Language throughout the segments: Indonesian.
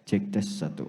Cek tes 1.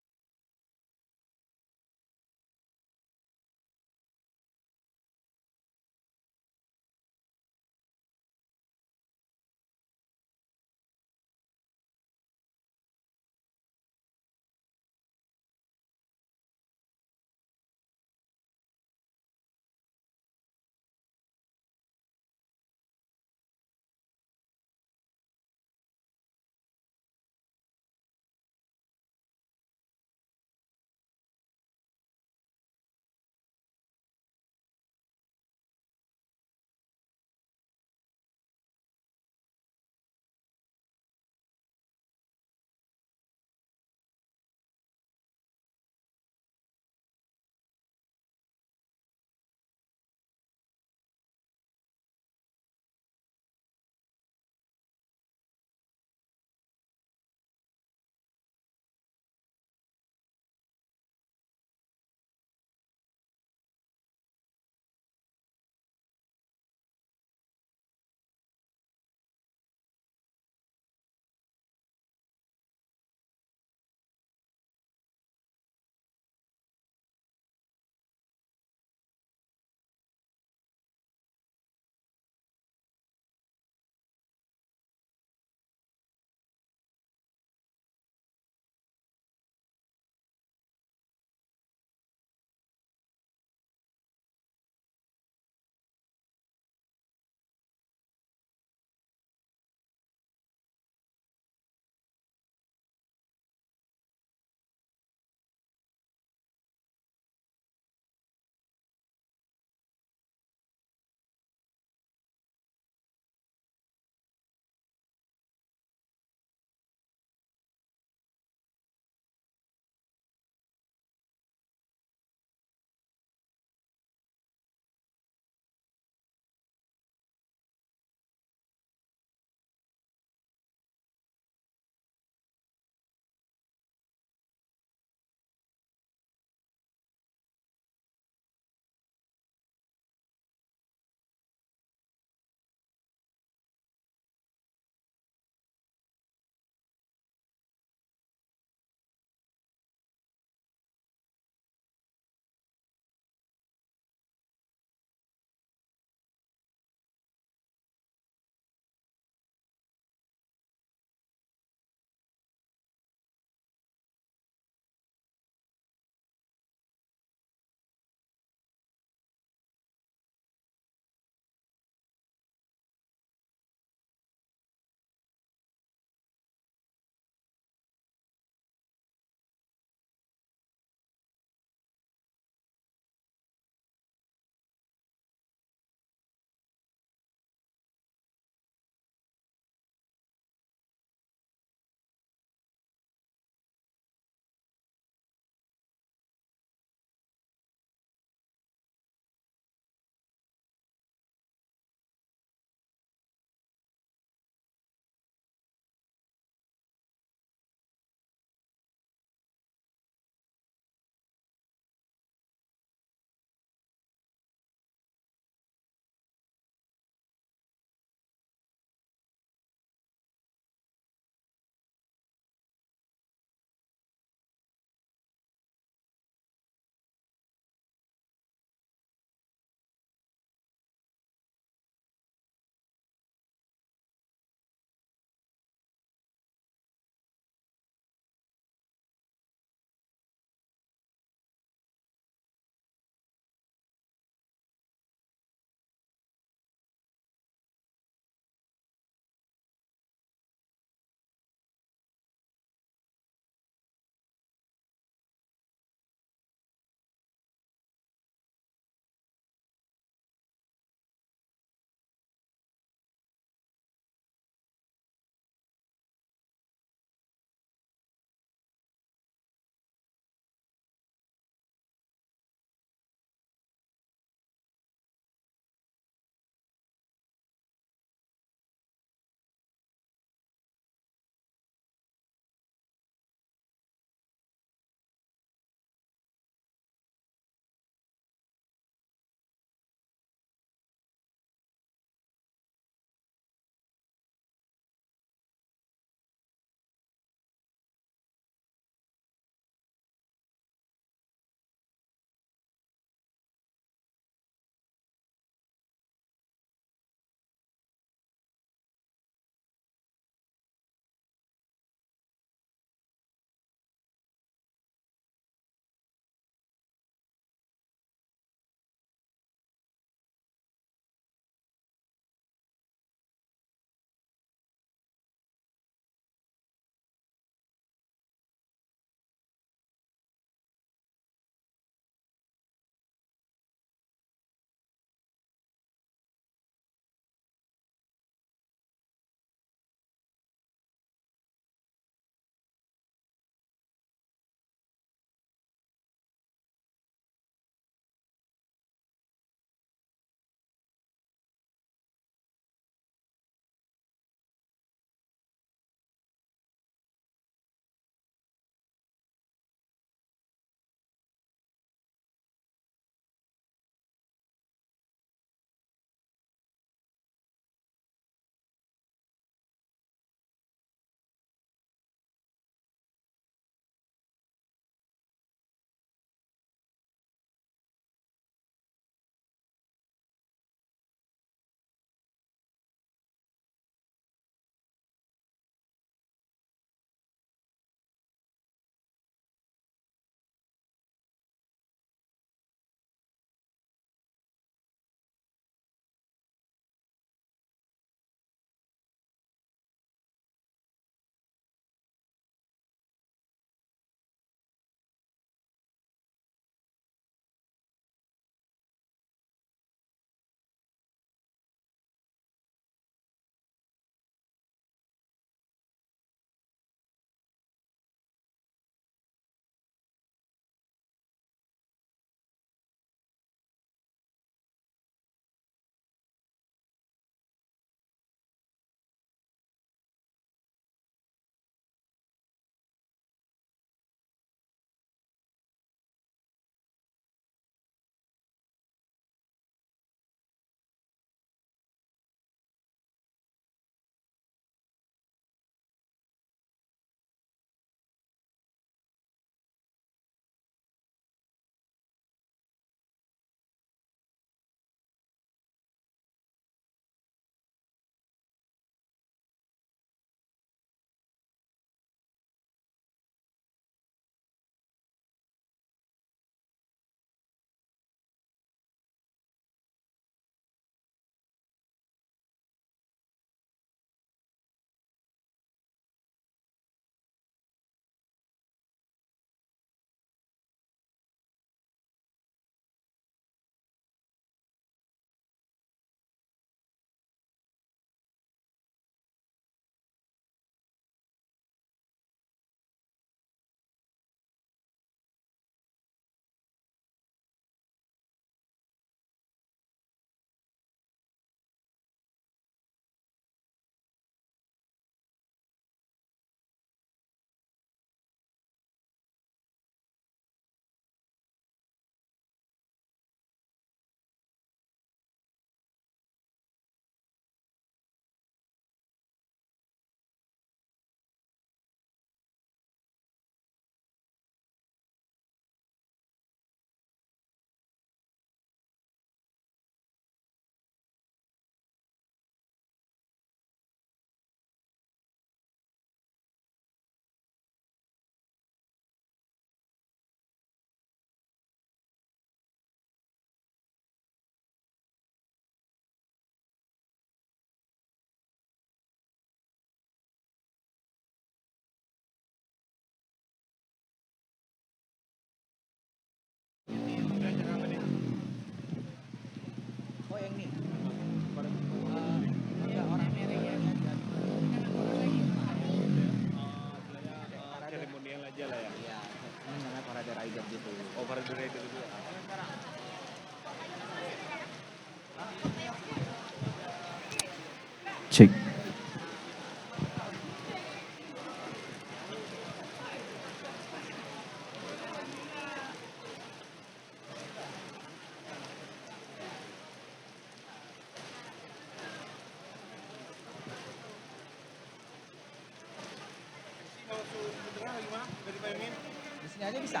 Di sini aja bisa?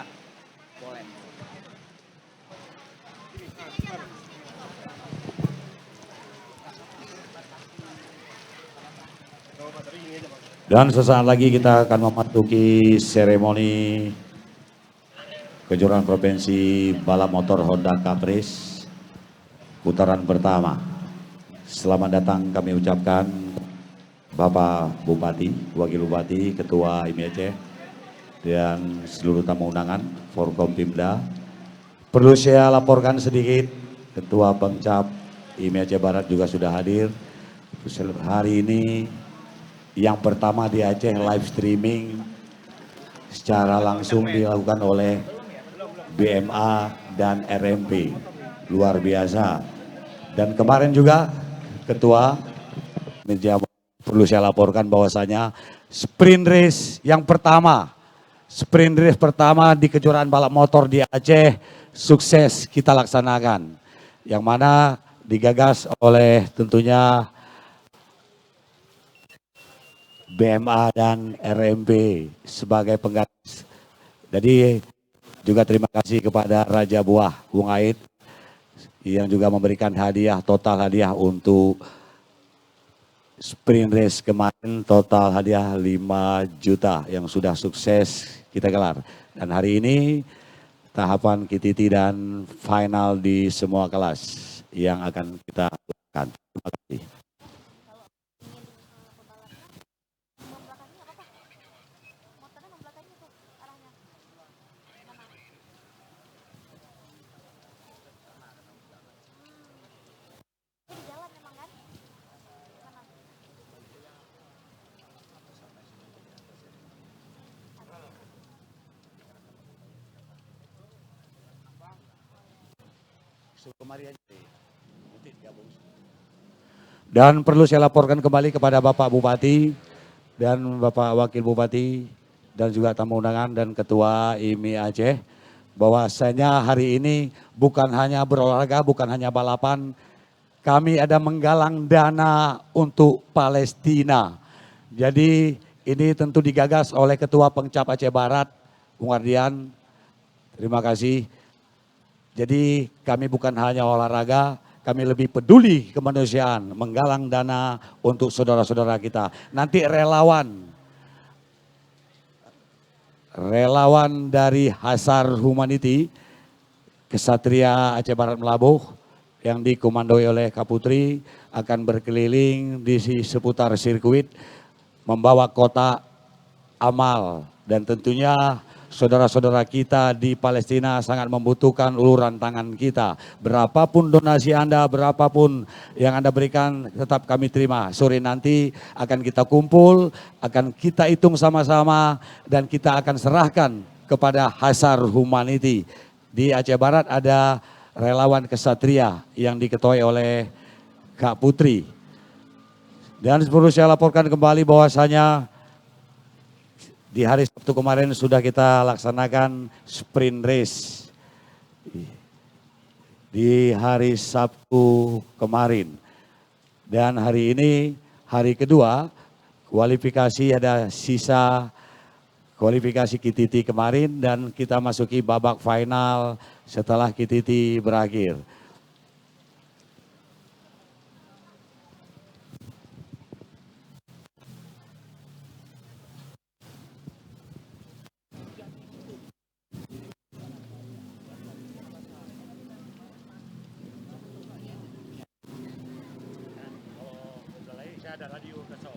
Boleh. Dan sesaat lagi kita akan memasuki seremoni kejuaraan provinsi balap motor Honda Cup Race putaran pertama. Selamat datang kami ucapkan Bapak Bupati, Wakil Bupati, Ketua IMI dan seluruh tamu undangan Forkompimda. Perlu saya laporkan sedikit, Ketua Pemcap IMI Aceh Barat juga sudah hadir. Hari ini yang pertama di Aceh live streaming secara langsung dilakukan oleh BMA dan RMP. Luar biasa. Dan kemarin juga Ketua Media perlu saya laporkan bahwasanya sprint race yang pertama, sprint race pertama di kejuaraan balap motor di Aceh sukses kita laksanakan. Yang mana digagas oleh tentunya BMA dan RMP sebagai penggagas. Jadi juga terima kasih kepada Raja Buah Bung Ait yang juga memberikan hadiah, total hadiah untuk sprint race kemarin, total hadiah 5 juta yang sudah sukses kita gelar. Dan hari ini tahapan KTT dan final di semua kelas yang akan kita lakukan. Terima kasih. Dan perlu saya laporkan kembali kepada Bapak Bupati dan Bapak Wakil Bupati dan juga tamu undangan dan Ketua IMI Aceh bahwasanya hari ini bukan hanya berolahraga, bukan hanya balapan, kami ada menggalang dana untuk Palestina. Jadi ini tentu digagas oleh Ketua Pemcap Aceh Barat, Bung Ardian. Terima kasih. Jadi kami bukan hanya olahraga, kami lebih peduli kemanusiaan, menggalang dana untuk saudara-saudara kita. Nanti relawan dari Hasar Humanity, Kesatria Aceh Barat Melabuh, yang dikomandoi oleh Kaputri akan berkeliling di seputar sirkuit, membawa kotak amal dan tentunya saudara-saudara kita di Palestina sangat membutuhkan uluran tangan kita. Berapapun donasi Anda, berapapun yang Anda berikan tetap kami terima. Sore nanti akan kita kumpul, akan kita hitung sama-sama dan kita akan serahkan kepada Hasar Humanity. Di Aceh Barat ada relawan Kesatria yang diketuai oleh Kak Putri. Dan perlu saya laporkan kembali bahwasanya di hari Sabtu kemarin sudah kita laksanakan sprint race. Di hari Sabtu kemarin. Dan hari ini hari kedua kualifikasi, ada sisa kualifikasi KTT kemarin dan kita masuki babak final setelah KTT berakhir. Ada radio kesel.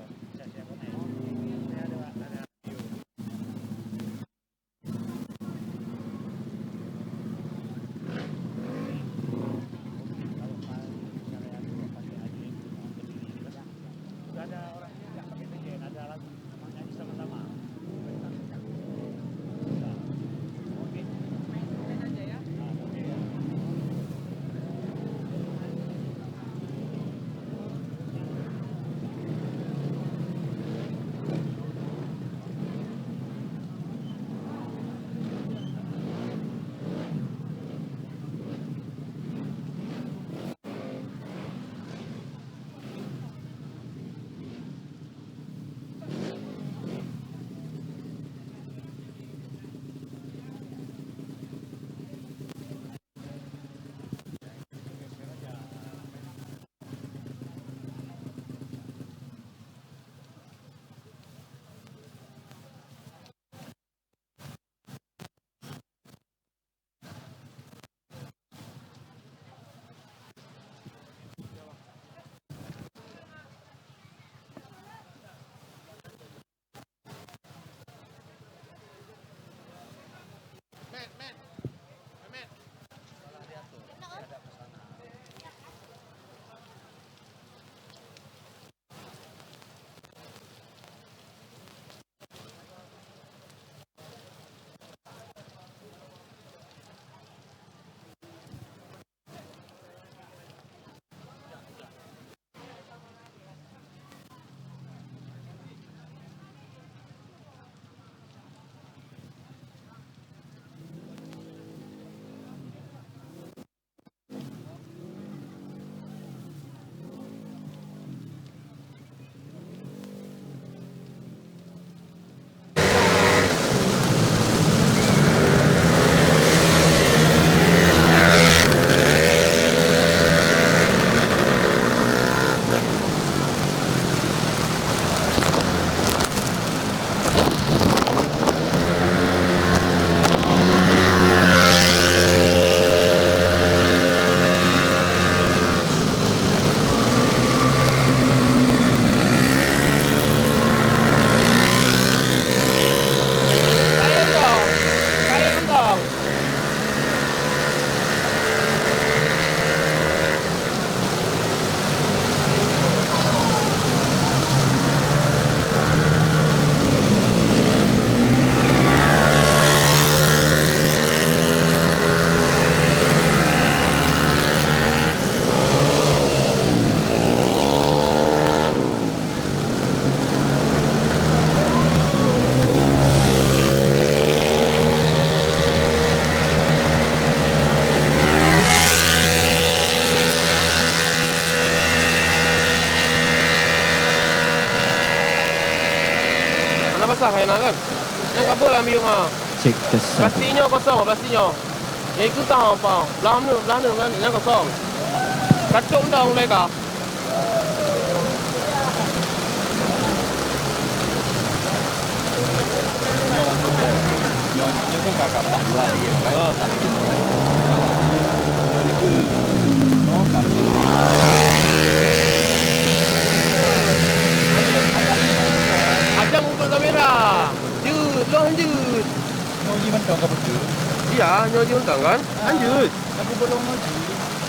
basah enak kan. Yang kabel ambil Cek tes 1. plastiknya kosong plastiknya. Yang itu tahu apa? Belah kan yang kosong. Kacau dah mereka. Ajang untuk kamera. Jut, lanjut. Nyoji mentong ke betul. Iya, nyoji untuk kan? Lanjut. Aku belum nyoji.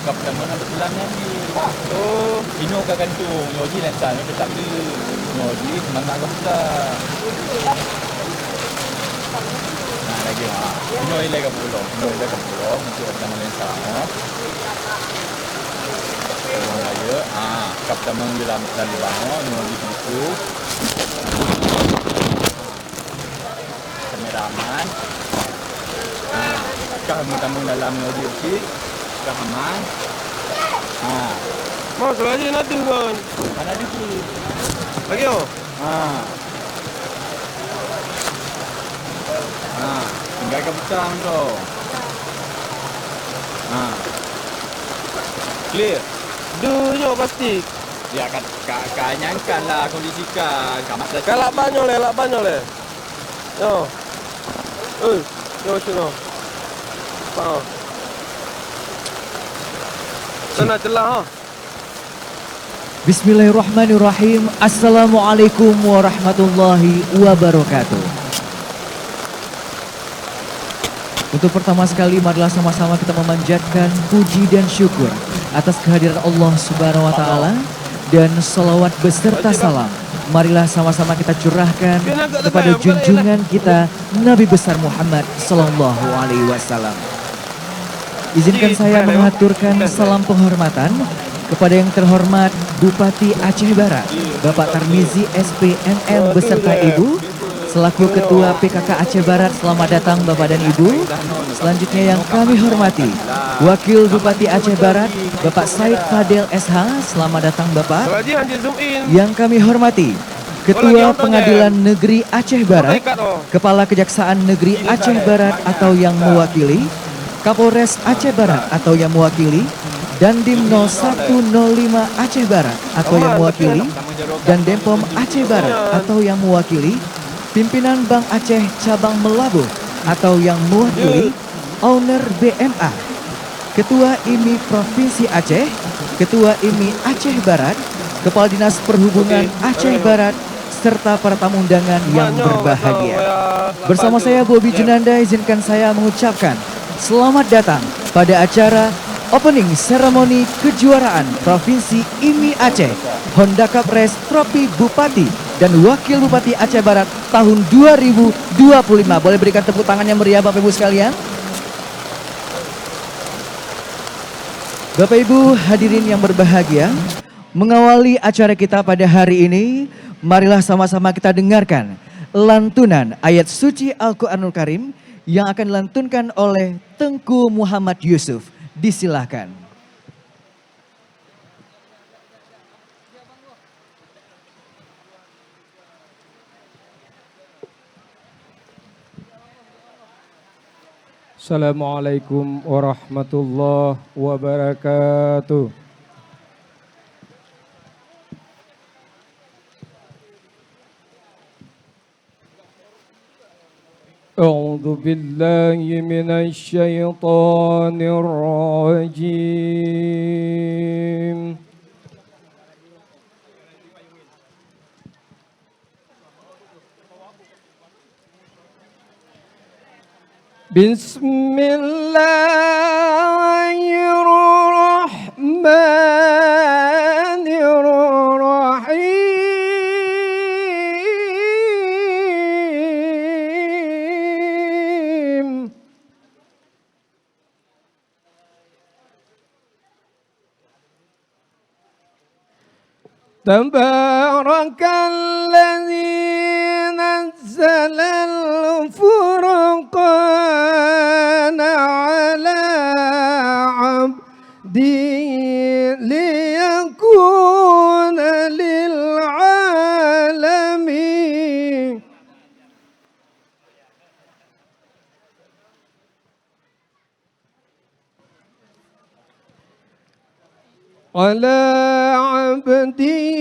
Kapten mana betulannya ni. Oh, Ino ka gantung. Nyoji lensa ni tetap tu. Nyoji mana kapten. Nah lagi Ino ile ka pulau. Ino ile ka pulau. Untuk kapten lensa. Orang raya. Kapten menggelam dan bangun. Nyoji itu. Kameraman. Kamu dalam nyoji okey. Kahaman. mau selagi nanti kan. Mana dia tu? Lagi oh. Tinggal ke petang tu. Clear. Dunya plastik. Ya nyangkan lah kondisikan. Masa Kalak banyak le. Yo. Yo sini. Faham. Sana celah ha. Bismillahirrahmanirrahim. Assalamualaikum warahmatullahi wabarakatuh. Untuk pertama sekali marilah sama-sama kita memanjatkan puji dan syukur atas kehadiran Allah Subhanahu wa taala dan salawat beserta salam. Marilah sama-sama kita curahkan kepada junjungan kita Nabi besar Muhammad sallallahu alaihi wasallam. Izinkan saya mengaturkan salam penghormatan kepada yang terhormat Bupati Aceh Barat, Bapak Tarmizi SPMM beserta Ibu, selaku Ketua PKK Aceh Barat. Selamat datang Bapak dan Ibu. Selanjutnya yang kami hormati, Wakil Bupati Aceh Barat, Bapak Said Fadel SH. Selamat datang Bapak. Yang kami hormati, Ketua Pengadilan Negeri Aceh Barat, Kepala Kejaksaan Negeri Aceh Barat atau yang mewakili, Kapolres Aceh Barat atau yang mewakili, Dandim 0105 Aceh Barat atau yang mewakili, dan Denpom Aceh Barat atau yang mewakili, Pimpinan Bank Aceh Cabang Melabuh atau yang mewakili, Owner BMA, Ketua IMI Provinsi Aceh, Ketua IMI Aceh Barat, Kepala Dinas Perhubungan Aceh Barat, serta para tamu undangan yang berbahagia. Bersama saya Bobby Junanda, izinkan saya mengucapkan selamat datang pada acara Opening Ceremony Kejuaraan Provinsi IMI Aceh Honda Cup Race Trofi Bupati dan Wakil Bupati Aceh Barat tahun 2025. Boleh berikan tepuk tangan yang meriah Bapak Ibu sekalian. Bapak Ibu hadirin yang berbahagia, mengawali acara kita pada hari ini, marilah sama-sama kita dengarkan lantunan ayat suci Al-Quranul Karim yang akan dilantunkan oleh Tengku Muhammad Yusuf. Disilahkan. Assalamualaikum warahmatullahi wabarakatuh. أعوذ بالله من الشيطان الرجيم بسم الله الرحمن الرحيم تبارك الذي نزل الفرقان على عبده ليكون للعالمين على عبدي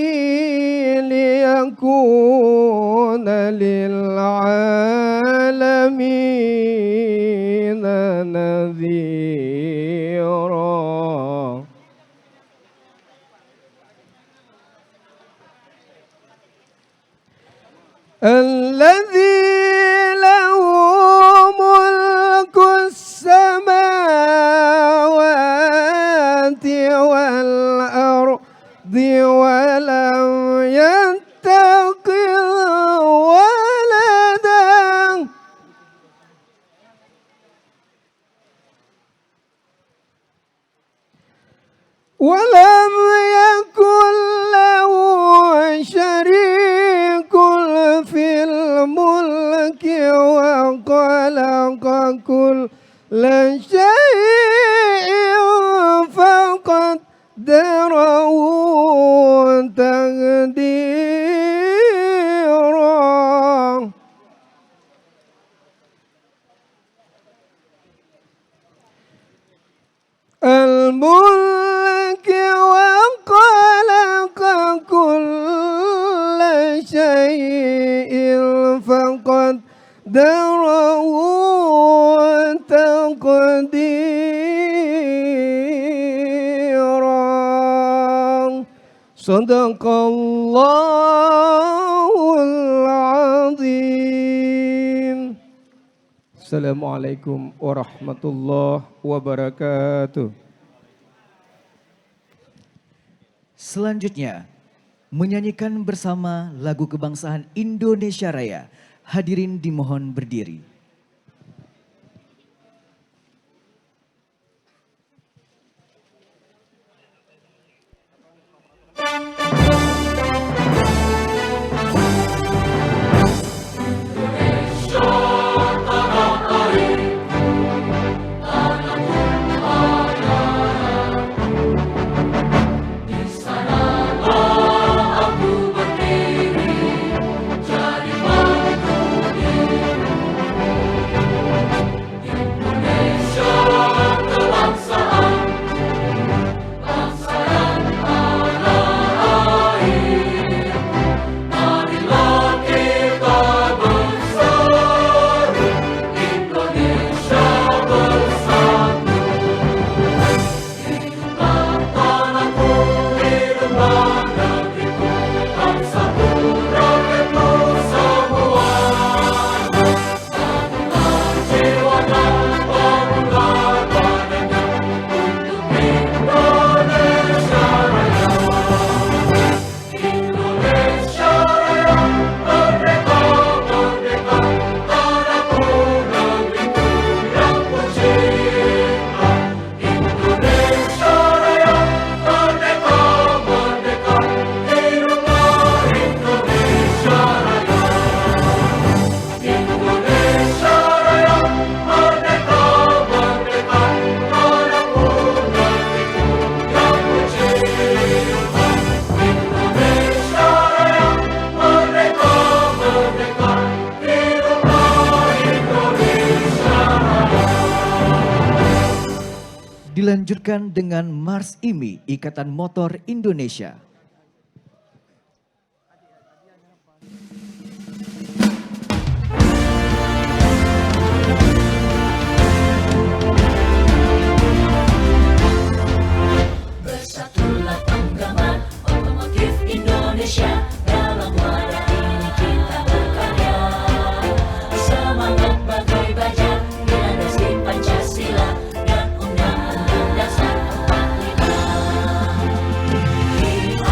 ليكون للعالمين نذيرا. الذي له ملك السماوات والأرض ولم يتخذ ولدا ولم يكن له شريك في الملك وخلق كل شيء فقدره تقديرا. الملك وخلق كل شيء فقدره تقديرا. صدق الله العظيم. Assalamualaikum warahmatullahi wabarakatuh. Selanjutnya, menyanyikan bersama lagu kebangsaan Indonesia Raya. Hadirin dimohon berdiri. Dilanjutkan dengan Mars IMI, Ikatan Motor Indonesia. Bersatulah penggemar otomotif Indonesia, dalam wadah ini kita berkarya. Semangat bagai baja, dilandasi Pancasila dan Undang-Undang Dasar 45.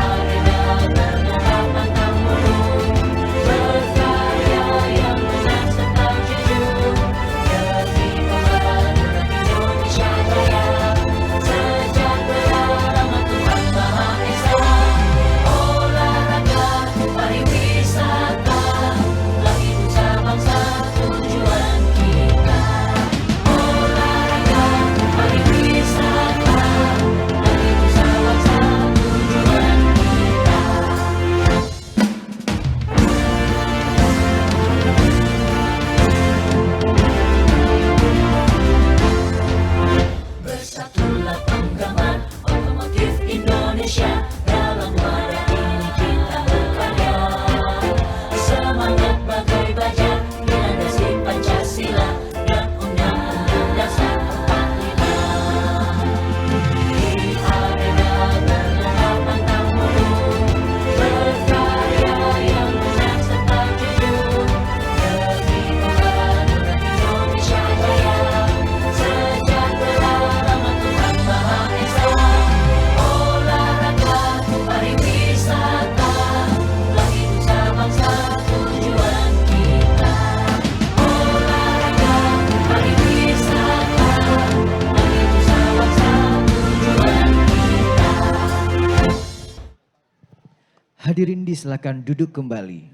Hadirin disilakan duduk kembali.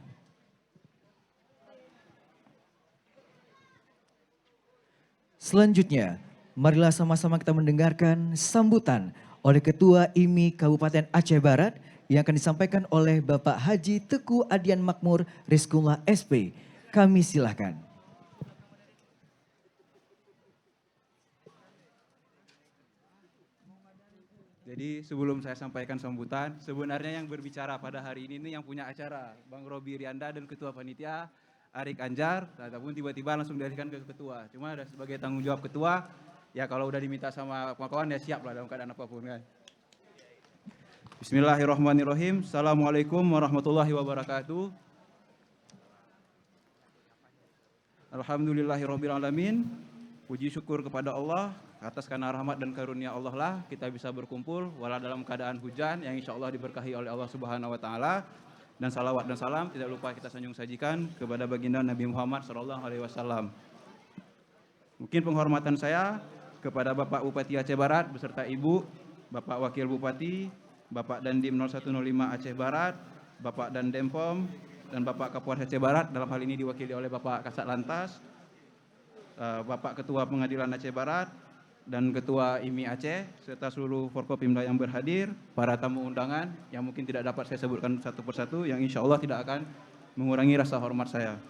Selanjutnya, marilah sama-sama kita mendengarkan sambutan oleh Ketua IMI Kabupaten Aceh Barat yang akan disampaikan oleh Bapak Haji Teguh Adian Makmur Rizkullah SP. Kami silahkan. Jadi sebelum saya sampaikan sambutan, sebenarnya yang berbicara pada hari ini yang punya acara, Bang Robi Rianda dan Ketua Panitia, Arik Anjar, ataupun tiba-tiba langsung dialihkan ke Ketua. Cuma ada sebagai tanggung jawab Ketua, ya kalau udah diminta sama kawan-kawan ya siap lah dalam keadaan apapun kan. Bismillahirrahmanirrahim. Assalamualaikum warahmatullahi wabarakatuh. Alhamdulillahirrahmanirrahim. Puji syukur kepada Allah atas karena rahmat dan karunia Allah lah kita bisa berkumpul walau dalam keadaan hujan yang insya Allah diberkahi oleh Allah Subhanahu Wa Taala, dan salawat dan salam tidak lupa kita sanjung sajikan kepada baginda Nabi Muhammad SAW. Mungkin penghormatan saya kepada Bapak Bupati Aceh Barat beserta Ibu, Bapak Wakil Bupati, Bapak Dandim 0105 Aceh Barat, Bapak Dandem POM, dan Bapak Kapolres Aceh Barat, dalam hal ini diwakili oleh Bapak Kasat Lantas, Bapak Ketua Pengadilan Aceh Barat, dan Ketua IMI Aceh, serta seluruh Forkopimda yang berhadir, para tamu undangan yang mungkin tidak dapat saya sebutkan satu persatu, yang insya Allah tidak akan mengurangi rasa hormat saya.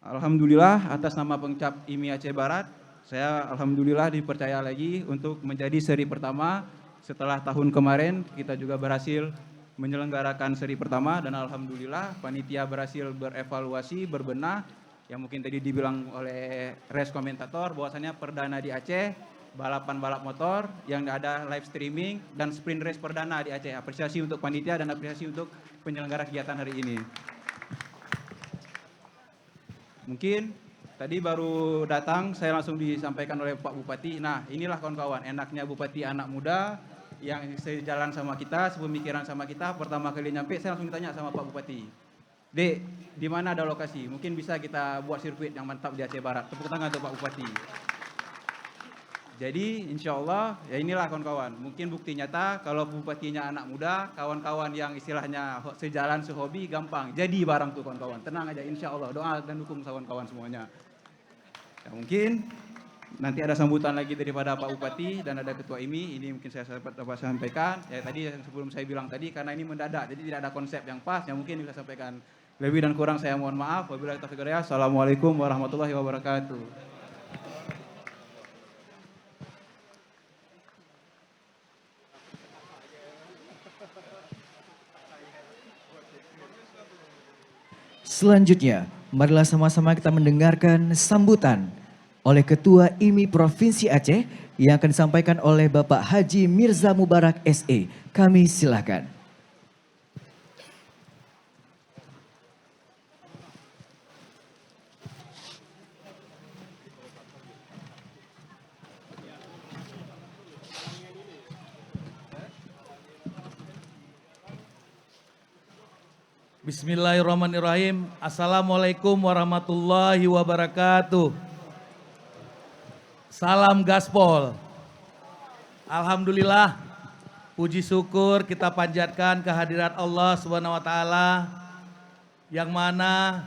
Alhamdulillah atas nama pengcap IMI Aceh Barat, saya alhamdulillah dipercaya lagi untuk menjadi seri pertama setelah tahun kemarin kita juga berhasil menyelenggarakan seri pertama, dan alhamdulillah panitia berhasil berevaluasi, berbenah, yang mungkin tadi dibilang oleh res komentator bahwasannya perdana di Aceh, balapan balap motor yang ada live streaming dan sprint race perdana di Aceh. Apresiasi untuk panitia dan apresiasi untuk penyelenggara kegiatan hari ini. Mungkin tadi baru datang, saya langsung disampaikan oleh Pak Bupati. Nah, inilah kawan-kawan, enaknya Bupati anak muda yang sejalan sama kita, sepemikiran sama kita. Pertama kali nyampe, saya langsung ditanya sama Pak Bupati, Dek, di mana ada lokasi? Mungkin bisa kita buat sirkuit yang mantap di Aceh Barat. Tepuk tangan untuk Pak Bupati. Jadi, insya Allah, ya inilah kawan-kawan. Mungkin bukti nyata, kalau Bupatinya anak muda, kawan-kawan yang istilahnya sejalan, sehobi, gampang. Jadi barang tuh kawan-kawan. Tenang aja, insya Allah. Doa dan dukung kawan-kawan semuanya. Ya, mungkin nanti ada sambutan lagi daripada Pak Bupati dan ada Ketua IMI. Ini mungkin saya dapat sampaikan. Ya tadi sebelum saya bilang tadi, karena ini mendadak, jadi tidak ada konsep yang pas yang mungkin bisa sampaikan. Lebih dan kurang saya mohon maaf. Wabillahi taufiq wal hidayah. Assalamualaikum warahmatullahi wabarakatuh. Selanjutnya, marilah sama-sama kita mendengarkan sambutan oleh Ketua IMI Provinsi Aceh yang akan disampaikan oleh Bapak Haji Mirza Mubarak SE. Kami silakan. Bismillahirrahmanirrahim. Assalamualaikum warahmatullahi wabarakatuh. Salam gaspol. Alhamdulillah, puji syukur kita panjatkan kehadirat Allah Subhanahu wa taala yang mana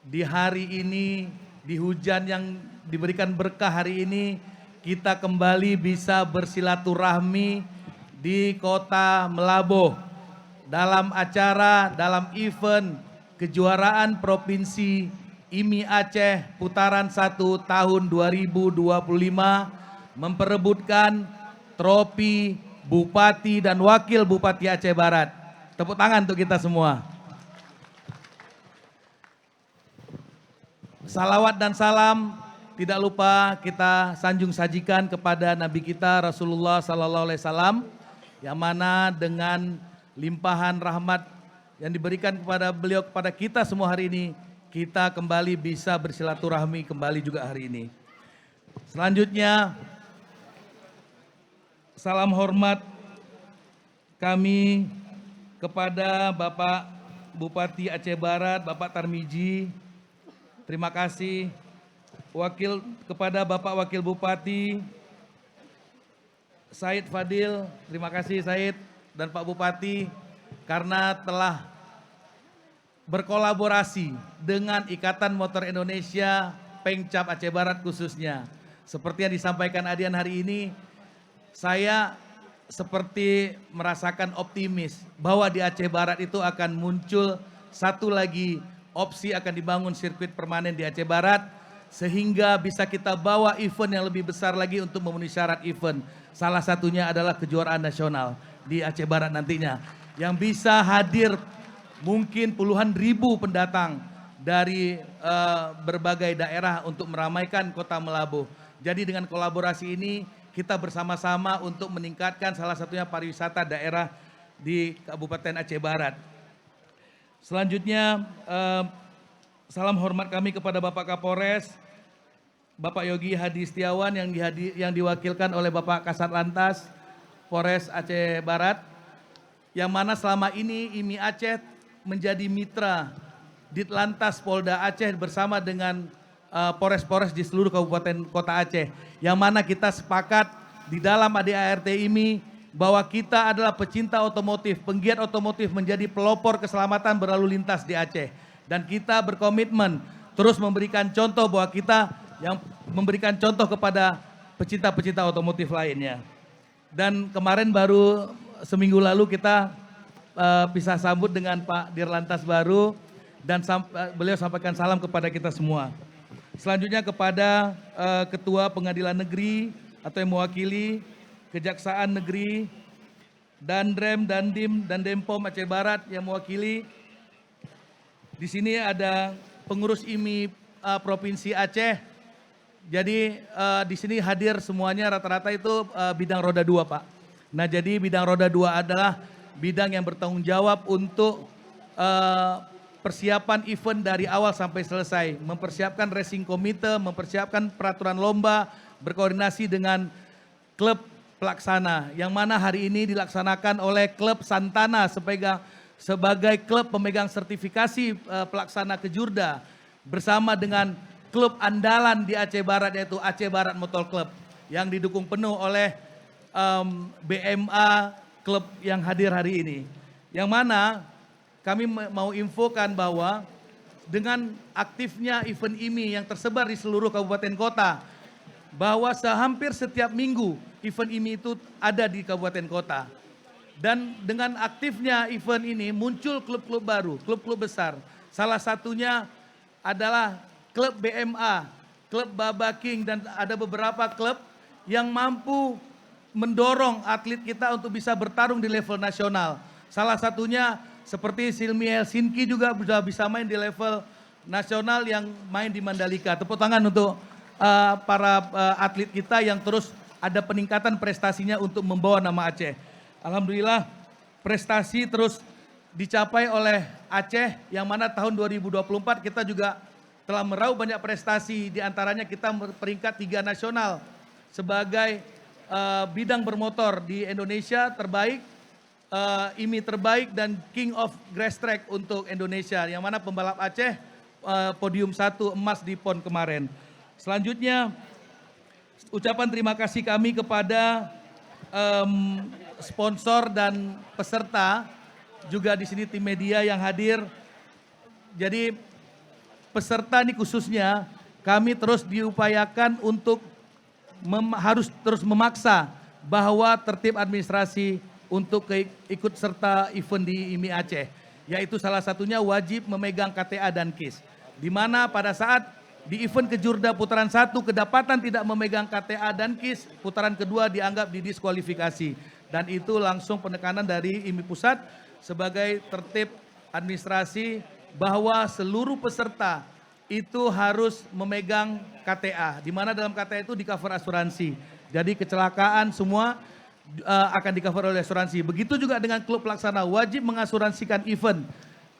di hari ini, di hujan yang diberikan berkah hari ini, kita kembali bisa bersilaturahmi di Kota Melaboh dalam acara, dalam event kejuaraan Provinsi IMI Aceh Putaran 1 tahun 2025 memperebutkan trofi Bupati dan Wakil Bupati Aceh Barat. Tepuk tangan untuk kita semua. Salawat dan salam tidak lupa kita sanjung sajikan kepada Nabi kita Rasulullah Sallallahu Alaihi Wasallam, yang mana dengan limpahan rahmat yang diberikan kepada beliau kepada kita semua hari ini, kita kembali bisa bersilaturahmi kembali juga hari ini. Selanjutnya, salam hormat kami kepada Bapak Bupati Aceh Barat, Bapak Tarmiji. Terima kasih kepada Bapak Wakil Bupati Said Fadil, terima kasih Said. dan Pak Bupati karena telah berkolaborasi dengan Ikatan Motor Indonesia Pengcap Aceh Barat khususnya. Seperti yang disampaikan Adian hari ini, saya seperti merasakan optimis bahwa di Aceh Barat itu akan muncul satu lagi opsi, akan dibangun sirkuit permanen di Aceh Barat sehingga bisa kita bawa event yang lebih besar lagi untuk memenuhi syarat event. Salah satunya adalah kejuaraan nasional di Aceh Barat nantinya yang bisa hadir mungkin puluhan ribu pendatang dari berbagai daerah untuk meramaikan Kota Melabuh. Jadi dengan kolaborasi ini kita bersama-sama untuk meningkatkan salah satunya pariwisata daerah di Kabupaten Aceh Barat. Selanjutnya salam hormat kami kepada Bapak Kapolres, Bapak Yogi Hadi Setiawan yang diwakilkan oleh Bapak Kasat Lantas Polres Aceh Barat, yang mana selama ini IMI Aceh menjadi mitra Ditlantas Polda Aceh bersama dengan Polres-Polres di seluruh Kabupaten Kota Aceh, yang mana kita sepakat di dalam ADART IMI bahwa kita adalah pecinta otomotif, penggiat otomotif, menjadi pelopor keselamatan berlalu lintas di Aceh. Dan kita berkomitmen terus memberikan contoh bahwa kita yang memberikan contoh kepada pecinta-pecinta otomotif lainnya. Dan kemarin baru seminggu lalu kita bisa sambut dengan Pak Dirlantas baru dan beliau sampaikan salam kepada kita semua. Selanjutnya kepada Ketua Pengadilan Negeri atau yang mewakili Kejaksaan Negeri, Dandrem, Dandim, dan Dempom Aceh Barat yang mewakili. Di sini ada pengurus IMI Provinsi Aceh. Jadi di sini hadir semuanya rata-rata itu bidang roda 2, Pak. Nah, jadi bidang roda 2 adalah bidang yang bertanggung jawab untuk persiapan event dari awal sampai selesai, mempersiapkan racing komite, mempersiapkan peraturan lomba, berkoordinasi dengan klub pelaksana, yang mana hari ini dilaksanakan oleh klub Santana sebagai klub pemegang sertifikasi pelaksana kejurda, bersama dengan klub andalan di Aceh Barat yaitu Aceh Barat Motor Club, yang didukung penuh oleh BMA klub yang hadir hari ini. Yang mana kami mau infokan bahwa dengan aktifnya event IMI yang tersebar di seluruh kabupaten kota, bahwa hampir setiap minggu event IMI itu ada di kabupaten kota. Dan dengan aktifnya event ini muncul klub-klub baru, klub-klub besar. Salah satunya adalah klub BMA, klub Baba King, dan ada beberapa klub yang mampu mendorong atlet kita untuk bisa bertarung di level nasional. Salah satunya seperti Silmi Helsinki juga sudah bisa main di level nasional yang main di Mandalika. Tepuk tangan untuk para atlet kita yang terus ada peningkatan prestasinya untuk membawa nama Aceh. Alhamdulillah prestasi terus dicapai oleh Aceh, yang mana tahun 2024 kita juga telah meraup banyak prestasi, diantaranya kita peringkat 3 nasional sebagai bidang bermotor di Indonesia terbaik, IMI terbaik, dan King of Grass Track untuk Indonesia, yang mana pembalap Aceh podium 1 emas di PON kemarin. Selanjutnya ucapan terima kasih kami kepada sponsor dan peserta, juga di sini tim media yang hadir. Jadi peserta ini khususnya kami terus diupayakan untuk harus terus memaksa bahwa tertib administrasi untuk ikut serta event di IMI Aceh, yaitu salah satunya wajib memegang KTA dan KIS, di mana pada saat di event kejurda putaran 1 kedapatan tidak memegang KTA dan KIS, putaran kedua dianggap didiskualifikasi, dan itu langsung penekanan dari IMI Pusat sebagai tertib administrasi bahwa seluruh peserta itu harus memegang KTA, di mana dalam KTA itu di cover asuransi. Jadi kecelakaan semua akan di cover oleh asuransi. Begitu juga dengan klub pelaksana wajib mengasuransikan event,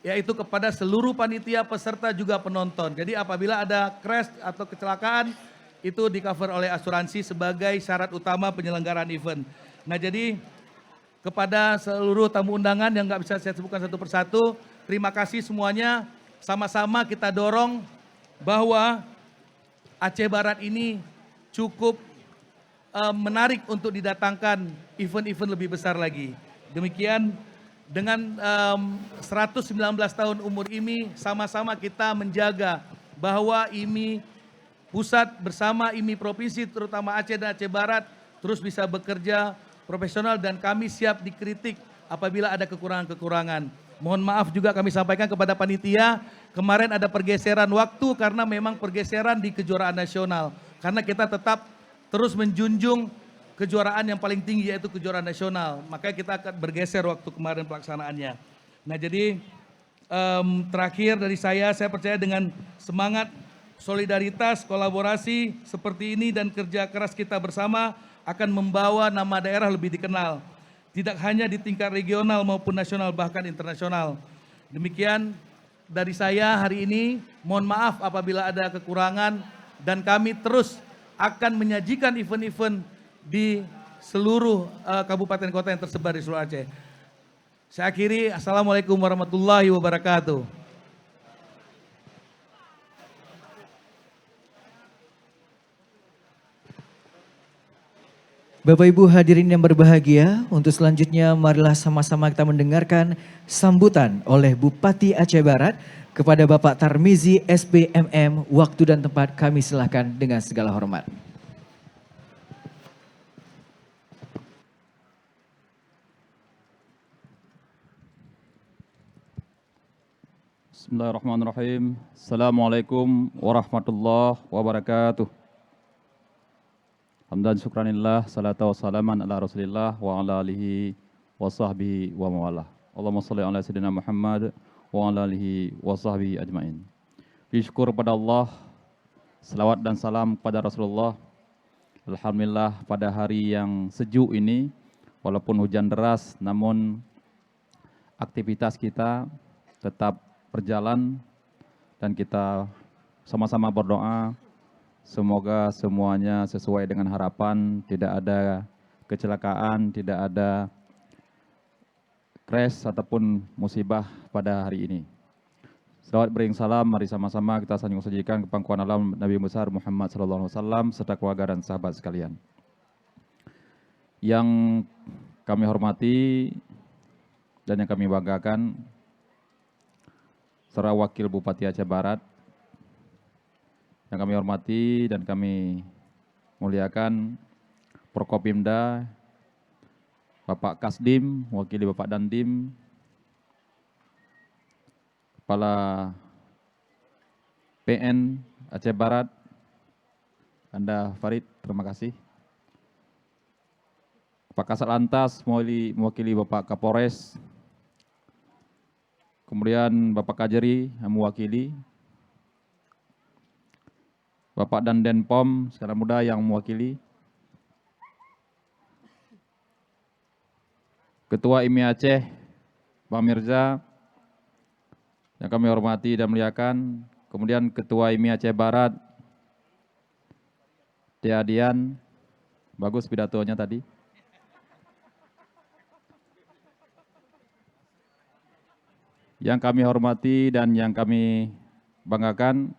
yaitu kepada seluruh panitia, peserta, juga penonton. Jadi apabila ada crash atau kecelakaan itu di cover oleh asuransi sebagai syarat utama penyelenggaraan event. Nah, jadi kepada seluruh tamu undangan yang nggak bisa saya sebutkan satu persatu, terima kasih semuanya. Sama-sama kita dorong bahwa Aceh Barat ini cukup menarik untuk didatangkan event-event lebih besar lagi. Demikian dengan 119 tahun umur IMI, sama-sama kita menjaga bahwa IMI pusat bersama IMI provinsi terutama Aceh dan Aceh Barat terus bisa bekerja profesional dan kami siap dikritik apabila ada kekurangan-kekurangan. Mohon maaf juga kami sampaikan kepada panitia, kemarin ada pergeseran waktu karena memang pergeseran di kejuaraan nasional. Karena kita tetap terus menjunjung kejuaraan yang paling tinggi yaitu kejuaraan nasional. Makanya kita akan bergeser waktu kemarin pelaksanaannya. Nah jadi terakhir dari saya percaya dengan semangat solidaritas, kolaborasi seperti ini dan kerja keras kita bersama akan membawa nama daerah lebih dikenal. Tidak hanya di tingkat regional maupun nasional bahkan internasional. Demikian dari saya hari ini, mohon maaf apabila ada kekurangan dan kami terus akan menyajikan event-event di seluruh kabupaten kota yang tersebar di seluruh Aceh. Saya akhiri, Assalamualaikum warahmatullahi wabarakatuh. Bapak Ibu hadirin yang berbahagia, untuk selanjutnya marilah sama-sama kita mendengarkan sambutan oleh Bupati Aceh Barat kepada Bapak Tarmizi SPMM. Waktu dan tempat kami silakan dengan segala hormat. Bismillahirrahmanirrahim. Assalamualaikum warahmatullahi wabarakatuh. Hamdan syukranillah, salatu wassalaman ala rasulillah wa ala alihi wa sahbihi wa mawalah. Allahumma salli ala sayyidina Muhammad wa ala alihi wa sahbihi ajmain. Syukur pada Allah, selawat dan salam kepada Rasulullah. Alhamdulillah pada hari yang sejuk ini, walaupun hujan deras, namun aktivitas kita tetap berjalan dan kita sama-sama berdoa semoga semuanya sesuai dengan harapan, tidak ada kecelakaan, tidak ada crash ataupun musibah pada hari ini. Selawat bering salam, mari sama-sama kita sanjung sajikan ke pangkuan alam Nabi besar Muhammad SAW serta keluarga dan sahabat sekalian. Yang kami hormati dan yang kami banggakan, serta Wakil Bupati Aceh Barat, yang kami hormati dan kami muliakan Prokopimda, Bapak Kasdim, wakili Bapak Dandim, Kepala PN Aceh Barat, Anda Farid, terima kasih. Pak Kasat Lantas, mewakili Bapak Kapolres, kemudian Bapak Kajeri yang mewakili, Bapak Dandim Pom, sekarang muda yang mewakili, Ketua IMI Aceh, Bang Mirza, yang kami hormati dan muliakan, kemudian Ketua IMI Aceh Barat, Tiadian, bagus pidatonya tadi. Yang kami hormati dan yang kami banggakan,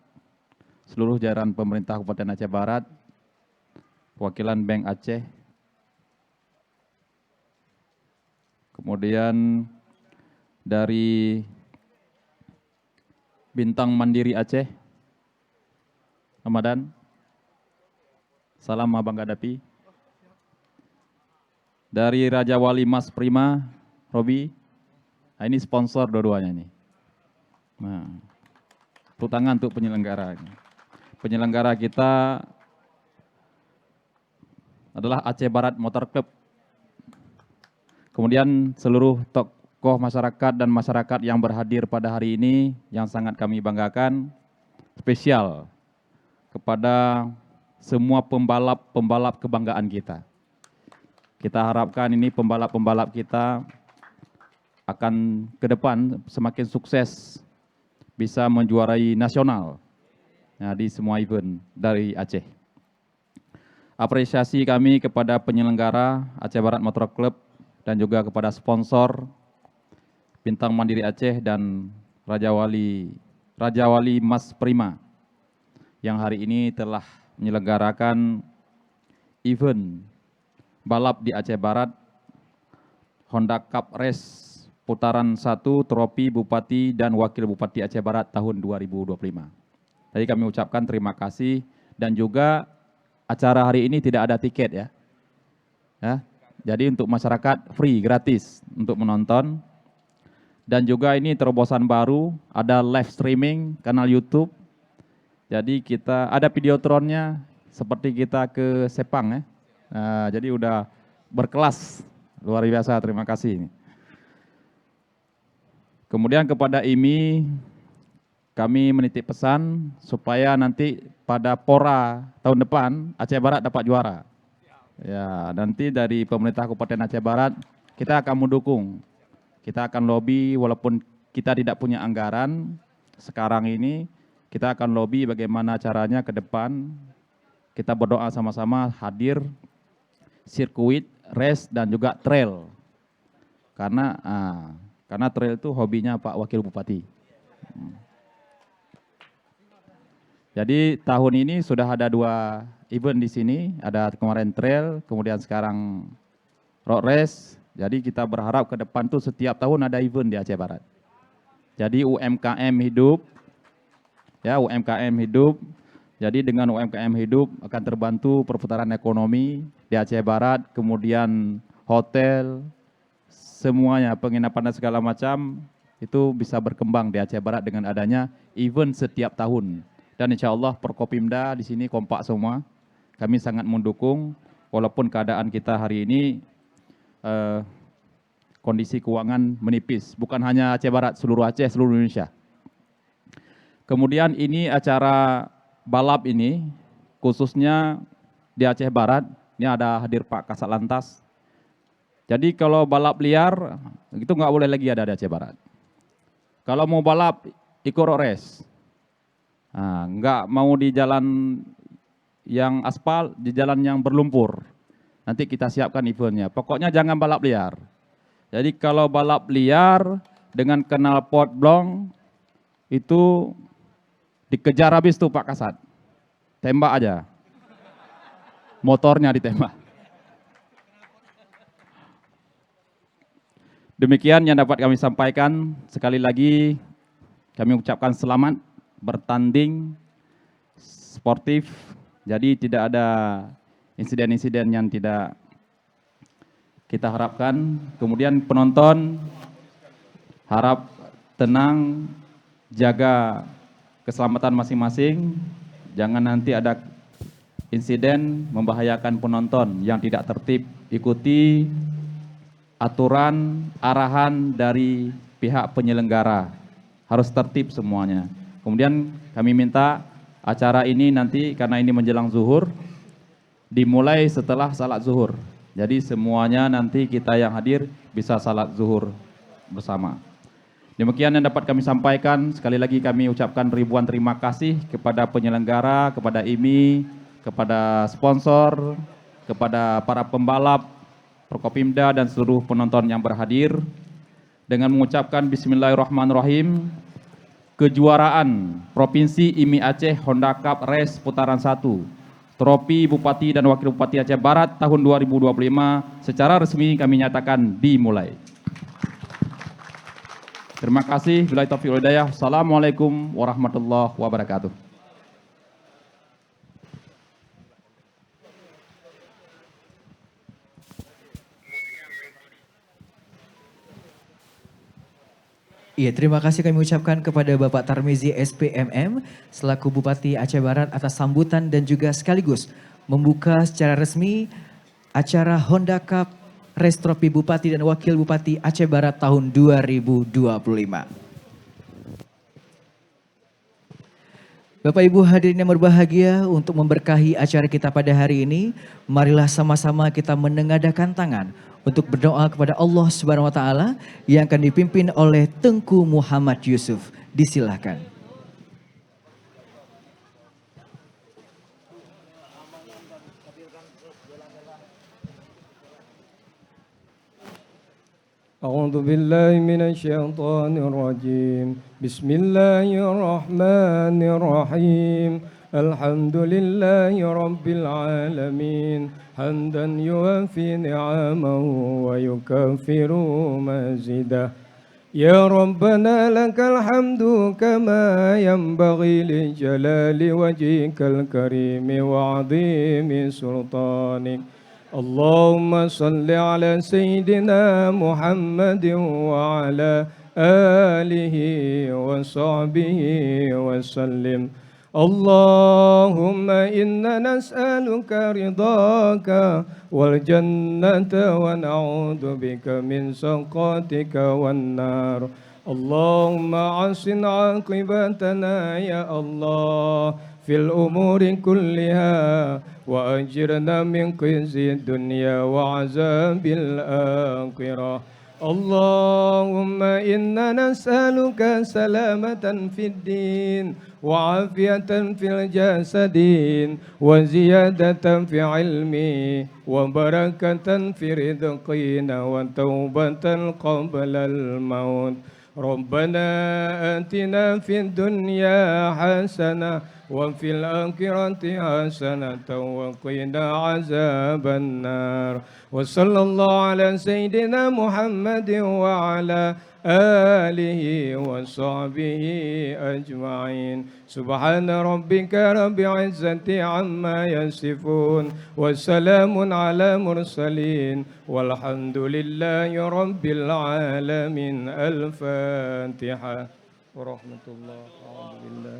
seluruh jajaran pemerintah Kabupaten Aceh Barat, perwakilan Bank Aceh, kemudian dari Bintang Mandiri Aceh, Ramadan, salam Abang Gadapi. Dari Raja Wali Mas Prima, Robi, nah, ini sponsor dua-duanya ini. Nah, tepuk tangan untuk penyelenggara. Penyelenggara kita adalah Aceh Barat Motor Club. Kemudian seluruh tokoh masyarakat dan masyarakat yang berhadir pada hari ini yang sangat kami banggakan, spesial kepada semua pembalap-pembalap kebanggaan kita. Kita harapkan ini pembalap-pembalap kita akan ke depan semakin sukses, bisa menjuarai nasional. Nah, di semua event dari Aceh. Apresiasi kami kepada penyelenggara Aceh Barat Motor Club dan juga kepada sponsor Bintang Mandiri Aceh dan Raja Wali Mas Prima yang hari ini telah menyelenggarakan event balap di Aceh Barat Honda Cup Race putaran 1 trofi Bupati dan Wakil Bupati Aceh Barat tahun 2025. Tadi kami ucapkan terima kasih dan juga acara hari ini tidak ada tiket ya. Jadi untuk masyarakat free, gratis untuk menonton. Dan juga ini terobosan baru, ada live streaming kanal YouTube. Jadi kita ada videotronnya seperti kita ke Sepang ya. Nah, jadi udah berkelas, luar biasa, terima kasih. Kemudian kepada IMI, kami menitip pesan supaya nanti pada Pora tahun depan Aceh Barat dapat juara. Ya, nanti dari pemerintah Kabupaten Aceh Barat kita akan mendukung. Kita akan lobby walaupun kita tidak punya anggaran sekarang ini, kita akan lobby bagaimana caranya ke depan. Kita berdoa sama-sama hadir sirkuit, race dan juga trail. Karena trail itu hobinya Pak Wakil Bupati. Jadi tahun ini sudah ada 2 event di sini, ada kemarin trail, kemudian sekarang road race. Jadi kita berharap ke depan tuh setiap tahun ada event di Aceh Barat. Jadi UMKM hidup, ya UMKM hidup. Jadi dengan UMKM hidup akan terbantu perputaran ekonomi di Aceh Barat, kemudian hotel, semuanya penginapan dan segala macam itu bisa berkembang di Aceh Barat dengan adanya event setiap tahun. Dan insya Allah Prokopimda di sini kompak semua. Kami sangat mendukung walaupun keadaan kita hari ini kondisi keuangan menipis, bukan hanya Aceh Barat, seluruh Aceh, seluruh Indonesia. Kemudian ini acara balap ini, khususnya di Aceh Barat, ini ada hadir Pak Kasat Lantas. Jadi kalau balap liar, itu nggak boleh lagi ada di Aceh Barat. Kalau mau balap, ikut road race. Nah, nggak mau di jalan yang aspal, di jalan yang berlumpur. Nanti kita siapkan eventnya. Pokoknya jangan balap liar. Jadi kalau balap liar dengan kenal pot blong itu dikejar habis tuh Pak Kasat. Tembak aja. Motornya ditembak. Demikian yang dapat kami sampaikan. Sekali lagi kami ucapkan selamat bertanding sportif. Jadi tidak ada insiden-insiden yang tidak kita harapkan. Kemudian penonton harap tenang, jaga keselamatan masing-masing. Jangan nanti ada insiden membahayakan penonton yang tidak tertib. Ikuti aturan, arahan dari pihak penyelenggara. Harus tertib semuanya. Kemudian kami minta acara ini nanti karena ini menjelang zuhur, dimulai setelah salat zuhur. Jadi semuanya nanti kita yang hadir bisa salat zuhur bersama. Demikian yang dapat kami sampaikan. Sekali lagi kami ucapkan ribuan terima kasih kepada penyelenggara, kepada IMI, kepada sponsor, kepada para pembalap, Prokopimda dan seluruh penonton yang berhadir. Dengan mengucapkan Bismillahirrahmanirrahim, kejuaraan Provinsi IMI Aceh Honda Cup Race putaran 1, Trofi Bupati dan Wakil Bupati Aceh Barat tahun 2025 secara resmi kami nyatakan dimulai. Terima kasih. Billahi taufiq wal hidayah. Assalamualaikum warahmatullahi wabarakatuh. Iya, terima kasih kami ucapkan kepada Bapak Tarmizi SPMM selaku Bupati Aceh Barat atas sambutan dan juga sekaligus membuka secara resmi acara Honda Cup Race Trofi Bupati dan Wakil Bupati Aceh Barat tahun 2025. Bapak Ibu hadirin yang berbahagia, untuk memberkahi acara kita pada hari ini, marilah sama-sama kita menengadahkan tangan untuk berdoa kepada Allah Subhanahu wa taala yang akan dipimpin oleh Tengku Muhammad Yusuf. Disilahkan. A'udzu billahi minasyaitonir rajim. Bismillahirrahmanirrahim. الحمد لله رب العالمين حمدا يوافي نعمه ويكفر مزيده يا ربنا لك الحمد كما ينبغي لجلال وجهك الكريم وعظيم سلطانك اللهم صل على سيدنا محمد وعلى آله وصحبه وسلم اللهم إنا نسألك رضاك والجنة ونعوذ بك من سخطك والنار اللهم أحسن عاقبتنا يا الله في الأمور كلها وأجرنا من خزي الدنيا وعذاب الآخرة اللهم إنا نسألك سلامة في الدين وعافية في الجسد وزيادة في علمي وبركة في رزقنا وتوبة قبل الموت ربنا آتنا في الدنيا حسنة وفي الآخرة حسنة وقنا عذاب النار وصلى الله على سيدنا محمد وعلى آله وصحبه أجمعين سبحان ربك رب العزة عما يصفون وسلام على المرسلين والحمد لله رب العالمين الفاتحة ورحمة الله أعوذ بالله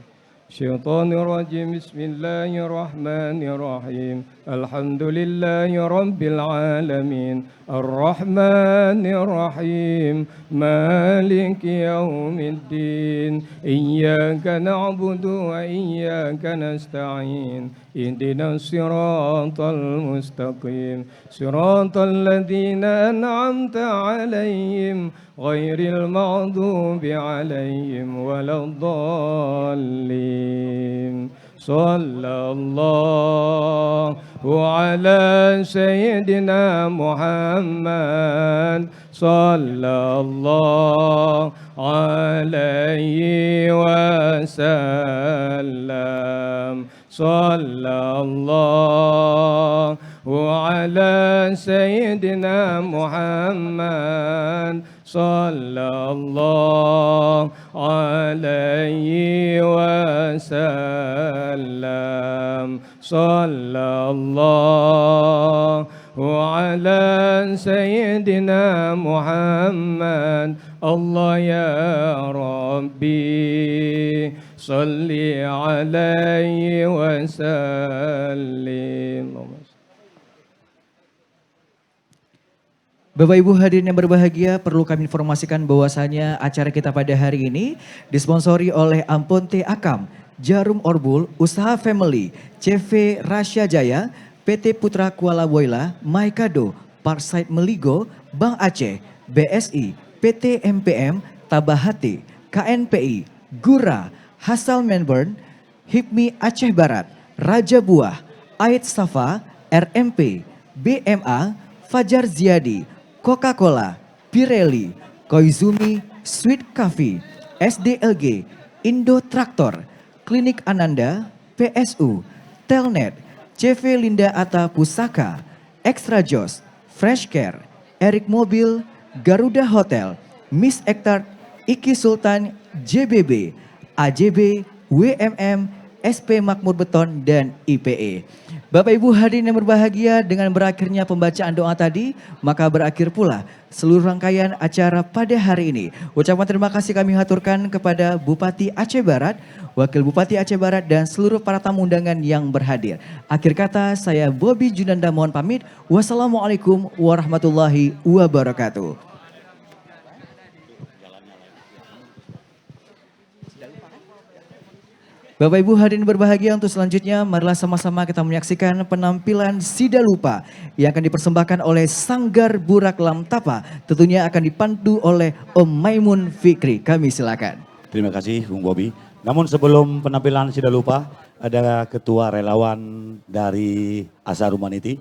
الشيطان الرجيم بسم الله الرحمن الرحيم الحمد لله رب العالمين الرحمن الرحيم مالك يوم الدين إياك نعبد وإياك نستعين اهدنا الصراط المستقيم صراط الذين أنعمت عليهم غير المغضوب عليهم ولا الضالين صلى الله على سيدنا محمد صلى الله عليه وسلم صلى الله على سيدنا محمد صلى الله عليه وسلم صلى الله على سيدنا محمد الله يا ربي صل عليه وسلم. Bapak Ibu hadirin yang berbahagia, perlu kami informasikan bahwasanya acara kita pada hari ini disponsori oleh Amponte Akam, Jarum Orbul, Usaha Family, CV Rasya Jaya, PT Putra Kuala Boila, Maikado, Parkside Meligo, Bank Aceh, BSI, PT MPM, Tabahati, KNPI, Gura, Hasal Melbourne, HIPMI Aceh Barat, Raja Buah, Ait Safa, RMP, BMA, Fajar Ziadi, Coca-Cola, Pirelli, Koizumi, Sweet Coffee, SDLG, Indo Traktor, Klinik Ananda, PSU, Telnet, CV Linda Atta Pusaka, Extra Jos, Fresh Care, Eric Mobil, Garuda Hotel, Miss Ektart, Iki Sultan, JBB, AJB, WMM, SP Makmur Beton, dan IPE. Bapak Ibu hadirin yang berbahagia, dengan berakhirnya pembacaan doa tadi, maka berakhir pula seluruh rangkaian acara pada hari ini. Ucapan terima kasih kami haturkan kepada Bupati Aceh Barat, Wakil Bupati Aceh Barat, dan seluruh para tamu undangan yang berhadir. Akhir kata, saya Bobby Junanda mohon pamit. Wassalamualaikum warahmatullahi wabarakatuh. Bapak Ibu hadirin berbahagia, untuk selanjutnya marilah sama-sama kita menyaksikan penampilan Sida Lupa yang akan dipersembahkan oleh Sanggar Burak Lam Tapa. Tentunya akan dipandu oleh Om Maimun Fikri. Kami silakan. Terima kasih Bung Bobi. Namun sebelum penampilan Sida Lupa, ada ketua relawan dari Asa Humanity,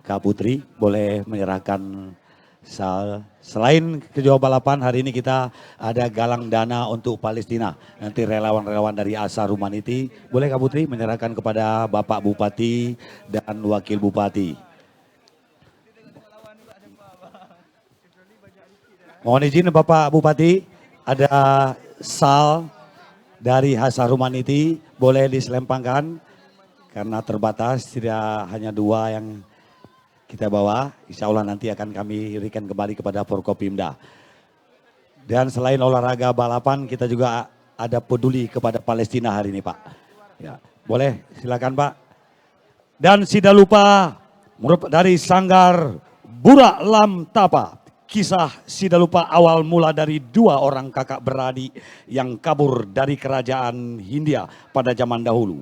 Kak Putri, boleh menyerahkan Selain kejuaraan balapan, hari ini kita ada galang dana untuk Palestina. Nanti relawan-relawan dari Asar Humanity, boleh Kak Putri menyerahkan kepada Bapak Bupati dan Wakil Bupati. Mohon izin Bapak Bupati, ada sal dari Asar Humanity, boleh diselempangkan karena terbatas, tidak hanya 2 yang kita bawa, insya Allah nanti akan kami berikan kembali kepada Forkopimda. Dan selain olahraga balapan, kita juga ada peduli kepada Palestina hari ini Pak. Ya, boleh silakan Pak. Dan tidak lupa dari Sanggar Burak Lam Tapa, kisah tidak lupa awal mula dari 2 orang kakak beradik yang kabur dari kerajaan Hindia pada zaman dahulu.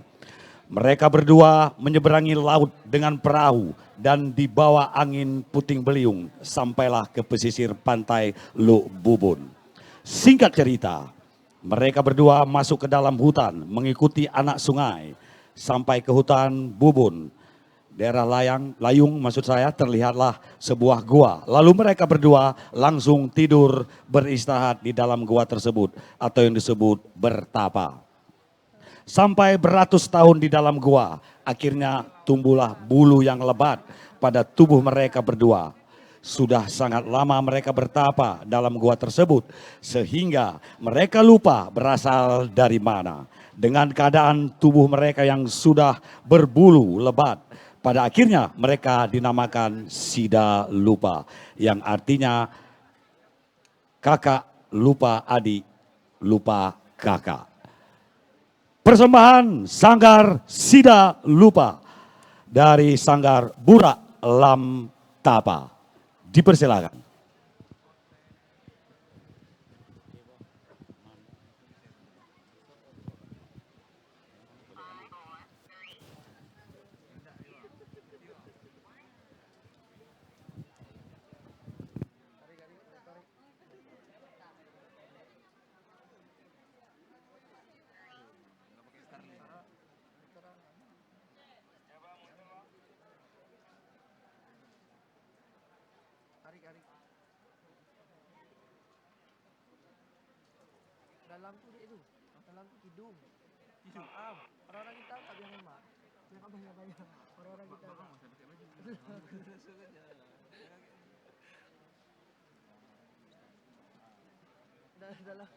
Mereka berdua menyeberangi laut dengan perahu dan dibawa angin puting beliung sampailah ke pesisir pantai Luk Bubun. Singkat cerita, mereka berdua masuk ke dalam hutan mengikuti anak sungai sampai ke hutan Bubun. Daerah Layung maksud saya, terlihatlah sebuah gua. Lalu mereka berdua langsung tidur beristirahat di dalam gua tersebut atau yang disebut bertapa. Sampai beratus tahun di dalam gua, akhirnya tumbuhlah bulu yang lebat pada tubuh mereka berdua. Sudah sangat lama mereka bertapa dalam gua tersebut, sehingga mereka lupa berasal dari mana. Dengan keadaan tubuh mereka yang sudah berbulu lebat, pada akhirnya mereka dinamakan Sida Lupa, yang artinya kakak lupa adik, lupa kakak. Persembahan Sanggar Sida Lupa dari Sanggar Burak Lam Tapa. Dipersilakan. Dalam tu dia tu. Dalam tu hidung. Hidung. Orang-orang kita tak biar hemat. Jangan banyak-banyak. Orang-orang kita. Dalam.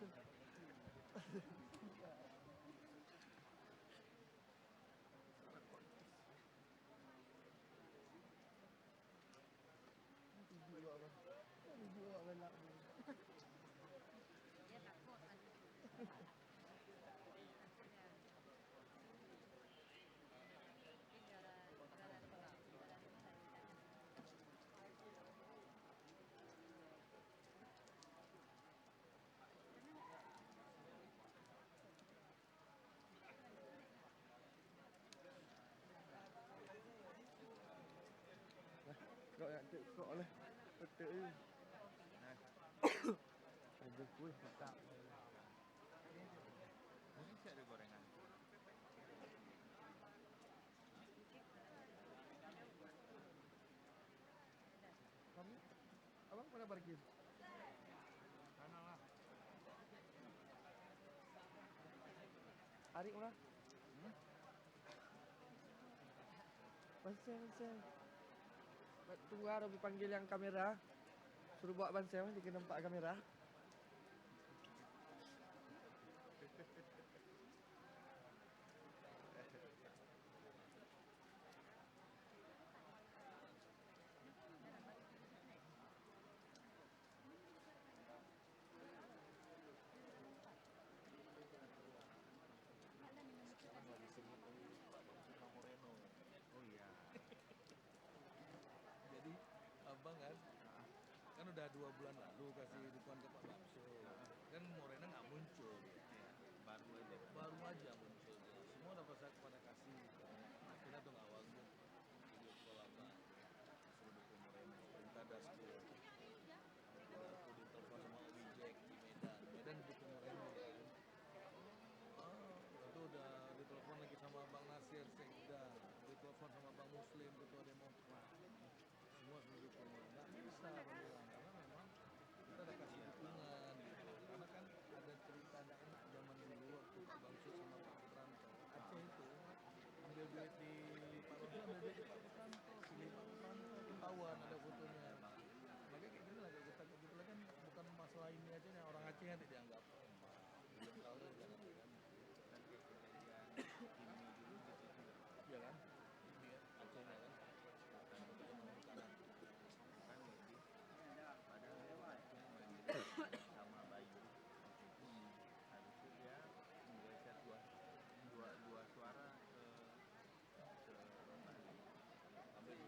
Kok oleh betul ni. Ada kuih tak. Mesti ada gorengan. Kamu abang pernah parkir? Sana lah. Arik mana? Pasal. Tunggu harus dipanggil yang kamera. Suruh bawa bansel, dia kena nampak kamera. Kan udah 2 bulan lalu kasih dukungan ke Pak Bakso, kan Morena nggak muncul, baru aja muncul, semua dapat saya kepada kasih, kita tuh ngawal tuh video call apa, suruh dukung Morena, perintah Dasko, aku ditelepon sama Wijek di Medan dukung Morena, itu udah ditelepon lagi sama Bang Nasir Sekda, ditelepon sama Bang Muslim ketua Demokrat, semua sudah dukung Morena, nggak bisa. duit di Pak Bamsud, ada duit di Pak Wiranto, pilih Pak Wiranto, ketahuan ada fotonya. Makanya kayak gini lah, kayak kita kayak gitu lah kan bukan masalah ini aja nih, orang Aceh nanti dianggap belum tahu kan. Iya kan? Ini Acehnya kan. Sama Bayu harusnya dia menggeser dua suara ke Bali ambil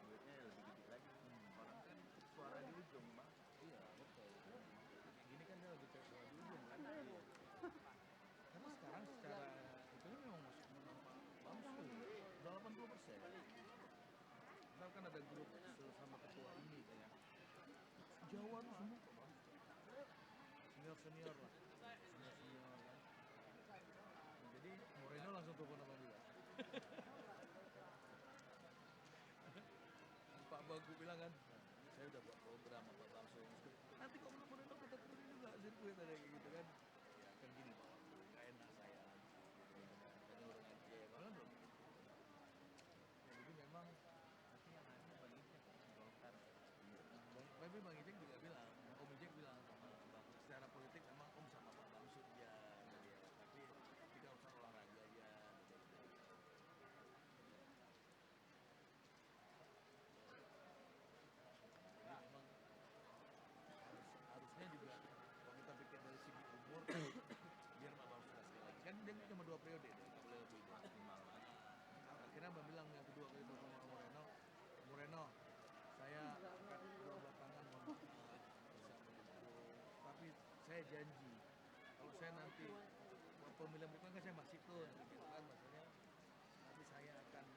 duitnya lebih gede lagi orang kan suara di ujung bang. Iya betul. Gini kan dia lebih cek suara di ujung kan. Karena sekarang secara itu kan memang masuk menang Pak Bamsud udah 80%. Kita kan ada grup sama ketua ini ya. Jawa tuh semua kok bang. Senior lah, senior kan. Nah, jadi Moreno langsung telepon sama dia. Pak Bagu bilang kan, saya udah buat program apa langsung. Nanti kalau Moreno kita turunin juga sirkuit ada kayak gitu kan. Ya kan gini Pak, nggak enak saya. Karena orang Aceh, malah belum. Ya, jadi memang Tapi yang ada Bang Ijek Golkar tapi Bang Ijek juga bilang, Om Ijek bilang sama Bang, secara politik emang Om sama Pak Bamsud ya, tapi tidak usah olahraga ya. Jadi memang harusnya juga kalau kita pikir dari segi umur, biar Pak Bamsud sekali lagi. Kan dia cuma 2 periode, dia nggak boleh lebih maksimal. Akhirnya Abang bilang yang kedua kali itu sama Moreno, saya akan dua belakangan mohon maaf bisa mendukung, tapi saya janji kalau saya nanti pemilihan berikutnya kan saya masih tuh gitu kan maksudnya, tapi saya akan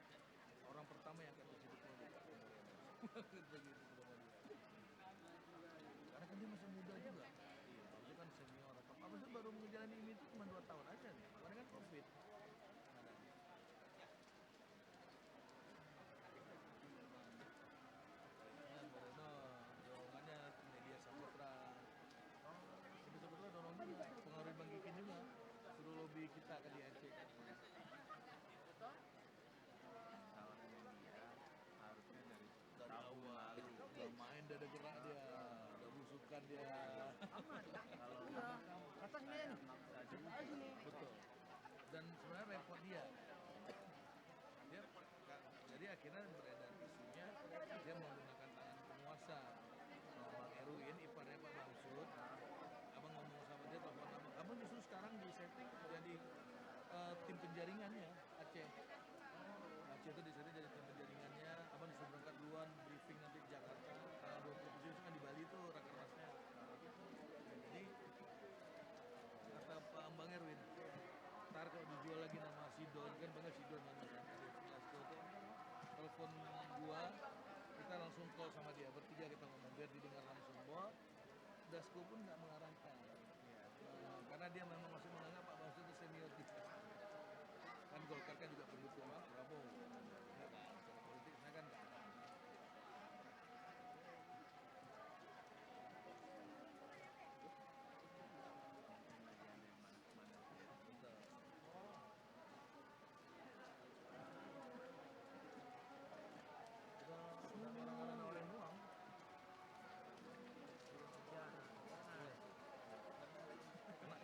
orang pertama yang akan menjadi politik Moreno. Begitu karena kan dia masih muda juga, dia kan senior. Apa sih baru menjalani ini itu cuma 2 tahun aja nih, karena kan COVID. Moreno dorongannya media Saputra. Media Saputra dorong juga, pengaruh Bang Kikin juga. Suruh lobby kita ke di Aceh. salahnya dia harusnya dari Tahun lalu udah main, udah ada gerak dia, udah belusukan dia. kalau maksa juga Betul. Dan sebenarnya repot dia. Jadi akhirnya beredar isunya dia menggunakan tangan penguasa. Bang Erwin, iparnya Pak Bamsud, abang ngomong sama dia, telepon abang justru sekarang di setting jadi tim penjaringannya Aceh. Aceh itu disetting jadi tim penjaringannya, abang disuruh berangkat duluan, briefing nanti di Jakarta, tanggal 27 itu kan di Bali tuh rakernasnya. Jadi kata Pak Bang Erwin, ntar kalau dijual lagi nama Sidon, kan bangga Sidon namanya kan, Glasgow tuh, telepon gua, kita langsung call sama dia, bertiga kita ngomong, biar didengar langsung, bahwa Dasko pun nggak mengarahkan, karena dia memang masih menganggap Pak Bamsud itu senior kita. Kan Golkar kan juga pendukung Pak Prabowo, ya kan, secara politik saya kan nggak ada. Udah orang-orang nawarin uang. Kena.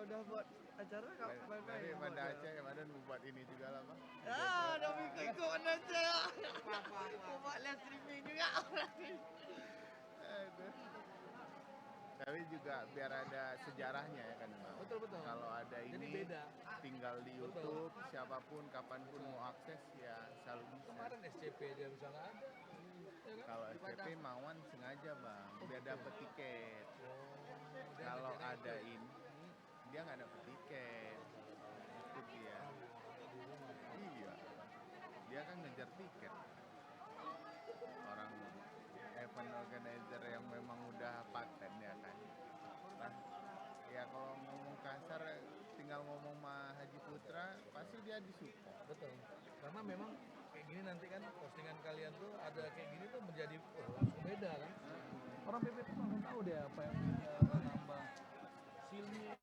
udah buat acara Dari Banda Aceh kemarin buat ini juga lah Bang. udah ikut Banda Aceh. Buat live streaming juga. Aduh. Tapi juga biar ada sejarahnya ya kan Bang. Betul. Kalau ada Jadi ini beda. tinggal di YouTube, siapapun kapanpun mau akses ya selalu bisa. Kemarin SCP dia bisa nggak ada. Ya kan? Kalau SCP Mawan sengaja Bang, biar dapet tiket. Kalau ada ini, dia nggak dapet tiket. Ikut dia. Iya. Dia kan ngejar tiket. Orang event organizer yang memang udah paten ya kan. Nah, ya kalau ngomong kasar tinggal ngomong sama Haji Putra pasti dia disupport. Betul. Karena memang kayak gini nanti kan postingan kalian tuh ada kayak gini tuh menjadi langsung beda kan. Orang PP tuh langsung tahu deh apa yang nambah silmi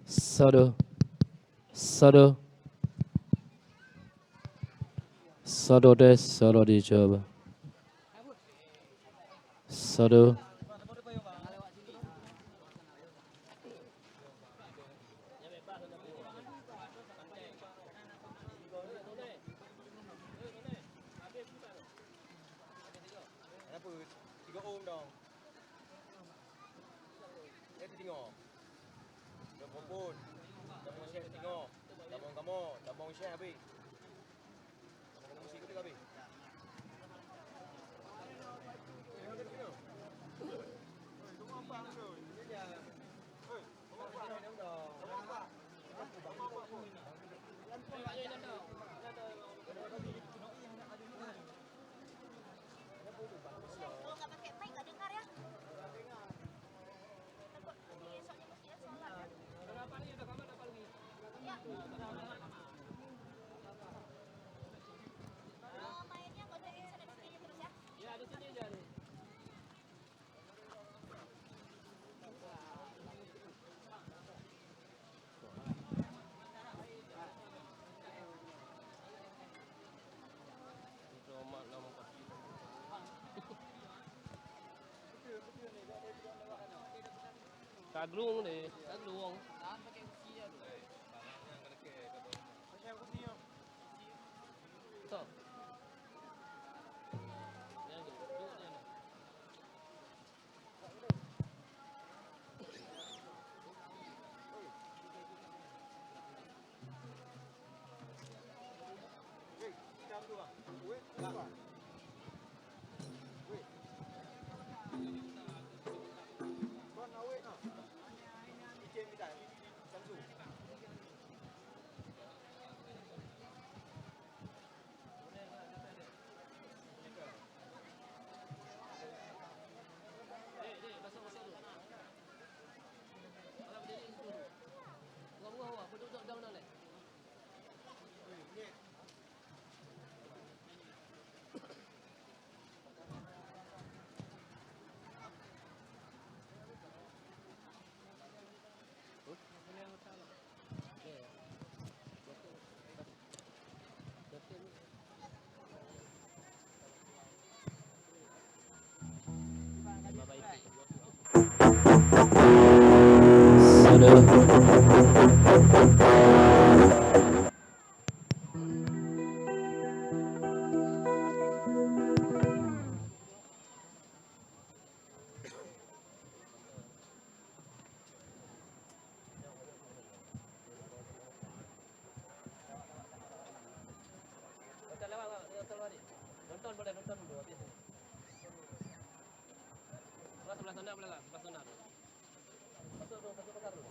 Sado. Sado. Sado des, sado dijawab. Sado. Taglung ni, taglung. Nonton boleh, nonton dulu. Sebelah sana boleh lah, sebelah sana. Masuk pasar dulu.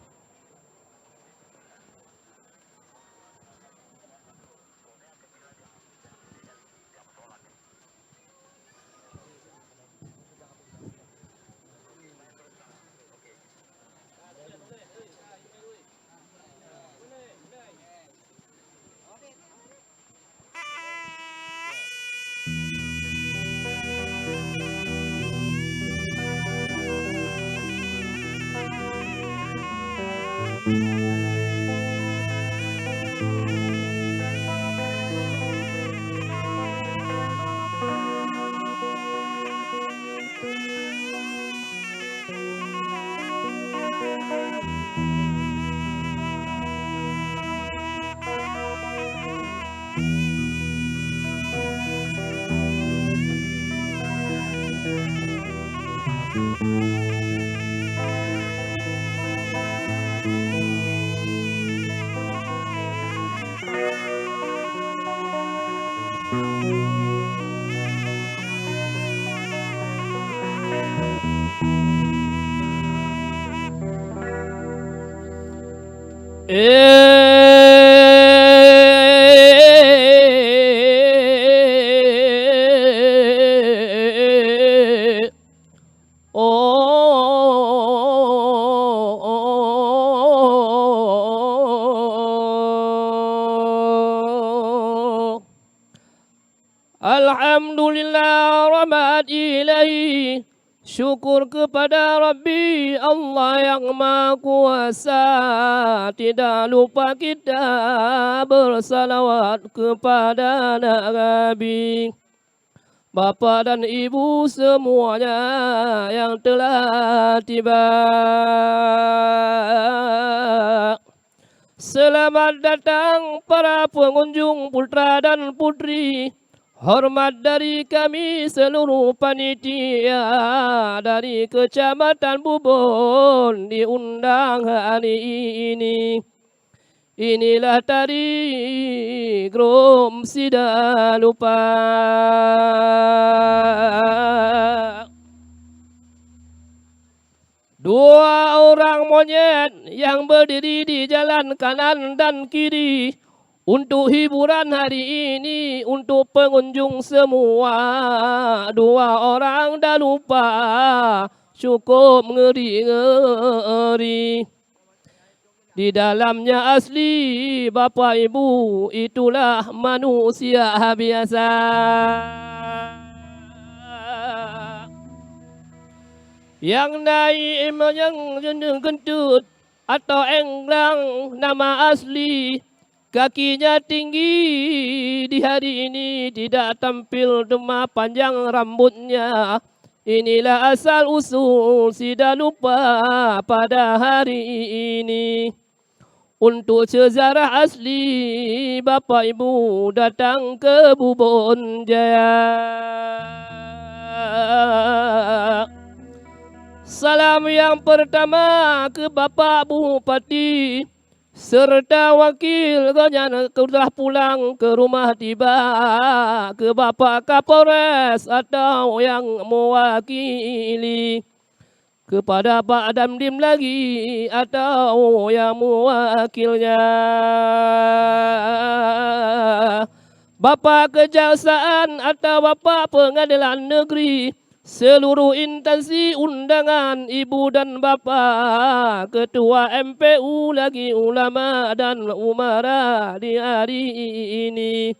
Alhamdulillah rahmat ilahi Syukur kepada Rabbi Allah yang Maha Kuasa. Tidak lupa kita bersalawat kepada Nabi, Bapa dan Ibu semuanya yang telah tiba. Selamat datang para pengunjung putra dan putri. Hormat dari kami seluruh panitia dari Kecamatan Bubon diundang hari ini. Inilah tari Grom Sida Lupa. Dua orang monyet yang berdiri di jalan kanan dan kiri untuk hiburan hari ini untuk pengunjung semua. Dua orang dah lupa cukup ngeri-ngeri. Di dalamnya asli Bapa Ibu itulah manusia biasa. Yang naik yang kentut atau englang nama asli. Kakinya tinggi di hari ini tidak tampil demam panjang rambutnya. Inilah asal usul Sida Lupa pada hari ini. Untuk sejarah asli Bapa Ibu datang ke Bubon Jaya. Salam yang pertama ke Bapak Bupati serta wakil yang sudah pulang ke rumah tiba, ke Bapak Kapolres atau yang mewakili, kepada Pak Damdim lagi atau yang mewakilnya, Bapak Kejaksaan atau Bapak Pengadilan Negeri, seluruh instansi undangan ibu dan bapa, ketua MPU lagi ulama dan umara di hari ini.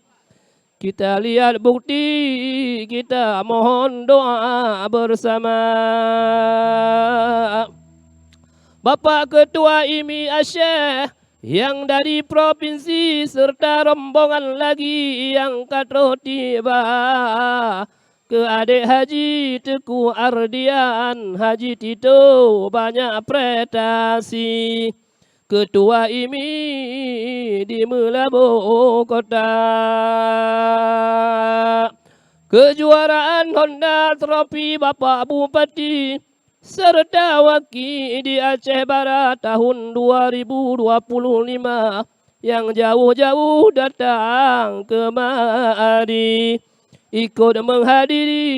Kita lihat bukti, kita mohon doa bersama. Bapak Ketua IMI Aceh yang dari provinsi serta rombongan lagi yang katro tiba, ke adik Haji Teku Ardian, Haji Tito banyak prestasi. Ketua IMI di Melabu Kota. Kejuaraan Honda Trofi Bapak Bupati serta wakil di Aceh Barat tahun 2025 yang jauh-jauh datang kemari ikut menghadiri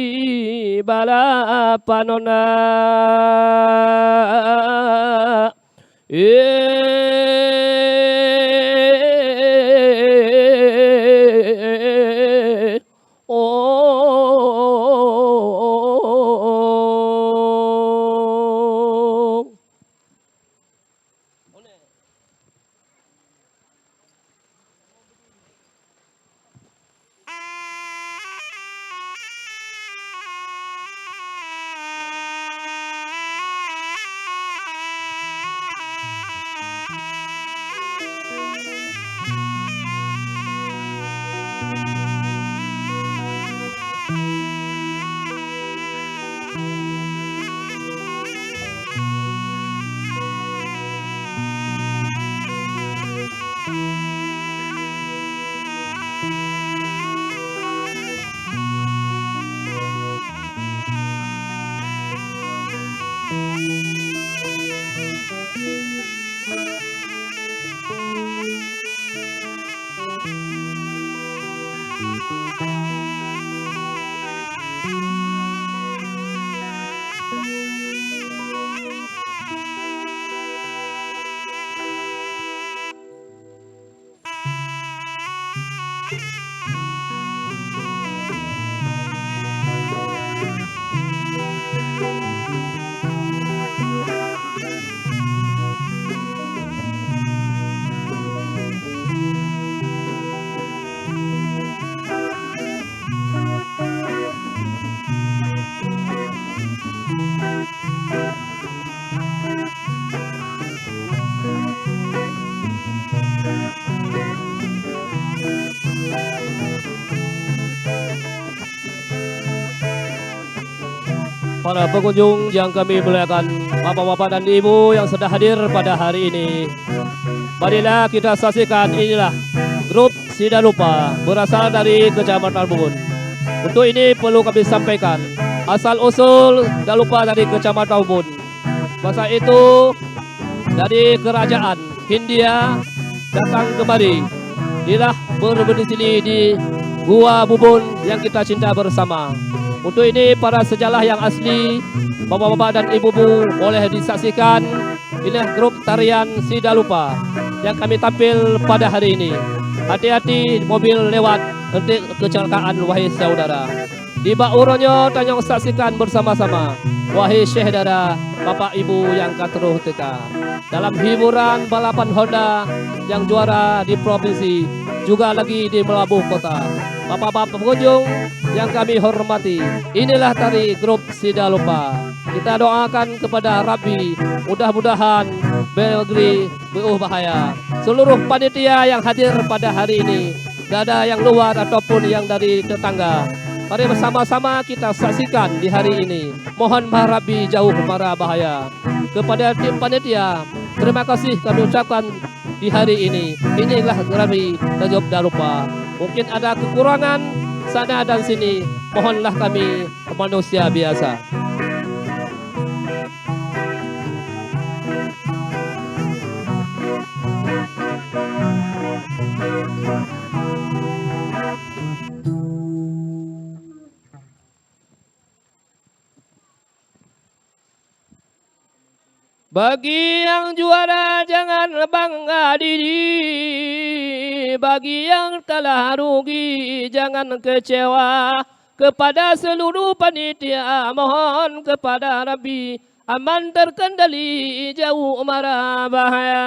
balapan Honda. para pengunjung yang kami muliakan, bapak-bapak dan ibu yang sudah hadir pada hari ini. Marilah kita saksikan, inilah grup Sidalupa berasal dari Kecamatan Bubun. Untuk ini perlu kami sampaikan, asal usul Dalupa dari Kecamatan Bubun. Masa itu dari kerajaan Hindia datang kemari. Inilah berdomisili di Gua Bubun yang kita cinta bersama. Untuk ini para sejarah yang asli, bapak-bapak dan ibu-ibu boleh disaksikan. Inilah grup tarian Sidalupa yang kami tampil pada hari ini. Hati-hati mobil lewat untuk kecelakaan wahai saudara. Di Bauronyo tanyong saksikan bersama-sama. Wahai saudara, bapak ibu yang kateruh teka. Dalam hiburan balapan Honda yang juara di provinsi, juga lagi di Melabuh Kota. Bapak-bapak pengunjung yang kami hormati, inilah tari grup Sidalupa. Kita doakan kepada Rabbi, mudah-mudahan beri bahaya. Seluruh panitia yang hadir pada hari ini, tidak ada yang luar ataupun yang dari tetangga. Mari bersama-sama kita saksikan di hari ini. Mohon Rabbi jauh mara bahaya. Kepada tim panitia, terima kasih kami ucapkan di hari ini. Inilah Rabbi Tajub Dalupa. Mungkin ada kekurangan sana dan sini. Mohonlah kami manusia biasa. Bagi yang juara jangan bangga diri, bagi yang telah rugi jangan kecewa. Kepada seluruh panitia mohon kepada Rabbi, aman terkendali jauh mara bahaya.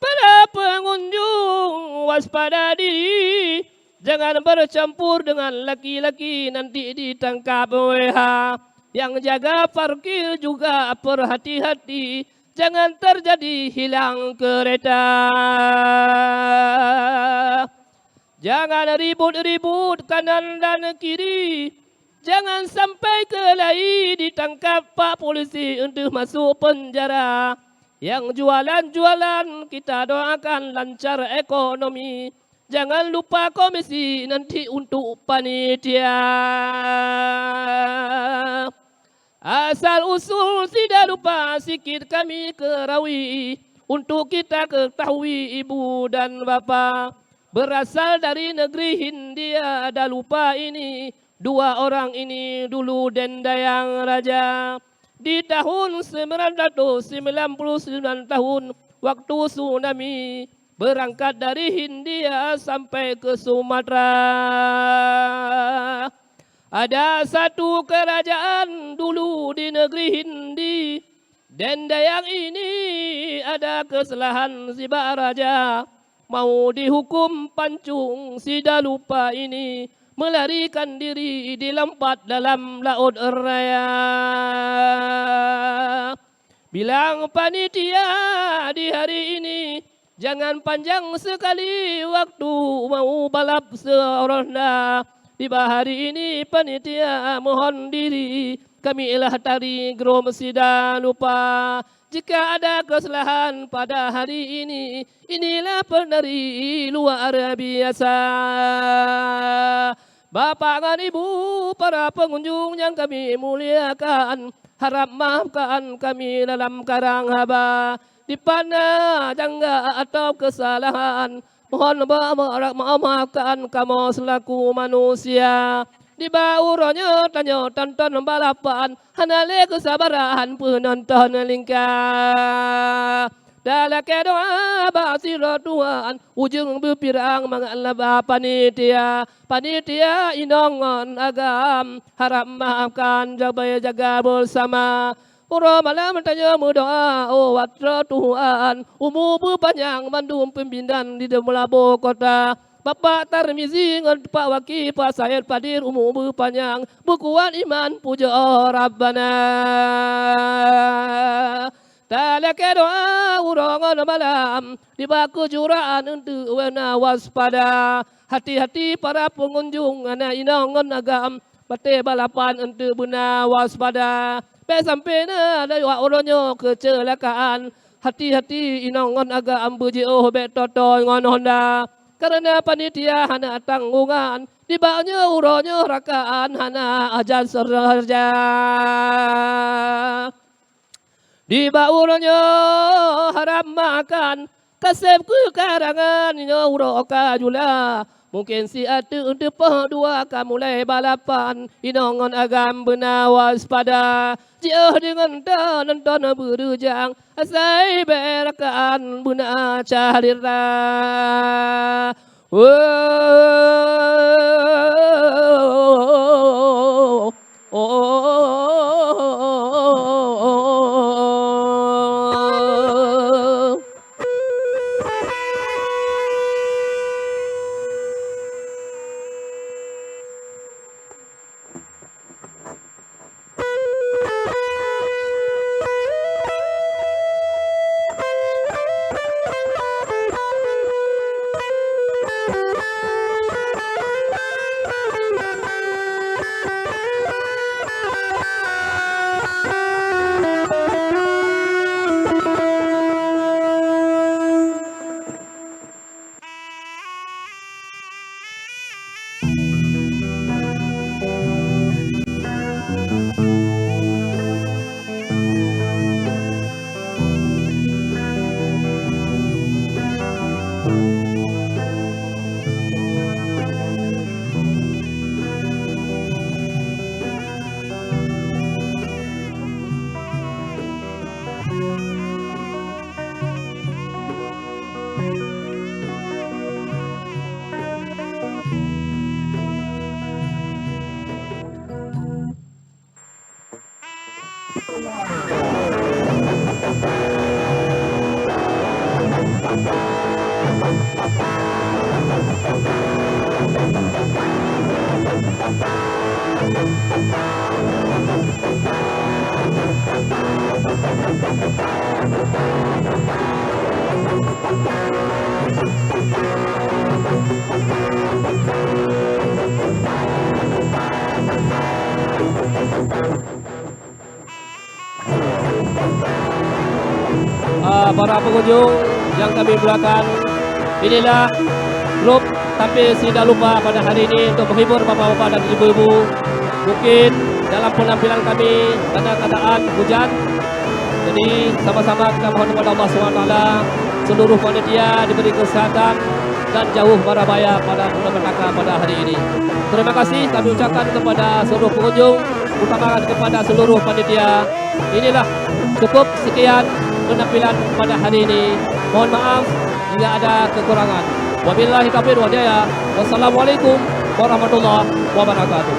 Para pengunjung waspada diri, jangan bercampur dengan laki-laki nanti ditangkap WH. Yang jaga parkir juga berhati-hati, jangan terjadi hilang kereta. Jangan ribut-ribut kanan dan kiri, jangan sampai kelahi ditangkap Pak Polisi untuk masuk penjara. Yang jualan-jualan kita doakan lancar ekonomi, jangan lupa komisi nanti untuk panitia. Asal usul Sidalupa sikit kami kerawi, untuk kita ketahui ibu dan bapa. Berasal dari negeri Hindia Dalupa ini, dua orang ini dulu dendayang raja. Di tahun 999 tahun waktu tsunami, berangkat dari Hindia sampai ke Sumatera. Ada satu kerajaan dulu di negeri Hindi, dendayang ini ada kesalahan si Bak Raja. Mau dihukum pancung Sidalupa ini, melarikan diri dilompat dalam laut raya. Bilang panitia di hari ini, jangan panjang sekali waktu mau balap seronda. Di hari ini panitia mohon diri, kami ilah tari grup Sidalupa. Jika ada kesalahan pada hari ini, inilah penari luar biasa. Bapak dan ibu, para pengunjung yang kami muliakan, harap maafkan kami dalam karang haba. Di mana jangga atau kesalahan, mohon maafkan kamu selaku manusia. Di Bauronyo tanya tonton balapan, hanale kesabaran penonton lingkar. Dalam doa basiro Tuhan, ujung berpirang mengalami panitia. Panitia inongon agam, harap maafkan jaga bersama. Ura malam tanya berdoa, oh watra Tuhan, umur berpanjang mandum pimpinan di Melabuh Kota. Bapak Tarmizi dengan Pak Wakil Pak Syed Padir umur berpanjang, berkuat iman puja Rabbana. Talak doa urangan malam, tiba kejuaraan untuk warna waspada. Hati-hati para pengunjung anak inangan agam, Bate balapan ente benar waspada. Pe sampai na dari oronyo kecelakaan. Hati-hati inongon aga ambu jio be totoy ngon Honda. Karena panitia hana tanggungan. Di bawahnya uronyo rakaan hana ajan serja. Di bawahnya haram makan. Kasep ku karangan uro kajula. Mungkin si atu untuk dua mulai balapan. Inongon agam benar waspada. Jauh dengan nonton berujang. Asai berakaan benar caharira. Para pengunjung yang kami muliakan, inilah grup Tampil Tidak Lupa pada hari ini untuk menghibur bapak-bapak dan ibu-ibu. Mungkin dalam penampilan kami ada keadaan hujan, jadi sama-sama kita mohon kepada Allah SWT seluruh panitia diberi kesehatan dan jauh mara bahaya pada malapetaka pada hari ini. Terima kasih kami ucapkan kepada seluruh pengunjung, utamakan kepada seluruh panitia. Inilah cukup sekian penampilan pada hari ini. Mohon maaf jika ada kekurangan. Wabillahi taufiq wal hidayah. Wassalamualaikum warahmatullahi wabarakatuh.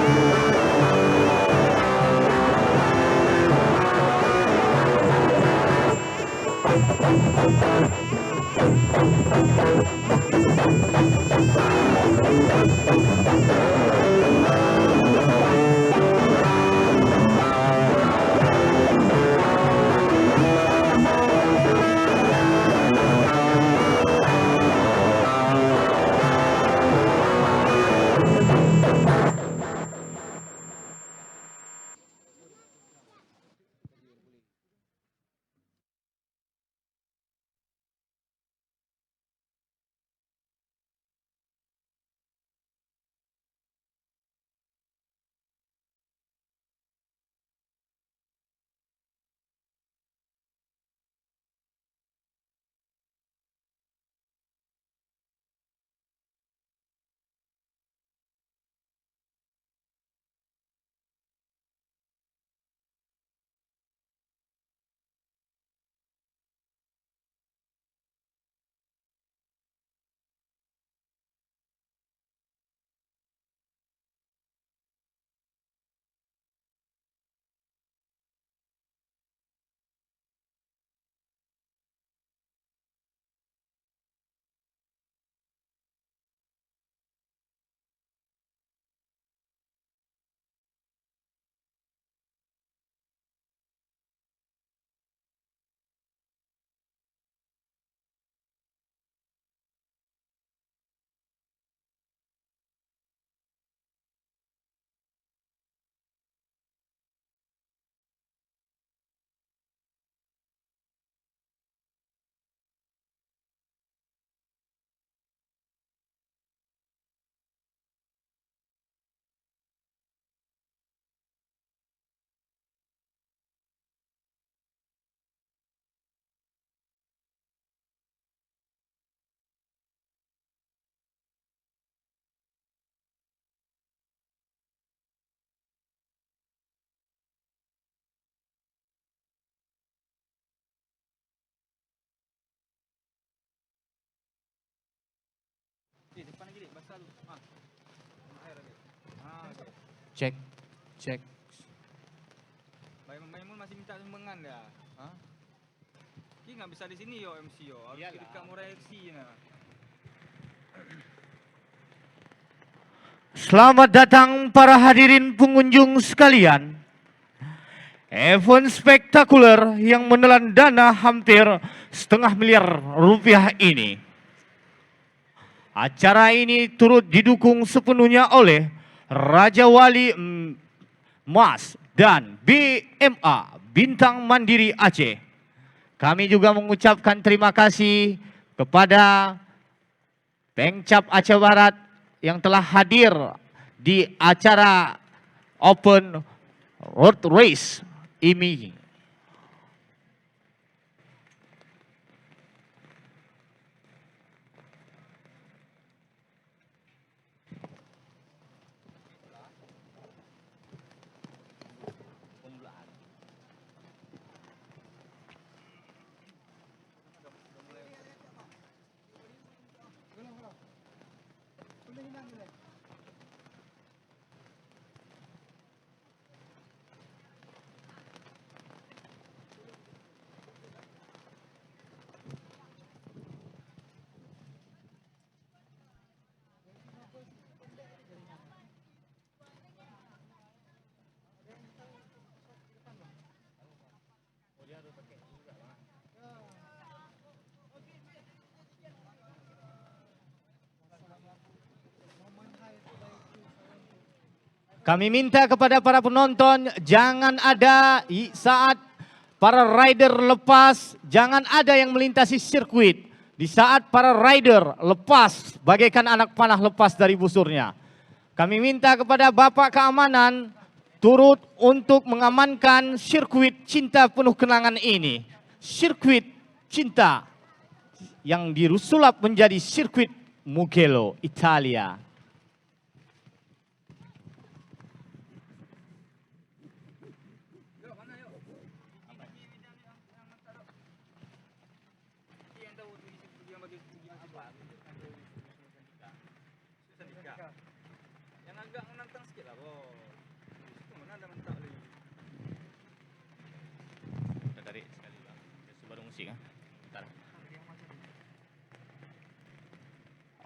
Cek, cek. Maimun masih minta sumbangan ya? Hah? Ki nggak bisa di sini yo MC yo, harus di dekat Murai FC nah. Selamat datang para hadirin pengunjung sekalian. Event spektakuler yang menelan dana hampir setengah miliar rupiah ini. Acara ini turut didukung sepenuhnya oleh Raja Wali Mas dan BMA Bintang Mandiri Aceh. Kami juga mengucapkan terima kasih kepada Pemkab Aceh Barat yang telah hadir di acara Open Road Race ini. Kami minta kepada para penonton jangan ada saat para rider lepas, jangan ada yang melintasi sirkuit di saat para rider lepas bagaikan anak panah lepas dari busurnya. Kami minta kepada Bapak Keamanan turut untuk mengamankan sirkuit cinta penuh kenangan ini. Sirkuit cinta yang disulap menjadi sirkuit Mugello, Italia. Yang agak menantang sikit lah bos. Itu mana ada mentak lagi. Kita tarik sekali bang. Kita baru musik kan. Bentar.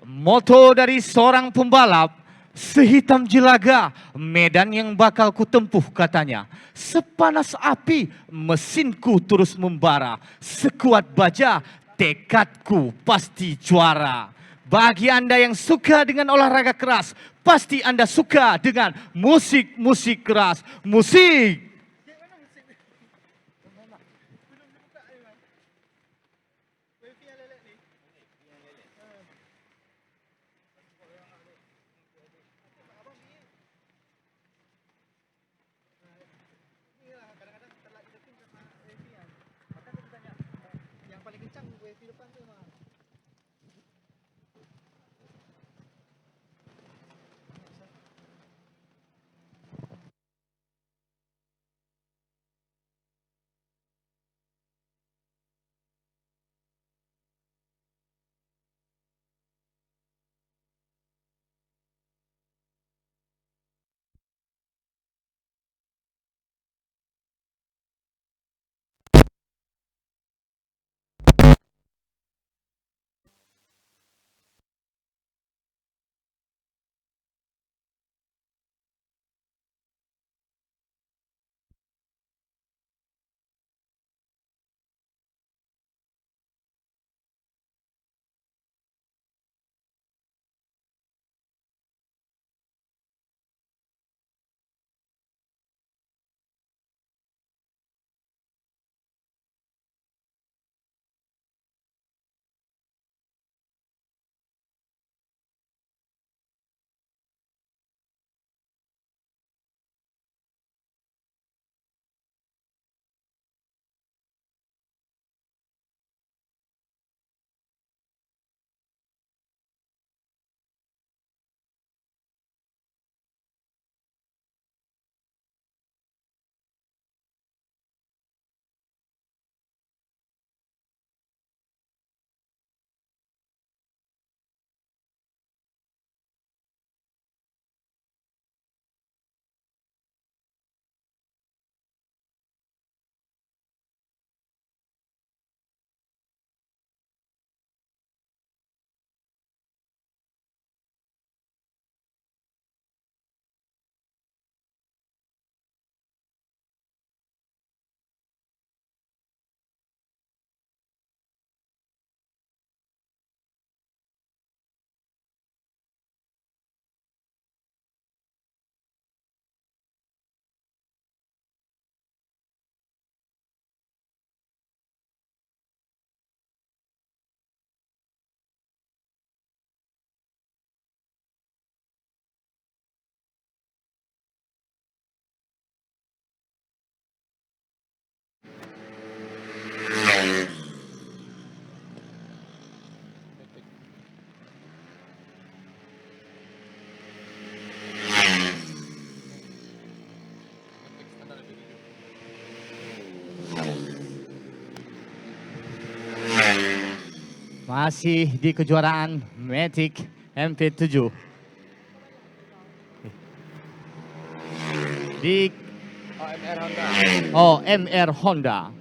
Moto dari seorang pembalap, sehitam jelaga medan yang bakal kutempuh katanya. Sepanas api mesinku terus membara, sekuat baja tekadku pasti juara. Bagi Anda yang suka dengan olahraga keras, pasti Anda suka dengan musik-musik keras. Musik! Yang paling kencang WiFi depan tuh mah. Masih di kejuaraan Matic MP7. Di OMR Honda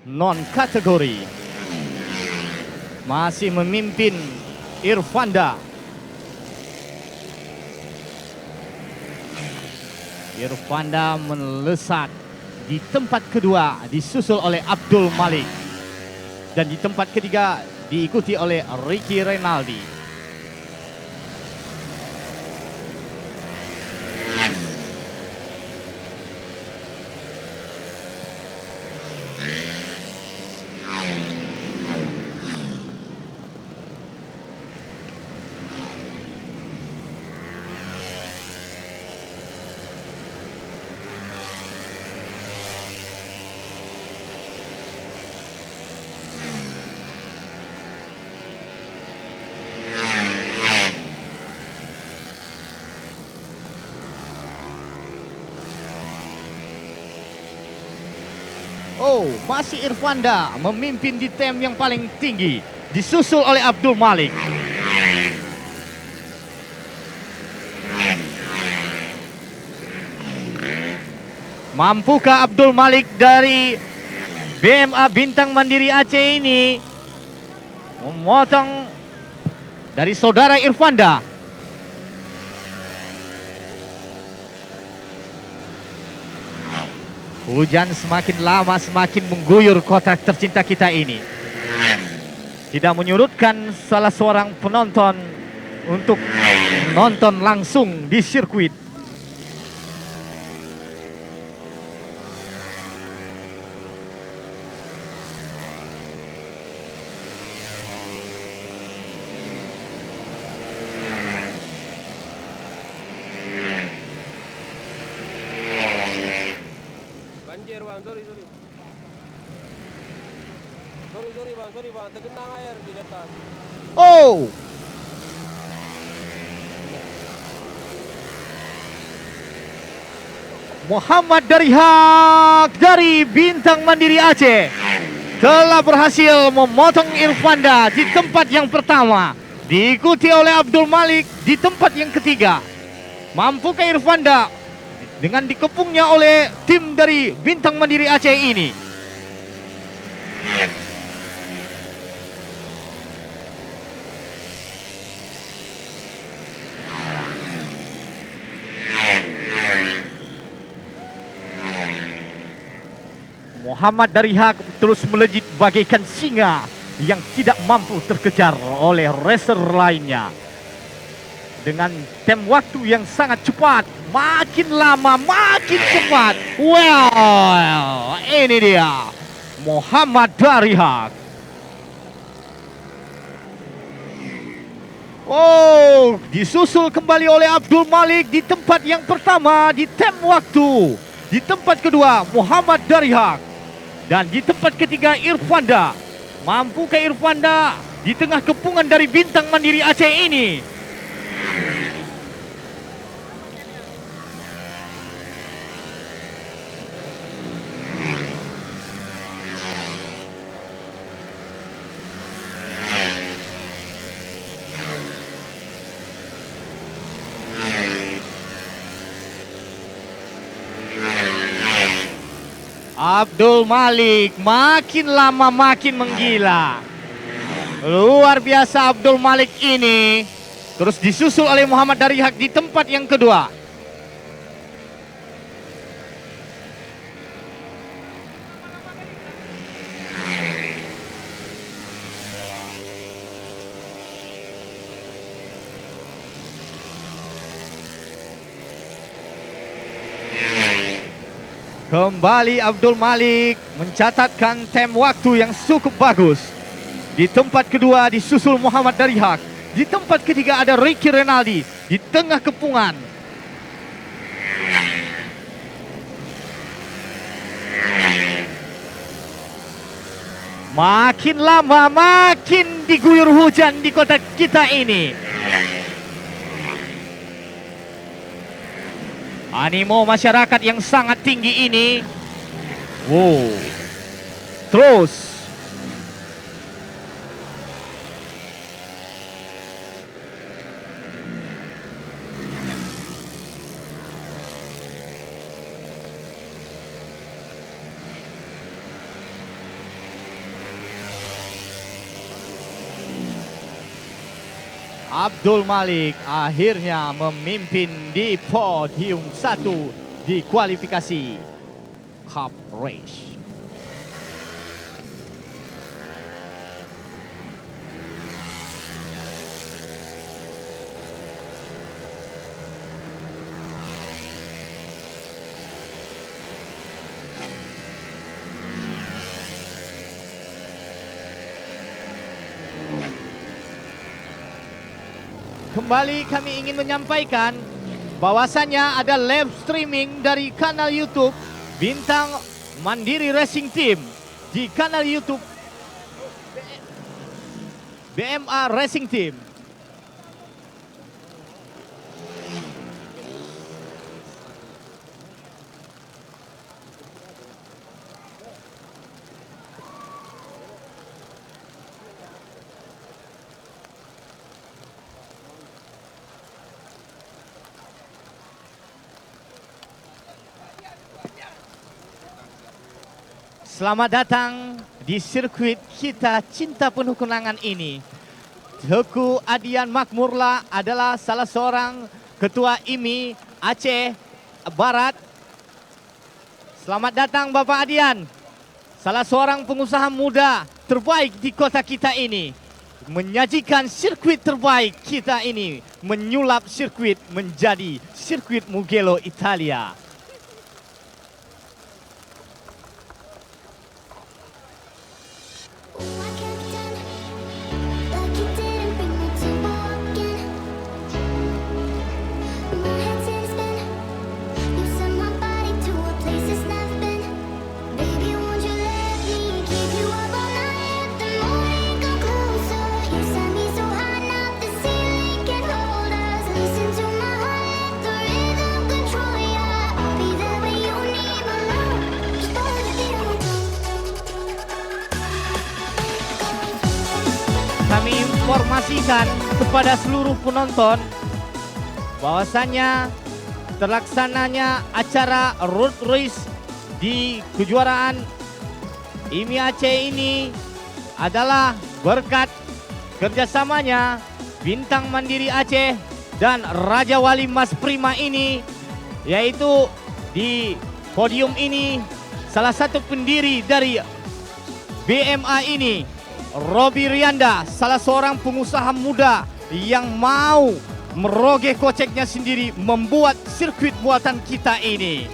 non kategori masih memimpin Irfanda. Irfanda melesat di tempat kedua disusul oleh Abdul Malik, dan di tempat ketiga diikuti oleh Ricky Renaldi. Oh, masih Irfanda memimpin di tem yang paling tinggi, disusul oleh Abdul Malik. Mampukah Abdul Malik dari BMA Bintang Mandiri Aceh ini memotong dari saudara Irfanda? Hujan semakin lama semakin mengguyur kota tercinta kita ini. Tidak menyurutkan salah seorang penonton untuk nonton langsung di sirkuit. Banjir bang, sorry bang, tergenang air di atas. Oh, Muhammad Darihak dari Bintang Mandiri Aceh telah berhasil memotong Irfanda di tempat yang pertama, diikuti oleh Abdul Malik di tempat yang ketiga. Mampukah Irfanda dengan dikepungnya oleh tim dari Bintang Mandiri Aceh ini? Muhammad Darihak terus melejit bagaikan singa yang tidak mampu terkejar oleh racer lainnya. Dengan tem waktu yang sangat cepat, makin lama makin cepat. Well, ini dia Muhammad Darihak. Oh, disusul kembali oleh Abdul Malik di tempat yang pertama di tem waktu. Di tempat kedua Muhammad Darihak. Dan di tempat ketiga Irfanda. Mampukah Irfanda di tengah kepungan dari Bintang Mandiri Aceh ini? Abdul Malik makin lama makin menggila. Luar biasa Abdul Malik ini. Terus disusul oleh Muhammad Darihak di tempat yang kedua. Kembali Abdul Malik mencatatkan tem waktu yang cukup bagus. Di tempat kedua disusul Muhammad Darihak. Di tempat ketiga ada Ricky Renaldi di tengah kepungan. Makin lama makin diguyur hujan di kota kita ini. Animo masyarakat yang sangat tinggi ini. Wow. Terus Abdul Malik akhirnya memimpin di podium 1 di kualifikasi Cup Race. Kembali kami ingin menyampaikan bahwasannya ada live streaming dari kanal YouTube Bintang Mandiri Racing Team di kanal YouTube BMA Racing Team. Selamat datang di sirkuit kita cinta penuh kenangan ini. Teguh Adian Makmurlah adalah salah seorang ketua IMI Aceh Barat. Selamat datang Bapak Adian, salah seorang pengusaha muda terbaik di kota kita ini. Menyajikan sirkuit terbaik kita ini, menyulap sirkuit menjadi sirkuit Mugello Italia. Kami informasikan kepada seluruh penonton bahwasannya terlaksananya acara road race di kejuaraan IMI Aceh ini adalah berkat kerjasamanya Bintang Mandiri Aceh dan Raja Wali Mas Prima ini, yaitu di podium ini salah satu pendiri dari BMA ini, Robi Rianda, salah seorang pengusaha muda yang mau merogeh koceknya sendiri membuat sirkuit buatan kita ini.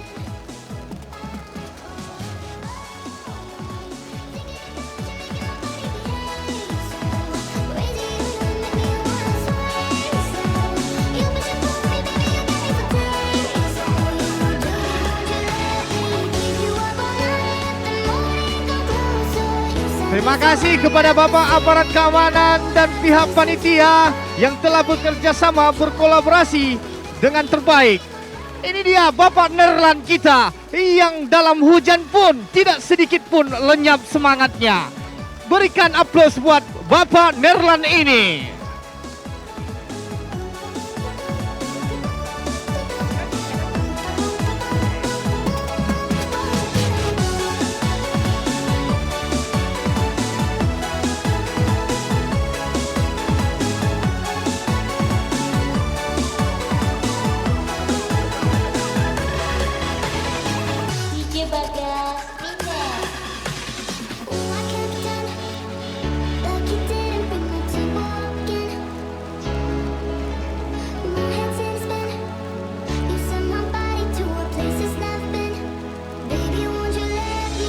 Terima kasih kepada Bapak Aparat Keamanan dan pihak panitia yang telah bekerja sama berkolaborasi dengan terbaik. Ini dia Bapak Nerlan kita yang dalam hujan pun tidak sedikit pun lenyap semangatnya. Berikan aplaus buat Bapak Nerlan ini.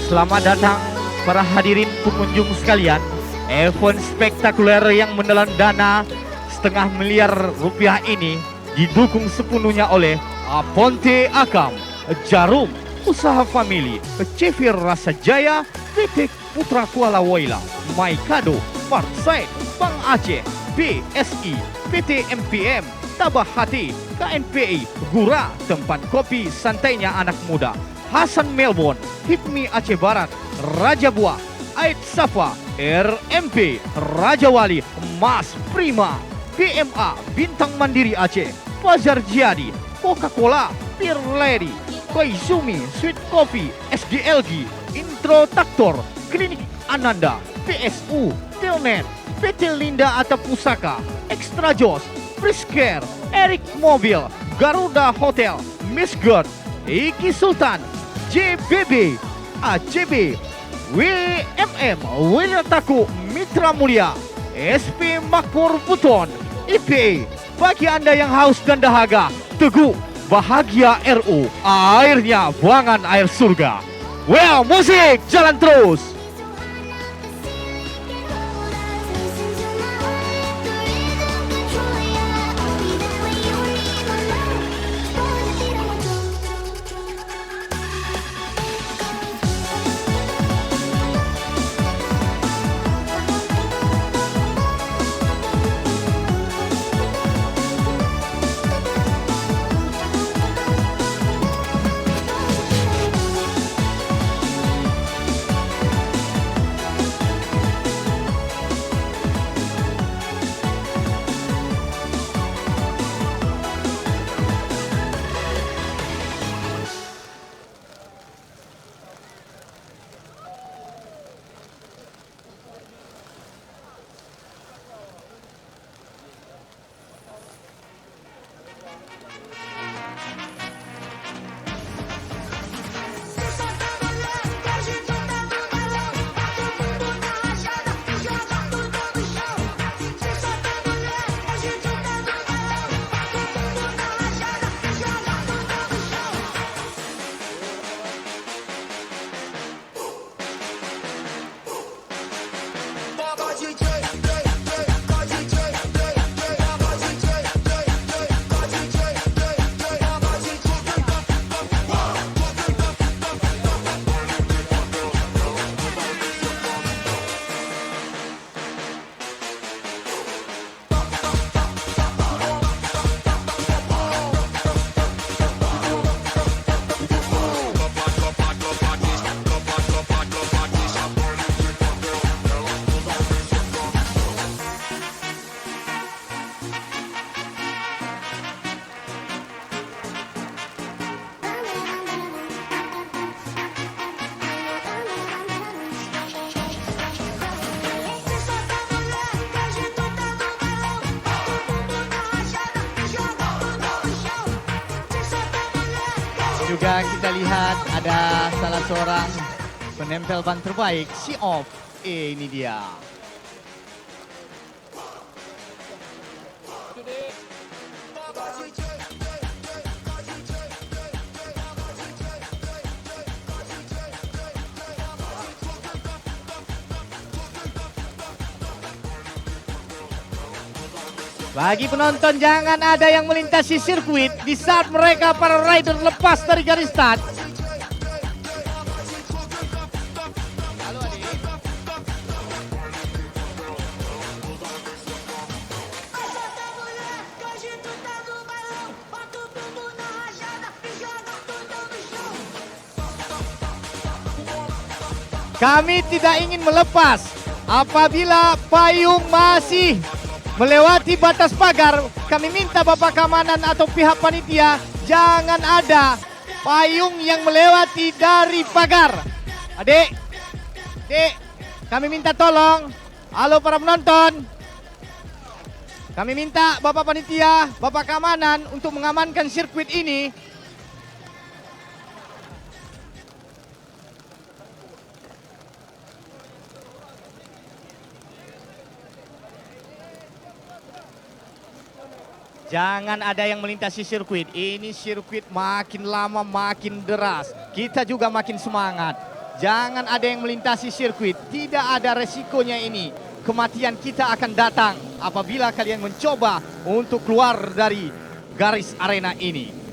Selamat datang para hadirin pengunjung sekalian. Event spektakuler yang menelan dana setengah miliar rupiah ini didukung sepenuhnya oleh Aponte Akam, Jarum, Usaha Family, CV Rasa Jaya, PT Putra Kuala Waila, Maikado, Parkside, Bank Aceh, BSI, PT MPM, Tabah Hati, KNPI, Gura, tempat kopi santainya anak muda, Hasan Melbourne, Hipmi Aceh Barat, Raja Buah, Ait Safa, RMP, Raja Wali, Mas Prima, BMA, Bintang Mandiri Aceh, Fajar Jihadi, Coca-Cola, Peer Lady, Koizumi, Sweet Coffee, SGLG, Intro Traktor, Klinik Ananda, PSU, Telnet, PT Linda Atap Pusaka, Extra Jos, Frisker, Eric Mobil, Garuda Hotel, Miss God, Iki Sultan, JBB, AJB, WMM, Wirataku, Mitra Mulia, SP Makmur Buton, IPA. Bagi Anda yang haus dan dahaga, Teguh, Bahagia RU, airnya buangan air surga. Well, musik jalan terus. Juga kita lihat ada salah seorang penempel ban terbaik, si Off. Ini dia. Bagi penonton, jangan ada yang melintasi sirkuit di saat mereka para rider lepas dari garis start. Kami tidak ingin melepas apabila payung masih melewati batas pagar. Kami minta Bapak Keamanan atau pihak panitia, jangan ada payung yang melewati dari pagar. Adik, kami minta tolong. Halo para penonton, kami minta Bapak panitia, Bapak Keamanan untuk mengamankan sirkuit ini. Jangan ada yang melintasi sirkuit. Ini sirkuit makin lama makin deras. Kita juga makin semangat. Jangan ada yang melintasi sirkuit. Tidak ada resikonya ini. Kematian kita akan datang apabila kalian mencoba untuk keluar dari garis arena ini.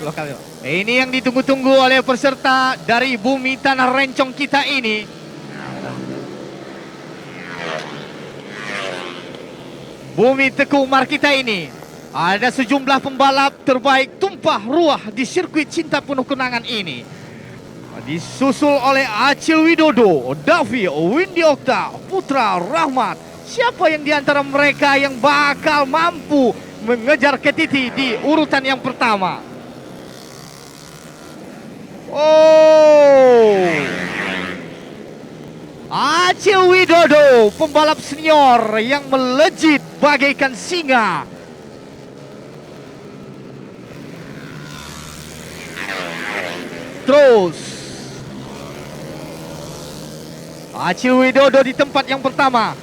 lokal. Ini yang ditunggu-tunggu oleh peserta dari bumi tanah rencong kita ini. Bumi Teguh Umar kita ini. Ada sejumlah pembalap terbaik tumpah ruah di sirkuit cinta penuh kenangan ini. Disusul oleh Acil Widodo, Davi, Windy Okta, Putra Rahmat. Siapa yang diantara mereka yang bakal mampu mengejar Ketiti di urutan yang pertama? Oh, Acil Widodo, pembalap senior yang melejit bagaikan singa. Terus Acil Widodo di tempat yang pertama,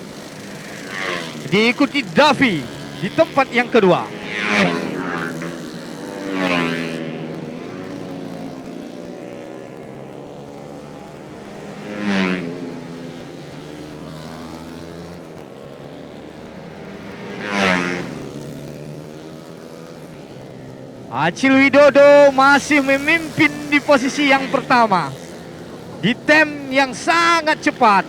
diikuti Davi di tempat yang kedua. Acil Widodo masih memimpin di posisi yang pertama di tem yang sangat cepat.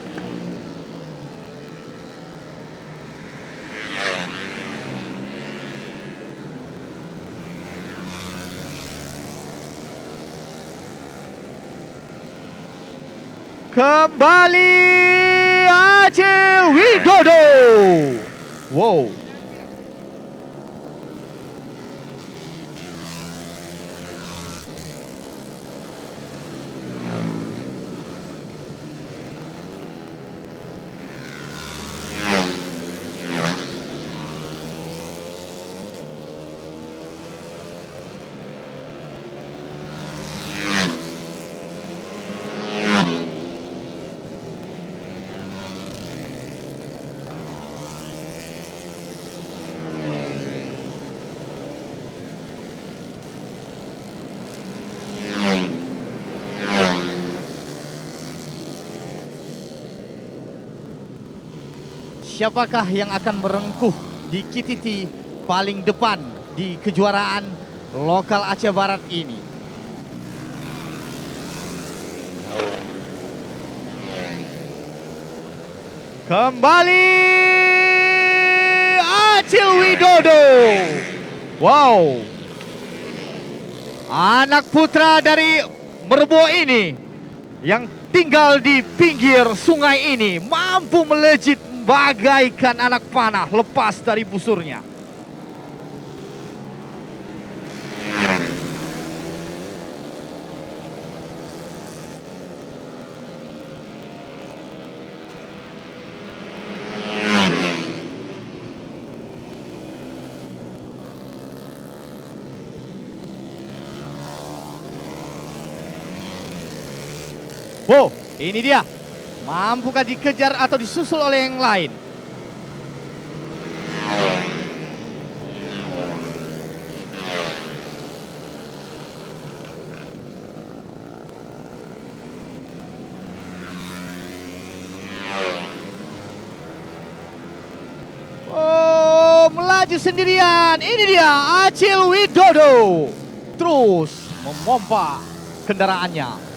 Kembali Acil Widodo. Wow. Siapakah yang akan merengkuh di KTT paling depan di kejuaraan lokal Aceh Barat ini? Kembali Acil Widodo. Wow. Anak putra dari Merbo ini yang tinggal di pinggir sungai ini mampu melejit bagaikan anak panah lepas dari busurnya. Wow, ini dia. Mampukah dikejar atau disusul oleh yang lain? Oh, melaju sendirian. Ini dia Acil Widodo. Terus memompa kendaraannya.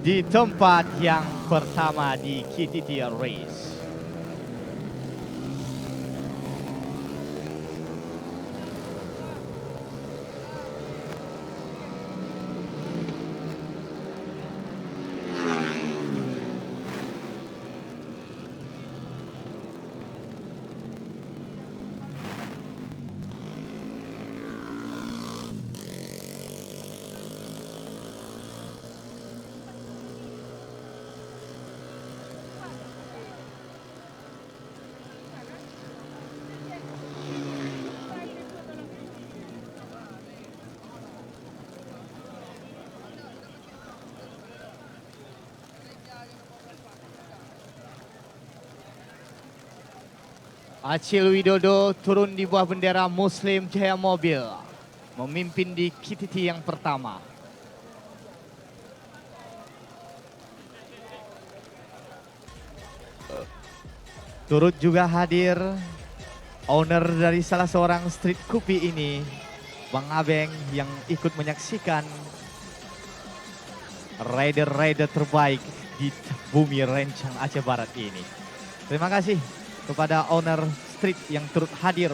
Di tempat yang pertama di KTT Race. Acil Widodo turun di bawah bendera Muslim Jaya Mobil, memimpin di KTT yang pertama. Turut juga hadir owner dari salah seorang street kopi ini, Bang Abeng, yang ikut menyaksikan rider-rider terbaik di bumi Rencang Aceh Barat ini. Terima kasih kepada owner street yang turut hadir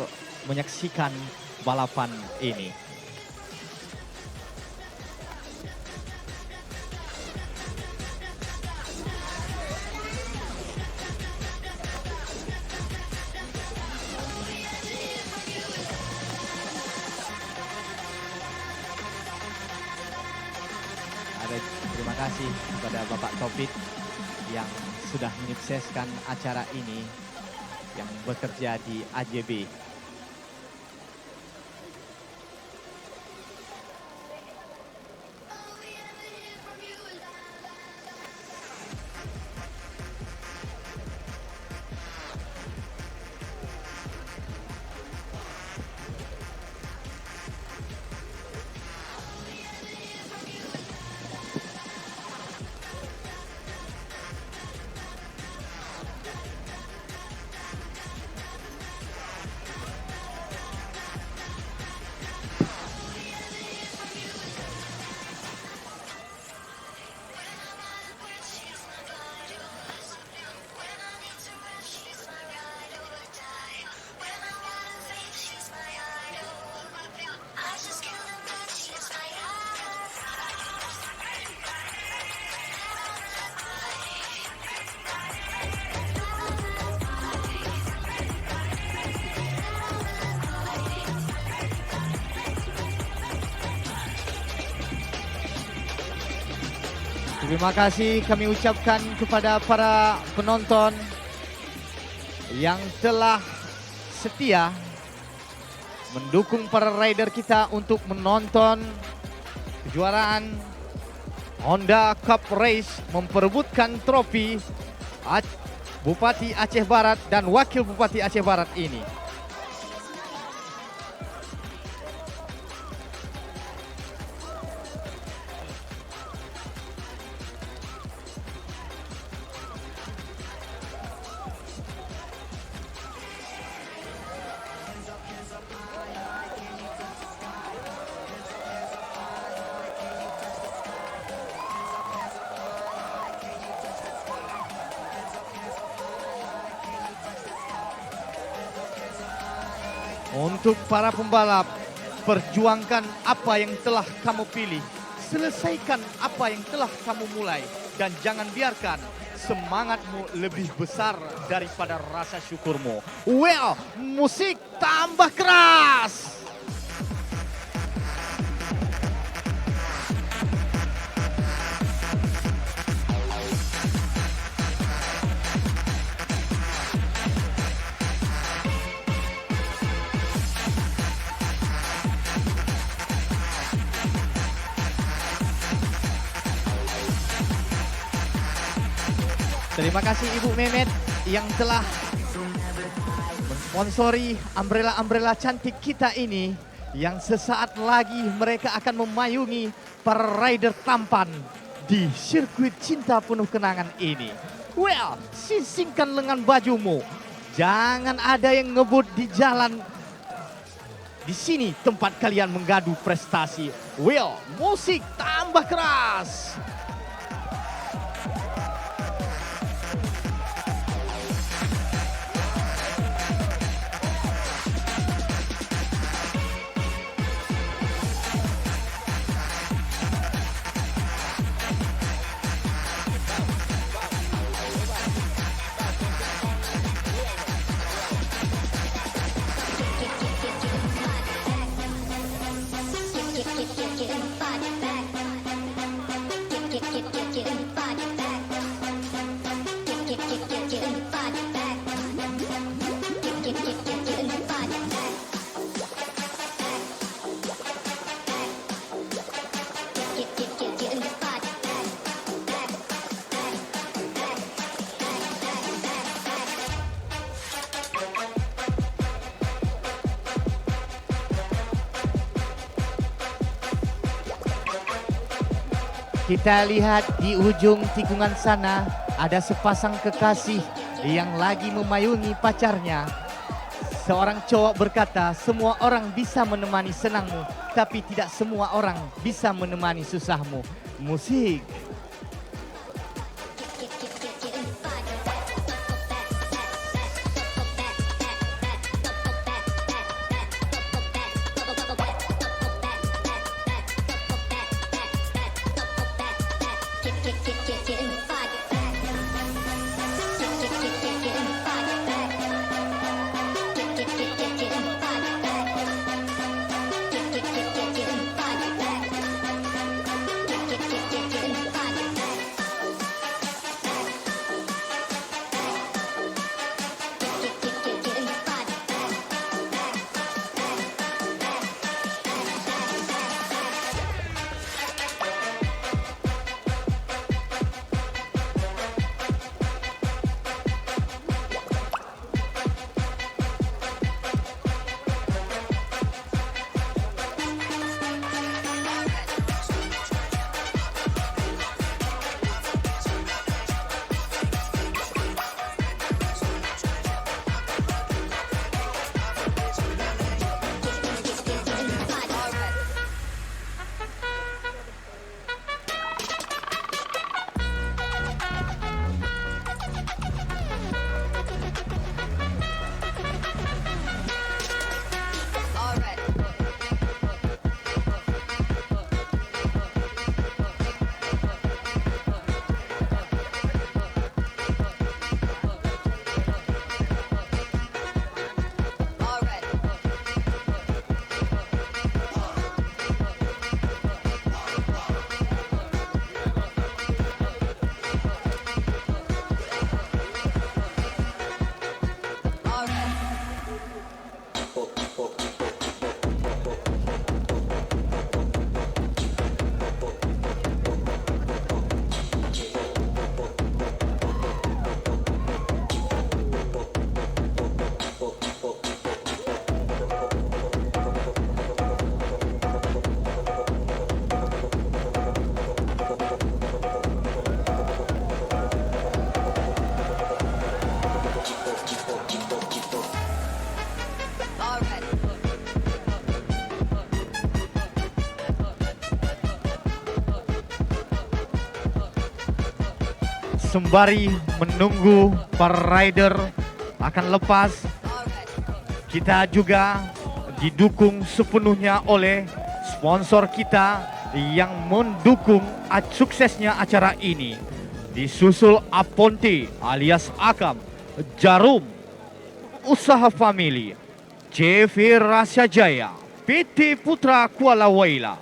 menyaksikan balapan ini. Terima kasih kepada Bapak Taufik yang sudah menyukseskan acara ini, yang bekerja di AJB. Terima kasih kami ucapkan kepada para penonton yang telah setia mendukung para rider kita untuk menonton kejuaraan Honda Cup Race, memperebutkan trofi Bupati Aceh Barat dan Wakil Bupati Aceh Barat ini. Untuk para pembalap, perjuangkan apa yang telah kamu pilih, selesaikan apa yang telah kamu mulai, dan jangan biarkan semangatmu lebih besar daripada rasa syukurmu. Well, musik tambah keras! Terima kasih Ibu Memet yang telah mensponsori umbrella-umbrella cantik kita ini, yang sesaat lagi mereka akan memayungi para rider tampan di sirkuit cinta penuh kenangan ini. Well, sisingkan lengan bajumu. Jangan ada yang ngebut di jalan. Di sini tempat kalian menggadu prestasi. Well, musik tambah keras. Kita lihat di ujung tikungan sana ada sepasang kekasih yang lagi memayungi pacarnya. Seorang cowok berkata, semua orang bisa menemani senangmu, tapi tidak semua orang bisa menemani susahmu. Musik. Sembari menunggu para rider akan lepas, kita juga didukung sepenuhnya oleh sponsor kita yang mendukung suksesnya acara ini. Disusul Aponte alias Akam, Jarum, Usaha Family, CV Rasya Jaya, PT Putra Kuala Waila,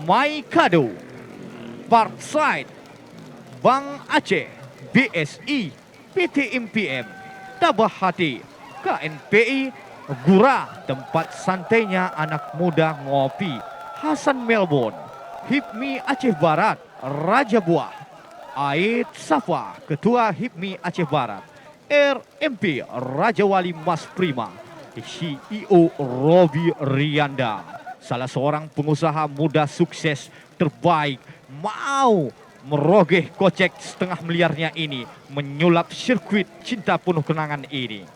My Kado, Parkside, Bank Aceh, BSI, PT MPM, Tabah Hati, KNPI, Gura, tempat santainya anak muda ngopi, Hasan Melbourne, HIPMI Aceh Barat, Raja Buah, Aid Safa, Ketua HIPMI Aceh Barat, RMP Raja Wali Mas Prima, CEO Robi Rianda, salah seorang pengusaha muda sukses terbaik, mau merogeh kocek setengah miliarnya ini, menyulap sirkuit cinta penuh kenangan ini.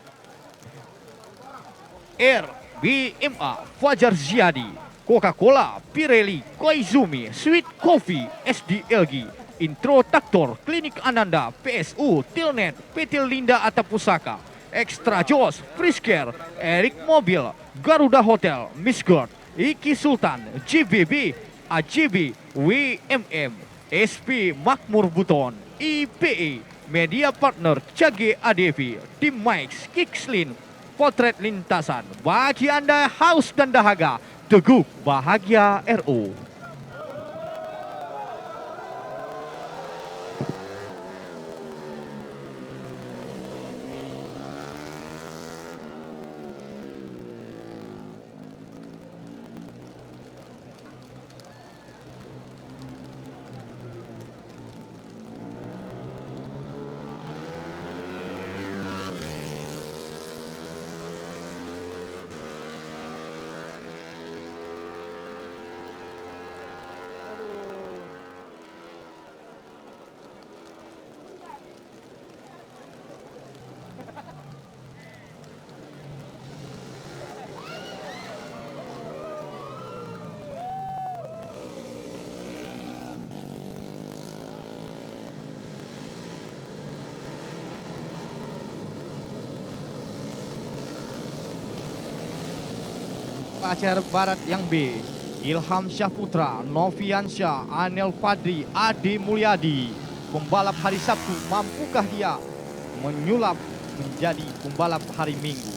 RBMA Fajar Ziadi, Coca-Cola, Pirelli, Koizumi, Sweet Coffee, SDLG, Intro Traktor, Klinik Ananda, PSU, Tilnet, PT Linda Atap Pusaka, Extra Jos, Frisker, Erik Mobil, Garuda Hotel, Misgord, Iki Sultan, JBB, AJB, WMM, SP Makmur Buton, IPE, Media Partner Cage ADV, Tim Mix, Kikslin, Potret Lintasan. Bagi Anda haus dan dahaga, teguk bahagia RO. Aceh Barat yang B, Ilham Syahputra, Novian Syah, Anel Fadri, Ade Mulyadi. Pembalap hari Sabtu, mampukah dia menyulap menjadi pembalap hari Minggu?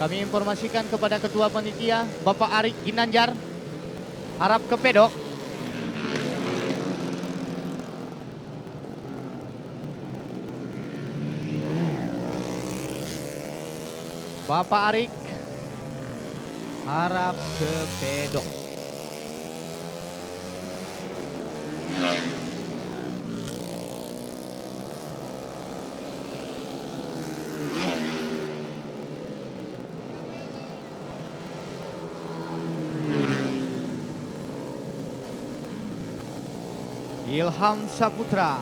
Kami informasikan kepada Ketua Panitia, Bapak Arik Ginanjar, harap ke pedok. Bapak Arik, harap ke pedok. Ilham Saputra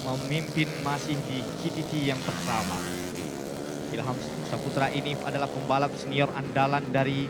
memimpin masih di KTT yang pertama. Ilham Saputra ini adalah pembalap senior andalan dari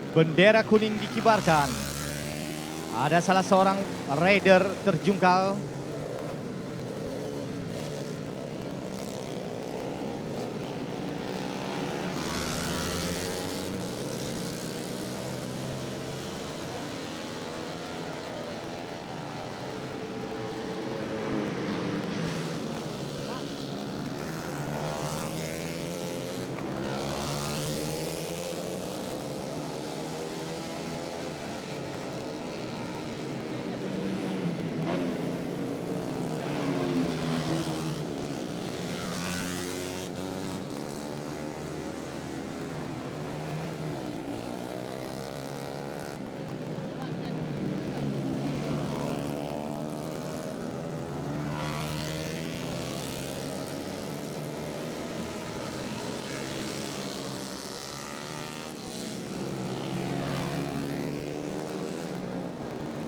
bendera kuning dikibarkan. Ada salah seorang rider terjungkal.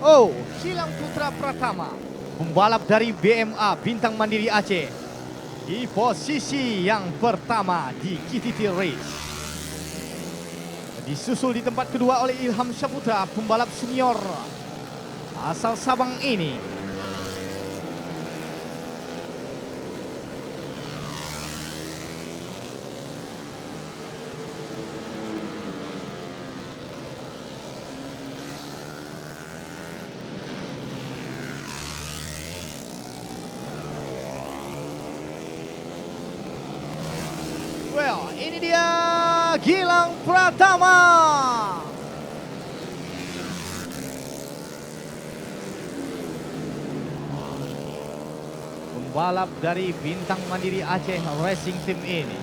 Oh, Gilang Putra Pratama, pembalap dari BMA Bintang Mandiri Aceh, di posisi yang pertama di KTT Race. Disusul di tempat kedua oleh Ilham Syahputra, pembalap senior asal Sabang ini. Well, ini dia Gilang Pratama. Pembalap dari Bintang Mandiri Aceh Racing Team ini.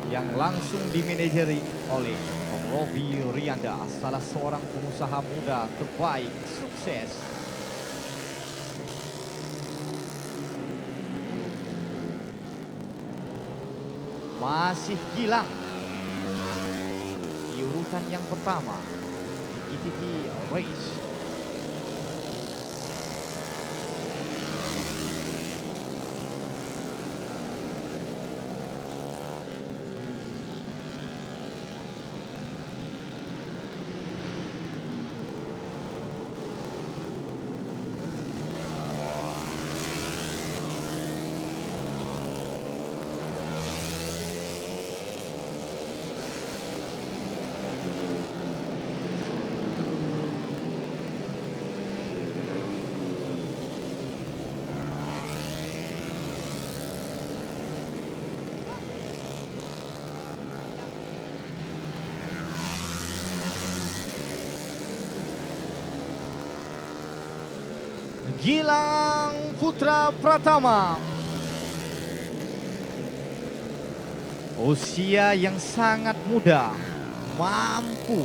yang langsung dimanajeri oleh Robi Rianda, salah seorang pengusaha muda terbaik, sukses. Masih Gilang di urutan yang pertama di GTT Race. Gilang Putra Pratama, usia yang sangat muda, mampu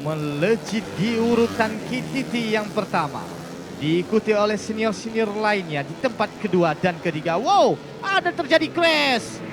melejit di urutan KTT yang pertama, diikuti oleh senior-senior lainnya di tempat kedua dan ketiga. Wow, ada terjadi crash.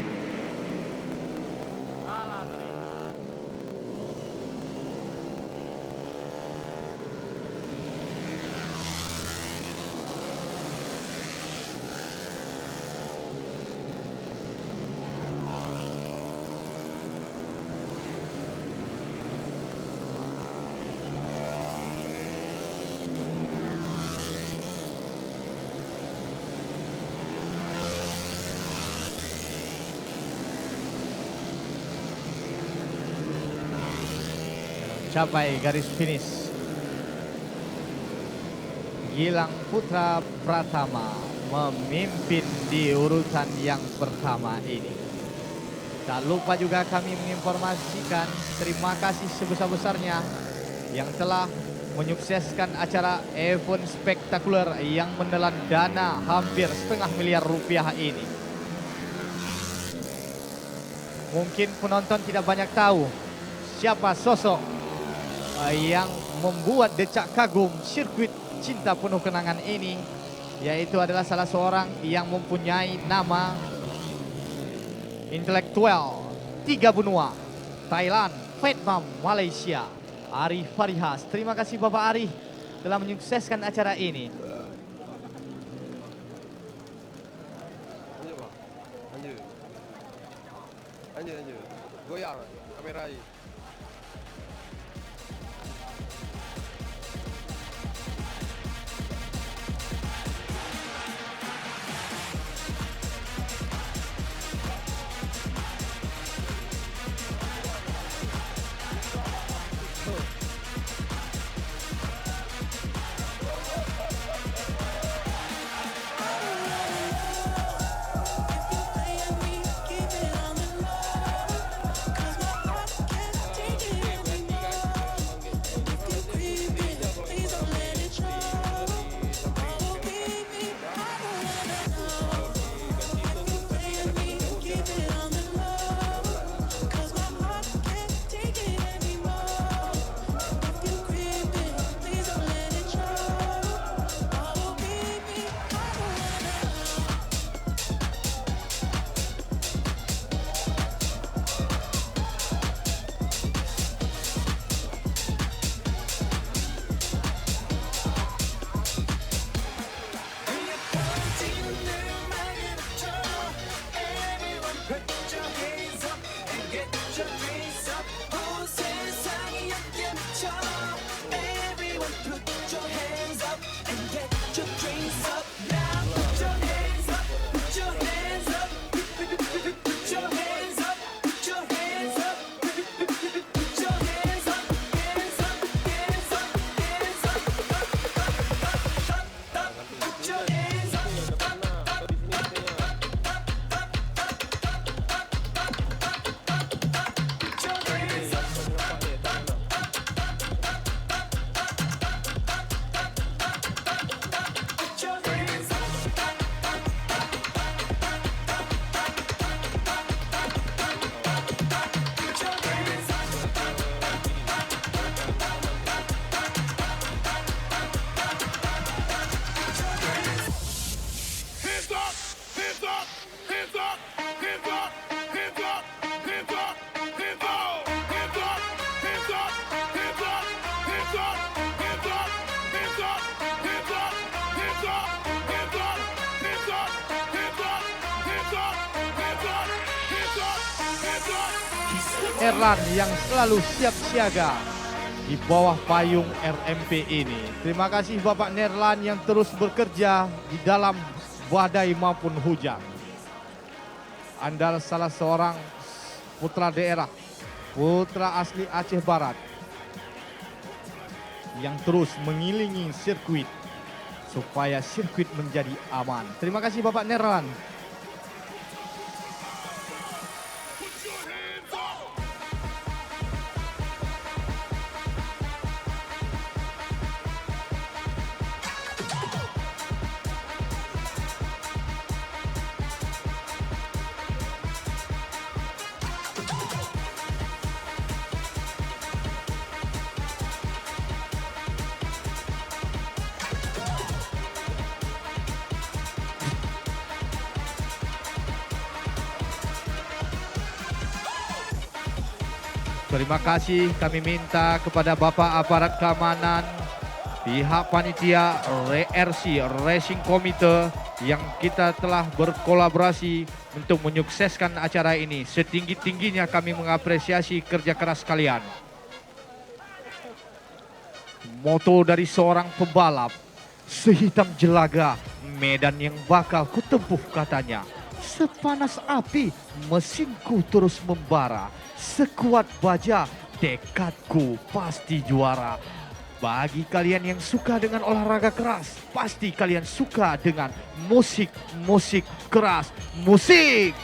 Capai garis finish. Gilang Putra Pratama memimpin di urutan yang pertama ini. Tak lupa juga kami menginformasikan terima kasih sebesar-besarnya yang telah menyukseskan acara event spektakuler yang menelan dana hampir $500 miliar ini. Mungkin penonton tidak banyak tahu siapa sosok yang membuat decak kagum sirkuit cinta penuh kenangan ini, yaitu adalah salah seorang yang mempunyai nama intelektual 3 benua, Thailand, Vietnam, Malaysia, Arif Farihas. Terima kasih Bapak Arif telah menyukseskan acara ini. Lanjut. Goyang kamera ini. Nerlan yang selalu siap siaga di bawah payung RMP ini. Terima kasih Bapak Nerlan yang terus bekerja di dalam badai maupun hujan. Anda salah seorang putra daerah, putra asli Aceh Barat yang terus mengilingi sirkuit supaya sirkuit menjadi aman. Terima kasih Bapak Nerlan. Terima kasih kami minta kepada Bapak Aparat Keamanan, pihak panitia RRC Racing Committee yang kita telah berkolaborasi untuk menyukseskan acara ini. Setinggi-tingginya kami mengapresiasi kerja keras kalian. Moto dari seorang pembalap, sehitam jelaga, medan yang bakal kutempuh katanya. Sepanas api, mesinku terus membara. Sekuat baja, tekadku pasti juara. Bagi kalian yang suka dengan olahraga keras, pasti kalian suka dengan musik keras. Musik!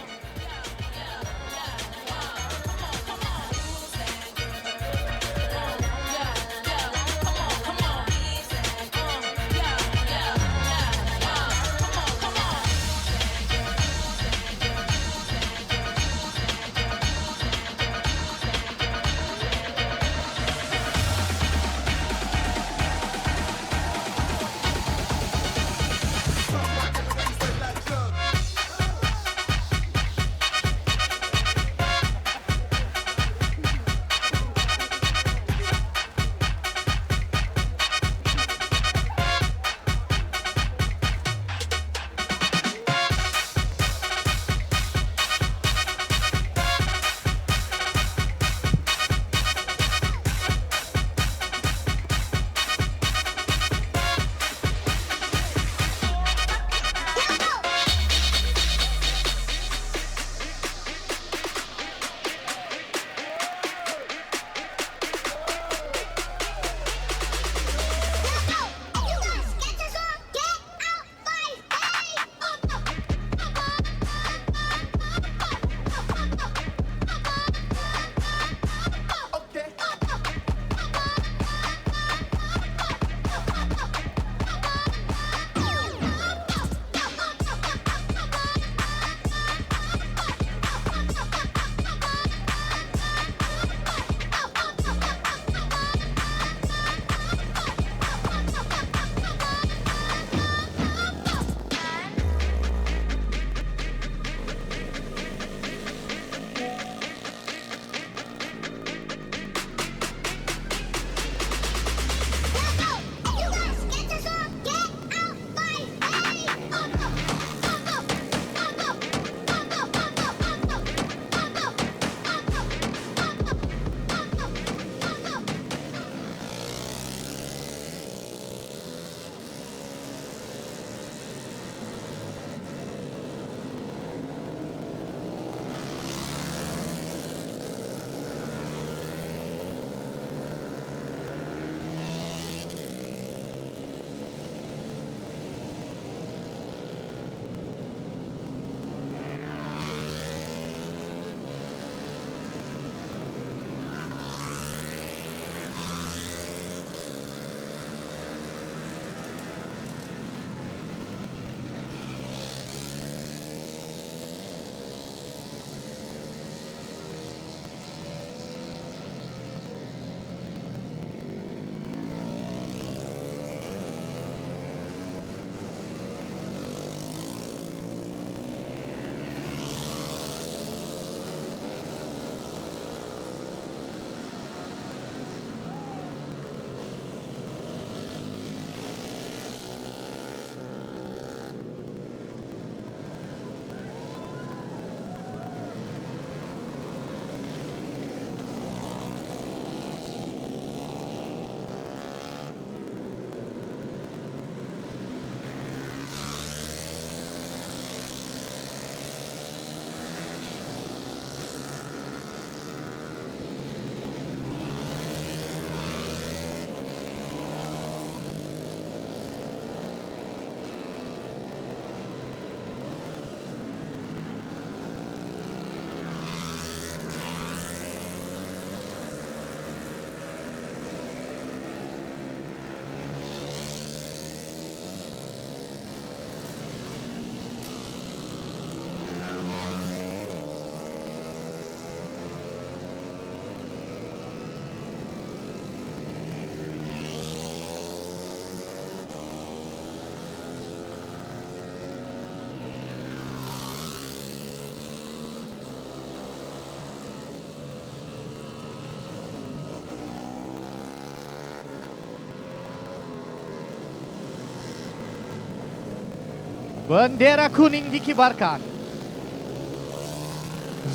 Bendera kuning dikibarkan.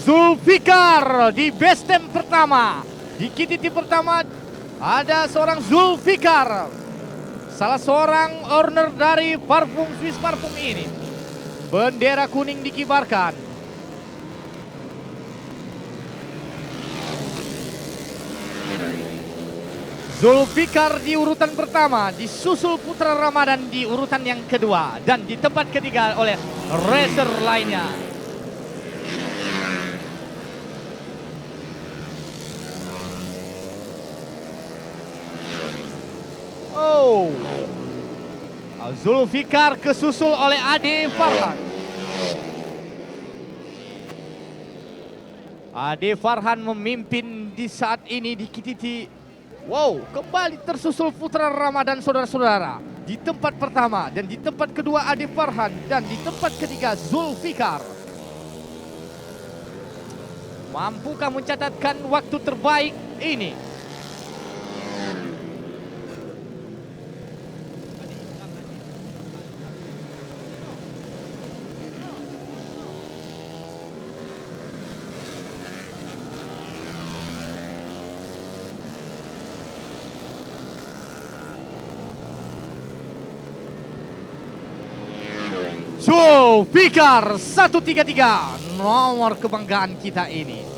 Zulfikar di base camp pertama. Di KTT pertama ada seorang Zulfikar, salah seorang owner dari parfum Swiss Parfum ini. Bendera kuning dikibarkan. Zulfikar di urutan pertama, disusul Putra Ramadan di urutan yang kedua, dan di tempat ketiga oleh racer lainnya. Oh, Zulfikar kesusul oleh Ade Farhan. Ade Farhan memimpin di saat ini di KTT. Wow, kembali tersusul Putra Ramadan saudara-saudara. Di tempat pertama dan di tempat kedua Ade Farhan, dan di tempat ketiga Zulfikar. Mampukah mencatatkan waktu terbaik ini? Zulfikar 133, nomor kebanggaan kita ini.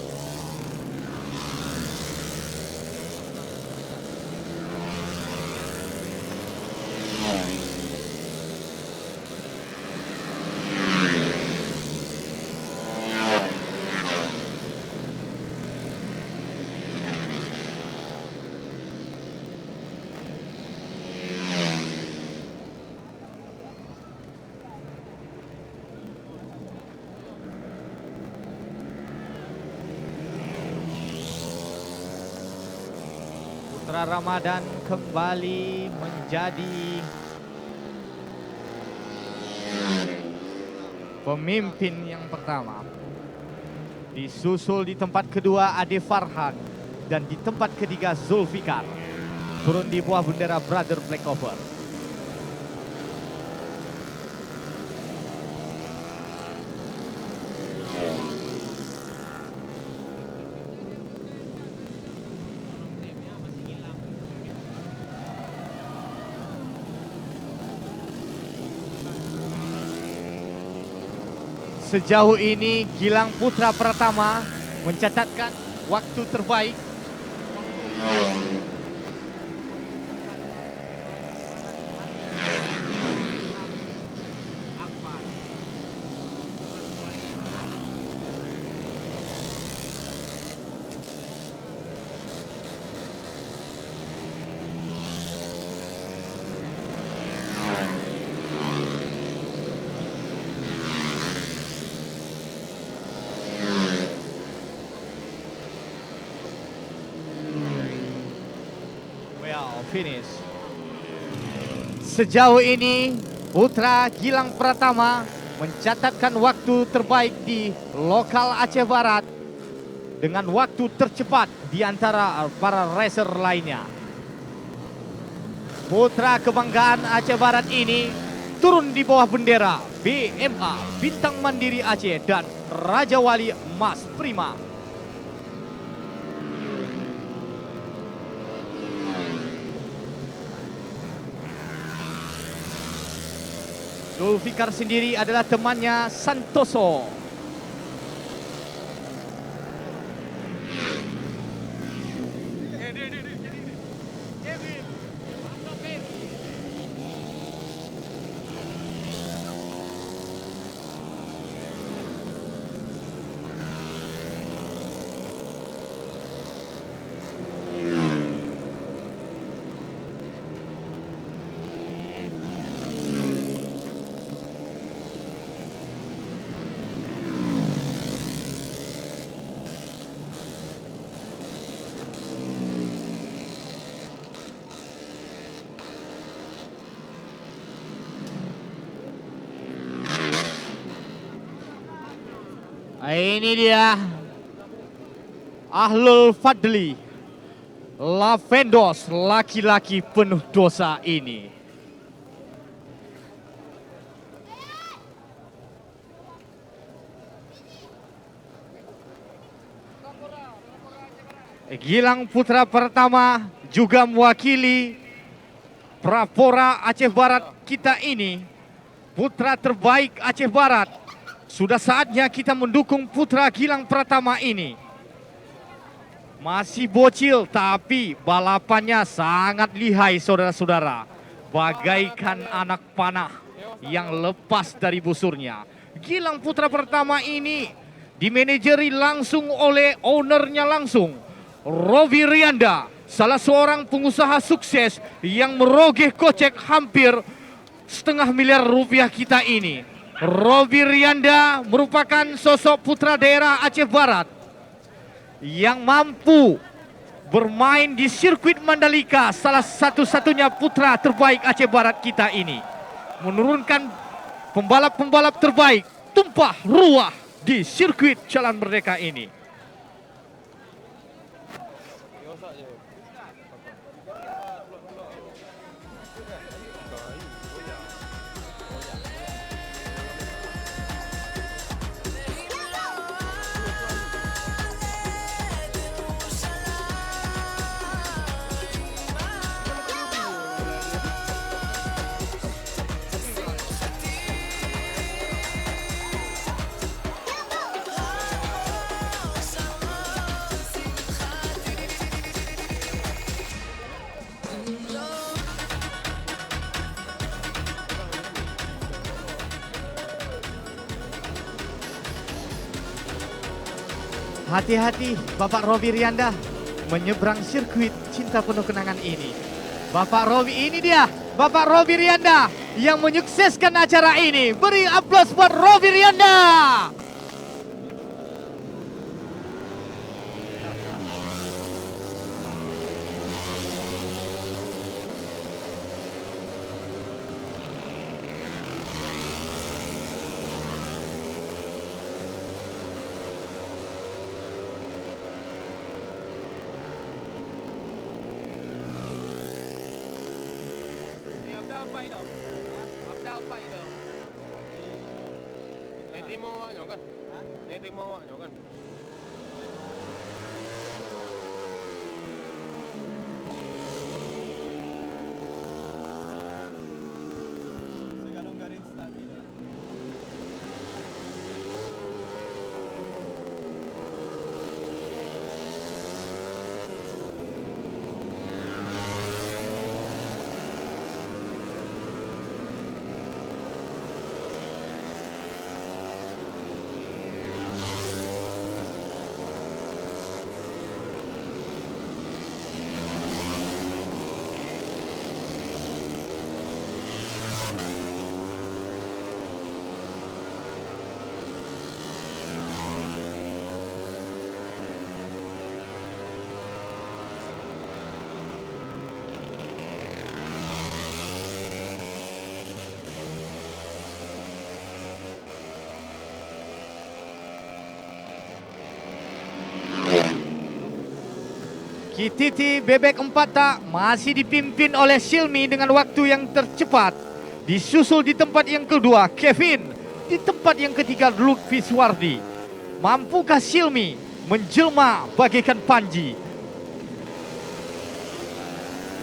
Putra Ramadan kembali menjadi pemimpin yang pertama. Disusul di tempat kedua Ade Farhan, dan di tempat ketiga Zulfikar. Turun di bawah bendera Brother Black Cobra. Sejauh ini Gilang Putra Pratama mencatatkan waktu terbaik. Finish. Sejauh ini Putra Gilang Pratama mencatatkan waktu terbaik di lokal Aceh Barat dengan waktu tercepat di antara para racer lainnya. Putra kebanggaan Aceh Barat ini turun di bawah bendera BMA Bintang Mandiri Aceh dan Raja Wali Mas Prima. Zulfikar sendiri adalah temannya Santoso. Ini dia Ahlul Fadli, Lavendos, laki-laki penuh dosa ini. Gilang putra pertama juga mewakili Prapora Aceh Barat kita ini, putra terbaik Aceh Barat. Sudah saatnya kita mendukung putra Gilang Pratama ini. Masih bocil tapi balapannya sangat lihai saudara-saudara. Bagaikan anak panah yang lepas dari busurnya. Gilang putra pertama ini dimanajeri langsung oleh ownernya langsung, Rovi Rianda, salah seorang pengusaha sukses yang merogeh kocek hampir $500 miliar kita ini. Rovi Rianda merupakan sosok putra daerah Aceh Barat yang mampu bermain di sirkuit Mandalika, salah satu-satunya putra terbaik Aceh Barat kita ini. Menurunkan pembalap-pembalap terbaik tumpah ruah di sirkuit Jalan Merdeka ini. Hati-hati Bapak Rovi Rianda menyeberang sirkuit cinta penuh kenangan ini. Bapak Rovi ini dia, Bapak Rovi Rianda yang menyukseskan acara ini. Beri aplaus buat Rovi Rianda. KTT Bebek 4 tak masih dipimpin oleh Silmi dengan waktu yang tercepat. Disusul di tempat yang kedua Kevin, di tempat yang ketiga Lutfi Suwardi. Mampukah Silmi menjelma bagaikan Panji?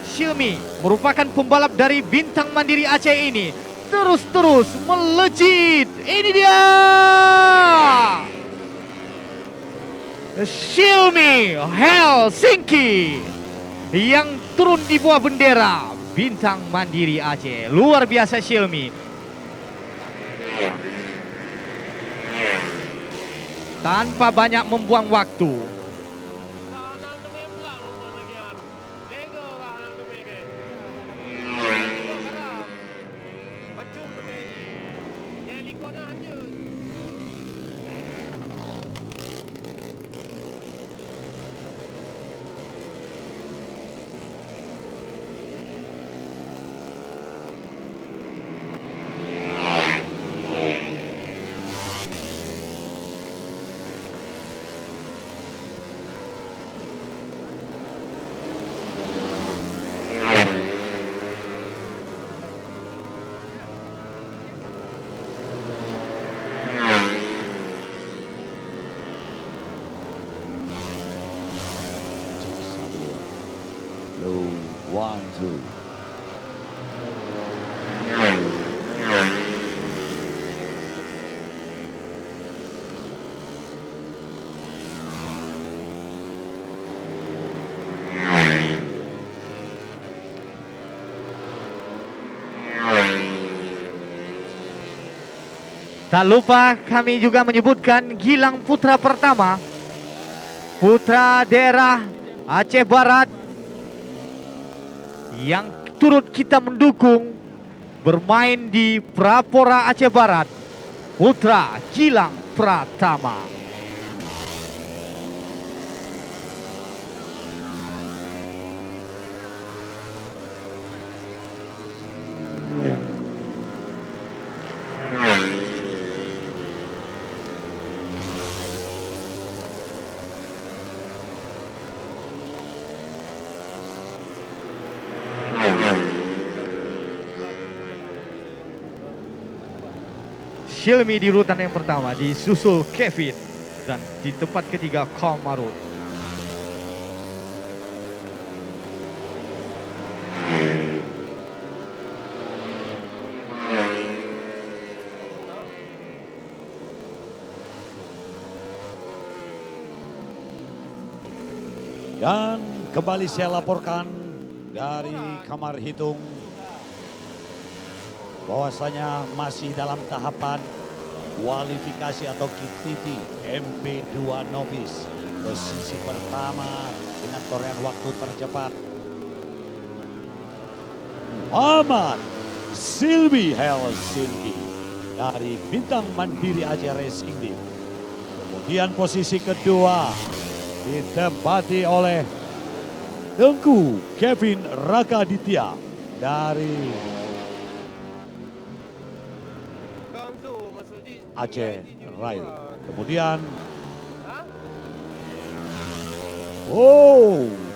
Silmi merupakan pembalap dari Bintang Mandiri Aceh ini. Terus-terus melejit. Ini dia Silmi Helsinki yang turun di bawah bendera Bintang Mandiri Aceh. Luar biasa Silmi. Tanpa banyak membuang waktu, 1, 2. Tak lupa kami juga menyebutkan Gilang putra pertama, putra daerah Aceh Barat yang turut kita mendukung bermain di Prapora Aceh Barat, putra Gilang Pratama. Silmi di urutan yang pertama, disusul Kevin, dan di tempat ketiga Kamarul. Dan kembali saya laporkan dari kamar hitung bahwasanya masih dalam tahapan kualifikasi atau KTT MP2 Novice. Posisi pertama dengan torehan waktu tercepat Muhammad Silmi Helsinki dari Bintang Mandiri Aceh Racing Team. Kemudian posisi kedua ditempati oleh Tengku Kevin Rakaditya dari Aceh Rail. Kemudian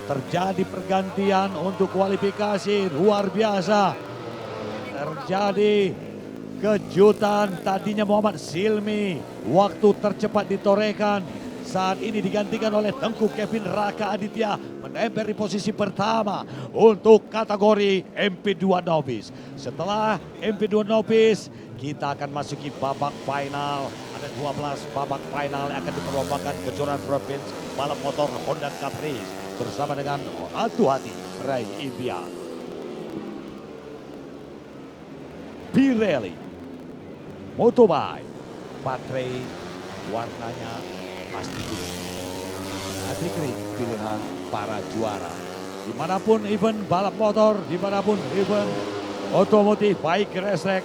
terjadi pergantian untuk kualifikasi luar biasa. Terjadi kejutan, tadinya Muhammad Silmi waktu tercepat ditorekan, saat ini digantikan oleh Tengku Kevin Raka Aditya menemper di posisi pertama untuk kategori MP2 Novice. Setelah MP2 Novice, kita akan masuki babak final. Ada 12 babak final yang akan diperlombakan kejuaraan provinsi balap motor Honda Caprice bersama dengan Atu Hati Ray Impian. Pirelli Motobike baterai warnanya pasti Adikri pilihan para juara. Dimanapun event balap motor, dimanapun event otomotif, baik race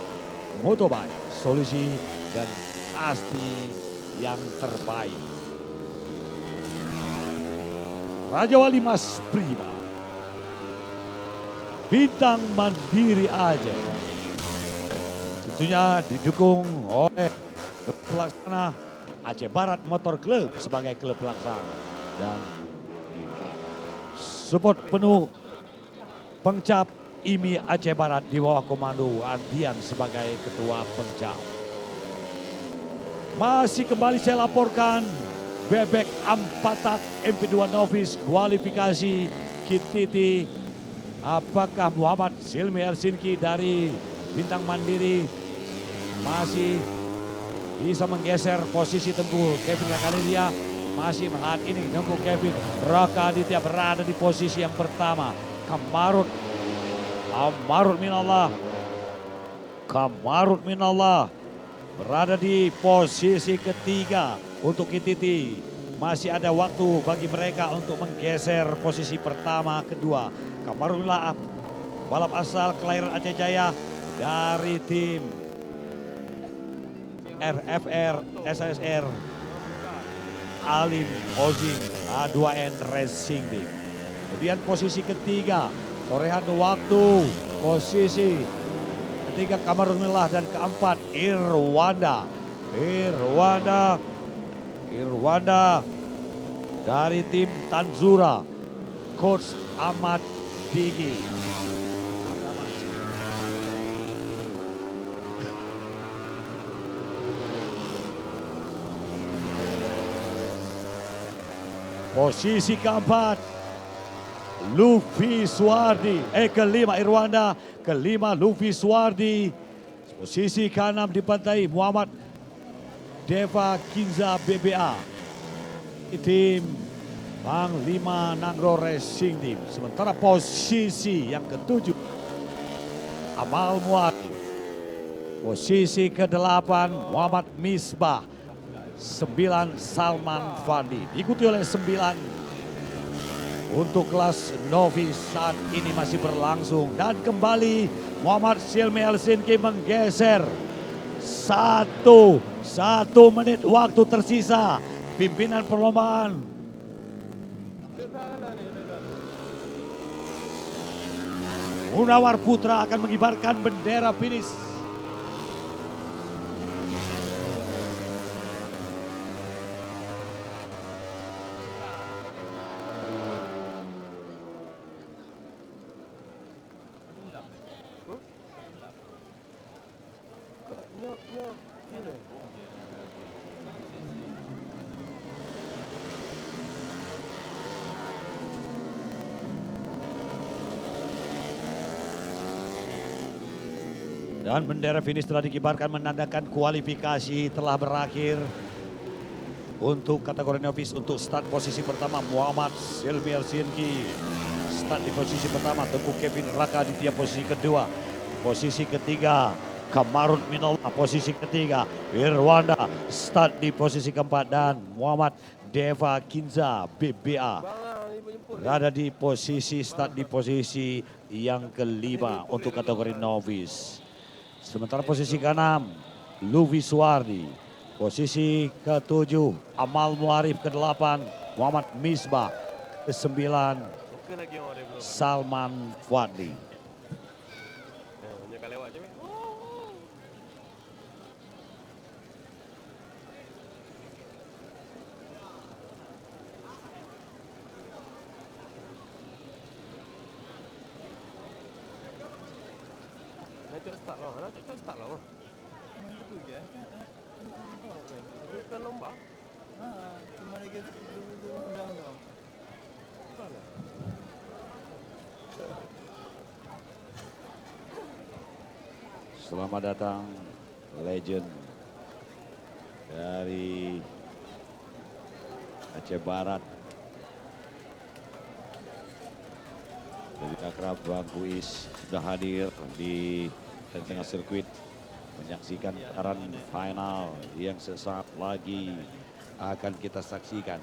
Motobike, solusi dan pasti yang terbaik. Raja Wali Mas Prima, Bintang Mandiri Aceh, tentunya didukung oleh pelaksana Aceh Barat Motor Club sebagai klub pelaksana dan support penuh pengcap IMI Aceh Barat di bawah komando Ardian sebagai ketua pengcap. Masih kembali saya laporkan bebek Ampatak MP2 Novice kualifikasi KTT. Apakah Muhammad Silmi Helsinki dari Bintang Mandiri masih bisa menggeser posisi Tengku Kevin Rakaditya? Masih saat ini Tengku Kevin Rakaditya berada di posisi yang pertama. Kamarut Minallah berada di posisi ketiga untuk KTT. Masih ada waktu bagi mereka untuk menggeser posisi pertama, kedua. Kamarut Minallah balap asal kelahiran Aceh Jaya dari tim RFR SSR Alim Ozing A2N Racing Team. Kemudian posisi ketiga, torehan waktu, posisi ketiga Kamarut Minallah dan keempat Irwanda dari tim Tanzura, Coach Ahmad Digi. Posisi keempat Luffy Suwardi. Kelima Irwanda, kelima Luffy Suwardi. Posisi ke-6 dipantai Muhammad Deva Kinza BBA. Tim Panglima Nangro Racing Team. Sementara posisi yang ke-7 Amal Muati. Posisi ke-8 Muhammad Misbah. 9 Salman Fandi. Diikuti oleh 9 untuk kelas novice saat ini masih berlangsung. Dan kembali Muhammad Silmi Helsinki menggeser. 1 menit waktu tersisa. Pimpinan perlombaan Munawar Putra akan mengibarkan bendera finish. Dan bendera finish telah dikibarkan menandakan kualifikasi telah berakhir. Untuk kategori novice untuk start posisi pertama Muhammad Silmi Helsinki. Start di posisi pertama Teguh Kevin Raka Aditya posisi kedua. Posisi ketiga Kamarun Minollah posisi ketiga. Irwanda start di posisi keempat dan Muhammad Deva Kinza BBA berada di posisi start di posisi yang kelima untuk kategori novice. Sementara posisi ke-6 Luffy Suwardi, posisi ke-7 Amal Muarif, ke-8 Muhammad Misbah, ke-9 Salman Fadli. Selamat datang legend dari Aceh Barat. Dari Akrab Bang Kuis sudah hadir di tengah sirkuit menyaksikan putaran final yang sesaat lagi akan kita saksikan.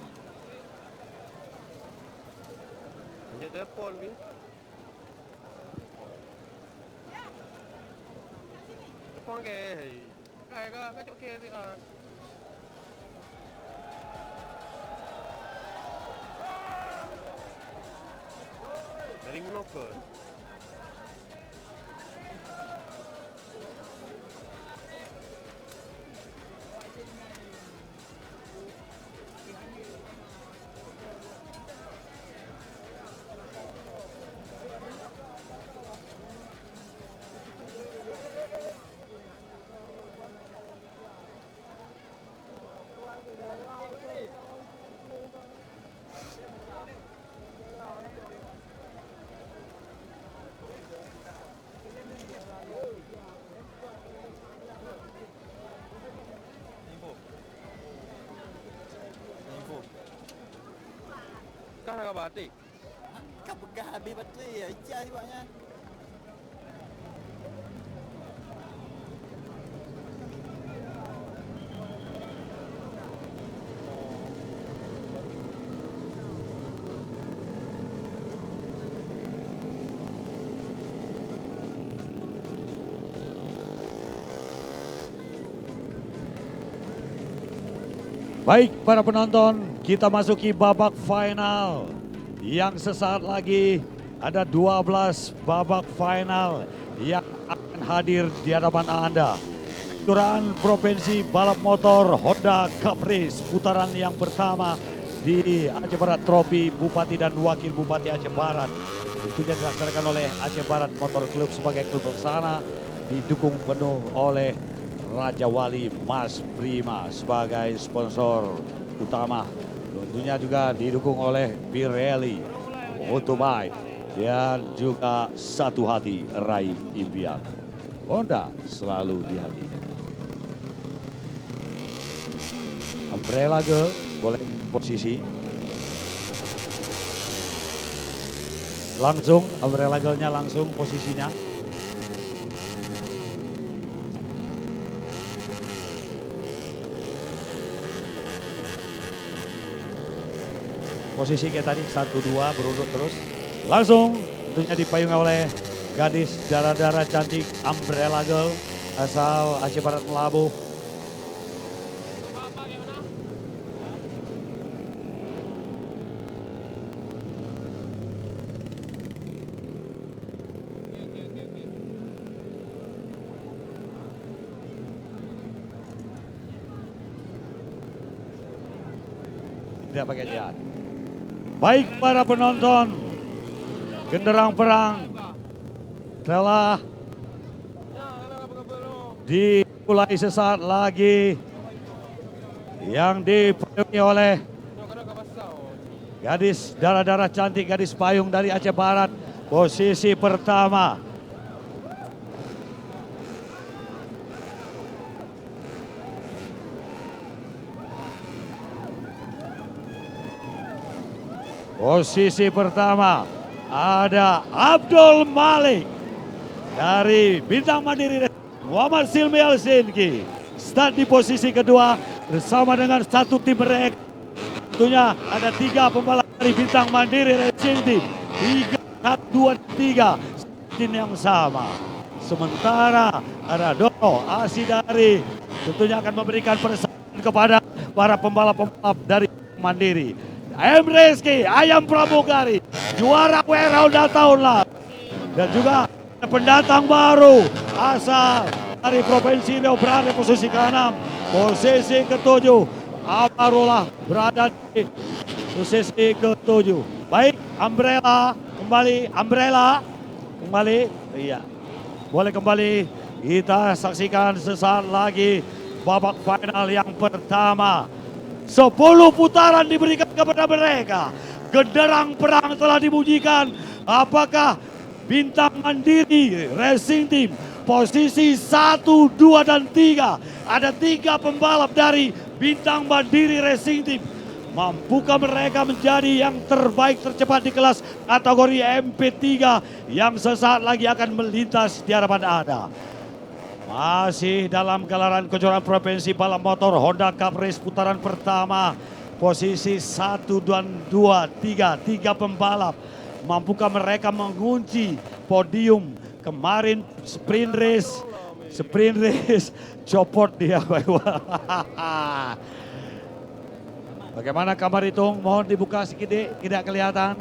Dari Melaka. Kau nak batik? Kau begah habis batik ya, ijah sebabnya. Baik para penonton, kita masuki babak final yang sesaat lagi ada 12 babak final yang akan hadir di hadapan Anda. Kejuaraan Provinsi Balap Motor Honda Cup Race putaran yang pertama di Aceh Barat Trofi Bupati dan Wakil Bupati Aceh Barat. Tentunya dilaksanakan oleh Aceh Barat Motor Club sebagai klub pelaksana, didukung penuh oleh Raja Wali Mas Prima sebagai sponsor utama. Tentunya juga didukung oleh Pirelli Motorbike dan juga satu hati raih impian. Honda selalu di hati. Umbrella Girl boleh posisi. Langsung Umbrella Girl-nya langsung posisinya. Posisi kayak tadi 1-2 berurut terus. Langsung tentunya dipayungi oleh gadis darah-darah cantik Umbrella Girl asal Aceh Barat Melabuh. Tidak pakai jahat. Baik para penonton, genderang perang telah dimulai sesaat lagi yang dipayungi oleh gadis darah-darah cantik, gadis payung dari Aceh Barat, posisi pertama. Posisi pertama ada Abdul Malik dari Bintang Mandiri Muhammad Silmi Helsinki. Start di posisi kedua bersama dengan satu tim mereka. Tentunya ada 3 pembalap dari Bintang Mandiri Racing Team. 3, 1, 2, 3 tim yang sama. Sementara ada Dono Asidari tentunya akan memberikan persaingan kepada para pembalap-pembalap dari Mandiri. M. Rizky, Ayam Pramugari, juara WR Honda tahun lalu. Dan juga pendatang baru asal dari Provinsi Riau berada di posisi ke-6. Posisi ke-7, Amarullah berada di posisi ke-7. Baik, Umbrella kembali, iya. Boleh kembali, kita saksikan sesaat lagi babak final yang pertama. 10 putaran diberikan kepada mereka. Genderang perang telah dibunyikan. Apakah Bintang Mandiri Racing Team posisi 1, 2, dan 3. Ada 3 pembalap dari Bintang Mandiri Racing Team. Mampukah mereka menjadi yang terbaik tercepat di kelas kategori MP3 yang sesaat lagi akan melintas di hadapan Anda. Masih dalam gelaran kejuaraan provinsi balap motor Honda Cup Race putaran pertama. Posisi 1, 2, 3 pembalap. Mampukah mereka mengunci podium kemarin sprint race copot dia. Bagaimana kabar hitung? Mohon dibuka sedikit, tidak kelihatan.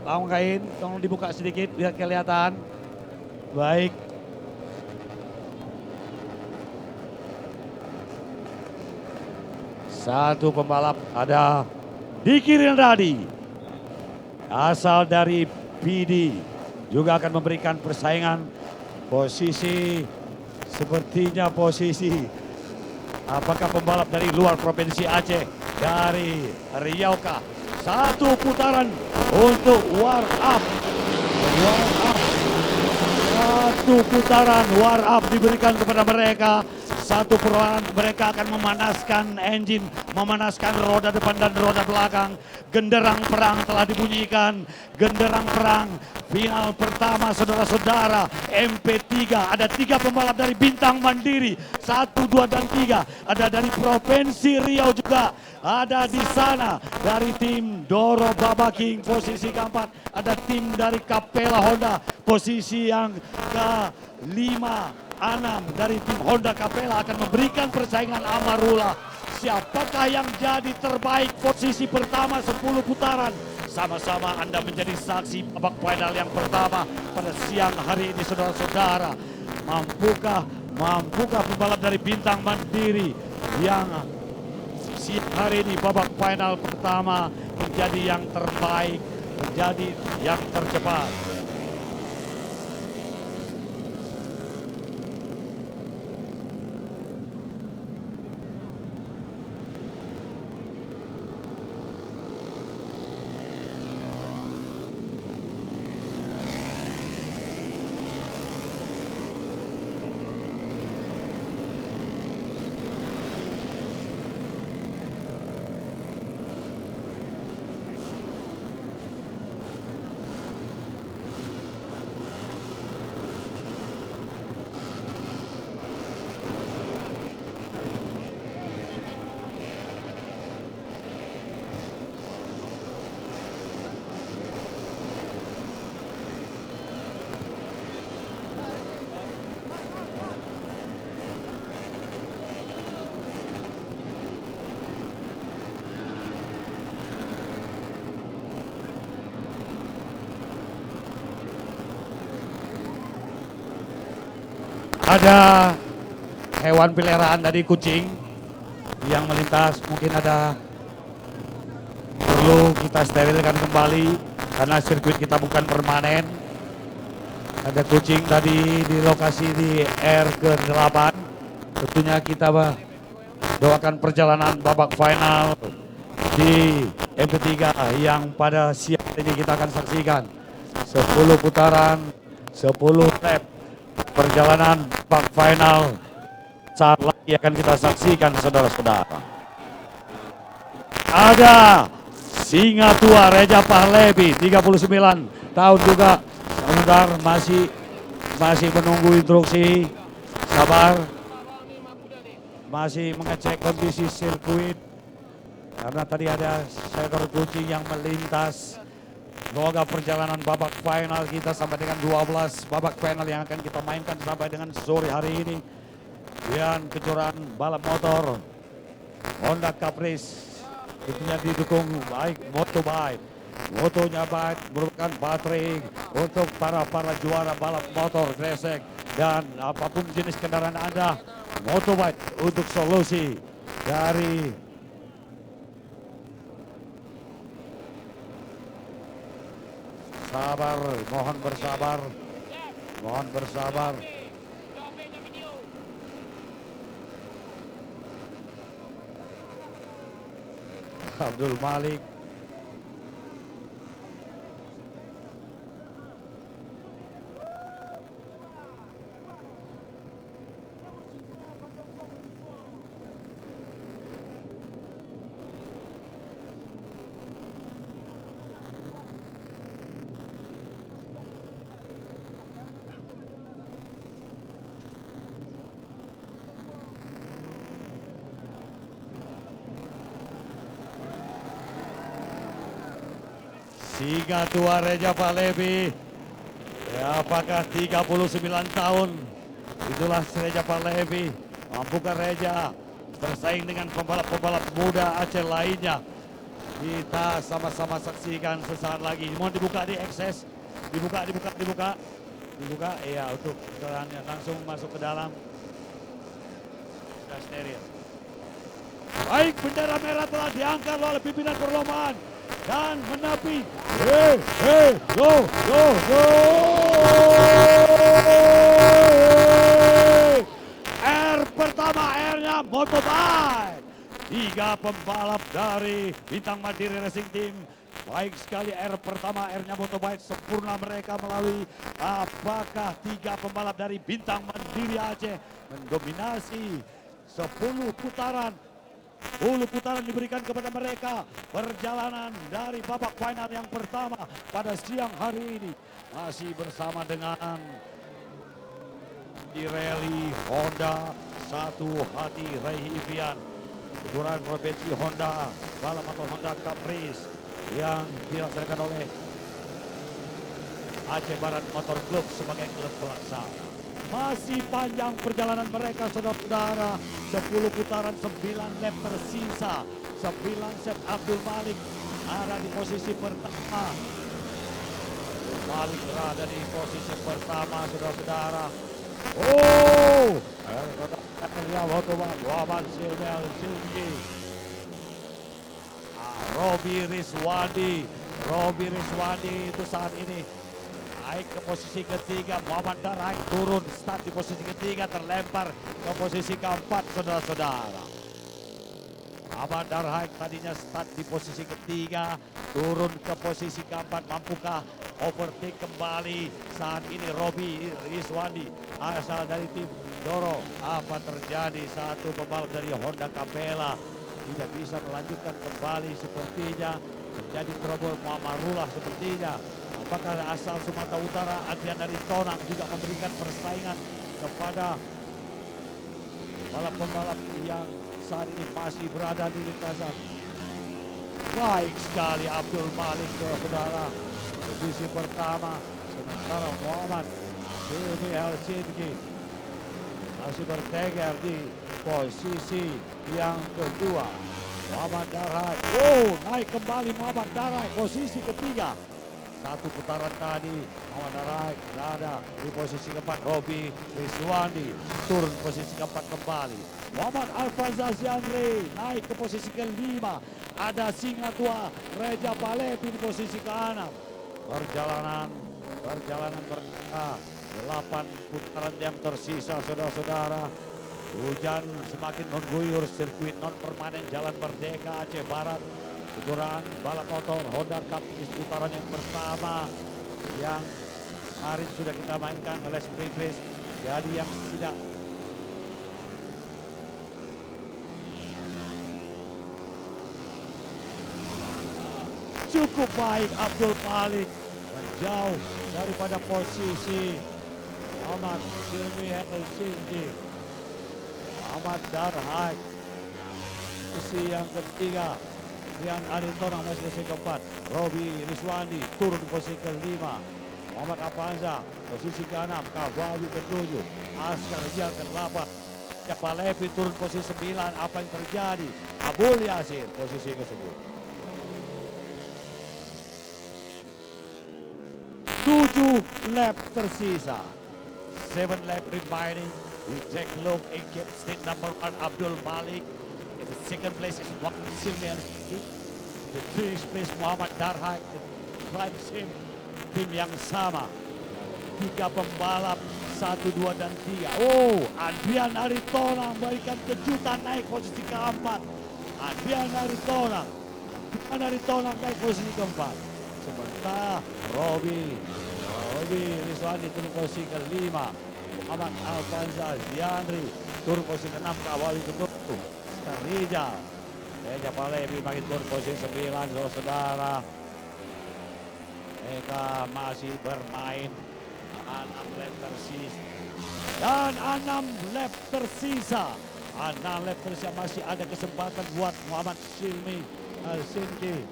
Bang Kain, tolong dibuka sedikit biar kelihatan. Baik. Satu pembalap ada Diki Rindadi asal dari PD juga akan memberikan persaingan posisi sepertinya posisi apakah pembalap dari luar provinsi Aceh dari Riau kah? Satu putaran untuk war up. Satu putaran war up diberikan kepada mereka. Satu putaran mereka akan memanaskan engine, memanaskan roda depan dan roda belakang. Genderang perang telah dibunyikan. Genderang perang final pertama saudara-saudara MP3. Ada 3 pembalap dari Bintang Mandiri. 1, 2, dan 3. Ada dari Provinsi Riau juga. Ada di sana dari tim Doro Babaking posisi keempat. Ada tim dari Capella Honda posisi yang ke-5. 6 dari tim Honda Capella akan memberikan persaingan Amarullah. Siapakah yang jadi terbaik posisi pertama 10 putaran? Sama-sama Anda menjadi saksi babak final yang pertama pada siang hari ini saudara-saudara. Mampukah pembalap dari Bintang Mandiri yang siang hari ini babak final pertama menjadi yang terbaik, menjadi yang tercepat? Ada hewan peliharaan dari kucing yang melintas, mungkin ada perlu kita sterilkan kembali karena sirkuit kita bukan permanen. Ada kucing tadi di lokasi di R ke-8. Tentunya kita doakan perjalanan babak final di MP3 yang pada siang ini kita akan saksikan 10 putaran, 10 lap perjalanan babak final saat lagi akan kita saksikan, saudara-saudara. Ada singa tua Reja Pahlevi 39 tahun juga. Sebentar, masih menunggu instruksi. Sabar. Masih mengecek kondisi sirkuit. Karena tadi ada seekor kucing yang melintas. Semoga perjalanan babak final kita sampai dengan 12 babak final yang akan kita mainkan sampai dengan sore hari ini. Dan kejuaraan balap motor Honda Caprice tentunya didukung baik Motobike. Motonya baik, merupakan baterai untuk para juara balap motor gresek dan apapun jenis kendaraan Anda. Motobike untuk solusi dari sabar, mohon bersabar, mohon bersabar. Abdul Malik. Singa tua Reja Pahlevi, ya, apakah 39 tahun? Itulah Reja Pahlevi. Mampukah Reja bersaing dengan pembalap-pembalap muda Aceh lainnya? Kita sama-sama saksikan sesaat lagi. Mohon dibuka di akses, dibuka. Iya, untuk kendaraannya langsung masuk ke dalam. Sudah steril. Baik, bendera merah telah diangkat oleh pimpinan perlombaan dan menepi. Go. R pertama, R-nya Motobike. 3 pembalap dari Bintang Mandiri Racing Team. Baik sekali R pertama, R-nya Motobike sempurna mereka melalui. Apakah 3 pembalap dari Bintang Mandiri Aceh mendominasi 10 putaran? 10 putaran diberikan kepada mereka. Perjalanan dari babak final yang pertama pada siang hari ini masih bersama dengan Pirelli Honda Satu Hati Raihi Ivian, kejuaraan provinsi Honda balap motor Honda Caprice yang dilaksanakan oleh Aceh Barat Motor Club sebagai klub pelaksana. Masih panjang perjalanan mereka, saudara-saudara. 10 putaran, 9 lap tersisa. 9 set. Abdul Malik ada di posisi pertama. Malik berada di posisi pertama, saudara-saudara. Oh, Robi Rizwandi itu saat ini naik ke posisi ketiga. Muhammad Darhaik turun start di posisi ketiga, terlempar ke posisi keempat, saudara-saudara. Muhammad Darhaik tadinya start di posisi ketiga, turun ke posisi keempat. Mampukah overtake kembali saat ini Robi Rizwandi asal dari tim Doro? Apa terjadi? Satu pembalap dari Honda Capella tidak bisa melanjutkan kembali, sepertinya menjadi trouble. Muhammadullah sepertinya. Apakah asal Sumatera Utara Adrian dari Tonang juga memberikan persaingan kepada pembalap yang saat ini masih berada di lintasan? Baik sekali Abdul Malik, saudara, posisi pertama, sementara Muhammad Hilmi Helsinki masih bertengger di posisi yang kedua. Muhammad Darhaik, naik kembali Muhammad Darhaik, posisi ketiga. Satu putaran tadi, Muhammad Araik berada di posisi keempat. Robi Rizwandi turun posisi keempat kembali. Muhammad Alfanza Ziandri naik ke posisi kelima. Ada singa tua Reja Palepi di posisi ke-6. Perjalanan mereka 8 putaran yang tersisa, saudara-saudara. Hujan semakin mengguyur sirkuit non permanen Jalan Merdeka Aceh Barat. Kejuaraan balap motor Honda Cup putaran yang pertama yang kemarin sudah kita mainkan oleh sprint race. Jadi yang tidak cukup baik, Abdul Malik menjauh daripada posisi Ahmad Silmi Helsinki. Ahmad Darhak posisi yang ketiga. Rian Aritonang masih posisi keempat. Robi Rizwandi turun posisi kelima. Muhammad Afanza posisi ke-6. Kawawi ke-7. Askar yang ke-8. Palepi turun posisi 9. Apa yang terjadi? Abul Yasir posisi ke-10. 7 lap tersisa. 7 lap remaining. We take a look in state number 1 Abdul Malik. In the second place is Waqt Silmian. The third place Muhammad Darhak. The team yang sama. 3 pembalap 1, 2 dan 3. Oh, Adrian Aritonang memberikan kejutan naik posisi keempat. Adrian Aritonang naik posisi keempat. Sementara Robi Rizwandi turun posisi kelima. Muhammad Alfanza Ziandri turun posisi ke-6. Kawali ke-7. Rijal Reja Palepi makin turun posisi 9, saudara. Mereka masih bermain 6 lap tersisa. Dan 6 lap tersisa. 6 lap tersisa masih ada kesempatan buat Muhammad Silmi Helsinki.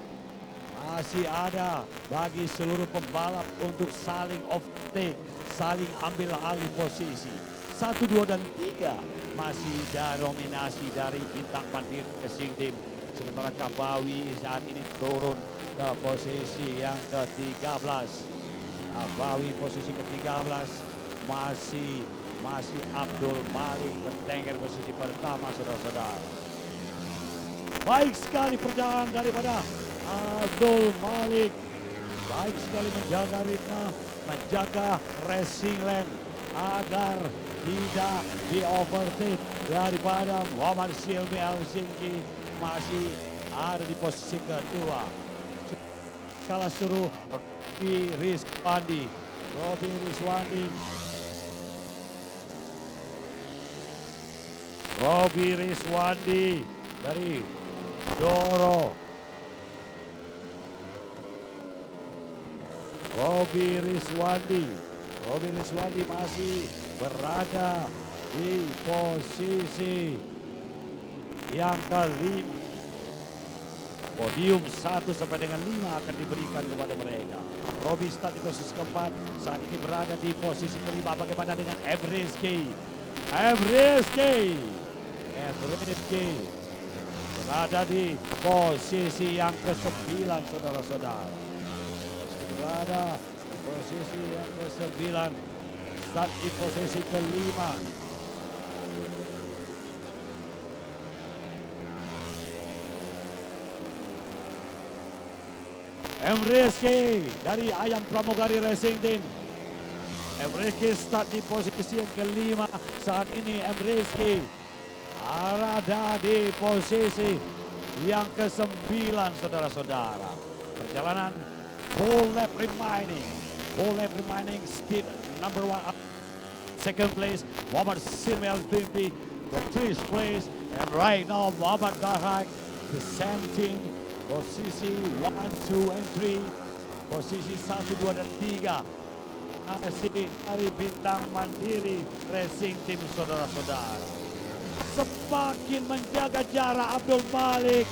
Masih ada bagi seluruh pembalap untuk saling overtake, saling ambil alih posisi. 1, 2 dan 3 masih ada dominasi dari Bintang Mandiri Racing Team. Sementara Kabawi saat ini turun ke posisi yang ke-13. Kabawi posisi ke-13 masih Abdul Malik bertengger posisi pertama, saudara-saudara. Baik sekali perjalanan daripada Abdul Malik. Baik sekali menjaga ritme, menjaga racing lane agar tidak di overtake daripada Muhammad Silmi Helsinki masih ada di posisi kedua. Kalah suruh Robi Rizwandi dari Doro. Robi Rizwandi masih berada di posisi yang kelima. Podium 1 sampai dengan 5 akan diberikan kepada mereka. Robi start di posisi keempat, saat ini berada di posisi kelima. Bagaimana dengan Rizky berada di posisi yang ke-9, saudara-saudara. Berada di posisi yang ke-9, start di posisi kelima. Rizky dari Ayam Pramugari Racing Team. Rizky start di posisi yang kelima. Saat ini Rizky berada di posisi yang ke-9, saudara-saudara. Perjalanan full lap remaining, skip number 1. Second place Muhammad Silmi Helsinki. The third place, and right now Muhammad Darhak, the same team. Posisi 1, 2, and 3. Posisi 1, 2, dan 3. Masih dari Bintang Mandiri Racing Team, saudara-saudara. Semakin menjaga jarak Abdul Malik.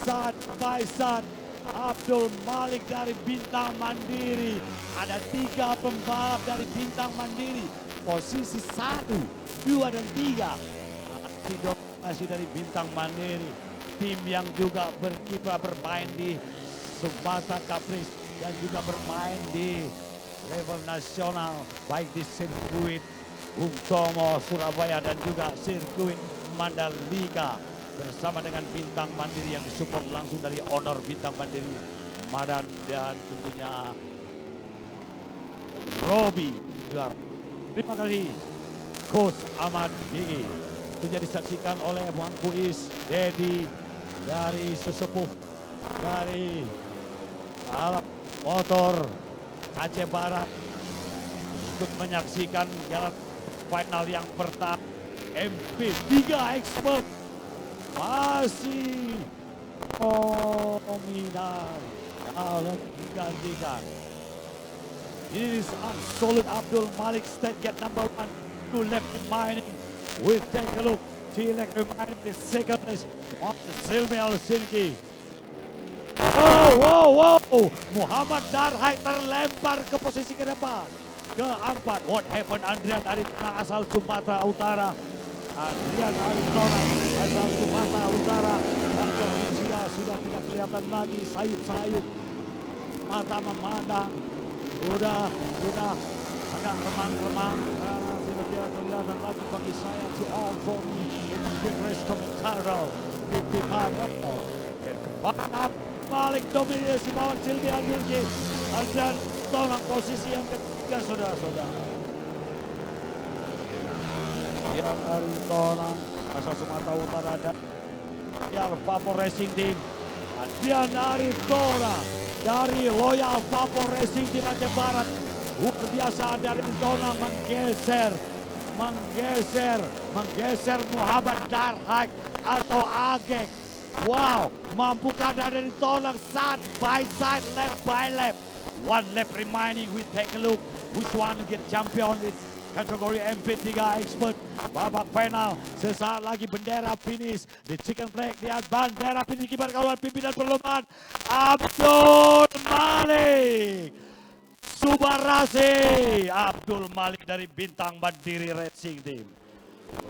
Sat by sat. Abdul Malik dari Bintang Mandiri. Ada 3 pembalap dari Bintang Mandiri. Posisi 1, 2, dan 3. Masih dari Bintang Mandiri, tim yang juga berkiprah bermain di Tsubasa Caprice yang juga bermain di level nasional baik di sirkuit Bung Tomo Surabaya dan juga sirkuit Mandalika bersama dengan Bintang Mandiri yang disupport langsung dari owner Bintang Mandiri Madan dan tentunya Robi. Terima kasih Coach Ahmad Gigi. Tentunya disaksikan oleh Bang Kuis Dedi dari sesepuh dari balap motor Aceh Barat untuk menyaksikan jalan final yang pertama. MP3 Expert masih dominan dalam digantikan. This is Absolute Abdul Malik state gate number 1 to left remaining. We take a look. Tilek remaining the second place on the Silmi Helsinki. Wow. Muhammad Darhai terlempar ke posisi ke depan. Keempat, what happened Andrian dari tengah asal Sumatera Utara. Andrian Arizona asal Sumatera Utara. Dan Indonesia sudah tidak kelihatan lagi sayup-sayup. Mata memandang. Sudah agak remang-remang karena tidak kelihatan lagi bagi saya to all for me in the race commentator di Parao. Balik dominasi bawah Silvi Andurki dan tolong posisi yang ketiga saudara-saudara. Yang dari tolong asal Sumatera Utara dan yang Vapor Racing Team. Dia dari Tora dari Loyal Vapor Racing Team Aceh Barat. Luar biasa dari Tona menggeser Muhammad Darhak atau Agek. Wow, mampukah dari Tona side by side, left by left. One lap remaining, we take a look which one get champion is kategori MP3 Expert. Babak final, sesaat lagi bendera finish di chicken flag, lihat bendera finish kibar kawan pimpinan perlombaan Abdul Malik Subarasi. Abdul Malik dari Bintang Mandiri Racing Team.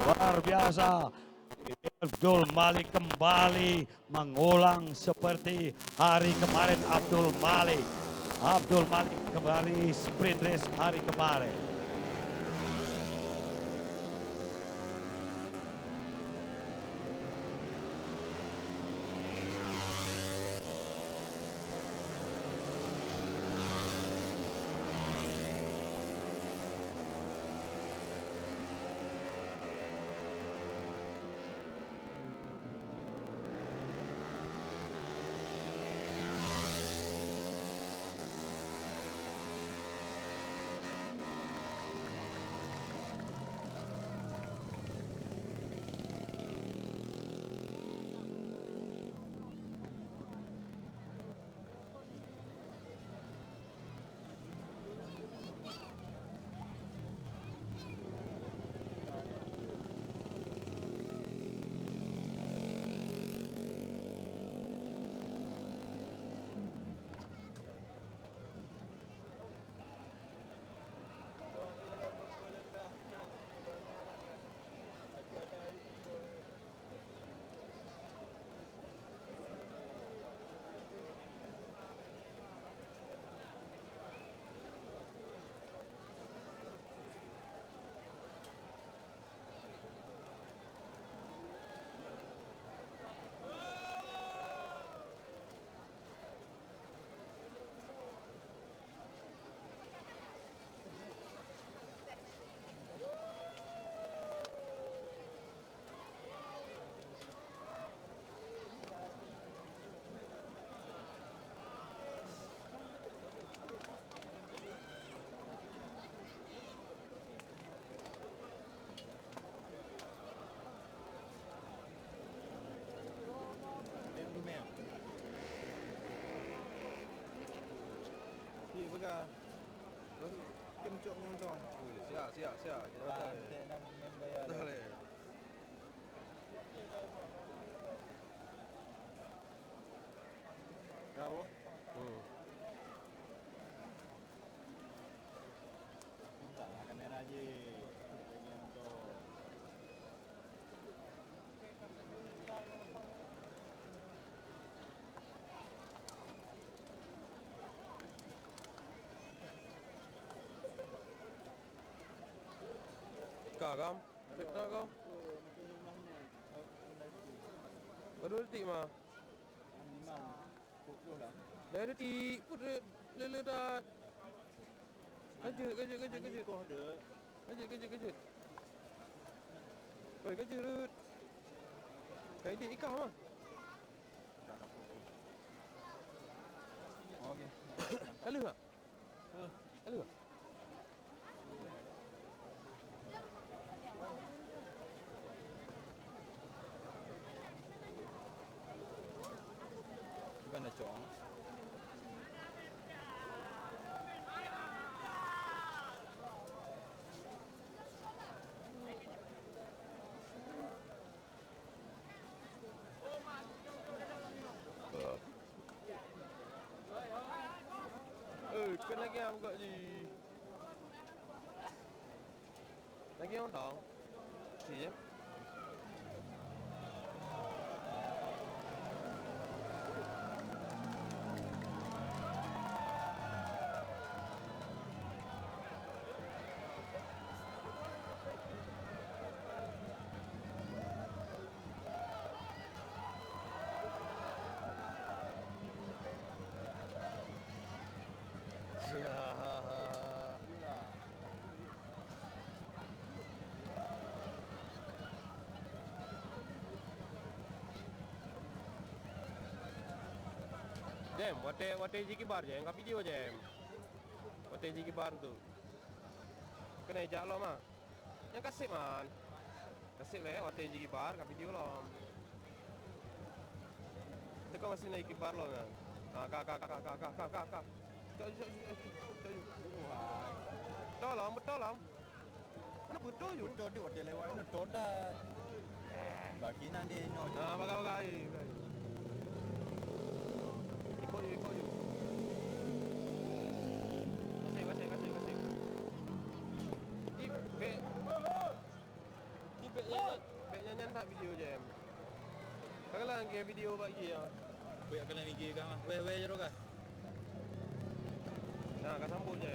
Luar biasa. Abdul Malik kembali mengulang seperti hari kemarin. Abdul Malik kembali sprint race hari kemarin. Siap. kam. Fitnah kau. Baru detik mah. Dah detik. Put lele dah. Kejut. Kejut. Oi, kejut. Kayak di ikam mah. Okey. Halo tak? Halo tak? Bukan nak cong. Kan lagi am kat je. Lagi orang tahu. Si je. Jam, wate jiki bar jam, ka video jam. Wate jiki bar tu. Kena ejak lo mah. Yang kasih man. Kasih le wate jiki bar ka video lo. Teko masih naik bar lo kan. Ah ka. Betul lah. Mana betul ju? Betul dia wate lewat betul dah. Bagi nanti no. Ah bagai. Ikut je. Kasih. Ni beknya tak video jam. Kalau lagi video bagi ya. Baik akan lagi kan. Weh je roga. Nah, ka sambut je.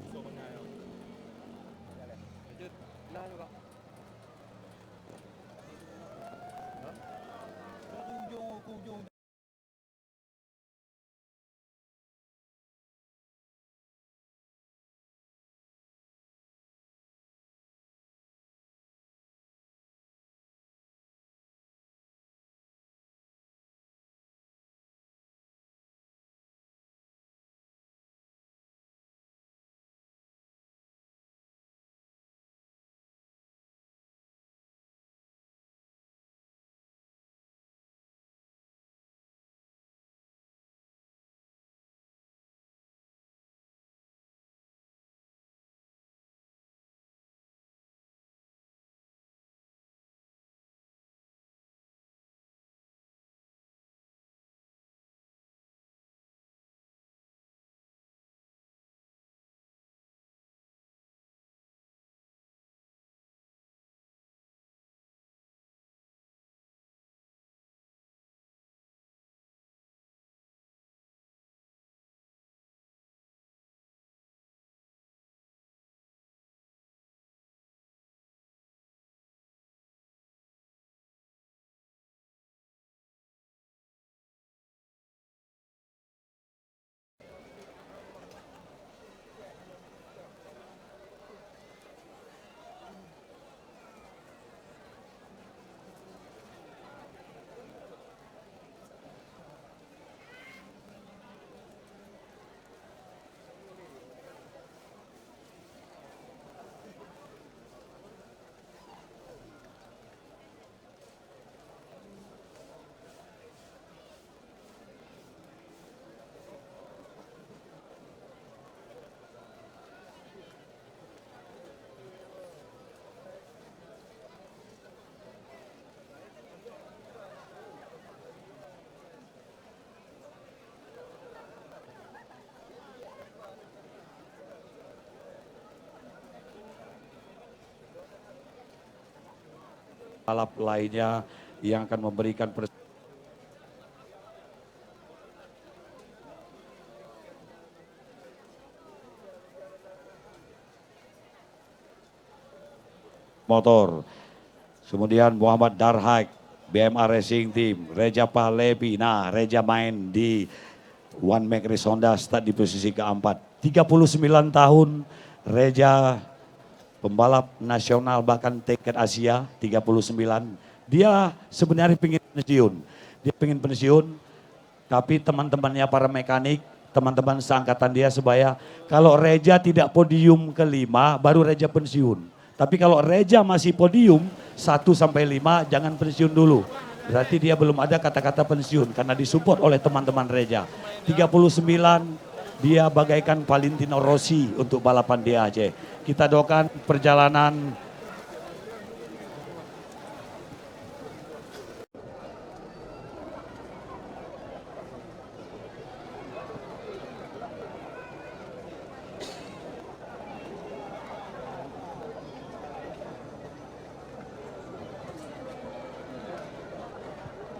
So banyak yo. Lanjut. Nah juga. Kunjung. balap lainnya yang akan memberikan motor. Kemudian Muhammad Darhaik, BMA Racing Team, Reja Pahlevi. Nah, Reja main di One Make Race Honda, start di posisi keempat. 39 tahun, Reja pembalap nasional bahkan tingkat Asia, 39. Dia sebenarnya pengen pensiun. Dia pengen pensiun, tapi teman-temannya para mekanik, teman-teman seangkatan dia sebaya kalau Reja tidak podium kelima, baru Reja pensiun. Tapi kalau Reja masih podium 1 sampai 5, jangan pensiun dulu. Berarti dia belum ada kata-kata pensiun karena disupport oleh teman-teman Reja. 39, dia bagaikan Valentino Rossi untuk balapan di Aceh. Kita doakan perjalanan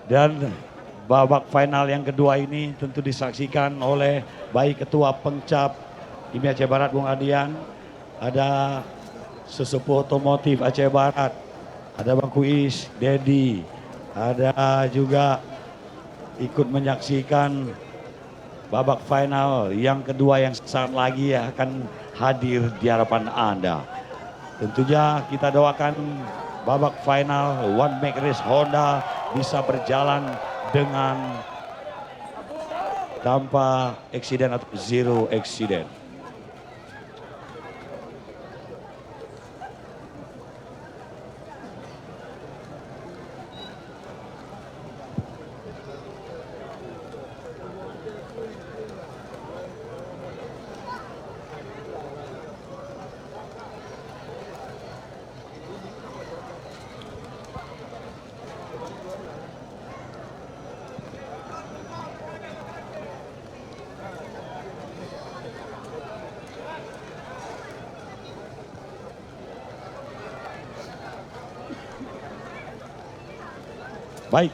dan babak final yang kedua ini tentu disaksikan oleh baik Ketua Pengcap IMI Aceh Barat Bung Adian, ada sesepuh otomotif Aceh Barat, ada Bang Kuis, Dedi, ada juga ikut menyaksikan babak final yang kedua yang saat lagi akan hadir di hadapan Anda. Tentunya kita doakan babak final One Make Race Honda bisa berjalan dengan tanpa eksiden atau zero eksiden. Baik.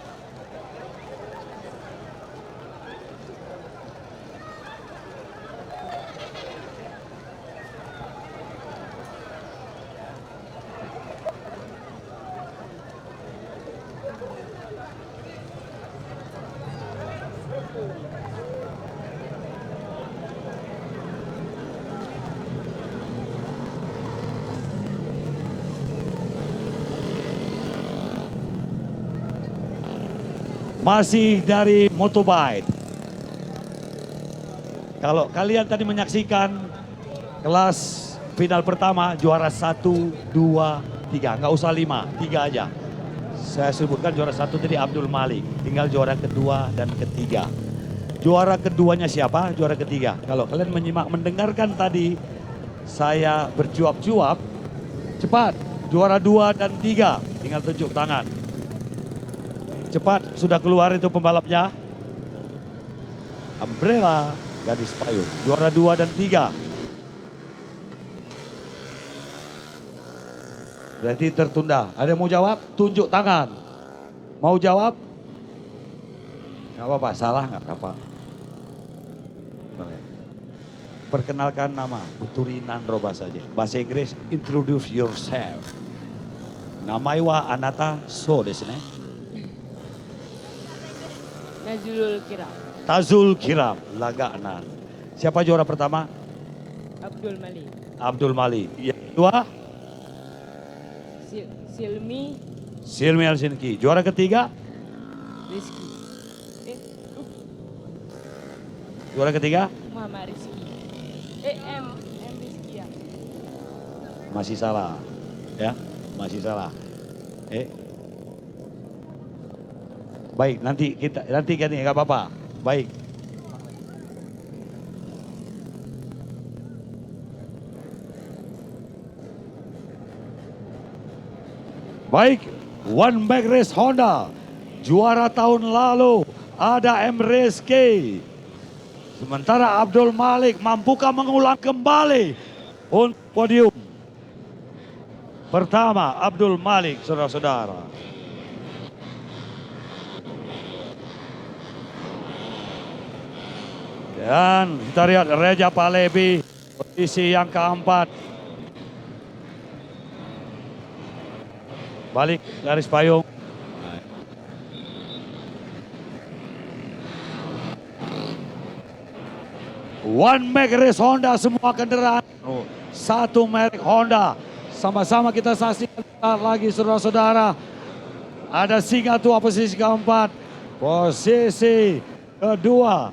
Masih dari Motobike. Kalau kalian tadi menyaksikan kelas final pertama, juara 1, 2, 3. Nggak usah 5, 3 aja. Saya sebutkan juara 1 tadi Abdul Malik. Tinggal juara kedua dan ketiga. Juara keduanya siapa? Juara ketiga. Kalau kalian menyimak, mendengarkan tadi saya bercuap-cuap, cepat. Juara 2 dan 3, tinggal tunjuk tangan. Cepat, sudah keluar itu pembalapnya. Umbrella, gadis payung. Juara 2 dan 3. Berarti tertunda. Ada yang mau jawab? Tunjuk tangan. Mau jawab? Gak apa-apa, salah gak apa-apa. Perkenalkan nama, Puturinan Roba saja. Bahasa Inggris, introduce yourself. Namai wa anata so desu ne. Nazul Kiram. Tazul Kiram, Laganan. Siapa juara pertama? Abdul Malik. Abdul Malik. Yang kedua? Silmi. Silmi Helsinki. Juara ketiga? Rizky. Juara ketiga? Muhammad Rizky. M Rizky ya. Masih salah. Ya, masih salah. Baik, nanti kan nggak apa-apa. Baik. Baik, One Make Race Honda. Juara tahun lalu ada M Rizky. Sementara Abdul Malik mampukah mengulang kembali untuk podium. Pertama Abdul Malik, saudara-saudara. Dan kita lihat Reja Pahlevi posisi yang keempat. Balik garis payung. One merek race Honda, semua kendaraan. Satu merek Honda. Sama-sama kita saksikan lagi saudara-saudara. Ada Singa Tua posisi keempat. Posisi kedua.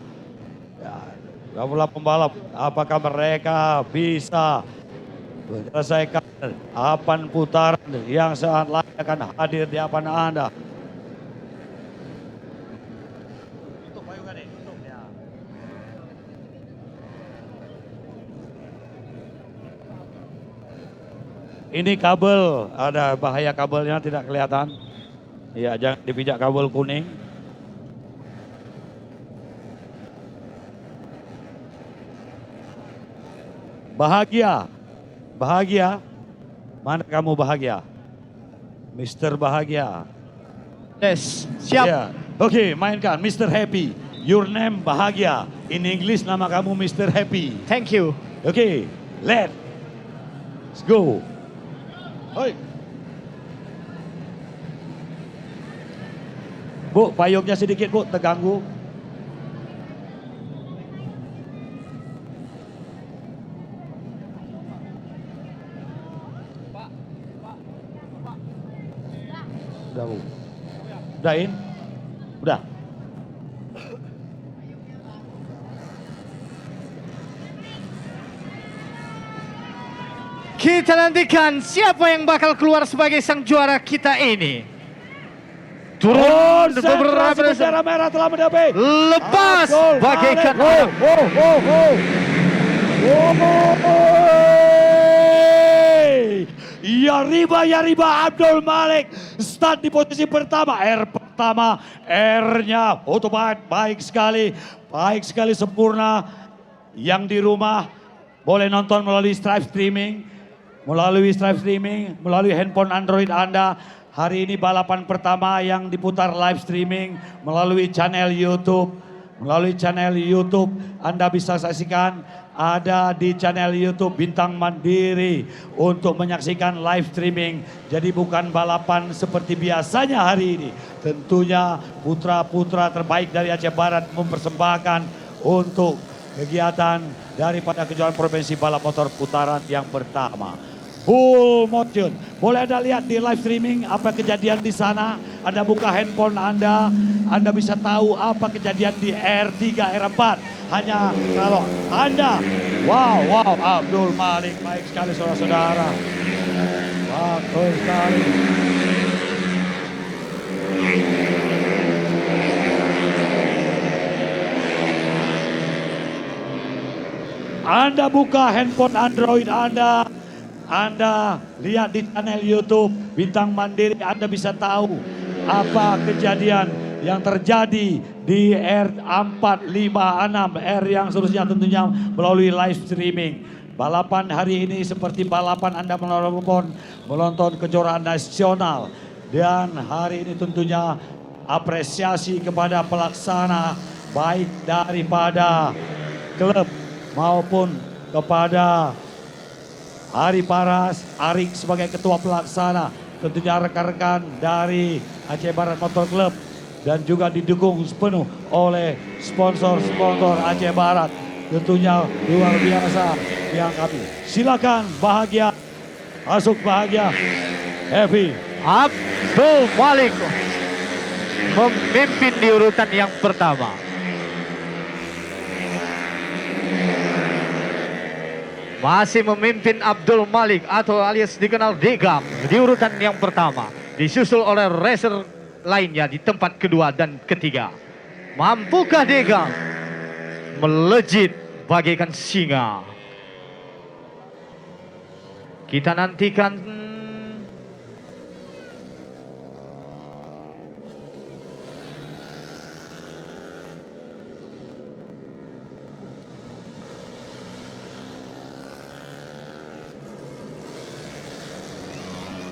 Ya, pembalap, apakah mereka bisa menyelesaikan 8 putaran yang saat lagi akan hadir di hadapan Anda. Ini kabel, ada bahaya kabelnya tidak kelihatan. Ya, jangan dipijak kabel kuning. Bahagia, bahagia. Mana kamu bahagia? Mr. Bahagia. Yes, siap. Yeah. Oke, mainkan Mr. Happy. Your name Bahagia. In English nama kamu Mr. Happy. Thank you. Oke, let's go. Hoi. Bu, payungnya sedikit bu, terganggu. Udah bu. Udahin? Udah. Kita nantikan siapa yang bakal keluar sebagai sang juara kita ini. Turun beberapa bendera merah telah mendapat. Lepas bagaikan Ya riba Abdul Malik start di posisi pertama. R pertama, R-nya otomatis baik sekali sempurna. Yang di rumah boleh nonton melalui streaming, melalui handphone Android Anda. Hari ini balapan pertama yang diputar live streaming melalui channel YouTube. Melalui channel YouTube Anda bisa saksikan, ada di channel YouTube Bintang Mandiri untuk menyaksikan live streaming. Jadi bukan balapan seperti biasanya hari ini. Tentunya putra-putra terbaik dari Aceh Barat mempersembahkan untuk kegiatan daripada kejuaraan provinsi balap motor putaran yang pertama. Full motion. Boleh Anda lihat di live streaming apa kejadian di sana. Anda buka handphone Anda bisa tahu apa kejadian di R3, R4. Hanya kalau Anda, wow, Abdul Malik, baik sekali saudara-saudara. Bagus sekali. Anda buka handphone Android Anda lihat di channel YouTube Bintang Mandiri, Anda bisa tahu apa kejadian yang terjadi di R4, 5, 6, R yang seterusnya tentunya melalui live streaming. Balapan hari ini seperti balapan Anda menonton kejuaraan nasional. Dan hari ini tentunya apresiasi kepada pelaksana baik daripada klub maupun kepada Ari Paras, Arik sebagai ketua pelaksana, tentunya rekan-rekan dari Aceh Barat Motor Club dan juga didukung sepenuh oleh sponsor-sponsor Aceh Barat. Tentunya luar biasa yang kami. Silakan Bahagia, masuk Bahagia, Happy. Abdul Malik memimpin di urutan yang pertama. Masih memimpin Abdul Malik atau alias dikenal Degam di urutan yang pertama. Disusul oleh racer lainnya di tempat kedua dan ketiga. Mampukah Degam melejit bagaikan singa? Kita nantikan.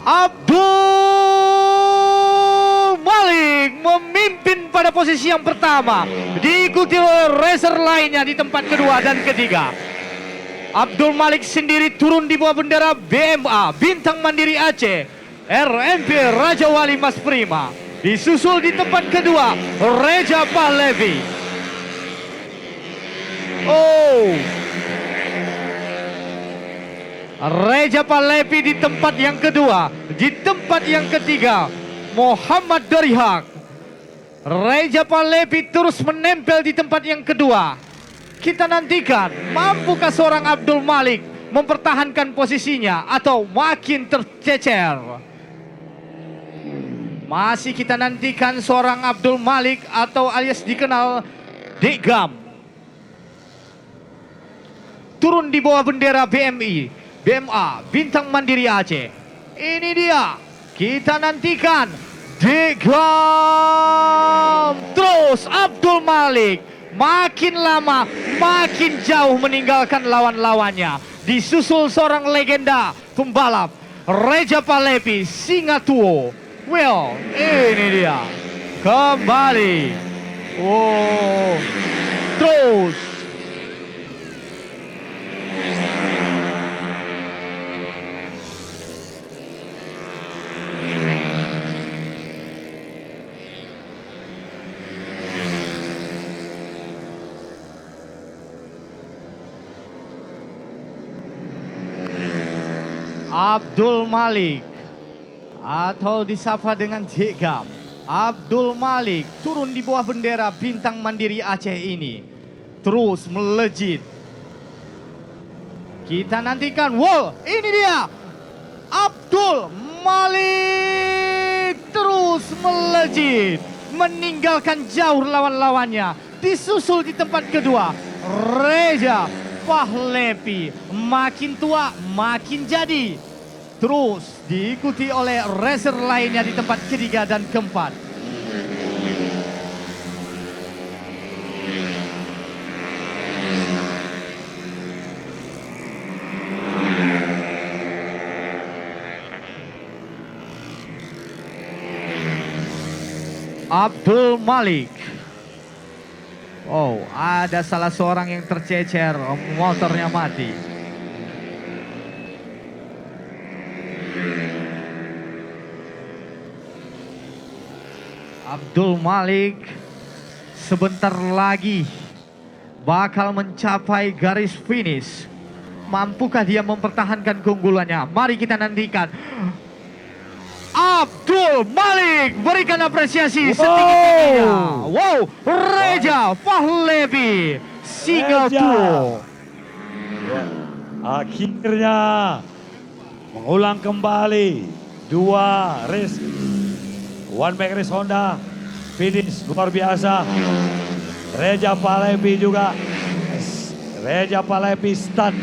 Abdul Malik memimpin pada posisi yang pertama, diikuti oleh racer lainnya di tempat kedua dan ketiga. Abdul Malik sendiri turun di bawah bendera BMA Bintang Mandiri Aceh RNP Raja Wali Mas Prima. Disusul di tempat kedua Reja Pahlevi. Reja Pahlevi di tempat yang kedua. Di tempat yang ketiga Muhammad Dorihak. Reja Pahlevi terus menempel di tempat yang kedua. Kita nantikan mampukah seorang Abdul Malik mempertahankan posisinya atau makin tercecer. Masih kita nantikan seorang Abdul Malik atau alias dikenal Degam. Turun di bawah bendera BMA Bintang Mandiri Aceh. Ini dia, kita nantikan Degam. Terus Abdul Malik makin lama makin jauh meninggalkan lawan-lawannya. Disusul seorang legenda pembalap Reja Pahlevi Singatuo. Well, ini dia kembali. Terus Abdul Malik atau disapa dengan Degam. Abdul Malik turun di bawah bendera Bintang Mandiri Aceh ini terus melejit. Kita nantikan, ini dia Abdul Malik terus melejit, meninggalkan jauh lawan-lawannya. Disusul di tempat kedua Reja Pahlevi, makin tua makin jadi. Terus diikuti oleh racer lainnya di tempat ketiga dan keempat. Abdul Malik. Ada salah seorang yang tercecer, motornya mati. Abdul Malik sebentar lagi bakal mencapai garis finish. Mampukah dia mempertahankan keunggulannya? Mari kita nantikan. Abdul Malik, berikan apresiasi setinggi-tingginya. Reja Pahlevi Singatuo. Akhirnya mengulang kembali dua race. One Back Race Honda finish luar biasa. Reja Pahlevi juga. Reja Pahlevi start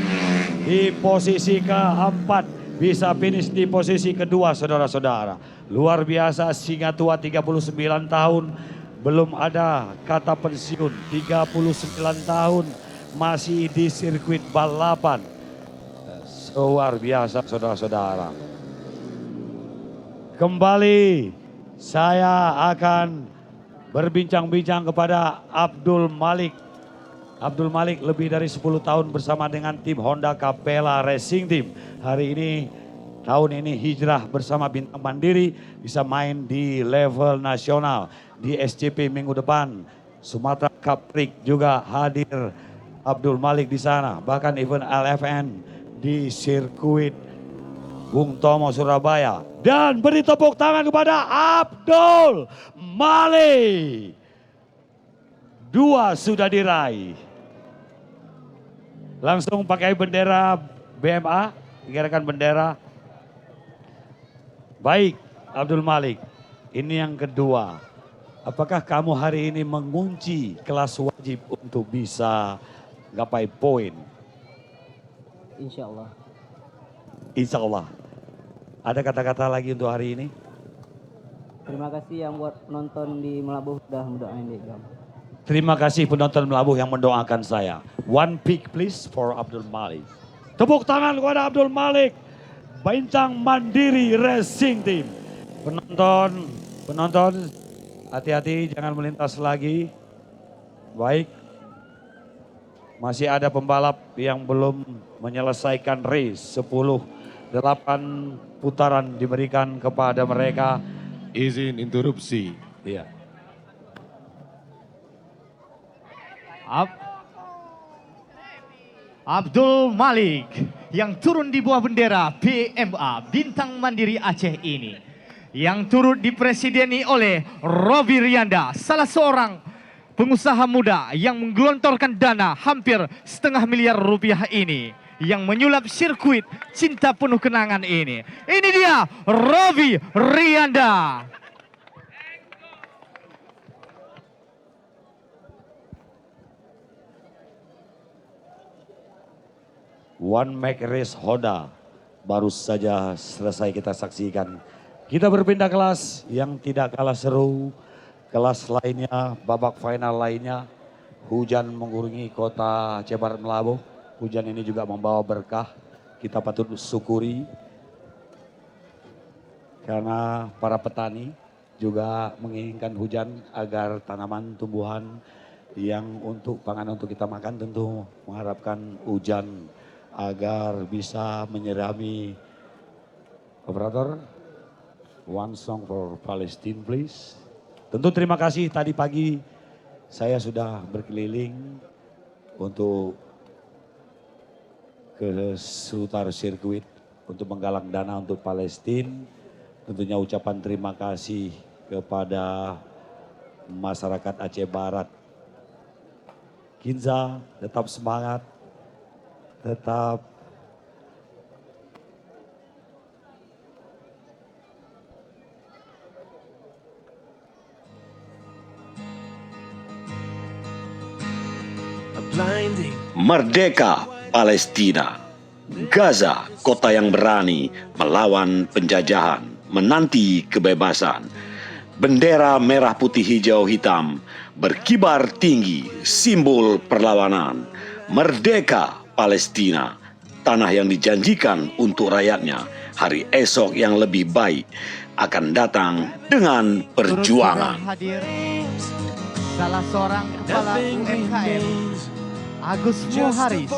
di posisi keempat, bisa finish di posisi kedua, saudara-saudara. Luar biasa, Singatua 39 tahun, belum ada kata pensiun. 39 tahun masih di sirkuit balapan. Luar biasa, saudara-saudara. Kembali saya akan berbincang-bincang kepada Abdul Malik. Abdul Malik lebih dari 10 tahun bersama dengan tim Honda Capella Racing Team. Hari ini, tahun ini hijrah bersama Bintang Mandiri, bisa main di level nasional. Di SCP minggu depan, Sumatera Cup Prix juga hadir Abdul Malik di sana. Bahkan event LFN di sirkuit Bung Tomo Surabaya. Dan beri tepuk tangan kepada Abdul Malik. 2 sudah diraih. Langsung pakai bendera BMA, gerakan bendera. Baik, Abdul Malik, ini yang kedua. Apakah kamu hari ini mengunci kelas wajib untuk bisa gapai poin? Insya Allah. Insya Allah. Ada kata-kata lagi untuk hari ini? Terima kasih yang buat penonton di Melabuh udah mendoain Degam. Terima kasih penonton Melabuh yang mendoakan saya. One pick please for Abdul Malik. Tepuk tangan kepada Abdul Malik. Bintang Mandiri Racing Team. Penonton, hati-hati jangan melintas lagi. Baik. Masih ada pembalap yang belum menyelesaikan race. 10 8 putaran diberikan kepada mereka. Izin interupsi. Iya. Abdul Malik yang turun di bawah bendera BMA Bintang Mandiri Aceh ini, yang turut dipresideni oleh Robi Rianda, salah seorang pengusaha muda yang menggelontorkan dana hampir setengah miliar rupiah ini, yang menyulap sirkuit cinta penuh kenangan ini. Ini dia Robi Rianda. One Make Race Honda baru saja selesai kita saksikan. Kita berpindah kelas yang tidak kalah seru. Kelas lainnya, babak final lainnya. Hujan mengurungi kota Aceh Barat Melabuh. Hujan ini juga membawa berkah. Kita patut syukuri. Karena para petani juga menginginkan hujan agar tanaman tumbuhan yang untuk pangan untuk kita makan tentu mengharapkan hujan agar bisa menyirami. Operator, one song for Palestine please. Tentu terima kasih, tadi pagi saya sudah berkeliling untuk ke seputar sirkuit untuk menggalang dana untuk Palestina. Tentunya ucapan terima kasih kepada masyarakat Aceh Barat. Kinza tetap semangat, tetap Merdeka Palestina. Gaza, kota yang berani melawan penjajahan, menanti kebebasan. Bendera merah putih hijau hitam berkibar tinggi, simbol perlawanan. Merdeka Palestina, tanah yang dijanjikan untuk rakyatnya. Hari esok yang lebih baik akan datang dengan perjuangan. Hadir salah seorang kepala UMKM, Agus Muharis,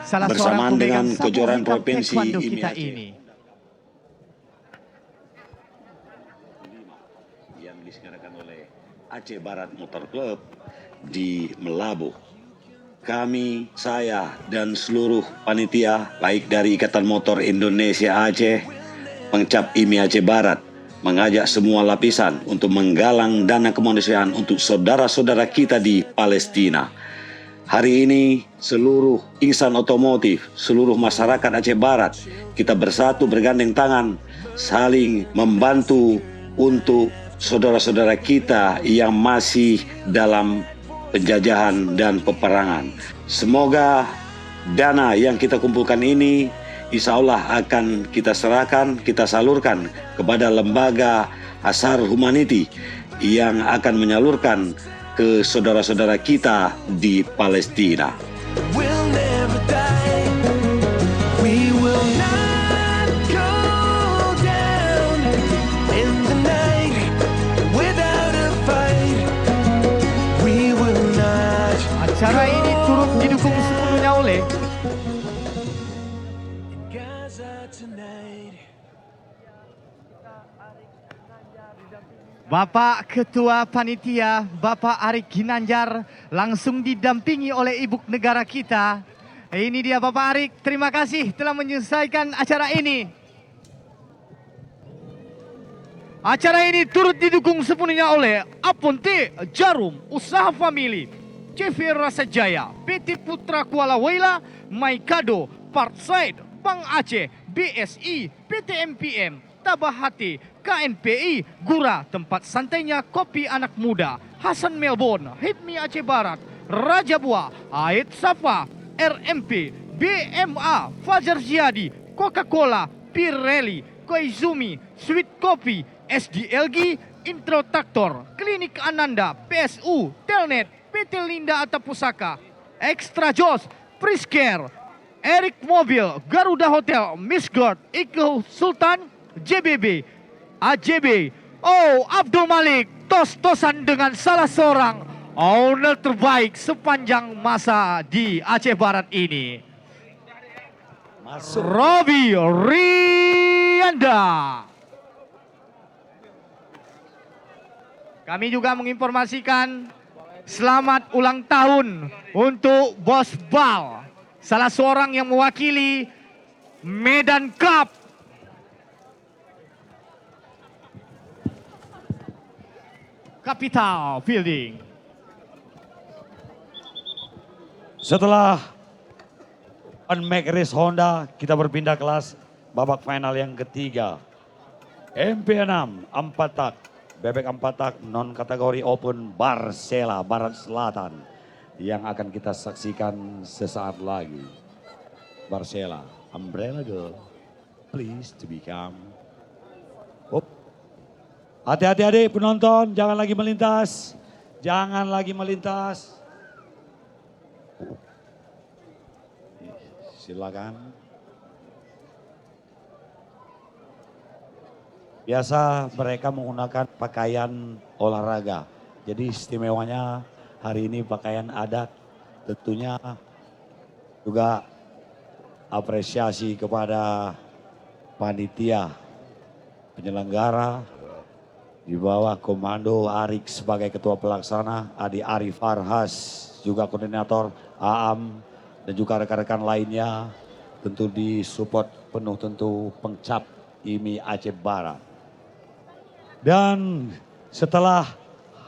salah bersamaan seorang dengan pemegang kejuaraan sabuk provinsi taekwondo IMI kita Aceh. ini. Yang diselenggarakan oleh Aceh Barat Motor Club di Melabuh. Kami, saya, dan seluruh panitia, baik dari Ikatan Motor Indonesia Aceh, Pengcap IMI Aceh Barat, mengajak semua lapisan untuk menggalang dana kemanusiaan untuk saudara-saudara kita di Palestina. Hari ini, seluruh insan otomotif, seluruh masyarakat Aceh Barat, kita bersatu bergandeng tangan, saling membantu untuk saudara-saudara kita yang masih dalam penjajahan dan peperangan. Semoga dana yang kita kumpulkan ini insya Allah akan kita serahkan, kita salurkan kepada lembaga Asar Humanity yang akan menyalurkan ke saudara-saudara kita di Palestina. Acara ini turut didukung sepenuhnya oleh Bapak Ketua Panitia, Bapak Arik Ginanjar, langsung didampingi oleh Ibu Negara kita. Ini dia Bapak Arik, terima kasih telah menyelesaikan acara ini. Acara ini turut didukung sepenuhnya oleh Aponte Jarum, Usaha Famili, CV Rasa Jaya, PT Putra Kuala Waila, Maikado, Parkside, Bank Aceh, BSI, PT MPM, Tabahati, KNPI, Gura, tempat santainya kopi anak muda, Hasan Melbourne, Hipmi Aceh Barat, Raja Buah, Ait Safa, RMP, BMA, Fajar Ziadi, Coca-Cola, Pirelli, Koizumi, Sweet Coffee, SDLG, Introtraktor, Klinik Ananda, PSU, Telnet, PT Linda Atta Pusaka, Extra Jos, Priscare, Eric Mobil, Garuda Hotel, Misgord, Iko Sultan, JBB, AJB, Abdul Malik, tos-tosan dengan salah seorang owner terbaik sepanjang masa di Aceh Barat ini. Robi Rianda. Kami juga menginformasikan selamat ulang tahun untuk Bos Bal, salah seorang yang mewakili Medan Cup. Capital Fielding. Setelah Make Race Honda, kita berpindah kelas babak final yang ketiga. MP6 4 tak, bebek 4 tak non kategori open Barsela Barat Selatan yang akan kita saksikan sesaat lagi. Barsela, umbrella girl, please to become. Hati-hati adik penonton, jangan lagi melintas. Jangan lagi melintas. Silakan. Biasa mereka menggunakan pakaian olahraga. Jadi istimewanya hari ini pakaian adat. Tentunya juga apresiasi kepada panitia penyelenggara di bawah komando Arik sebagai ketua pelaksana, Adi Arif Farhas juga koordinator, Aam dan juga rekan-rekan lainnya, tentu disupport penuh tentu Pengcap IMI Aceh Barat. Dan setelah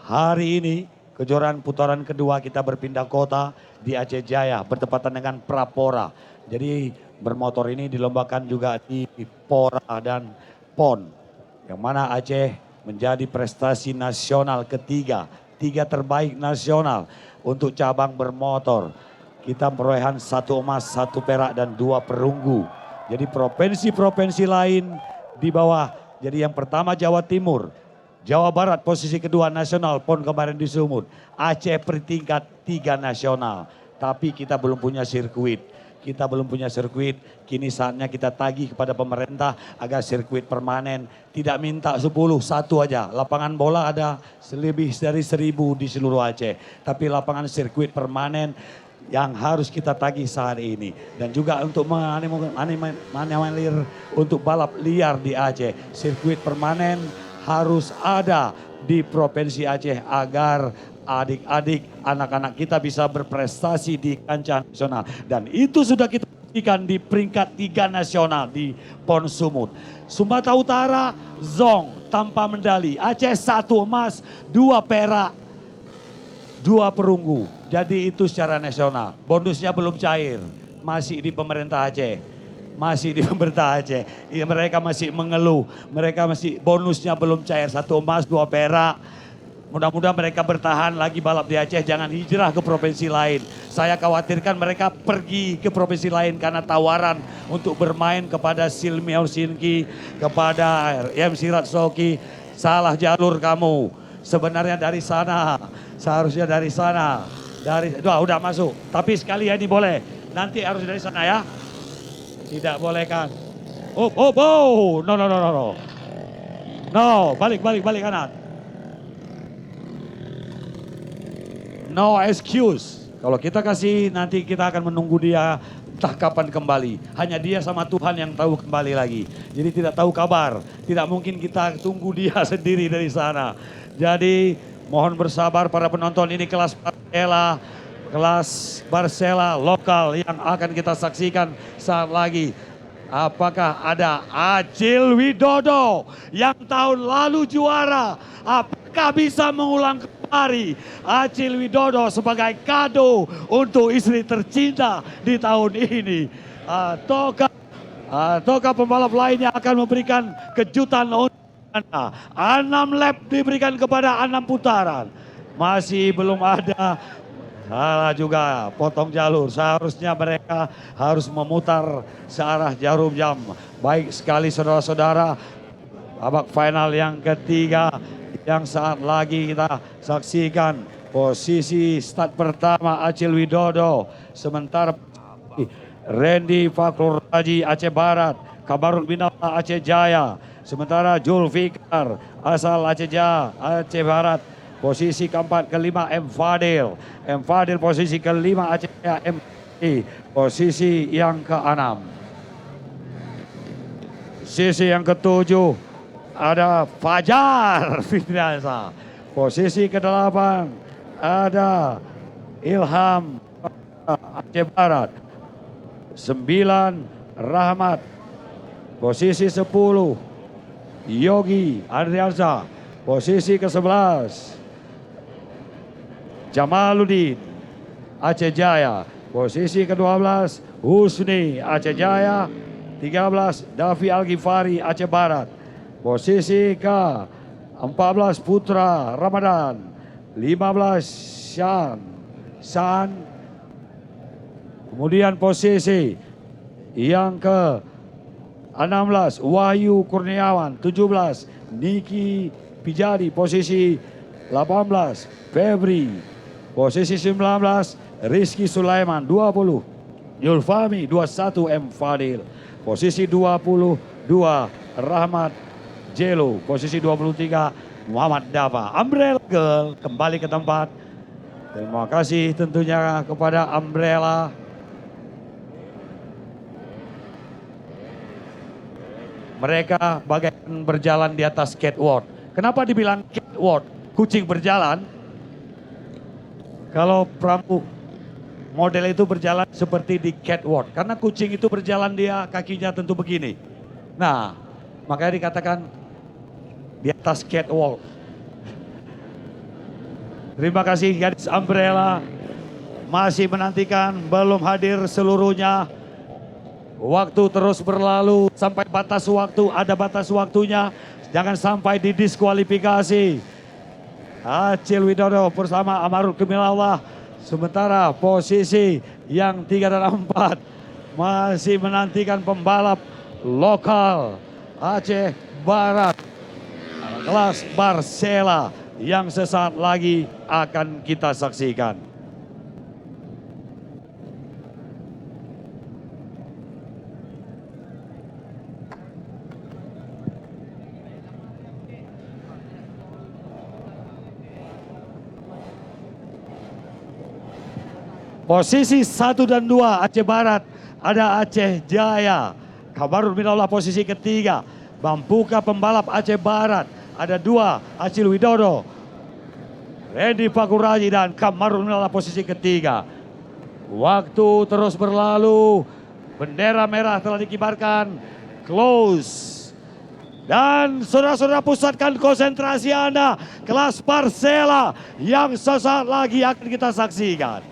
hari ini kejuaraan putaran kedua kita berpindah kota di Aceh Jaya bertepatan dengan Prapora. Jadi bermotor ini dilombakan juga di Pora dan Pon, yang mana Aceh menjadi prestasi nasional ketiga, 3 terbaik nasional untuk cabang bermotor. Kita perolehan 1 emas, 1 perak dan 2 perunggu. Jadi provinsi-provinsi lain di bawah. Jadi yang pertama Jawa Timur, Jawa Barat posisi kedua nasional, PON kemarin di Sumut. Aceh peringkat 3 nasional, tapi kita belum punya sirkuit. Kita belum punya sirkuit, kini saatnya kita tagih kepada pemerintah agar sirkuit permanen. Tidak minta 10, 1 aja. Lapangan bola ada lebih dari 1000 di seluruh Aceh. Tapi lapangan sirkuit permanen yang harus kita tagih saat ini. Dan juga untuk menganilir untuk balap liar di Aceh. Sirkuit permanen harus ada di Provinsi Aceh agar adik-adik, anak-anak kita bisa berprestasi di kancah nasional. Dan itu sudah kita buktikan di peringkat 3 nasional di PON Sumut. Sumatera Utara, Zong tanpa medali. Aceh 1 emas, 2 perak, 2 perunggu. Jadi itu secara nasional. Bonusnya belum cair, masih di pemerintah Aceh. Masih di pemerintah Aceh. Ya, mereka masih mengeluh, mereka masih bonusnya belum cair. 1 emas, 2 perak. Mudah-mudahan mereka bertahan lagi balap di Aceh, jangan hijrah ke provinsi lain. Saya khawatirkan mereka pergi ke provinsi lain karena tawaran untuk bermain kepada Silmi Orsinki, kepada M. Sirat Soki. Salah jalur kamu. Sebenarnya dari sana, seharusnya dari sana. Udah masuk, tapi sekali ini boleh. Nanti harus dari sana ya. Tidak boleh kan. No, balik kanan. No excuse. Kalau kita kasih nanti kita akan menunggu dia entah kapan kembali. Hanya dia sama Tuhan yang tahu kembali lagi. Jadi tidak tahu kabar. Tidak mungkin kita tunggu dia sendiri dari sana. Jadi mohon bersabar para penonton, ini kelas Barsela lokal yang akan kita saksikan saat lagi. Apakah ada Acil Widodo yang tahun lalu juara? Apakah bisa mengulang kembali Acil Widodo sebagai kado untuk istri tercinta di tahun ini? Ataukah pembalap lainnya akan memberikan kejutan untuk Anda? 6 lap diberikan kepada 6 putaran. Masih belum ada. Salah juga, potong jalur. Seharusnya mereka harus memutar searah jarum jam. Baik sekali saudara-saudara, babak final yang ketiga yang saat lagi kita saksikan. Posisi start pertama Acil Widodo. Sementara Randy Fakrul Raji Aceh Barat, Kabarul Binala Aceh Jaya. Sementara Julfikar asal Aceh Jaya, Aceh Barat. Posisi keempat, kelima M. Fadil. Posisi kelima Aceh M. Posisi yang keenam. Posisi yang ketujuh ada Fajar Fitriansa. Posisi ke-8 ada Ilham Aceh Barat. 9 Rahmat. Posisi 10 Yogi Andriansa. Posisi ke-11 Jamaluddin Aceh Jaya. Posisi ke-12 Husni Aceh Jaya. 13 Davi Al-Ghifari Aceh Barat. Posisi ke-14 Putra Ramadan. 15 San. Kemudian posisi yang ke-16 Wahyu Kurniawan. 17 Niki Pijadi. Posisi 18 Febri. Posisi 19 Rizky Sulaiman. 20 Yulfami. 21 M Fadil. Posisi 22 Rahmat Jelo. Posisi 23 Muhammad Dava. Umbrella Girl kembali ke tempat. Terima kasih tentunya kepada Umbrella. Mereka bagaikan berjalan di atas catwalk. Kenapa dibilang catwalk? Kucing berjalan. Kalau perahu model itu berjalan seperti di catwalk. Karena kucing itu berjalan dia kakinya tentu begini. Nah, makanya dikatakan di atas catwalk. Terima kasih gadis Umbrella. Masih menantikan, belum hadir seluruhnya. Waktu terus berlalu sampai batas waktu, ada batas waktunya. Jangan sampai didiskualifikasi. Acil Widodo bersama Amarul Kemilallah. Sementara posisi yang 3 dan 4 masih menantikan pembalap lokal Aceh Barat. Kelas Barcela yang sesaat lagi akan kita saksikan. Posisi 1 dan 2 Aceh Barat ada Aceh Jaya. Kabarul Minallah posisi ketiga. Bampuka pembalap Aceh Barat ada 2 Acil Widodo. Randy Fakuraji dan Kamarul Minallah posisi ketiga. Waktu terus berlalu. Bendera merah telah dikibarkan. Close. Dan saudara-saudara pusatkan konsentrasi Anda. Kelas Barcela yang sesaat lagi akan kita saksikan.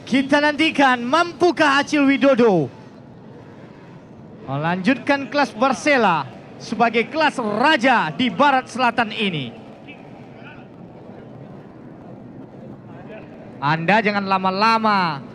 Kita nantikan mampukah Acil Widodo melanjutkan kelas Barcela sebagai kelas raja di Barat Selatan ini. Anda jangan lama-lama.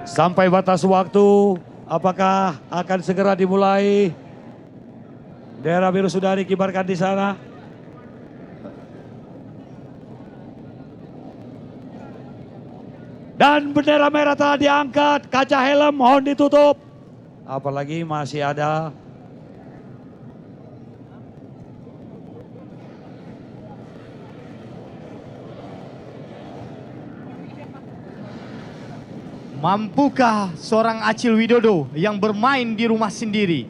Sampai batas waktu, apakah akan segera dimulai? Bendera biru sudah dikibarkan di sana. Dan bendera merah telah diangkat, kaca helm mohon ditutup. Apalagi masih ada mampukah seorang Acil Widodo yang bermain di rumah sendiri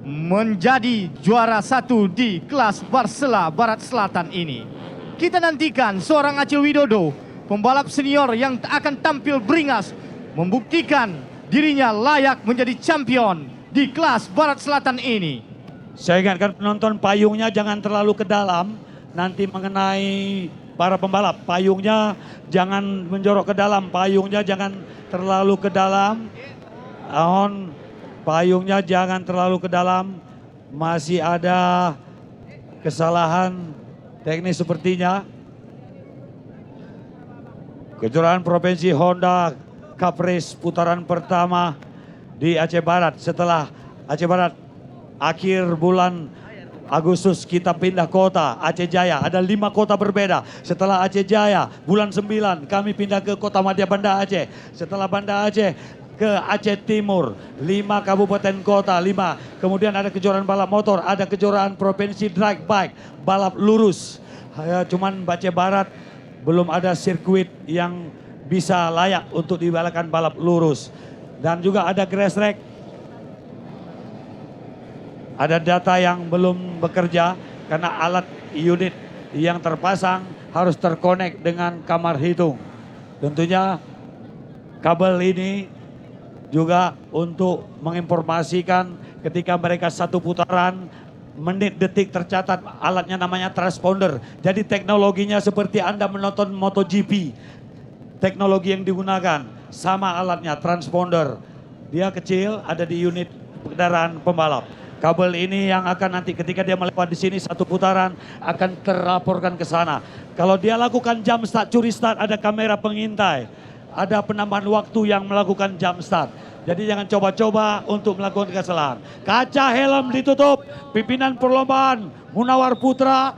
menjadi juara 1 di kelas Barcela Barat Selatan ini? Kita nantikan seorang Acil Widodo, pembalap senior yang akan tampil beringas, membuktikan dirinya layak menjadi champion di kelas Barat Selatan ini. Saya ingatkan penonton, payungnya jangan terlalu ke dalam, nanti mengenai para pembalap. Payungnya jangan menjorok ke dalam, payungnya jangan terlalu ke dalam. Mohon payungnya jangan terlalu ke dalam. Masih ada kesalahan teknis sepertinya. Kejuaraan Provinsi Honda Kapres putaran pertama di Aceh Barat. Setelah Aceh Barat akhir bulan Agustus kita pindah kota Aceh Jaya. Ada 5 kota berbeda. Setelah Aceh Jaya bulan 9 kami pindah ke kota Madya Banda Aceh. Setelah Banda Aceh ke Aceh Timur, 5 kabupaten kota, 5. Kemudian ada kejuaraan balap motor, ada kejuaraan provinsi drag bike, balap lurus. Cuman Aceh Barat belum ada sirkuit yang bisa layak untuk dibalakan balap lurus. Dan juga ada grass track. Ada data yang belum bekerja karena alat unit yang terpasang harus terkonek dengan kamar hitung. Tentunya kabel ini juga untuk menginformasikan ketika mereka satu putaran, menit detik tercatat, alatnya namanya transponder. Jadi teknologinya seperti Anda menonton MotoGP. Teknologi yang digunakan sama alatnya, transponder. Dia kecil, ada di unit kendaraan pembalap. Kabel ini yang akan nanti ketika dia melewati di sini satu putaran akan terlaporkan ke sana. Kalau dia lakukan jump start, curi start, ada kamera pengintai. Ada penambahan waktu yang melakukan jump start. Jadi jangan coba-coba untuk melakukan kesalahan. Kaca helm ditutup, pimpinan perlombaan Munawar Putra.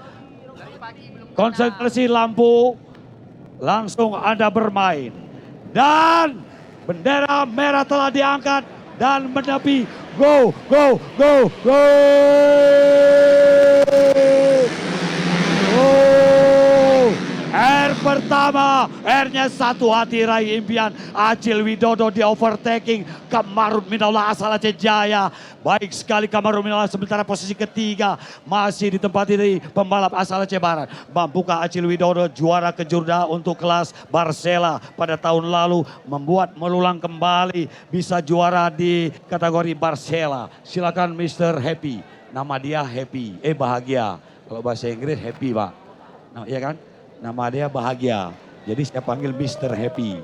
Konsentrasi lampu, langsung Anda bermain. Dan bendera merah telah diangkat dan menepi. Go, go, go, go! Oh, R pertama, R-nya satu hati raih impian. Acil Widodo di overtaking Kamarun Minallah asal Aceh Jaya. Baik sekali Kamarun Minallah, sementara posisi ketiga masih ditempati dari pembalap asal Aceh Barat. Mampukah Acil Widodo juara kejurda untuk kelas Barcela pada tahun lalu membuat melulang kembali bisa juara di kategori Barcela. Silakan Mr. Happy. Nama dia Happy, bahagia. Kalau bahasa Inggris happy Pak. Nah, iya kan? Nama dia bahagia. Jadi saya panggil Mr. Happy.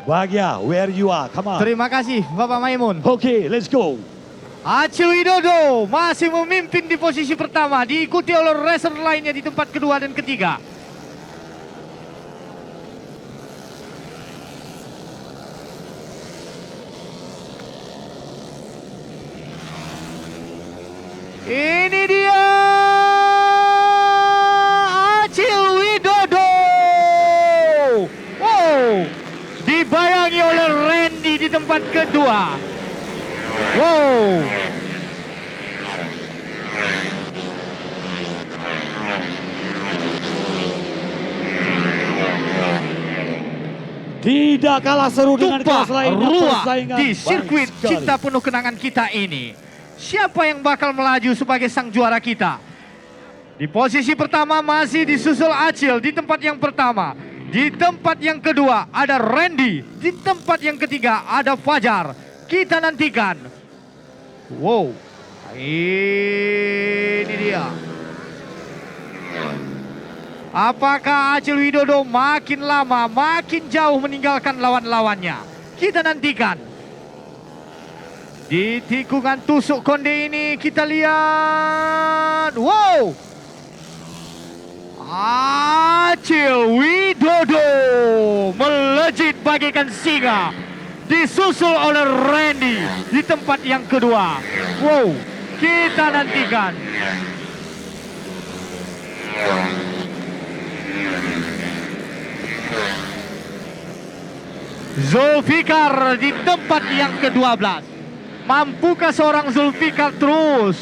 Bahagia, where you are, come on. Terima kasih Bapak Maimun. Oke, let's go. Acil Widodo masih memimpin di posisi pertama, diikuti oleh racer lainnya di tempat kedua dan ketiga. Ini dia Acil Widodo. Wow, dibayangi oleh Randy di tempat kedua. Wow. Tidak kalah seru dengan kelas lainnya. Persaingan di sirkuit cinta penuh kenangan kita ini. Siapa yang bakal melaju sebagai sang juara kita? Di posisi pertama masih disusul Acil di tempat yang pertama. Di tempat yang kedua ada Randy. Di tempat yang ketiga ada Fajar. Kita nantikan. Wow. Ini dia. Apakah Acil Widodo makin lama, makin jauh meninggalkan lawan-lawannya? Kita nantikan. Di tikungan tusuk konde ini kita lihat. Wow. Acil Widodo melejit bagaikan singa. Disusul oleh Randy di tempat yang kedua. Wow. Kita nantikan. Zulfikar di tempat yang ke-12. Mampukah seorang Zulfikar terus?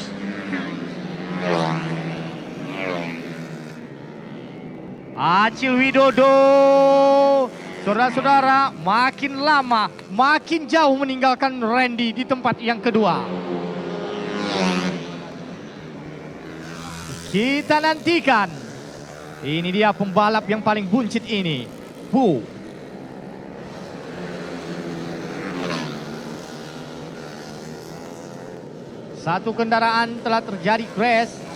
Acil Widodo, saudara-saudara, makin lama, makin jauh meninggalkan Randy di tempat yang kedua. Kita nantikan. Ini dia pembalap yang paling buncit ini. Bu. Satu kendaraan telah terjadi crash.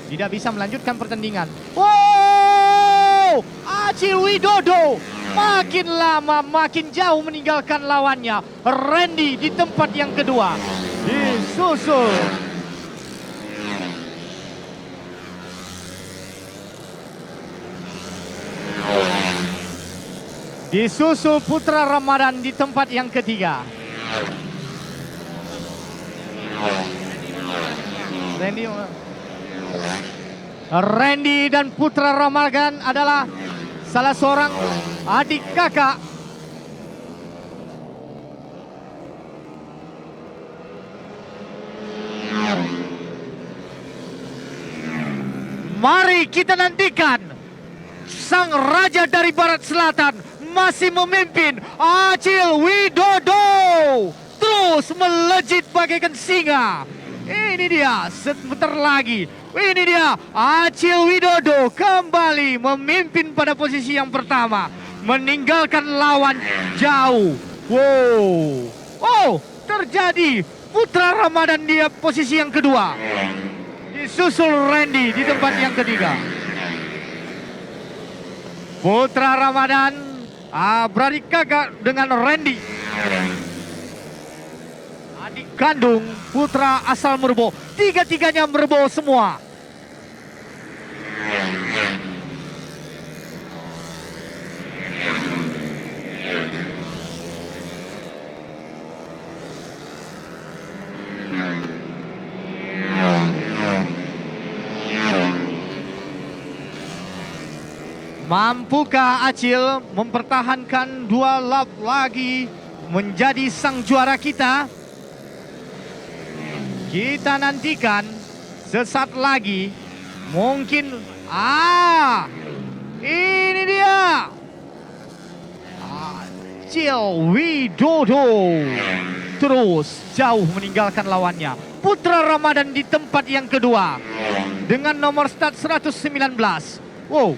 Tidak bisa melanjutkan pertandingan. Wow! Acil Widodo makin lama makin jauh meninggalkan lawannya. Randy di tempat yang kedua. Disusul. Disusul Putra Ramadan di tempat yang ketiga. Randy dan Putra Ramadan adalah salah seorang adik kakak. Mari kita nantikan sang raja dari Barat Selatan masih memimpin. Acil Widodo terus melejit bagaikan singa. Ini dia sebentar lagi. Ini dia Acil Widodo kembali memimpin pada posisi yang pertama, meninggalkan lawan jauh. Wow, oh terjadi Putra Ramadan di posisi yang kedua. Disusul Randy di tempat yang ketiga. Putra Ramadan beradik kakak dengan Randy. Adik kandung putra asal Merbo. Tiga-tiganya Merbo semua. Mampukah Acil mempertahankan 2 lap lagi menjadi sang juara kita? Kita nantikan sesaat lagi. Mungkin ini dia Acil Widodo terus jauh meninggalkan lawannya. Putra Ramadan di tempat yang kedua dengan nomor start 119. Wow.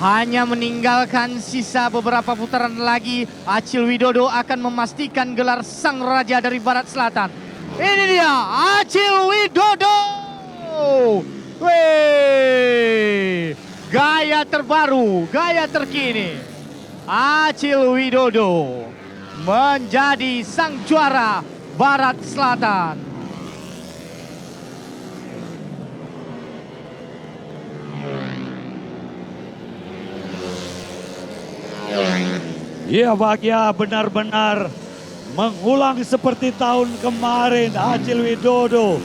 Hanya meninggalkan sisa beberapa putaran lagi, Acil Widodo akan memastikan gelar sang raja dari Barat Selatan. Ini dia Acil Widodo. Wih, gaya terbaru, gaya terkini. Acil Widodo menjadi sang juara Barat Selatan. Iya bahagia benar-benar mengulang seperti tahun kemarin Acil Widodo.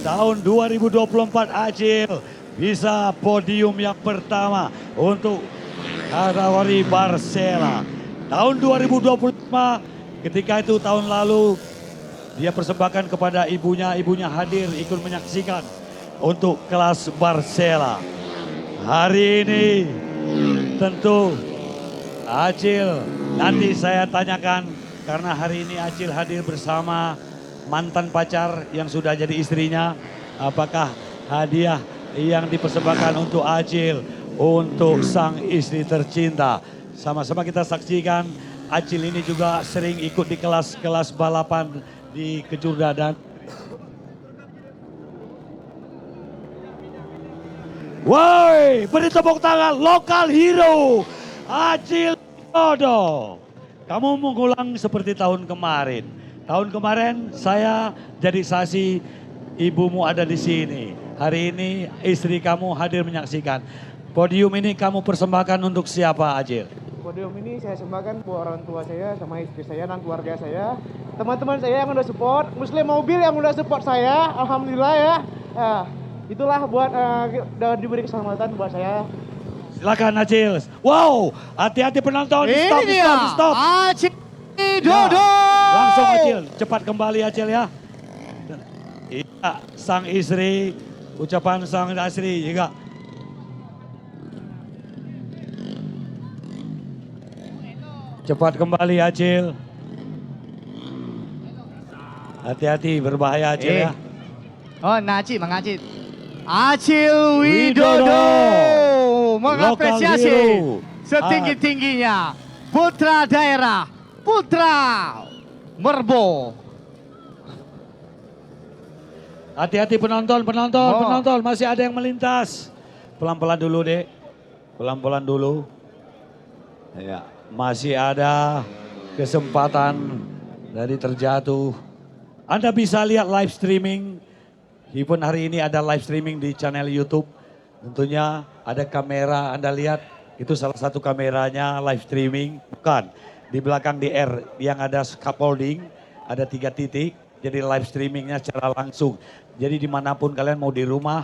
Tahun 2024 Acil bisa podium yang pertama untuk kategori Barcela. Tahun 2025 ketika itu tahun lalu dia persembahkan kepada ibunya hadir ikut menyaksikan untuk kelas Barcela. Hari ini tentu Acil nanti saya tanyakan karena hari ini Acil hadir bersama mantan pacar yang sudah jadi istrinya. Apakah hadiah yang dipersembahkan untuk Acil untuk sang istri tercinta. Sama-sama kita saksikan Acil ini juga sering ikut di kelas-kelas balapan di Kejurda dan woi, beri tepuk tangan lokal hero Acil Widodo. Kamu mengulang seperti tahun kemarin. Tahun kemarin saya jadi saksi ibumu ada di sini. Hari ini istri kamu hadir menyaksikan. Podium ini kamu persembahkan untuk siapa Acil? Podium ini saya persembahkan buat orang tua saya sama istri saya dan keluarga saya. Teman-teman saya yang udah support, Muslim Mobil yang udah support saya, alhamdulillah ya. Itulah buat diberi keselamatan buat saya. Silakan Acil. Wow, hati-hati penonton. Stop. Acil Widodo. Langsung Acil, cepat kembali Acil ya. Iya, sang istri, ucapan sang istri juga. Cepat kembali Acil. Hati-hati, berbahaya Acil ya. Oh, Acil, Mang Acil. Acil Widodo mengapresiasi setinggi-tingginya putra daerah, putra Merbo. Hati-hati penonton, masih ada yang melintas. Pelan-pelan dulu dek, pelan-pelan dulu. Ya, masih ada kesempatan dari terjatuh. Anda bisa lihat live streaming, even hari ini ada live streaming di channel YouTube. Tentunya ada kamera, Anda lihat itu salah satu kameranya live streaming. Bukan, di belakang DR yang ada scaffolding, ada 3 titik. Jadi live streamingnya secara langsung. Jadi dimanapun kalian mau di rumah,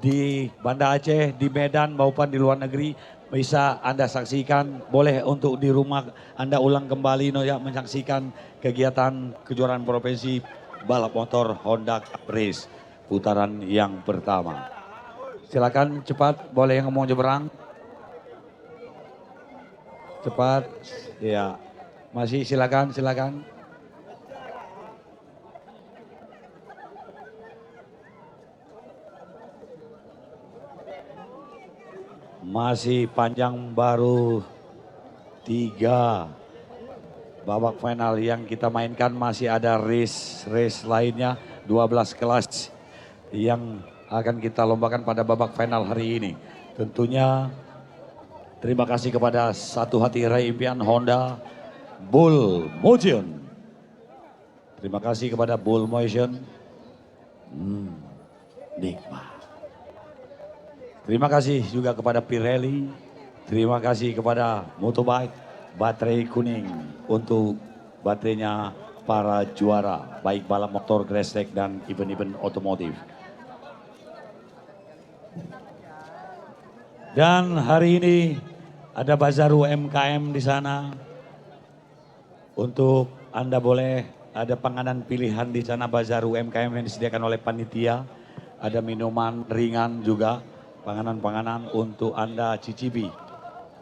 di Banda Aceh, di Medan maupun di luar negeri bisa Anda saksikan. Boleh untuk di rumah Anda ulang kembali menyaksikan kegiatan kejuaraan provinsi balap motor Honda Cup Race putaran yang pertama. Silakan cepat, boleh yang mau nyeberang. Cepat, ya masih silakan. Masih panjang, baru 3 babak final yang kita mainkan. Masih ada race lainnya 12 kelas yang akan kita lombakan pada babak final hari ini. Tentunya terima kasih kepada Satu Hati Raih Impian Honda Bull Motion. Terima kasih kepada Bull Motion. Nikmat. Terima kasih juga kepada Pirelli, terima kasih kepada Motobike, baterai kuning untuk baterainya para juara, baik balap motor, grass track dan event-event otomotif. Dan hari ini ada bazar UMKM di sana. Untuk Anda boleh ada panganan pilihan di sana, bazar UMKM yang disediakan oleh panitia. Ada minuman ringan juga. Panganan-panganan untuk Anda cicipi.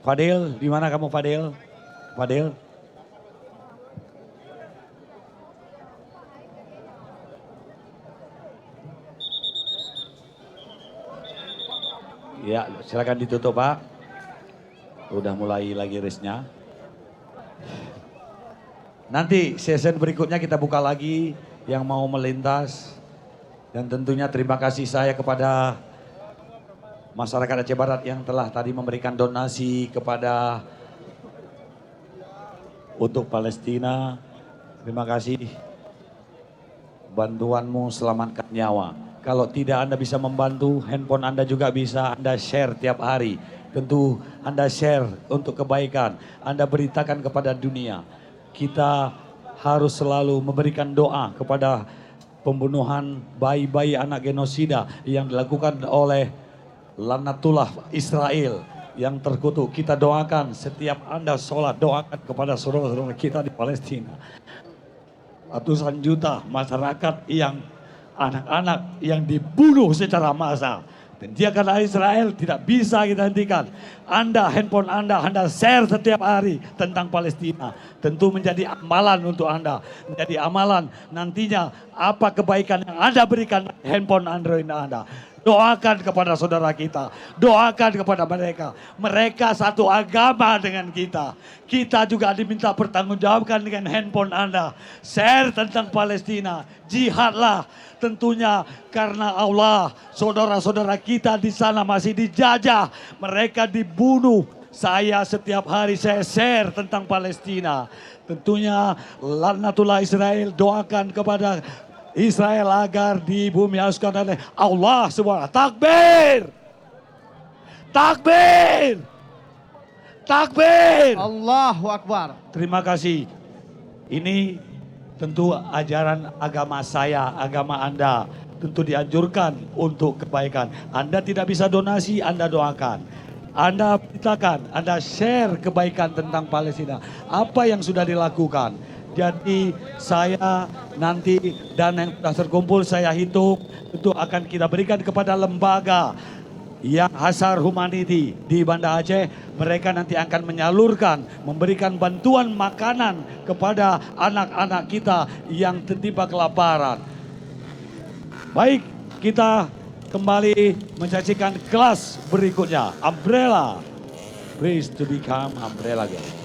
Fadil, di mana kamu Fadil? Fadil? Ya, silakan ditutup Pak. Udah mulai lagi race-nya. Nanti sesi berikutnya kita buka lagi yang mau melintas. Dan tentunya terima kasih saya kepada masyarakat Aceh Barat yang telah tadi memberikan donasi kepada untuk Palestina. Terima kasih, bantuanmu selamatkan nyawa. Kalau tidak Anda bisa membantu, handphone Anda juga bisa Anda share tiap hari. Tentu Anda share untuk kebaikan, Anda beritakan kepada dunia. Kita harus selalu memberikan doa kepada pembunuhan bayi-bayi anak genosida yang dilakukan oleh Lanatullah Israel yang terkutuk. Kita doakan setiap Anda sholat, doakan kepada saudara-saudara kita di Palestina. Ratusan juta masyarakat yang anak-anak yang dibunuh secara massal. Tindakan Israel tidak bisa kita hentikan. Anda, handphone Anda share setiap hari tentang Palestina. Tentu menjadi amalan untuk Anda. Menjadi amalan nantinya apa kebaikan yang Anda berikan handphone Android Anda. Doakan kepada saudara kita, doakan kepada mereka. Mereka satu agama dengan kita. Kita juga diminta bertanggungjawabkan dengan handphone Anda. Share tentang Palestina, jihadlah. Tentunya karena Allah, saudara-saudara kita di sana masih dijajah. Mereka dibunuh. Saya setiap hari saya share tentang Palestina. Tentunya laknatullah Israel, doakan kepada Israel agar di bumi haruskan oleh Allah SWT. Takbir! Takbir! Takbir! Allahu Akbar. Terima kasih. Ini tentu ajaran agama saya, agama Anda. Tentu dianjurkan untuk kebaikan. Anda tidak bisa donasi, Anda doakan. Anda beritakan, Anda share kebaikan tentang Palestina. Apa yang sudah dilakukan. Jadi saya nanti dan yang sudah terkumpul saya hitung itu akan kita berikan kepada lembaga yang Hasar Humanity di Banda Aceh, mereka nanti akan menyalurkan, memberikan bantuan makanan kepada anak-anak kita yang tertimpa kelaparan. Baik, kita kembali menyaksikan kelas berikutnya, Umbrella. Please to become Umbrella girl.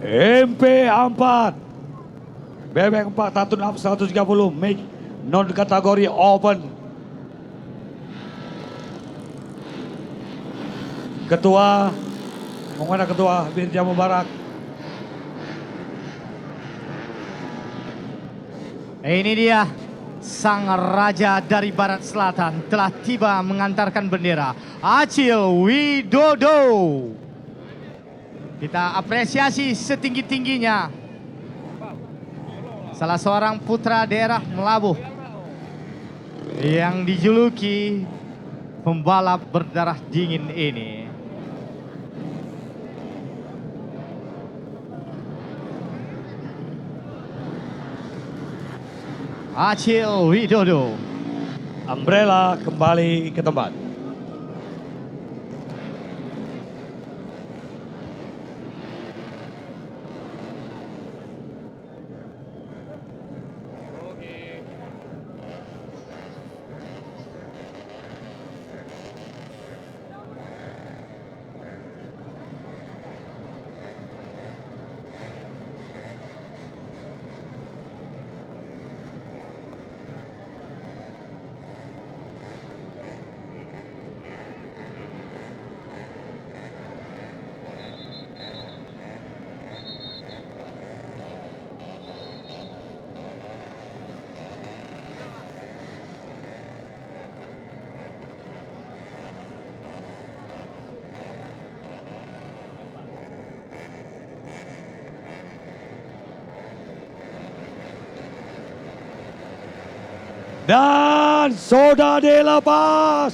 MP4 Bebek 4 130 mic non kategori open. Ketua, mana Ketua Birja Mubarak? Ini dia sang raja dari Barat Selatan telah tiba mengantarkan bendera, Acil Widodo. Kita apresiasi setinggi-tingginya salah seorang putra daerah Melabuh yang dijuluki pembalap berdarah dingin ini. Acil Widodo. Umbrella kembali ke tempat. Dan sudah dilepas.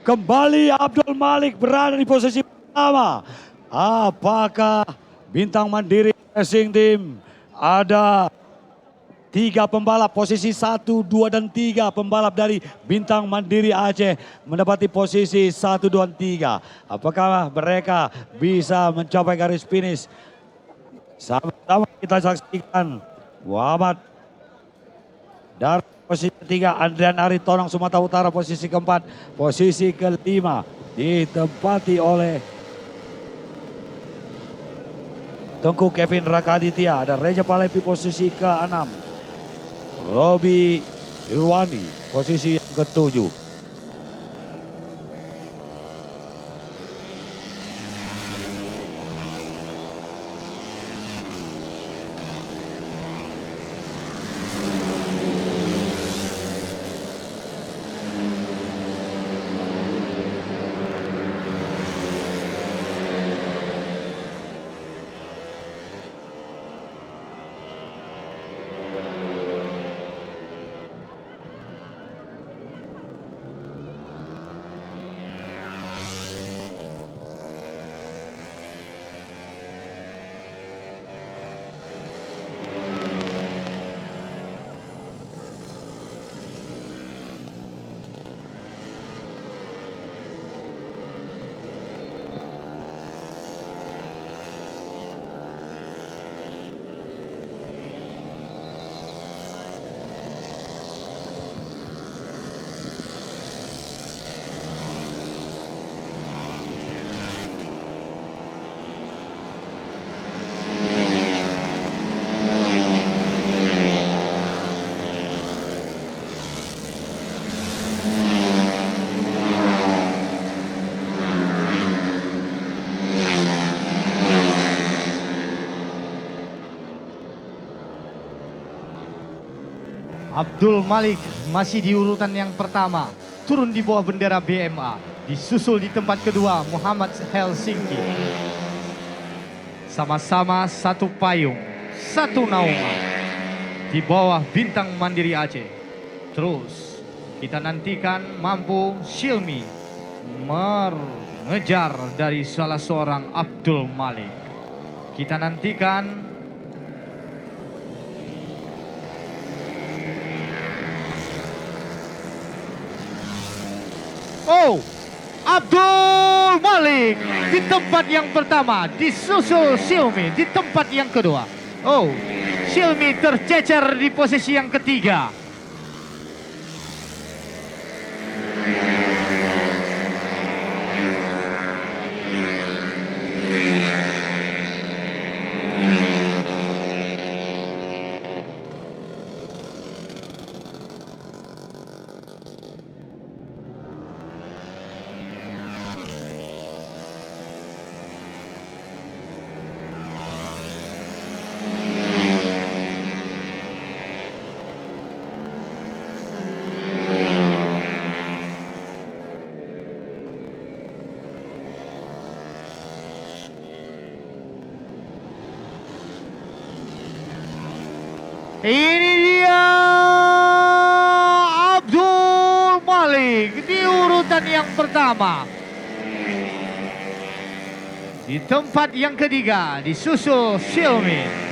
Kembali Abdul Malik berada di posisi pertama. Apakah Bintang Mandiri Racing Team ada 3 pembalap posisi 1, 2, dan 3 pembalap dari Bintang Mandiri Aceh mendapati posisi 1, 2, dan 3. Apakah mereka bisa mencapai garis finish? Sama-sama kita saksikan Muhammad dari posisi ketiga, Andrian Ari Tonang Sumatera Utara posisi keempat, posisi kelima ditempati oleh Tengku Kevin Rakaditya dan Reja Palepi posisi ke-6, Robi Irwani posisi yang ke-7. Abdul Malik masih di urutan yang pertama, turun di bawah bendera BMA. Disusul di tempat kedua Muhammad Helsinki. Sama-sama satu payung, satu naungan di bawah Bintang Mandiri Aceh. Terus kita nantikan mampu Silmi mengejar dari salah seorang Abdul Malik. Kita nantikan Abdul Malik di tempat yang pertama, disusul Silmi di tempat yang kedua. Silmi tercecer di posisi yang ketiga. Ini dia Abdul Malik di urutan yang pertama. Di tempat yang ketiga disusul Silmi.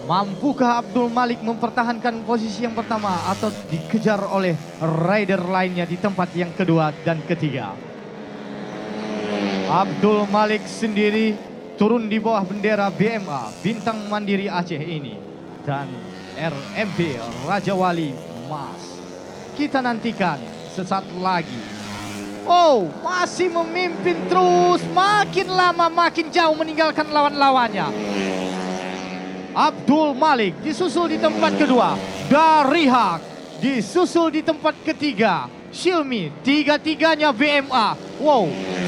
Mampukah Abdul Malik mempertahankan posisi yang pertama atau dikejar oleh rider lainnya di tempat yang kedua dan ketiga? Abdul Malik sendiri turun di bawah bendera BMA Bintang Mandiri Aceh ini dan RMB Raja Wali Mas. Kita nantikan sesaat lagi. Masih memimpin terus, makin lama makin jauh meninggalkan lawan-lawannya. Abdul Malik disusul di tempat kedua, Darihak disusul di tempat ketiga, Silmi, tiga-tiganya BMA.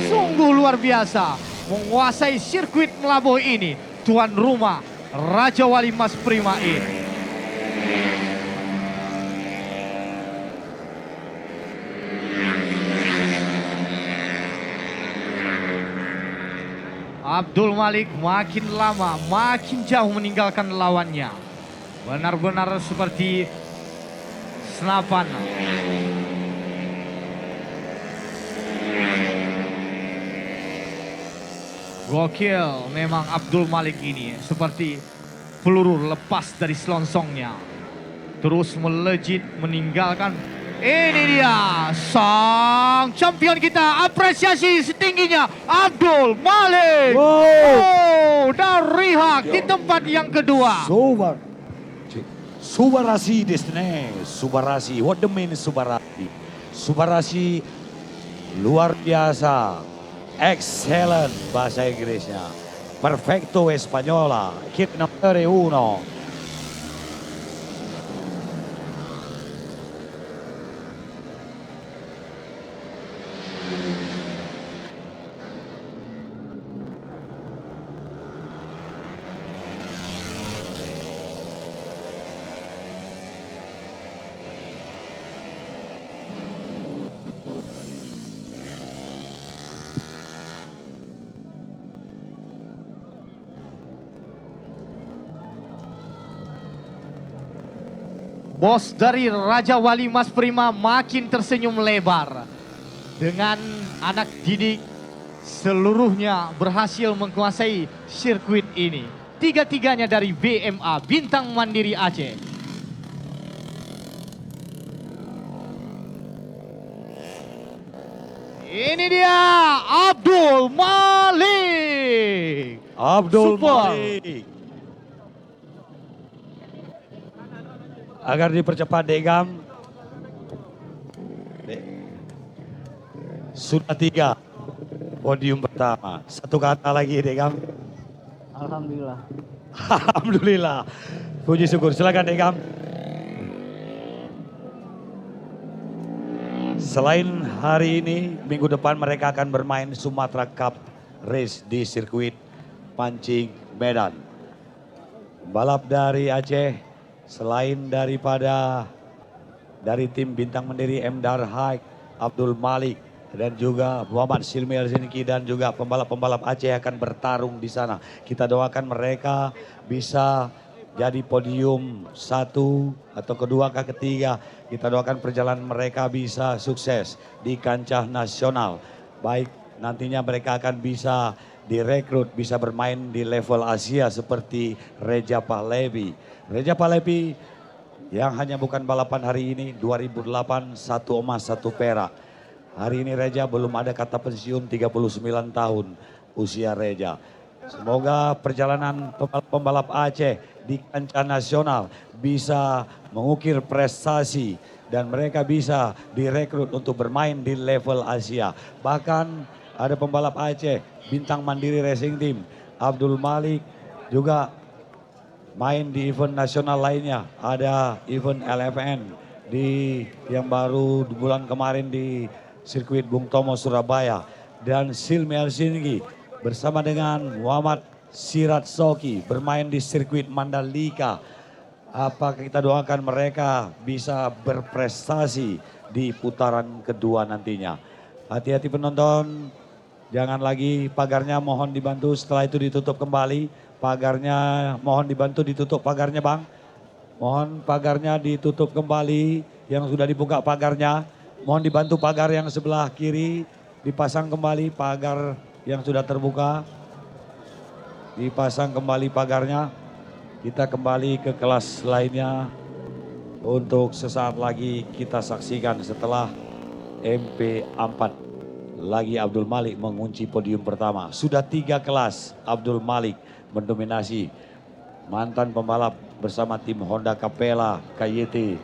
Sungguh luar biasa menguasai sirkuit Melabuh ini, tuan rumah Raja Wali Mas Prima ini. Abdul Malik makin lama makin jauh meninggalkan lawannya. Benar-benar seperti senapan. Gokil memang Abdul Malik ini, seperti peluru lepas dari selongsongnya. Terus melejit meninggalkan. Ini dia sang champion kita, apresiasi setingginya Abdul Malik. Darihak di tempat yang kedua. Subarasi desne, Subarasi. What the mean Subarasi? Subarasi luar biasa, excellent bahasa Inggrisnya, perfecto Espanyola, hit number 1. Bos dari Raja Wali Mas Prima makin tersenyum lebar. Dengan anak didik seluruhnya berhasil menguasai sirkuit ini. Tiga-tiganya dari BMA Bintang Mandiri Aceh. Ini dia Abdul Malik. Abdul Malik. Agar dipercepat Degam. Sudah 3 podium pertama. Satu kata lagi Degam. Alhamdulillah. Alhamdulillah. Puji syukur. Silakan Dekam. Selain hari ini, minggu depan mereka akan bermain Sumatera Cup Race di sirkuit Pancing Medan. Balap dari Aceh, selain dari tim Bintang Mandiri M. Darhaik, Abdul Malik, dan juga Muhammad Silmi Al-Zinki dan juga pembalap-pembalap Aceh akan bertarung di sana. Kita doakan mereka bisa jadi podium 1 atau kedua ke ketiga. Kita doakan perjalanan mereka bisa sukses di kancah nasional. Baik nantinya mereka akan bisa direkrut, bisa bermain di level Asia seperti Reja Pahlevi. Reja Pahlevi yang hanya bukan balapan hari ini, 2008 1 emas 1 perak. Hari ini Reja belum ada kata pensiun, 39 tahun usia Reja. Semoga perjalanan pembalap Aceh di kancah nasional bisa mengukir prestasi dan mereka bisa direkrut untuk bermain di level Asia. Bahkan ada pembalap Aceh, Bintang Mandiri Racing Team, Abdul Malik juga main di event nasional lainnya. Ada event LFN yang baru bulan kemarin di sirkuit Bung Tomo Surabaya. Dan Silmi Al-Zinki bersama dengan Muhammad Sirat Soki bermain di sirkuit Mandalika. Apakah kita doakan mereka bisa berprestasi di putaran kedua nantinya. Hati-hati penonton, jangan lagi pagarnya mohon dibantu, setelah itu ditutup kembali. Pagarnya mohon dibantu ditutup pagarnya Bang. Mohon pagarnya ditutup kembali, yang sudah dibuka pagarnya. Mohon dibantu pagar yang sebelah kiri dipasang kembali, pagar yang sudah terbuka. Dipasang kembali pagarnya. Kita kembali ke kelas lainnya untuk sesaat lagi kita saksikan setelah MP4. Lagi Abdul Malik mengunci podium pertama. Sudah 3 kelas Abdul Malik mendominasi. Mantan pembalap bersama tim Honda Capella KYT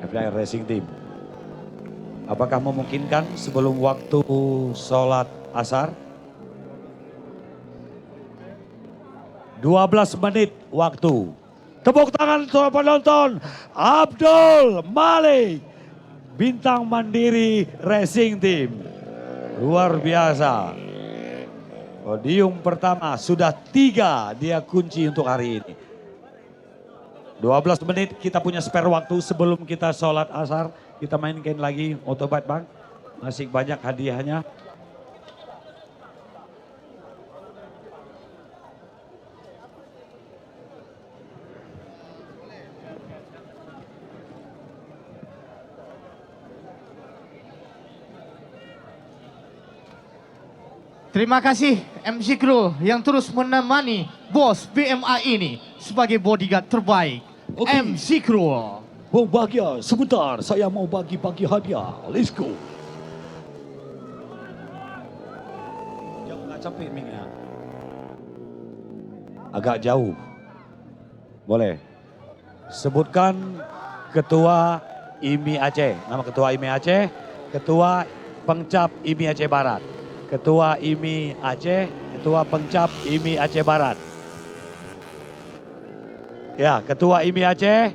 FDI Racing Team. Apakah memungkinkan sebelum waktu sholat asar? 12 menit waktu. Tepuk tangan untuk penonton Abdul Malik, Bintang Mandiri Racing Team. Luar biasa. Podium pertama sudah 3 dia kunci untuk hari ini. 12 menit kita punya spare waktu sebelum kita sholat asar. Kita mainkan lagi Motobike Bang. Masih banyak hadiahnya. Terima kasih MC Crew yang terus menemani bos BMA ini sebagai bodyguard terbaik. MC Crew. Bung bahagia, sebentar saya mau bagi-bagi hadiah. Let's go. Jangan nggak capek Ming ya. Agak jauh. Boleh. Sebutkan Ketua IMI Aceh. Nama Ketua IMI Aceh. Ketua Pengcap IMI Aceh Barat. Ketua IMI Aceh, Ketua Pengcap IMI Aceh Barat. Ya, Ketua IMI Aceh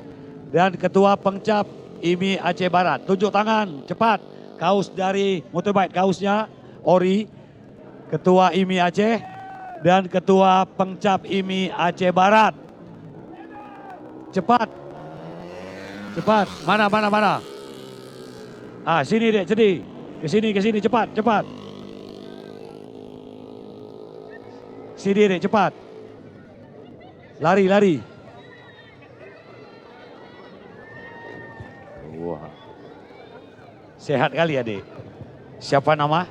dan Ketua Pengcap IMI Aceh Barat. Tunjuk tangan, cepat. Kaos dari Motorbike, kaosnya ori. Ketua IMI Aceh dan Ketua Pengcap IMI Aceh Barat. Cepat. Cepat. Mana. Ah, sini dek, jadi. Ke sini, cepat. Sini dek, cepat. Lari. Wah. Sehat kali adik. Siapa nama?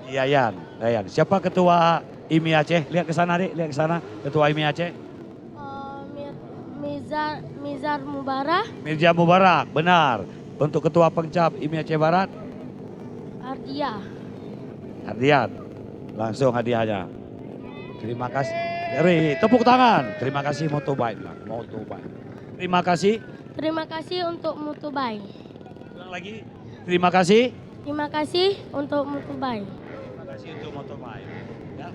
Yayan. Siapa ketua IMI Aceh? Lihat ke sana dek, lihat ke sana. Ketua IMI Aceh. Mirza Mubarak, benar. Untuk ketua Pengcap IMI Aceh Barat? Ardian. Langsung hadiahnya. Terima kasih. Tepuk tangan. Terima kasih Motobike. Terima kasih. Terima kasih untuk Motobike. Ulang lagi. Terima kasih. Terima kasih untuk Motobike. Terima kasih untuk Motobike. Ya.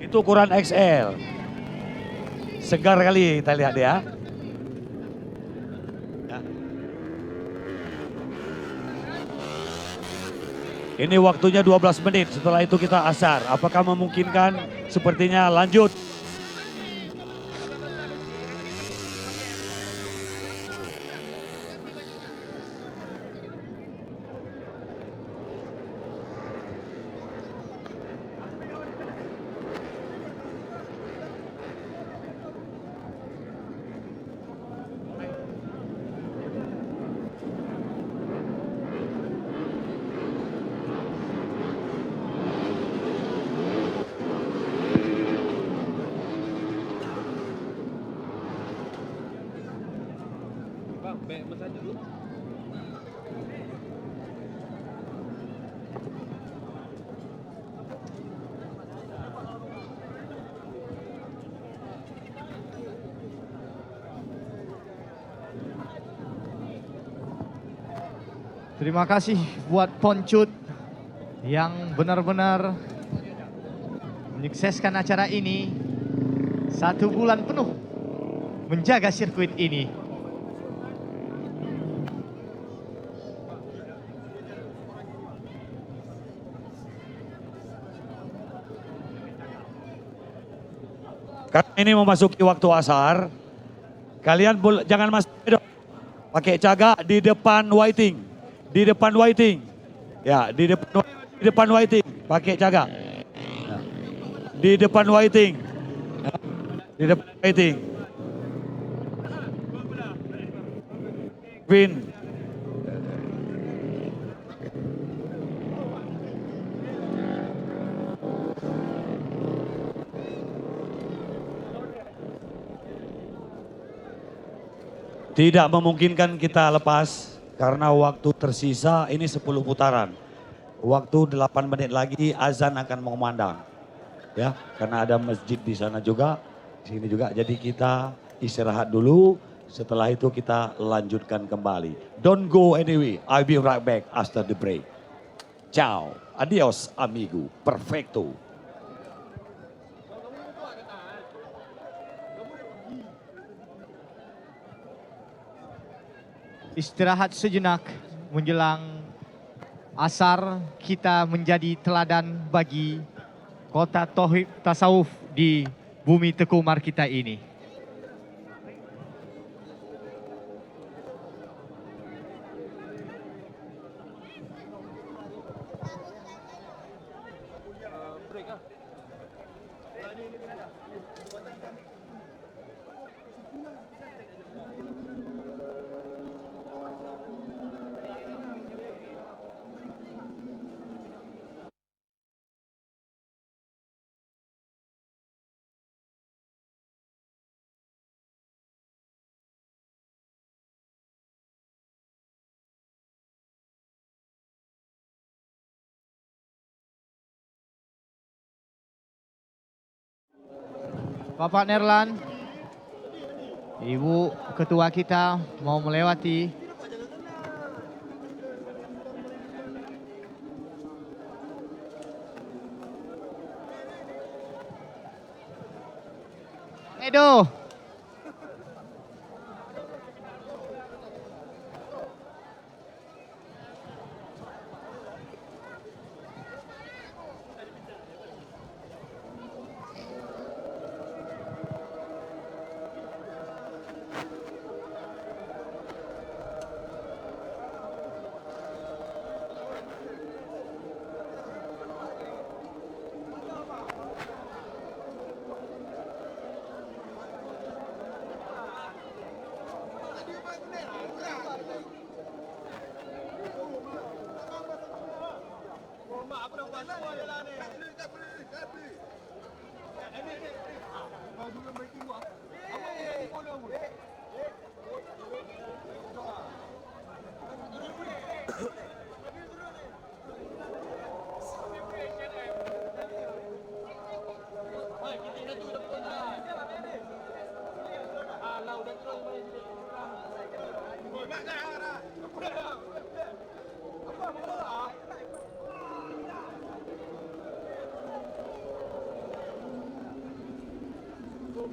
Itu ukuran XL. Segar kali kita lihat ya. Ini waktunya 12 menit, setelah itu kita asar. Apakah memungkinkan? Sepertinya lanjut. Bang, massage dulu. Terima kasih buat Poncut yang benar-benar menyukseskan acara ini 1 bulan penuh menjaga sirkuit ini. Karena ini memasuki waktu asar, kalian jangan masuk pakai cagak di depan whiting, di depan whiting, ya di depan whiting, pakai cagak, di depan whiting, di depan whiting. Win. Tidak memungkinkan kita lepas karena waktu tersisa ini 10 putaran. Waktu 8 menit lagi azan akan mengumandang. Ya, karena ada masjid di sana juga, di sini juga. Jadi kita istirahat dulu, setelah itu kita lanjutkan kembali. Don't go anyway, I'll be right back after the break. Ciao, adios amigo, perfecto. Istirahat sejenak menjelang asar, kita menjadi teladan bagi kota tauhid tasawuf di bumi Tekumar kita ini. Bapak Nerlan, Ibu Ketua kita mau melewati. Edo.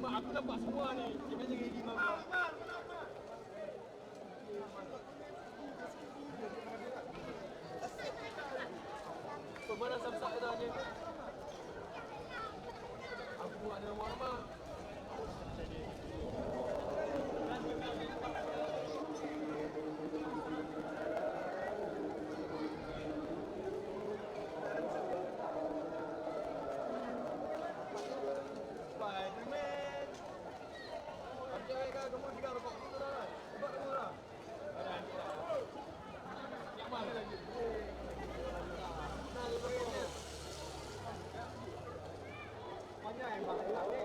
Mak aku nampak semua ni. Jangan jadi imam. Mana samsak dah ni? Aku ada nama. Spiderman. Macam mereka kamu juga rokok dulu dah. Sebab dulu dah. Yang mana lagi? Banyak yang bahaya ni.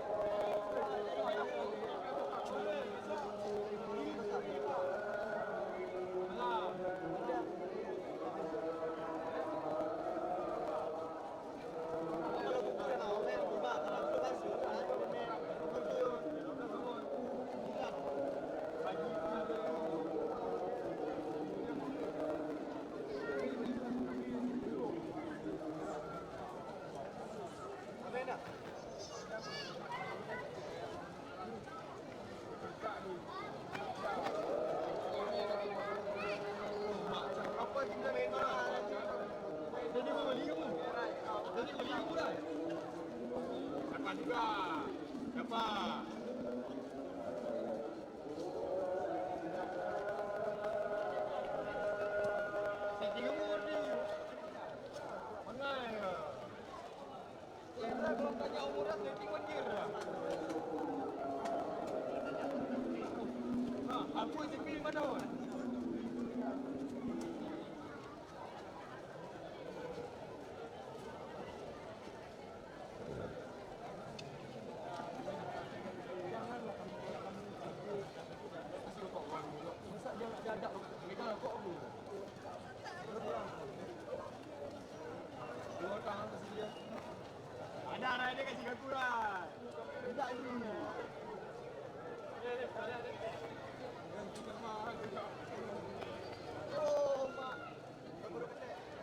Apa kita main bola? Jadi mau beli kamu? Jadi beli kamu dah? Dapat juga. Dapat. Setting kamu ni. Mana ya? Kita belum tanya umur dah, setting 1 year dah. Aku isi pilih mana orang? Masa dia nak jadak kita rokok aku. Dua tangan kasi dia. Ada dia kasi aku dah. Tidak ini. Oh, mak.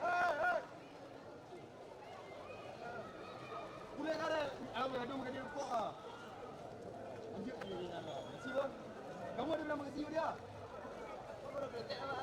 Hei. Boleh kan? Aku ngadu makan dia rokok ah. Anjir ni lah. Makasih bang. Kamu ada bilang makasih dia? Kamu dah petek lah.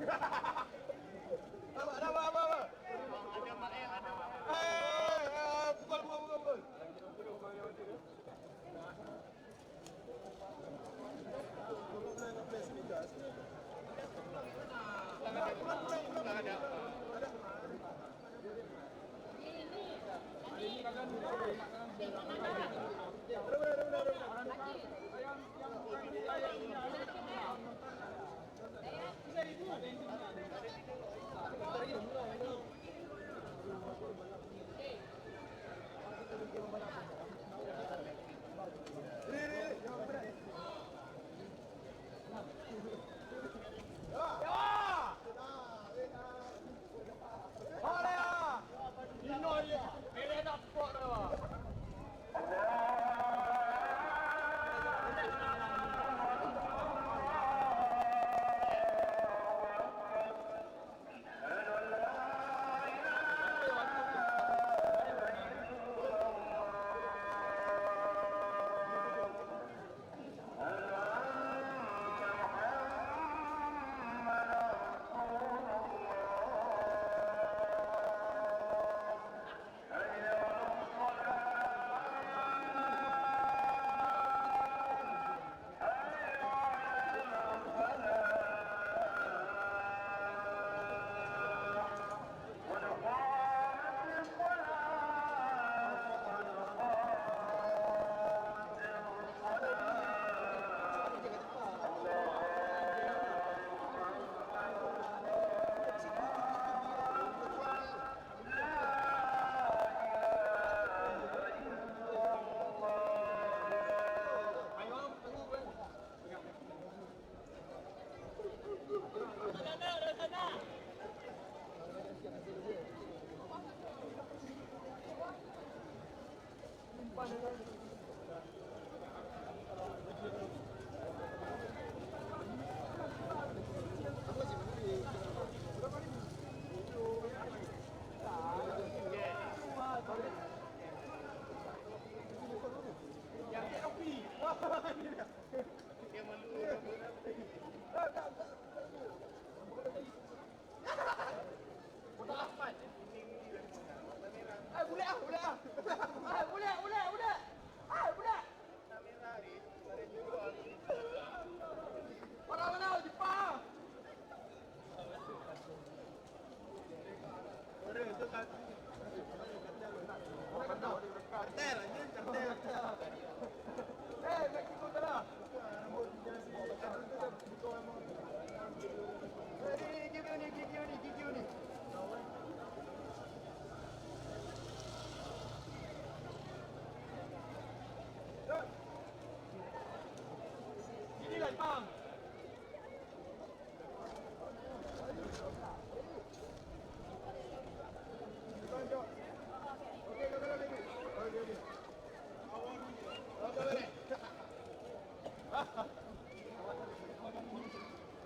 Apa? Pukul.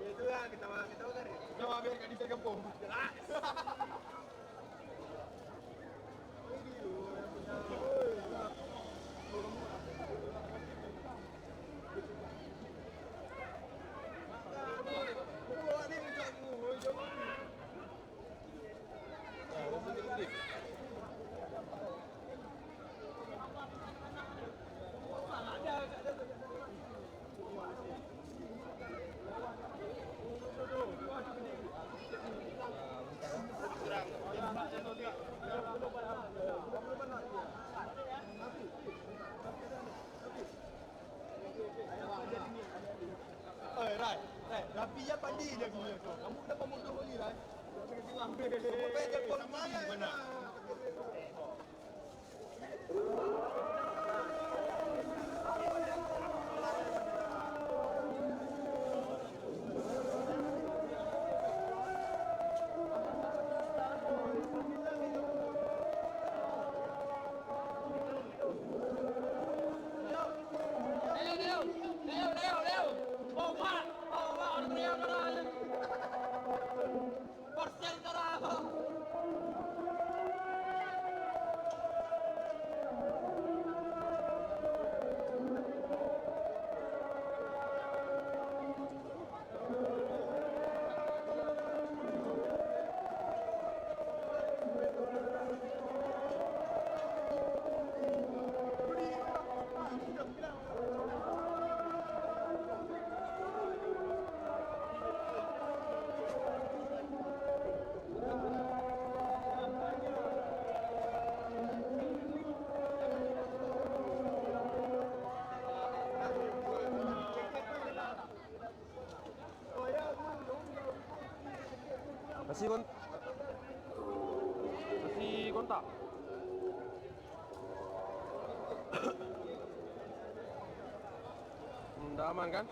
Itulah kita makan. Kita biar kat di kampung. Rai, Rapi ya pandi dia gini. Kamu dapat mudah ni, Rai. Sampai telepon mana? Kasih kontak. Udah aman kan?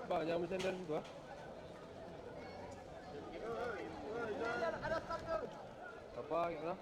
Bang, jangan bersandar situ ah. Apa gitu?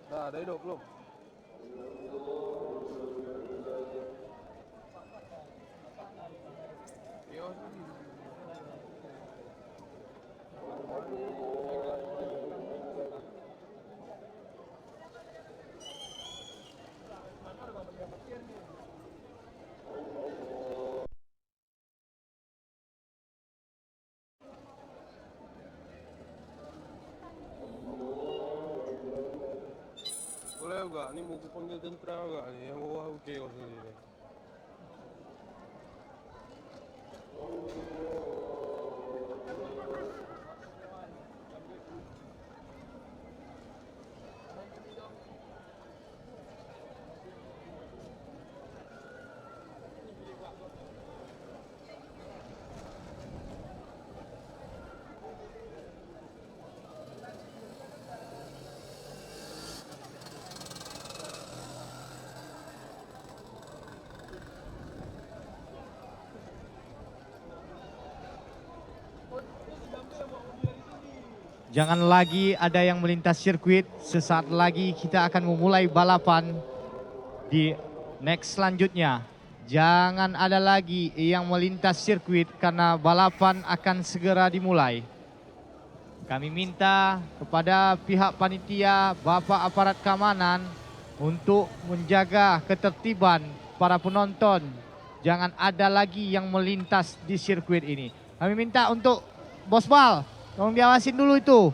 Dah hidup belum? Boleh juga, ni mau aku panggil tentera juga ni, yang bawah okey kau sendiri. Jangan lagi ada yang melintas sirkuit. Sesaat lagi kita akan memulai balapan di next selanjutnya. Jangan ada lagi yang melintas sirkuit karena balapan akan segera dimulai. Kami minta kepada pihak panitia, Bapak aparat keamanan untuk menjaga ketertiban para penonton. Jangan ada lagi yang melintas di sirkuit ini. Kami minta untuk Bos Bal Tolong diawasin dulu itu.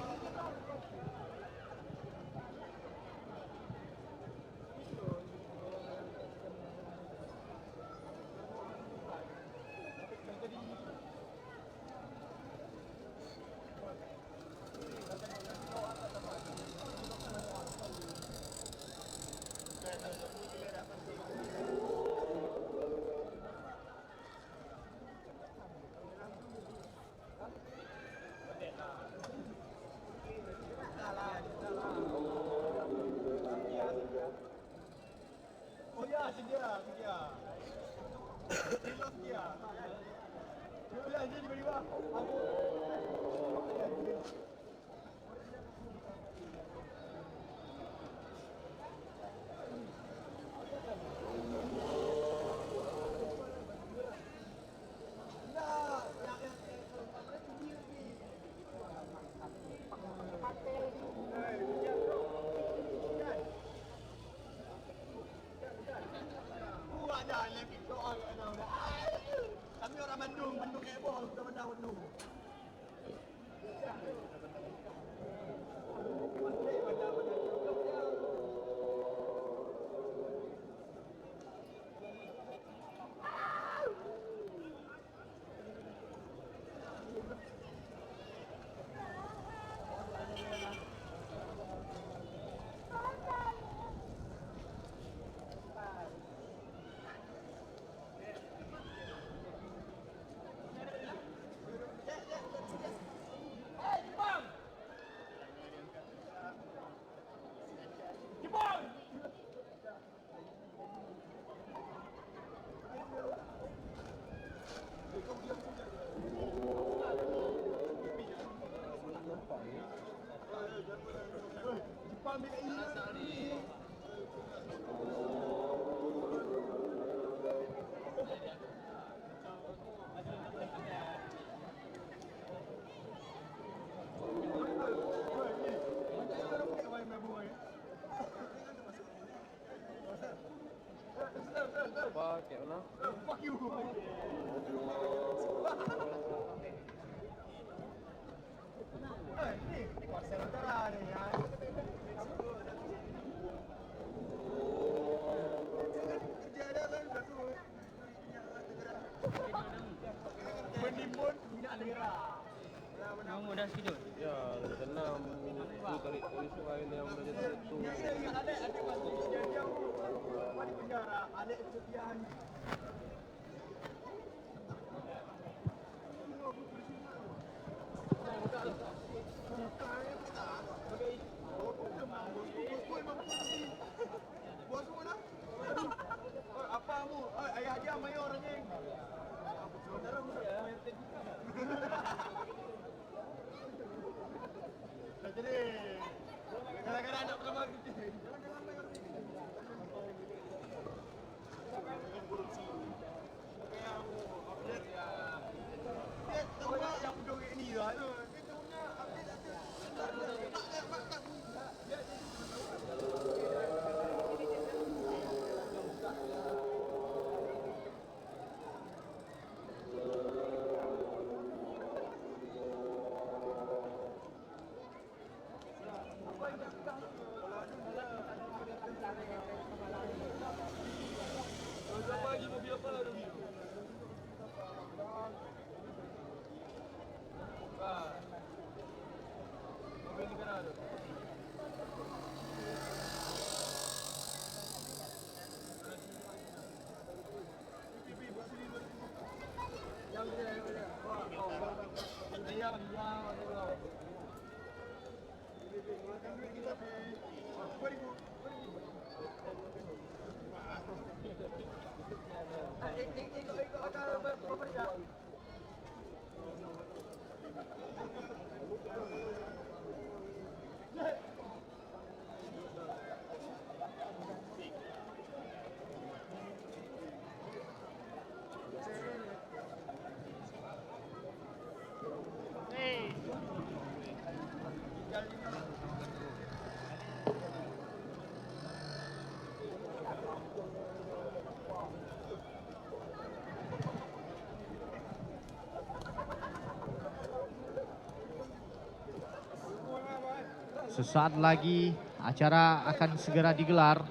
Sesaat lagi acara akan segera digelar.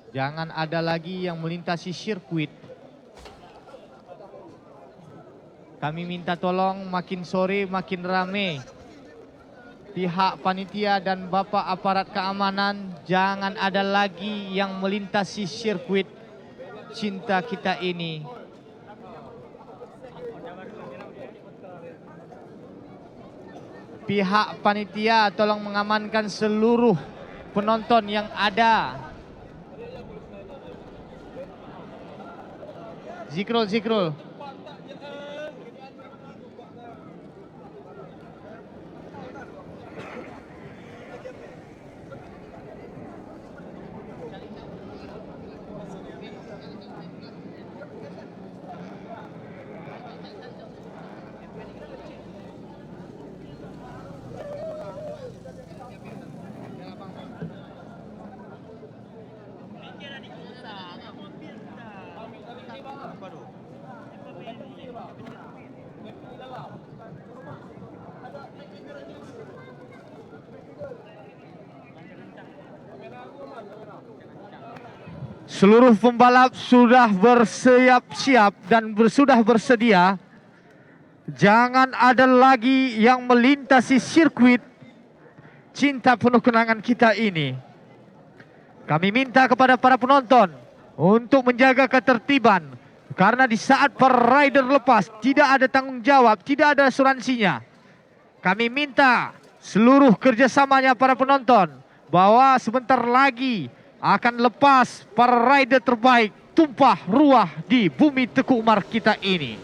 Jangan ada lagi yang melintasi sirkuit. Kami minta tolong makin sore makin rame. Pihak panitia dan Bapak aparat keamanan, jangan ada lagi yang melintasi sirkuit cinta kita ini. Pihak panitia tolong mengamankan seluruh penonton yang ada. Zikrul. Seluruh pembalap sudah bersiap-siap dan sudah bersedia. Jangan ada lagi yang melintasi sirkuit cinta penuh kenangan kita ini. Kami minta kepada para penonton untuk menjaga ketertiban. Karena di saat para rider lepas tidak ada tanggung jawab, tidak ada asuransinya. Kami minta seluruh kerjasamanya para penonton bahwa sebentar lagi akan lepas para rider terbaik tumpah ruah di bumi Teguh Umar kita ini.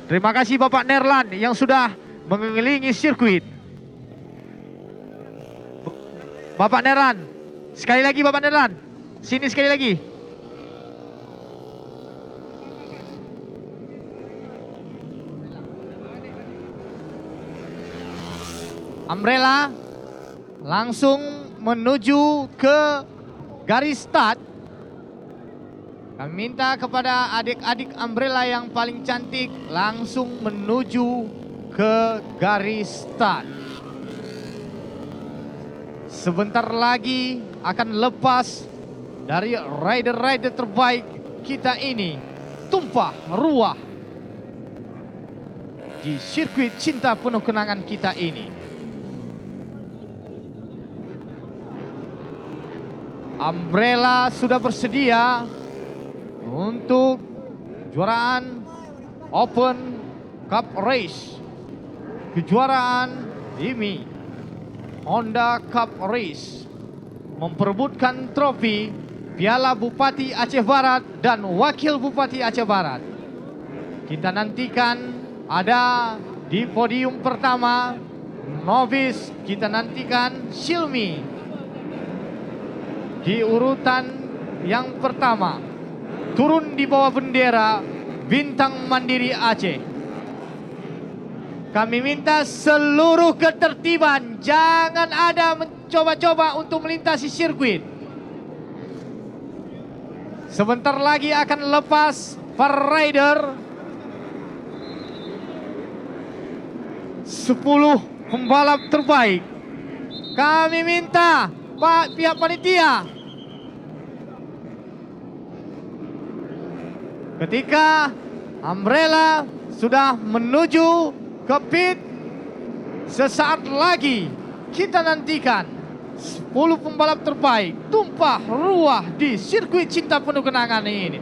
Terima kasih Bapak Nerlan yang sudah mengelilingi sirkuit. Bapak Nerlan, sekali lagi Bapak Nerlan, sini sekali lagi. Umbrella langsung menuju ke garis start. Kami minta kepada adik-adik Umbrella yang paling cantik langsung menuju ke garis start. Sebentar lagi akan lepas dari rider-rider terbaik kita ini tumpah ruah di sirkuit cinta penuh kenangan kita ini. Umbrella sudah bersedia untuk kejuaraan Open Cup Race, kejuaraan IMI Honda Cup Race, memperebutkan trofi Piala Bupati Aceh Barat dan Wakil Bupati Aceh Barat. Kita nantikan ada di podium pertama novice, kita nantikan Silmi di urutan yang pertama, turun di bawah bendera Bintang Mandiri Aceh. Kami minta seluruh ketertiban, jangan ada mencoba-coba untuk melintasi sirkuit. Sebentar lagi akan lepas para rider. 10 pembalap terbaik. Kami minta pihak panitia, ketika Umbrella sudah menuju ke pit, sesaat lagi kita nantikan 10 pembalap terbaik tumpah ruah di sirkuit cinta penuh kenangan ini.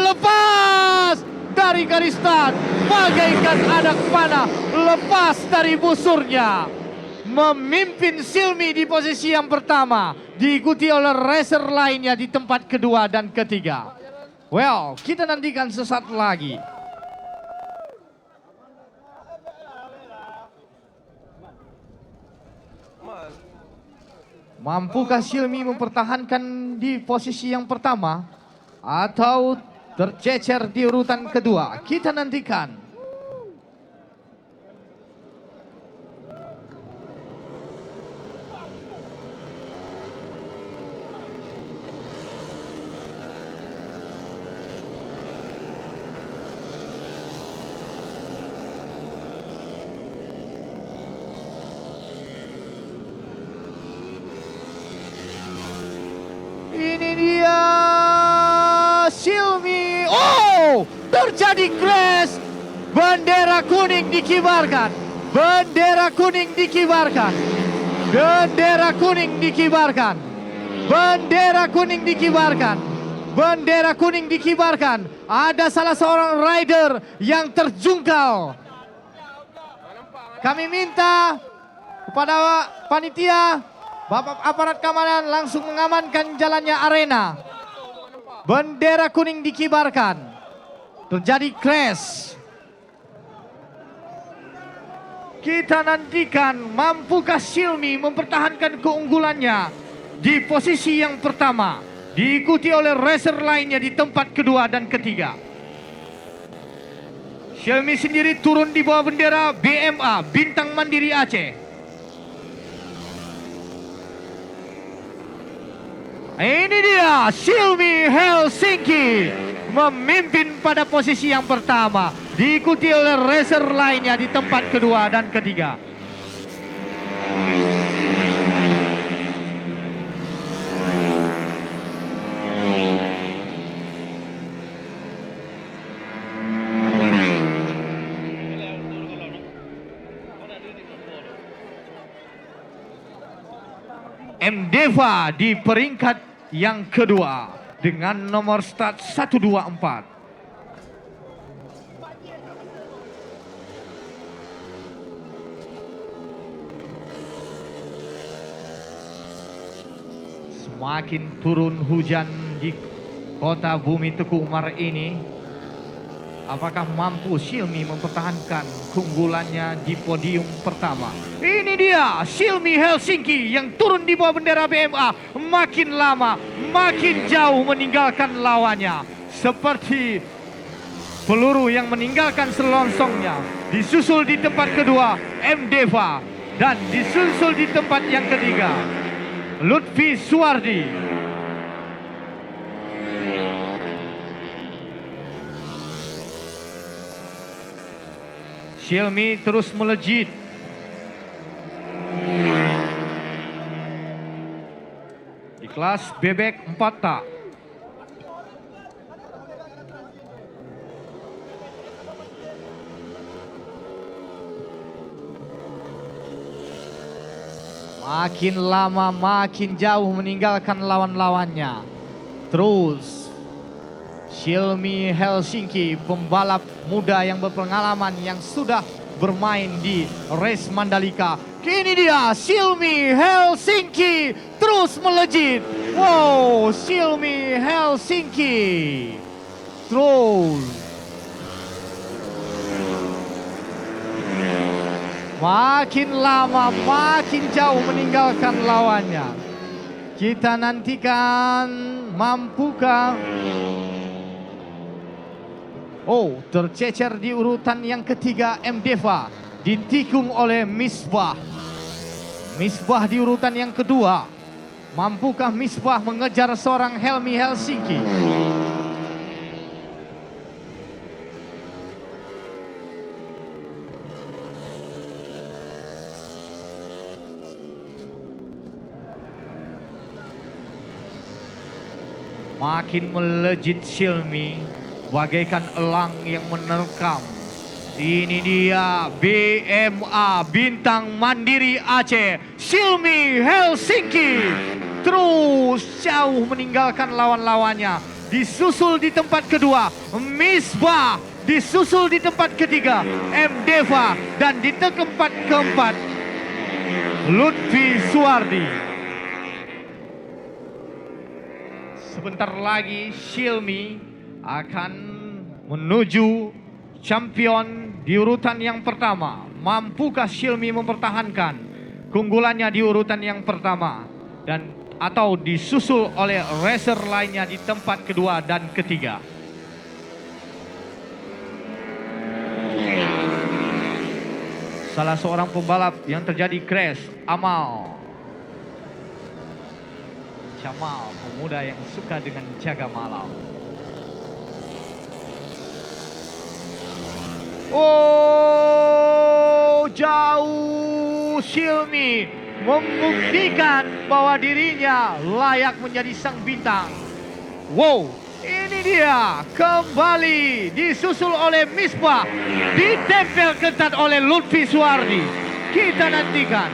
Lepas dari garis start bagaikan anak panah lepas dari busurnya. Memimpin Silmi di posisi yang pertama, diikuti oleh racer lainnya di tempat kedua dan ketiga. Well, kita nantikan sesaat lagi. Mampukah Silmi mempertahankan di posisi yang pertama atau tercecer di urutan kedua? Kita nantikan. terjadi crash. Bendera kuning dikibarkan. Bendera kuning dikibarkan. Bendera kuning dikibarkan. Bendera kuning dikibarkan. Bendera kuning dikibarkan. Ada salah seorang rider yang terjungkal. Kami minta kepada panitia, Bapak aparat keamanan langsung mengamankan jalannya arena. Bendera kuning dikibarkan. Terjadi crash. Kita nantikan mampukah Xiaomi mempertahankan keunggulannya di posisi yang pertama, diikuti oleh racer lainnya di tempat kedua dan ketiga. Xiaomi sendiri turun di bawah bendera BMA Bintang Mandiri Aceh. Ini dia Xiaomi Helsinki memimpin pada posisi yang pertama, diikuti oleh racer lainnya di tempat kedua dan ketiga. Mdeva di peringkat yang kedua dengan nomor start 124. Semakin turun hujan di kota Bumi Teguh Umar ini, apakah mampu Xiaomi mempertahankan keunggulannya di podium pertama? Ini dia Xiaomi Helsinki yang turun di bawah bendera BMA, makin lama makin jauh meninggalkan lawannya. Seperti peluru yang meninggalkan selongsongnya. Disusul di tempat kedua Mdeva dan disusul di tempat yang ketiga Lutfi Suwardi. Xiaomi terus melejit. Di kelas bebek 4 tak. Makin lama makin jauh meninggalkan lawan-lawannya. Terus Xiaomi Helsinki, pembalap muda yang berpengalaman yang sudah bermain di race Mandalika. Kini dia Xiaomi Helsinki terus melejit. Wow, Xiaomi Helsinki terus makin lama makin jauh meninggalkan lawannya. Kita nantikan mampukah. Oh, tercecer di urutan yang ketiga Mdeva, ditikung oleh Misbah. Misbah di urutan yang kedua. Mampukah Misbah mengejar seorang Xiaomi Helsinki? Makin melejit Xiaomi, bagaikan elang yang menerkam. Ini dia BMA Bintang Mandiri Aceh, Xiaomi Helsinki terus jauh meninggalkan lawan-lawannya. Disusul di tempat kedua Misbah, disusul di tempat ketiga Mdeva, dan di tempat keempat Lutfi Suwardi. Sebentar lagi Xiaomi akan menuju champion di urutan yang pertama. Mampukah Xiaomi mempertahankan keunggulannya di urutan yang pertama dan atau disusul oleh racer lainnya di tempat kedua dan ketiga? Salah seorang pembalap yang terjadi crash, Jamal, pemuda yang suka dengan jaga malam. Oh, jauh Xiaomi membuktikan bahwa dirinya layak menjadi sang bintang. Wow, Ini dia kembali disusul oleh Misbah, ditempel ketat oleh Lutfi Suwardi. Kita nantikan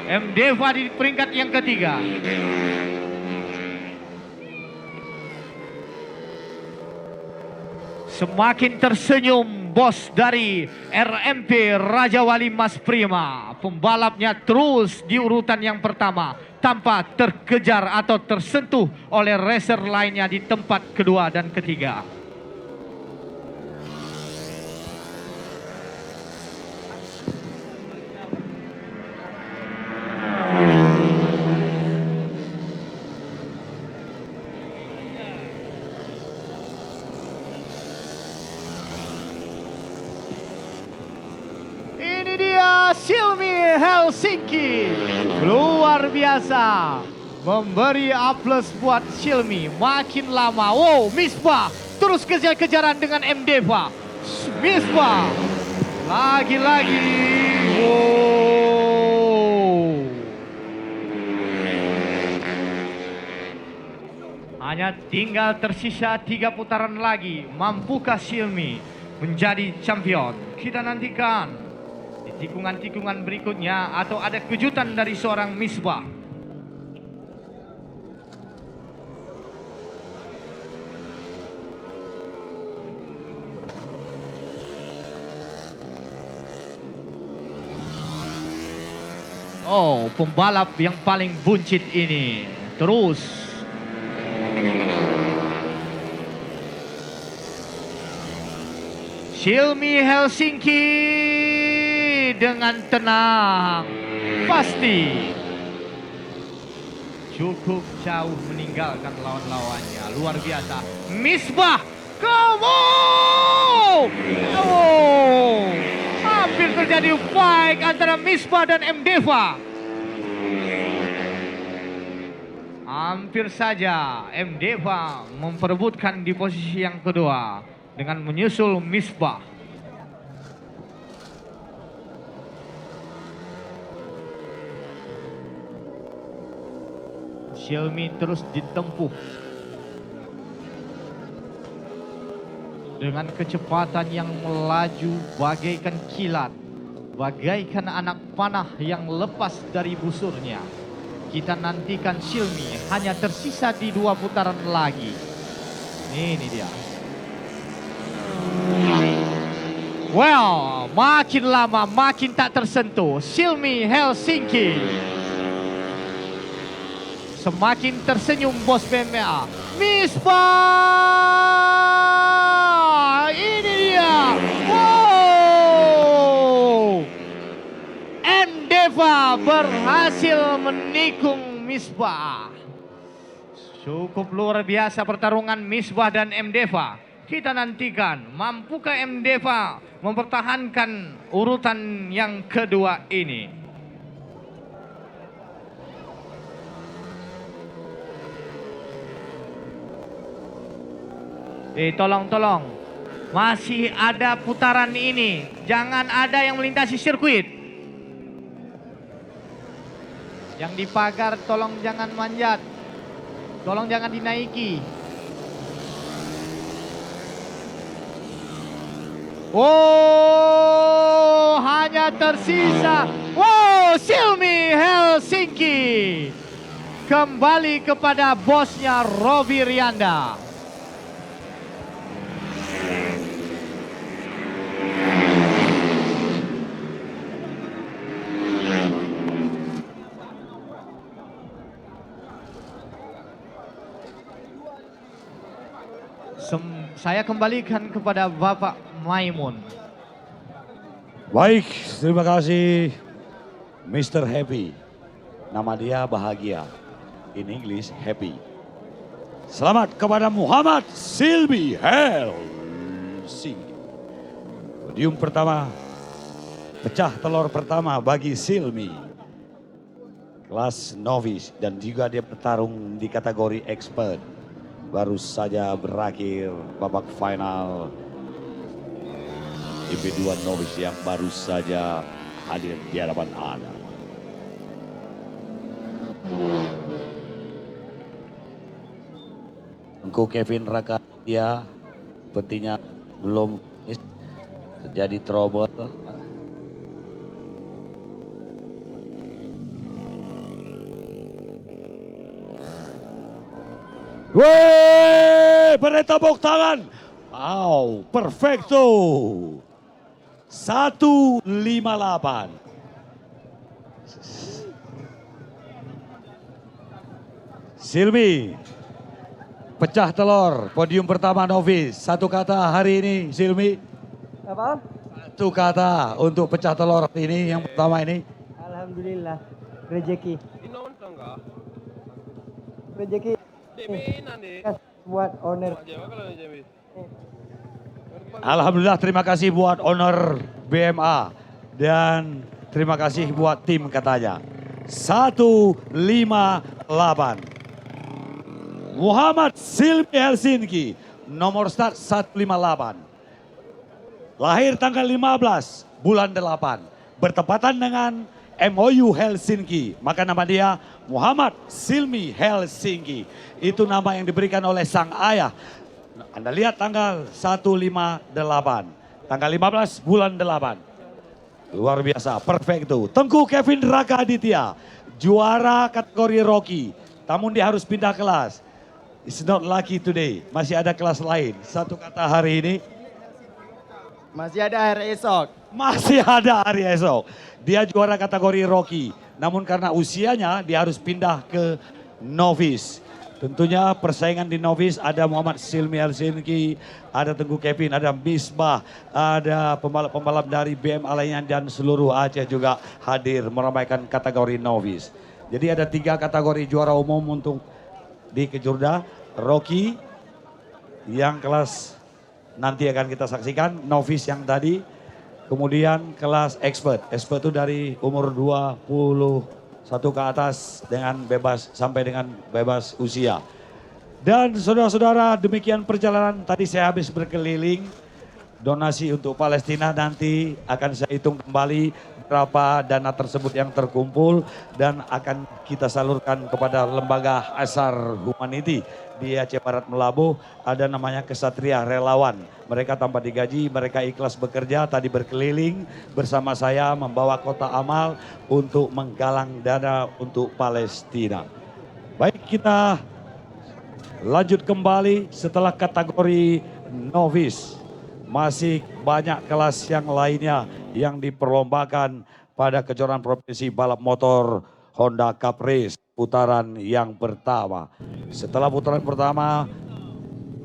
M. Deva di peringkat yang ketiga. Semakin tersenyum bos dari RMP Raja Wali Mas Prima. Pembalapnya terus di urutan yang pertama tanpa terkejar atau tersentuh oleh racer lainnya di tempat kedua dan ketiga. Ini dia Silmi Helsinki, luar biasa, memberi A+ buat Silmi. Makin lama, wow, Misbah terus kejar-kejaran dengan M. Deva. Misbah lagi-lagi, wow. Hanya tinggal tersisa 3 putaran lagi. Mampukah Silmi menjadi champion? Kita nantikan di tikungan-tikungan berikutnya atau ada kejutan dari seorang Misbah. Oh, pembalap yang paling buncit ini terus Silmi Helsinki dengan tenang, pasti cukup jauh meninggalkan lawan-lawannya. Luar biasa, Misbah, kamu, oh, hampir terjadi fight antara Misbah dan M. Deva. Hampir saja M. Deva memperebutkan di posisi yang kedua dengan menyusul Misbah. Silmi terus ditempuh dengan kecepatan yang melaju bagaikan kilat, bagaikan anak panah yang lepas dari busurnya. Kita nantikan Silmi, hanya tersisa di 2 putaran lagi. Ini dia. Well, makin lama makin tak tersentuh. Silmi Helsinki semakin tersenyum bos BMA. Misbah, ini dia. Wow, M. Deva berhasil menikung Misbah. Cukup luar biasa pertarungan Misbah dan M. Deva. Kita nantikan, mampukah M. Deva mempertahankan urutan yang kedua ini? Tolong. Masih ada putaran ini. Jangan ada yang melintasi sirkuit. Yang di pagar tolong jangan manjat. Tolong jangan dinaiki. Oh, hanya tersisa. Wow, Silmi Helsinki kembali kepada bosnya Robi Rianda. Saya kembalikan kepada Bapak Maimun. Baik, terima kasih Mr. Happy. Nama dia bahagia. In English, happy. Selamat kepada Muhammad Silmi Helsinki. Podium pertama, pecah telur pertama bagi Silmi. Kelas novice dan juga dia bertarung di kategori expert. Baru saja berakhir babak final GP2 novice yang baru saja hadir di hadapan Anda. Engkau Kevin Raka dia petinya belum terjadi trouble. Weh, beri tepuk tangan. Wow, perfecto. 158. Silmi, pecah telur, podium pertama novice. Satu kata hari ini, Silmi. Apa? Satu kata untuk pecah telur ini yang pertama ini. Alhamdulillah, rezeki. Nonton kah? Rezeki. Buat owner. Alhamdulillah, terima kasih buat owner BMA dan terima kasih buat tim katanya. 158. Muhammad Silmi Helsinki, nomor start 158. Lahir tanggal 15 bulan 8, bertepatan dengan MOU Helsinki. Maka nama dia Muhammad Silmi Helsinki. Itu nama yang diberikan oleh sang ayah. Anda lihat tanggal 158. Tanggal 15 bulan 8. Luar biasa, perfecto. Tengku Kevin Raka Aditya, juara kategori Rocky. Namun dia harus pindah kelas. It's not lucky today. Masih ada kelas lain. Satu kata hari ini. Masih ada hari esok. Masih ada hari esok. Dia juara kategori Rocky. Namun karena usianya dia harus pindah ke novice. Tentunya persaingan di novice ada Muhammad Silmi Helsinki, ada Tengku Kevin, ada Misbah, ada pembalap-pembalap dari BM lainnya dan seluruh Aceh juga hadir meramaikan kategori novice. Jadi ada 3 kategori juara umum untuk di Kejurda. Rocky yang kelas nanti akan kita saksikan, novice yang tadi. Kemudian kelas expert. Expert itu dari umur 21 ke atas dengan bebas sampai dengan bebas usia. Dan saudara-saudara, demikian perjalanan tadi saya habis berkeliling. Donasi untuk Palestina nanti akan saya hitung kembali berapa dana tersebut yang terkumpul dan akan kita salurkan kepada lembaga Asar Humanity di Aceh Barat Melabuh. Ada namanya Kesatria Relawan. Mereka tanpa digaji, mereka ikhlas bekerja, tadi berkeliling bersama saya membawa kotak amal untuk menggalang dana untuk Palestina. Baik, kita lanjut kembali setelah kategori novice. Masih banyak kelas yang lainnya yang diperlombakan pada kejuaraan provinsi balap motor Honda Cup Race putaran yang pertama. Setelah putaran pertama,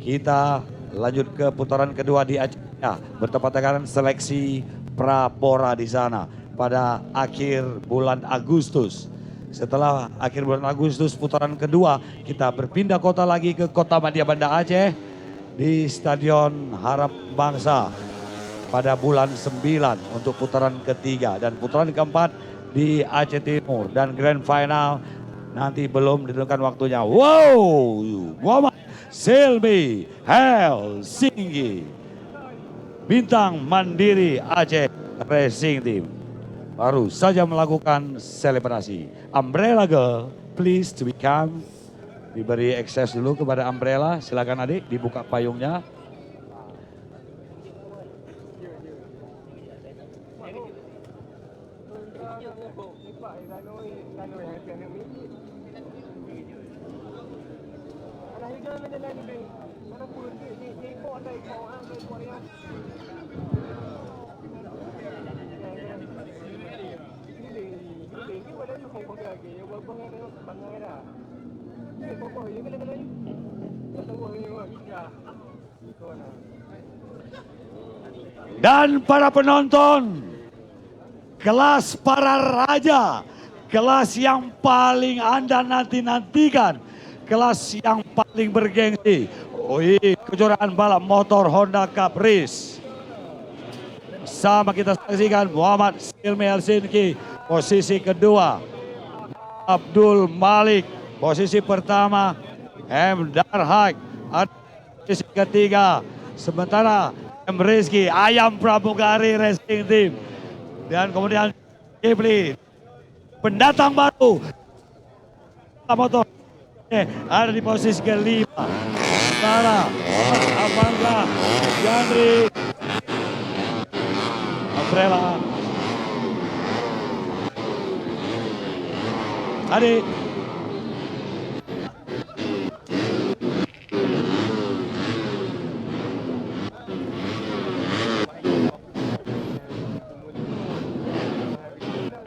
kita lanjut ke putaran kedua di Aceh. Bertepatan dengan seleksi Prapora di sana pada akhir bulan Agustus. Setelah akhir bulan Agustus putaran kedua, kita berpindah kota lagi ke kota Madia Banda Aceh di Stadion Harap Bangsa pada bulan 9 untuk putaran ketiga dan putaran keempat di Aceh Timur dan grand final nanti belum ditentukan waktunya. Wow, Muhammad Silmi Helsinki, bintang mandiri Aceh Racing Team, baru saja melakukan selebrasi. Umbrella Girl, please to become. Diberi akses dulu kepada Umbrella, silakan adik dibuka payungnya. Dan para penonton, kelas para raja, kelas yang paling Anda nanti-nantikan, kelas yang paling bergengsi, kejuaraan balap motor Honda Cup Race. Sama kita saksikan Muhammad Silmi Helsinki, posisi kedua. Abdul Malik, posisi pertama. M. Darhak, posisi ketiga. Sementara M. Rizky, Ayam Pramugari Racing Team. Dan kemudian Kipli, pendatang baru motor ada di posisi kelima. saudara-saudara. Avanza, Yandri, Abrela, Adi.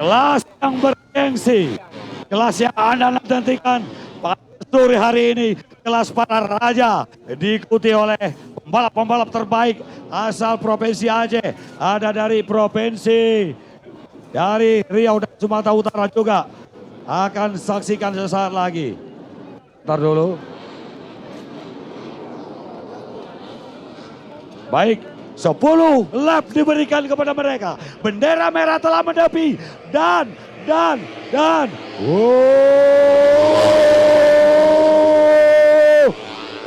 Kelas yang bergengsi, kelas yang Anda nantikan pada sore hari ini, kelas para raja, diikuti oleh pembalap-pembalap terbaik asal Provinsi Aceh. Ada dari Provinsi dari Riau dan Sumatera Utara juga. Akan saksikan sesaat lagi. Ntar dulu. Baik, 10 lap diberikan kepada mereka. Bendera merah telah menepi dan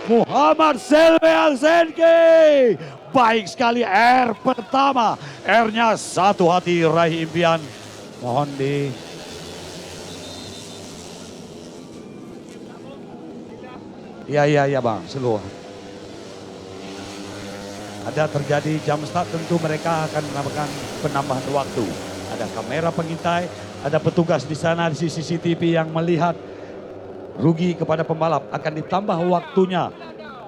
Muhammad Selmi Alsenki. Baik sekali R pertama. R-nya satu hati raih impian. Mohon di Iya bang, seluruh. Ada terjadi jam start, tentu mereka akan menambahkan penambahan waktu. Ada kamera pengintai, ada petugas di sana di CCTV yang melihat rugi kepada pembalap. Akan ditambah waktunya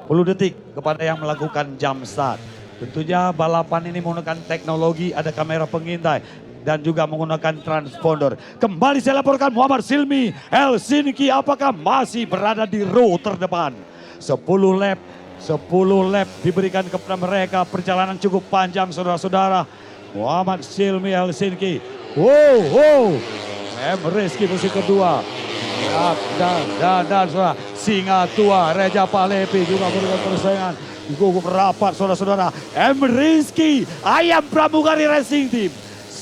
10 detik kepada yang melakukan jam start. Tentunya balapan ini menggunakan teknologi, ada kamera pengintai dan juga menggunakan transponder. Kembali saya laporkan Muhammad Silmi Helsinki apakah masih berada di row terdepan. 10 lap diberikan kepada mereka. Perjalanan cukup panjang saudara-saudara. Muhammad Silmi Helsinki. Rizky posisi kedua. Dan saudara. Singa tua Reja Palepi juga memberikan persaingan. Cukup rapat saudara-saudara. Rizky Ayam Pramugari Racing Team.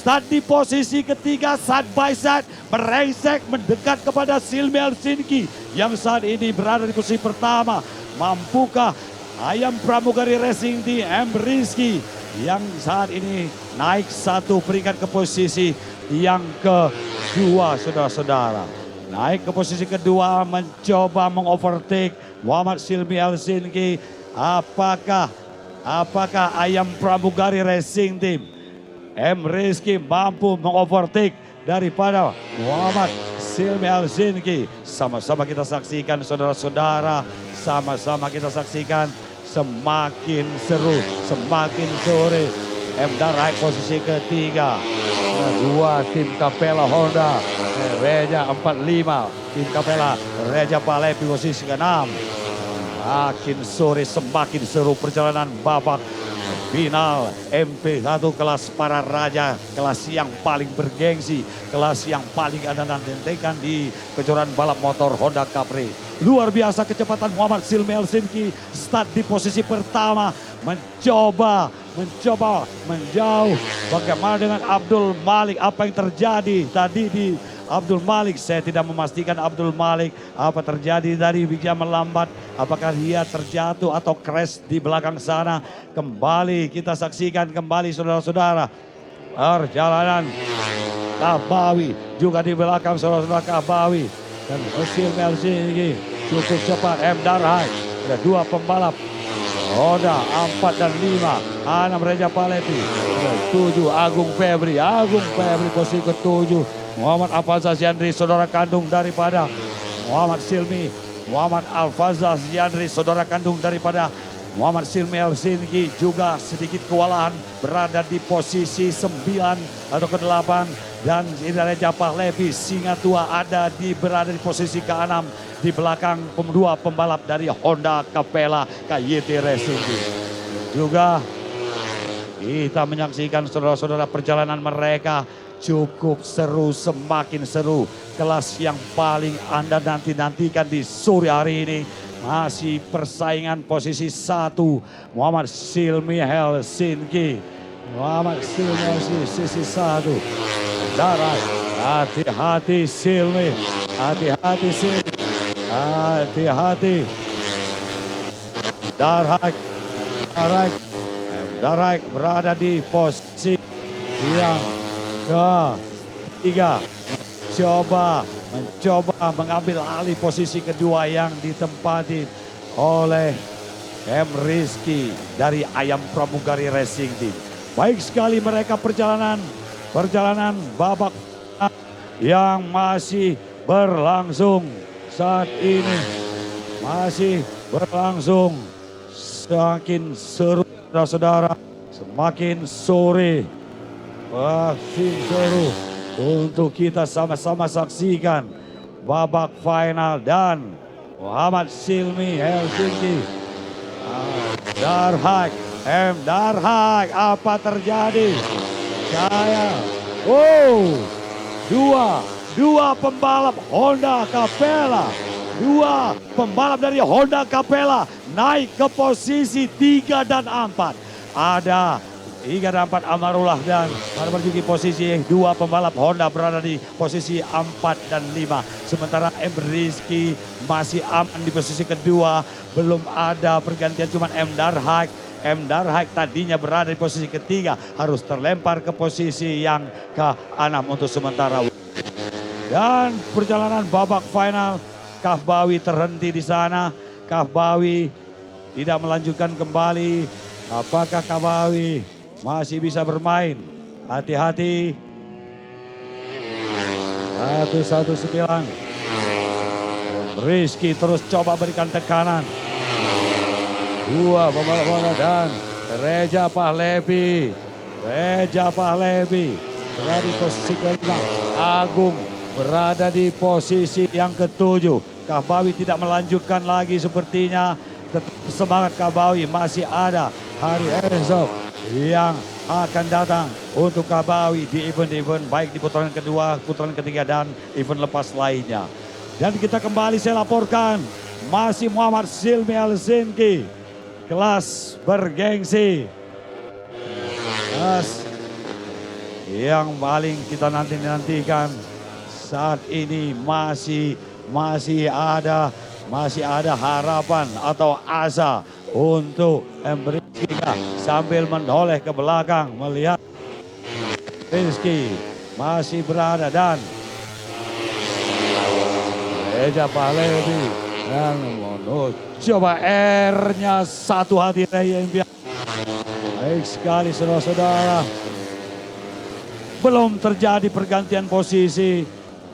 Start di posisi ketiga, side by side, merengsek mendekat kepada Silmi Helsinki yang saat ini berada di posisi pertama. Mampukah Ayam Pramugari Racing Team Rizky yang saat ini naik satu peringkat ke posisi yang kedua saudara-saudara. Naik ke posisi kedua mencoba mengovertake Muhammad Silmi Helsinki. Apakah Ayam Pramugari Racing Team Rizky mampu mengovertake daripada Muhammad Silmi Helsinki? Sama-sama kita saksikan saudara-saudara, sama-sama kita saksikan. Semakin seru, semakin sore. Darai posisi ketiga. Dua tim Capella Honda, Reja 45, tim Capella Reja Palepi posisi ke-6. Makin sore semakin seru perjalanan babak final MP1 kelas para raja, kelas yang paling bergengsi, kelas yang paling Anda nantikan di kejuaraan balap motor Honda Capri. Luar biasa kecepatan Muhammad Silmi Helsinki, start di posisi pertama, mencoba menjauh. Bagaimana dengan Abdul Malik? Apa yang terjadi tadi di Abdul Malik? Saya tidak memastikan Abdul Malik apa terjadi dari dia melambat. Apakah dia terjatuh atau crash di belakang sana? Kembali kita saksikan kembali saudara-saudara. Perjalanan Kabawi juga di belakang saudara-saudara Kabawi. Dan Silmi Helsinki cukup cepat. Darai. Ada dua pembalap. Honda 4 dan 5. 6 Reja Palepi. 7 Agung Febri posisi ke-7. Muhammad Alfazaz Yandri saudara kandung daripada Muhammad Silmi. Muhammad Alfazaz Yandri saudara kandung daripada Muhammad Silmi Helsinki juga sedikit kewalahan berada di posisi 9 atau ke-8. Dan Reja Palepi Singa Tua berada di posisi ke-6 di belakang dua pembalap dari Honda Capella KYT Racing Team. Juga kita menyaksikan saudara-saudara perjalanan mereka cukup seru, semakin seru. Kelas yang paling Anda nantikan di sore hari ini masih persaingan posisi 1 Muhammad Silmi Helsinki. Muhammad Silmi Helsinki sisi 1. Darai, hati-hati Silmi, hati-hati Silmi, hati-hati. Darai berada di posisi yang ketiga. Mencoba mengambil alih posisi kedua yang ditempati oleh M. Rizky dari Ayam Pramugari Racing Team. Baik sekali mereka perjalanan babak yang masih berlangsung saat ini. Masih berlangsung semakin seru saudara-saudara, semakin sore, makin seru untuk kita sama-sama saksikan babak final dan Muhammad Silmi Helsinki. Darhak, M. Darhak, apa terjadi? Dua pembalap Honda Capella. Dua pembalap dari Honda Capella naik ke posisi 3 dan 4. Ada 3 dan 4 Amarullah dan menduduki posisi 2 pembalap Honda berada di posisi 4 dan 5. Sementara M. Rizky masih aman di posisi kedua. Belum ada pergantian, cuma M. Darhak. M. Darhak tadinya berada di posisi ketiga, harus terlempar ke posisi yang ke-6 untuk sementara. Dan perjalanan babak final, Kahbawi terhenti di sana. Kahbawi tidak melanjutkan kembali. Apakah Kahbawi masih bisa bermain? Hati-hati. 119. Rizky terus coba berikan tekanan. 2 pembalap Honda dan Reja Pahlevi. Reja Pahlevi berada di posisi ke-5. Agung berada di posisi yang ke-7. Kahbawi tidak melanjutkan lagi sepertinya. Tetap semangat Kahbawi, masih ada hari esok yang akan datang untuk Kahbawi di event-event baik di putaran kedua, putaran ketiga dan event lepas lainnya. Dan kita kembali saya laporkan masih Muhammad Silmi Helsinki, kelas bergengsi. Kelas yang paling kita nantikan saat ini masih ada harapan atau asa untuk Rizky sambil menoleh ke belakang melihat Rizky masih berada dan Reja Pahlevi yang coba R-nya satu hati Impian. Baik sekali saudara-saudara. Belum terjadi pergantian posisi.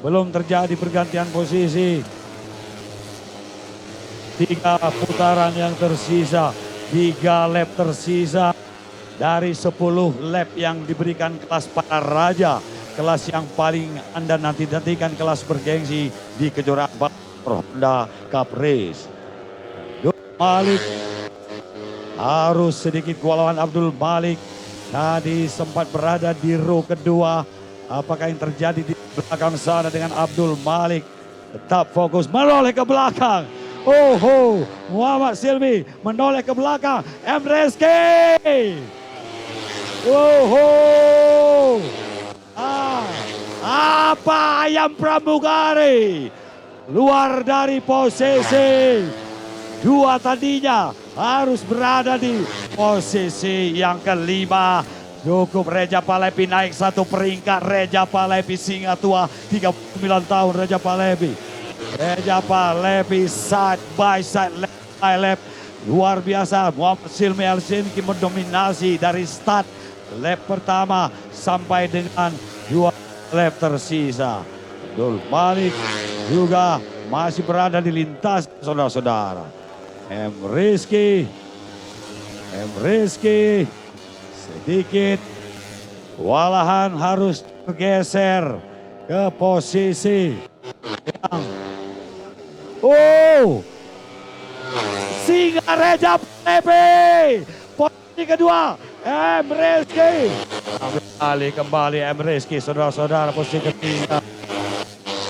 3 putaran yang tersisa, 3 lap tersisa dari 10 lap yang diberikan kelas para raja, kelas yang paling Anda nantikan, kelas bergengsi di kejuaraan Honda Cup Race. Abdul Malik harus sedikit kewalahan. Abdul Malik tadi sempat berada di row kedua. Apakah yang terjadi di belakang sana dengan Abdul Malik? Tetap fokus menoleh ke belakang. Muhammad Silmi menoleh ke belakang. M. Rizky. Apa Ayam Pramugari? Luar dari posisi 2 tadinya harus berada di posisi yang ke-5. Cukup Reja Pahlevi naik 1 peringkat. Reja Pahlevi singa tua 39 tahun Reja Pahlevi. Reja Pahlevi side by side, lap by lap. Luar biasa. Muhammad Silmi Helsinki mendominasi dari start lap pertama sampai dengan 2 lap tersisa. Abdul Malik juga masih berada di lintas saudara-saudara. M. Rizky sedikit walahan harus bergeser ke posisi yang singa Reja Pahlevi. Posisi kedua M. Rizky. Kembali M. Rizky saudara-saudara, posisi ketiga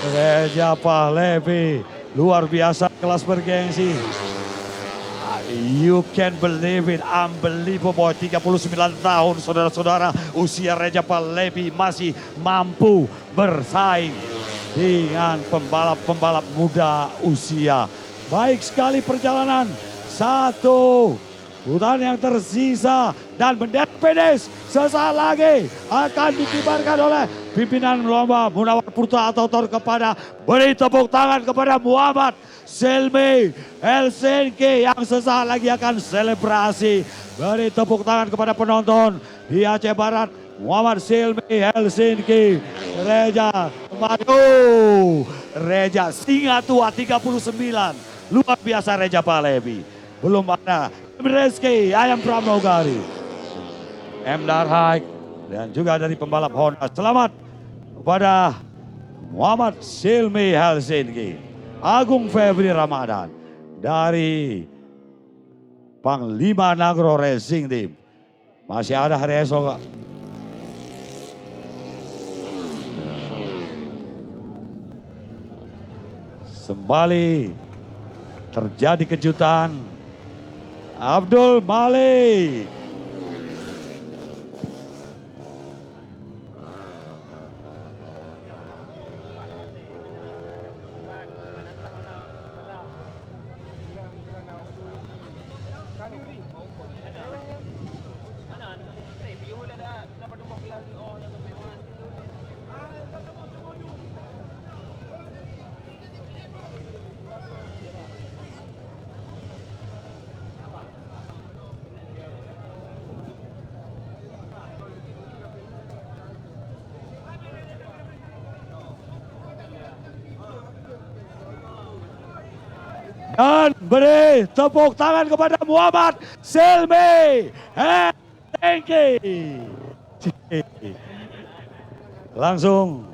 Reja Pahlevi. Luar biasa kelas bergengsi. You can believe it, unbelievable. 39 tahun saudara-saudara, usia Reja Pahlevi masih mampu bersaing dengan pembalap-pembalap muda usia. Baik sekali perjalanan. 1 putaran yang tersisa dan bendera finish sesaat lagi akan dikibarkan oleh pimpinan lomba Munawar Putra Atotor kepada beri tepuk tangan kepada Muhammad Silmi Helsinki yang sesaat lagi akan selebrasi. Beri tepuk tangan kepada penonton di Aceh Barat Muhammad Silmi Helsinki Reja Madu Reja Singa Tua 39 luar biasa Reja Palevi. Belum ada Reski Ayam Pramugari, M. Darhaik, dan juga dari pembalap Honda. Selamat kepada Muhammad Silmi Helsinki, Agung Febri Ramadan dari Panglima Nagro Racing Team. Masih ada hari esok. Kembali terjadi kejutan. Abdul Malik. Dan beri tepuk tangan kepada Muhammad Silmi Helsinki. Langsung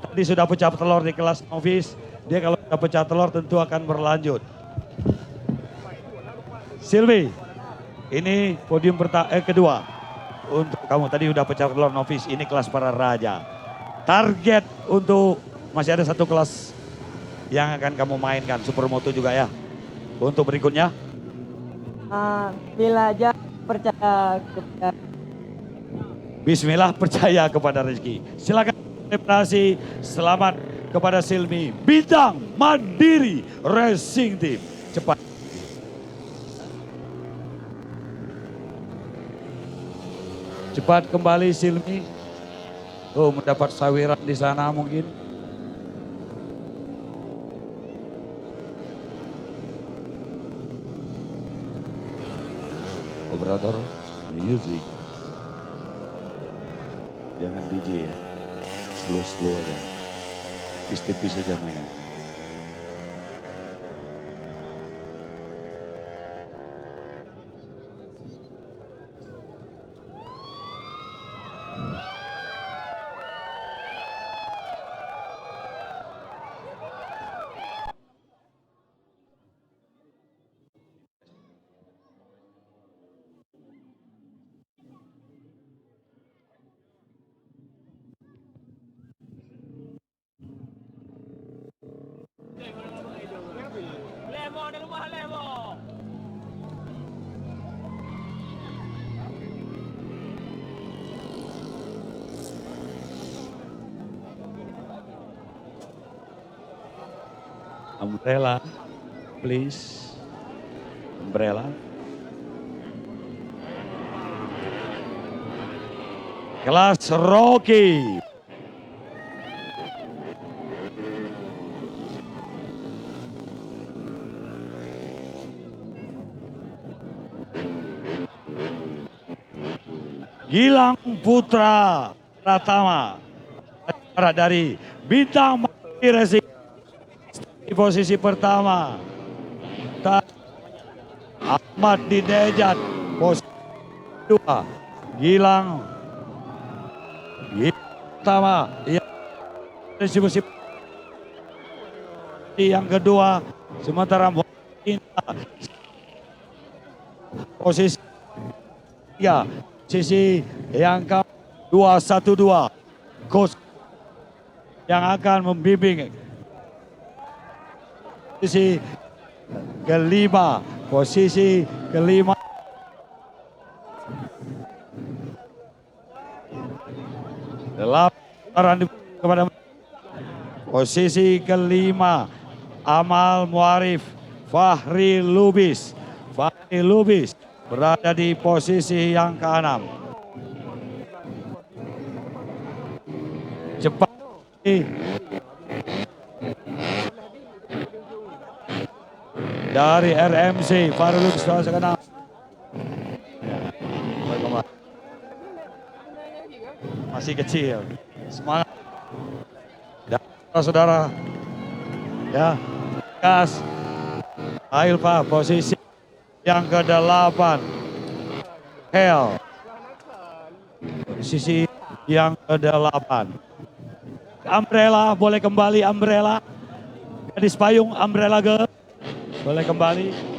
tadi sudah pecah telur di kelas novice. Dia kalau sudah pecah telur tentu akan berlanjut. Silmi, ini podium kedua untuk kamu. Tadi sudah pecah telur novice. Ini kelas para raja. Target untuk masih ada satu kelas yang akan kamu mainkan, Supermoto juga ya. Untuk berikutnya? Bila aja percaya kepada Bismillah, percaya kepada rezeki. Silakan selebrasi, selamat kepada Silmi, Bintang Mandiri Racing Team. Cepat. Cepat kembali Silmi. Oh, mendapat sawiran di sana mungkin. Operator music, jangan DJ ya, slow aja, tipis-tipis aja main. Umbrella, please. Umbrella. Kelas Rocky. Gilang Putra Pratama dari Bintang Mandiri Racing di posisi pertama. Ahmad Dinejad posisi kedua. Gilang pertama yang kedua, sementara posisi tiga. Sisi yang ke-212, coach yang akan membimbing. Posisi kelima, Delapan kepada posisi kelima, Amal Muarif Fahri Lubis. berada di posisi yang ke-6. Cepat dari RMC Farulun Sulawesi ke-6. Masih kecil, semangat. Dan saudara, ya, gas. Ayo Pak, posisi yang ke-8. Hel. Posisi yang ke-8. Umbrella, boleh kembali Umbrella. Gadis payung Umbrella Girl, boleh kembali.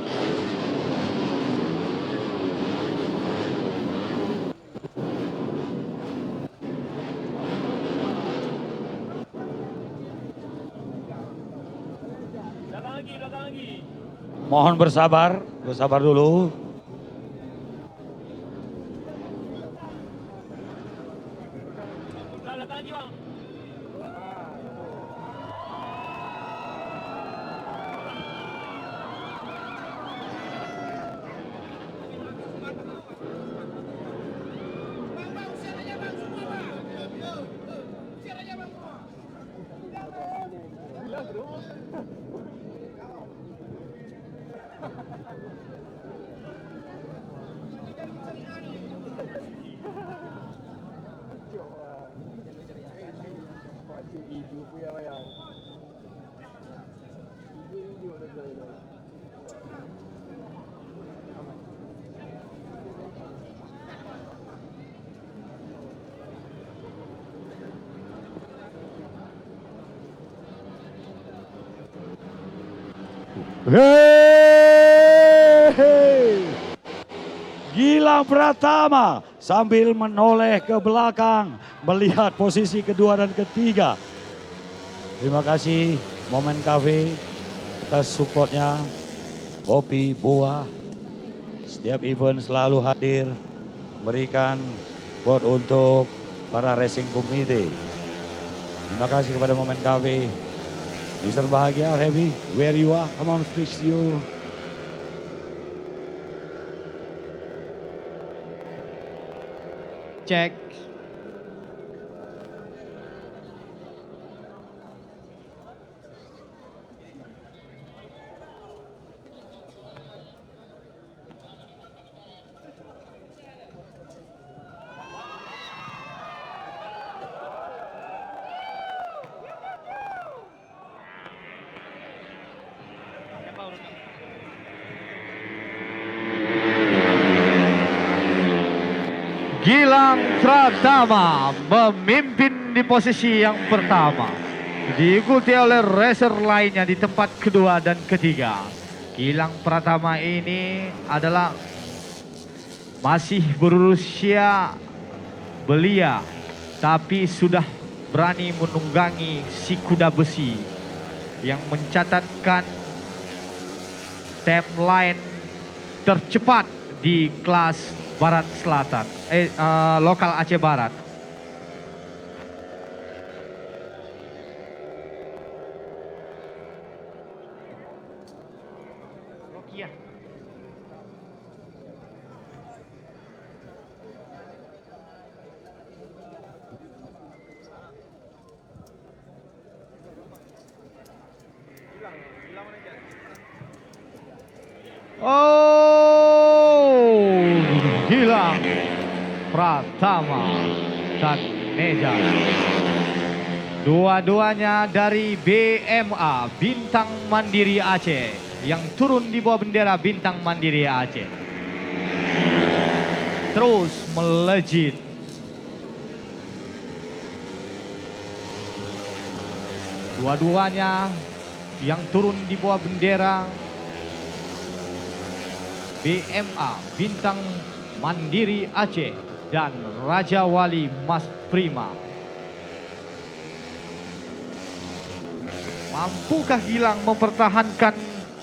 Mohon bersabar dulu. Hei, Gilang Pratama sambil menoleh ke belakang melihat posisi kedua dan ketiga. Terima kasih Momen Cafe atas supportnya. Kopi buah setiap event selalu hadir memberikan buat untuk para racing community. Terima kasih kepada Momen Cafe. Mister Bahagia, Heavy, where you are, come on, please you. Cek. Gilang Pratama memimpin di posisi yang pertama, diikuti oleh racer lainnya di tempat kedua dan ketiga. Gilang Pratama ini adalah masih berusia belia, tapi sudah berani menunggangi si kuda besi yang mencatatkan timeline tercepat di kelas Barat Selatan, lokal Aceh Barat. Rokia. Gilang Pratama dan Neja, dua-duanya dari BMA Bintang Mandiri Aceh yang turun di bawah bendera Bintang Mandiri Aceh, terus melejit. Dua-duanya yang turun di bawah bendera BMA Bintang Mandiri Aceh dan Raja Wali Mas Prima. Mampukah Gilang mempertahankan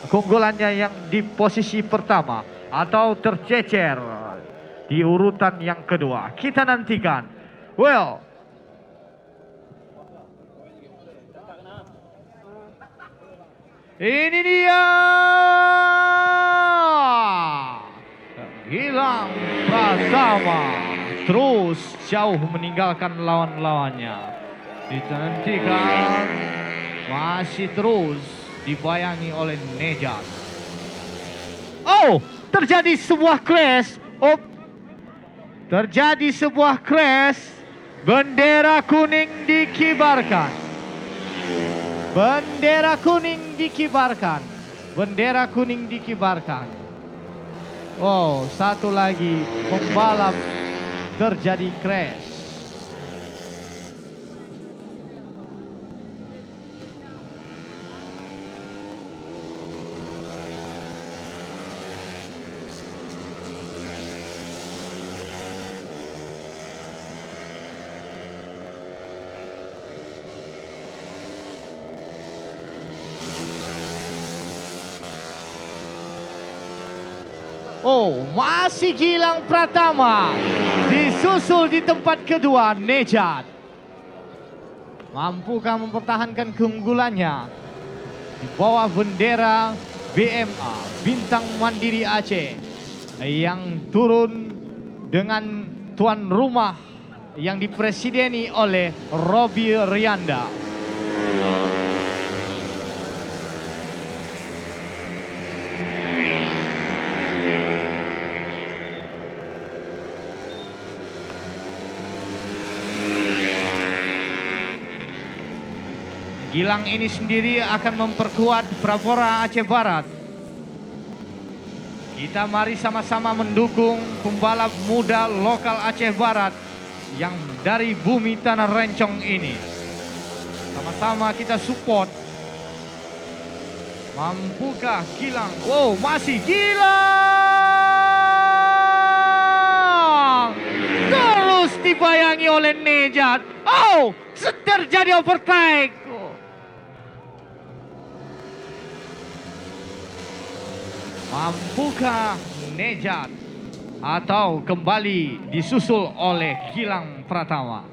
keunggulannya yang di posisi pertama atau tercecer di urutan yang kedua? Kita nantikan. Well, ini dia Gilang Pratama terus jauh meninggalkan lawan-lawannya. Ditentukan masih terus dibayangi oleh Nejat. Oh, terjadi sebuah crash. Oh, terjadi sebuah crash. Bendera kuning dikibarkan. Bendera kuning dikibarkan. Bendera kuning dikibarkan. Oh, satu lagi pembalap terjadi crash. Oh, masih Gilang Pratama. Disusul di tempat kedua Nejat. Mampukah mempertahankan keunggulannya di bawah bendera BMA Bintang Mandiri Aceh yang turun dengan tuan rumah yang dipresideni oleh Robi Rianda. Gilang ini sendiri akan memperkuat Bravora Aceh Barat. Kita mari sama-sama mendukung pembalap muda lokal Aceh Barat yang dari bumi tanah rencong ini. Sama-sama kita support. Mampukah Gilang? Wow, masih Gilang! Terus dibayangi oleh Nejat. Oh, terjadi overtake. Mampukah Nejat atau kembali disusul oleh Gilang Pratama?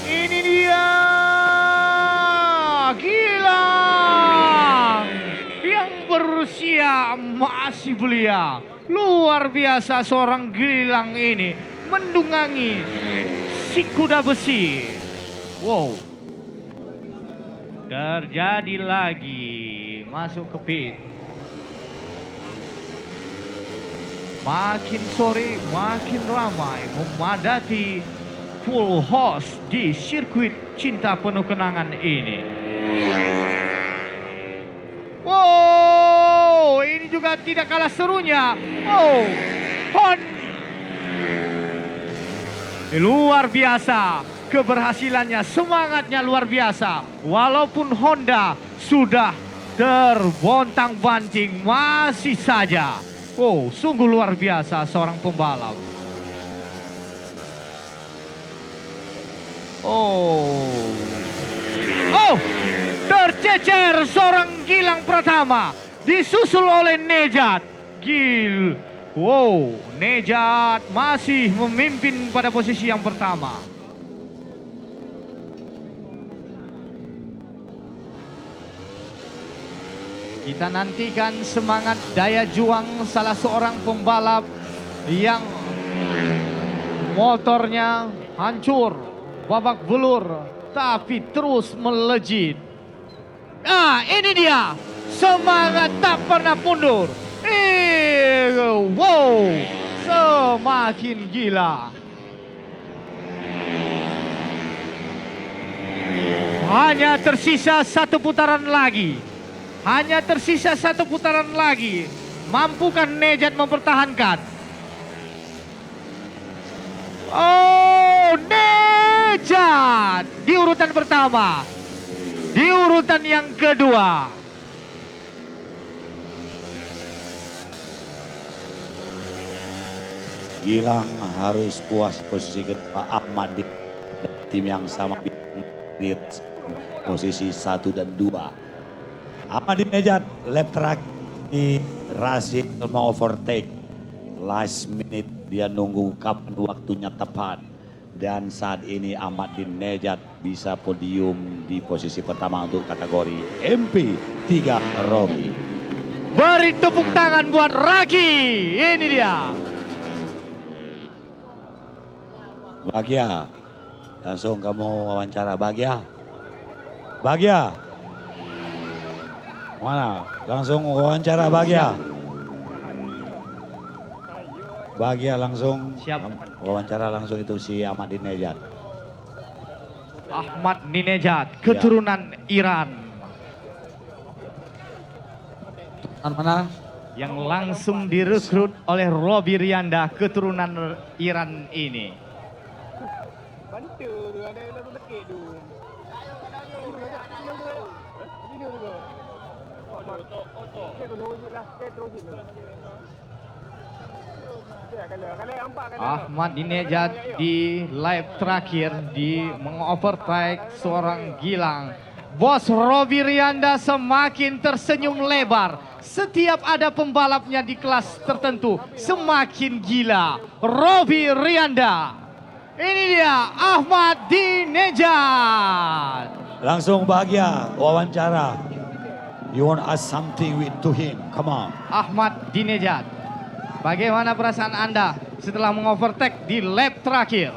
Ini dia Gilang yang berusia masih belia. Luar biasa seorang Gilang ini mendungangi si kuda besi. Wow. Terjadi lagi masuk ke pit. Makin sore makin ramai memadati full host di sirkuit cinta penuh kenangan ini. Wow, ini juga tidak kalah serunya. Oh, luar biasa keberhasilannya, semangatnya luar biasa. Walaupun Honda sudah terbontang-banting, masih saja. Oh, sungguh luar biasa seorang pembalap. Oh, tercecer seorang Gilang Pratama disusul oleh Nejat. Wow, Nejat masih memimpin pada posisi yang pertama. Kita nantikan semangat daya juang salah seorang pembalap yang motornya hancur, babak belur, tapi terus melejit. Ini dia, semangat tak pernah mundur. Wow, semakin gila. Hanya tersisa satu putaran lagi. Hanya tersisa satu putaran lagi. Mampukah Nejat mempertahankan? Oh, Nejat di urutan pertama. di urutan yang kedua. Gilang harus puas posisi kedua. Ahmad di tim yang sama di posisi 1 dan 2. Ahmad Dinejad lap track di Rasid mau overtake. Last minute dia nunggu kapan waktunya tepat. Dan saat ini Ahmad Dinejad bisa podium di posisi pertama untuk kategori MP3 Rocky. Beri tepuk tangan buat Raki. Ini dia. Bahagia, langsung kamu wawancara. Bahagia, Bahagia, mana? Langsung wawancara Bahagia. Bahagia langsung. Siap. Wawancara langsung itu si Ahmad Dinejad. Ahmad Dinejad, keturunan Iran. Mana? Yang langsung direkrut oleh Robi Rianda, keturunan Iran ini. Ahmad Dinejad di lap terakhir di mengovertake seorang Gilang. Bos Robi Rianda semakin tersenyum lebar. Setiap ada pembalapnya di kelas tertentu semakin gila. Robi Rianda. Ini dia Ahmad Dinejad. Langsung Bahagia wawancara. You want ask something to him? Come on. Ahmad Dinejad, bagaimana perasaan Anda setelah mengovertake di lap terakhir?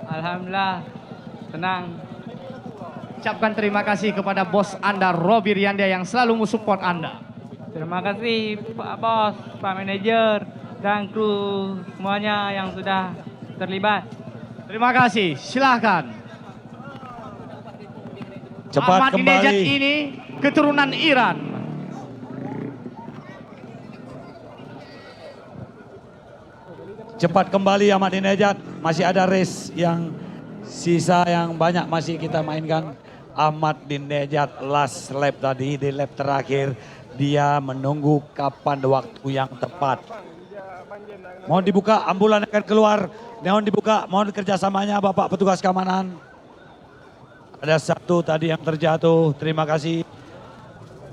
Alhamdulillah, tenang. Ucapkan terima kasih kepada bos Anda, Robi Rianda, yang selalu mensupport Anda. Terima kasih Pak Bos, Pak Manajer, dan kru semuanya yang sudah terlibat. Terima kasih, silahkan. Cepat Ahmad Dinejad kembali. ini keturunan Iran. Cepat kembali Ahmad Dinejad. Masih ada race yang sisa yang banyak masih kita mainkan. Ahmad Dinejad last lap tadi di lap terakhir. Dia menunggu kapan waktu yang tepat. Mohon dibuka, ambulan akan keluar. Mohon dibuka, mohon kerjasamanya Bapak petugas keamanan. Ada satu tadi yang terjatuh, terima kasih.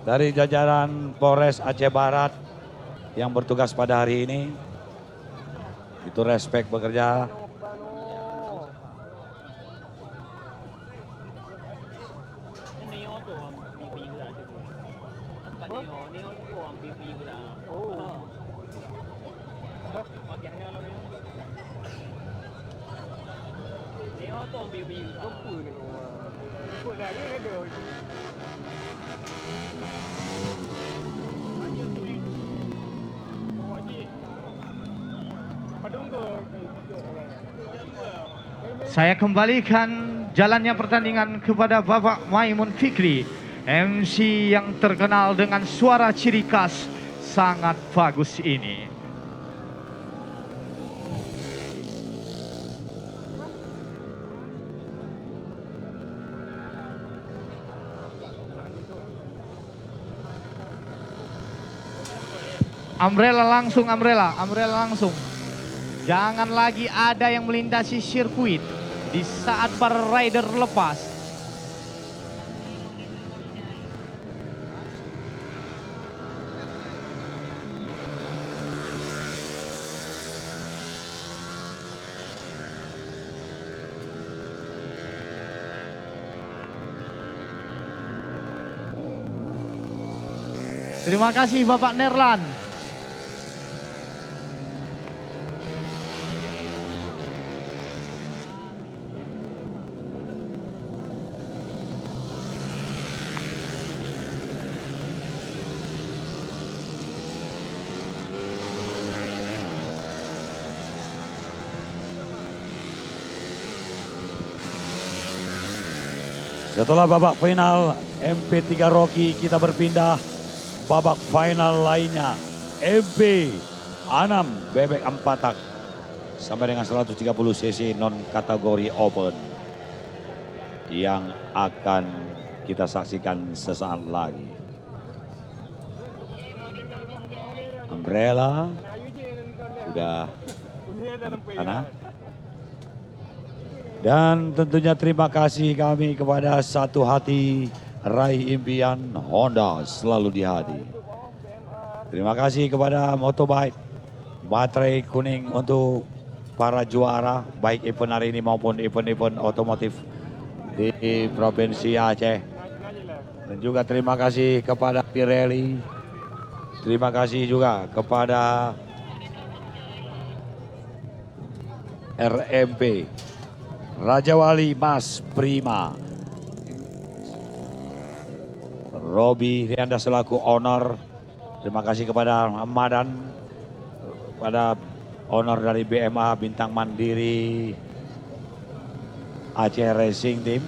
Dari jajaran Polres Aceh Barat yang bertugas pada hari ini. Itu respect bekerja. Saya kembalikan jalannya pertandingan kepada Bapak Maimun Fikri, MC yang terkenal dengan suara ciri khas sangat bagus ini. Umbrella langsung, umbrella langsung. Jangan lagi ada yang melintasi sirkuit di saat para rider lepas. Terima kasih Bapak Nerlan. Setelah babak final MP3 Rocky, kita berpindah babak final lainnya. MP6 bebek empat tak sampai dengan 130 cc non kategori open yang akan kita saksikan sesaat lagi. Umbrella sudah sana. Dan tentunya terima kasih kami kepada Satu Hati Raih Impian Honda selalu di hati. Terima kasih kepada Motobike baterai kuning untuk para juara baik event hari ini maupun event-event otomotif di Provinsi Aceh. Dan juga terima kasih kepada Pirelli. Terima kasih juga kepada RMP Raja Wali Mas Prima, Robi Rianda selaku owner. Terima kasih kepada Madan, pada owner dari BMA Bintang Mandiri Aceh Racing Team.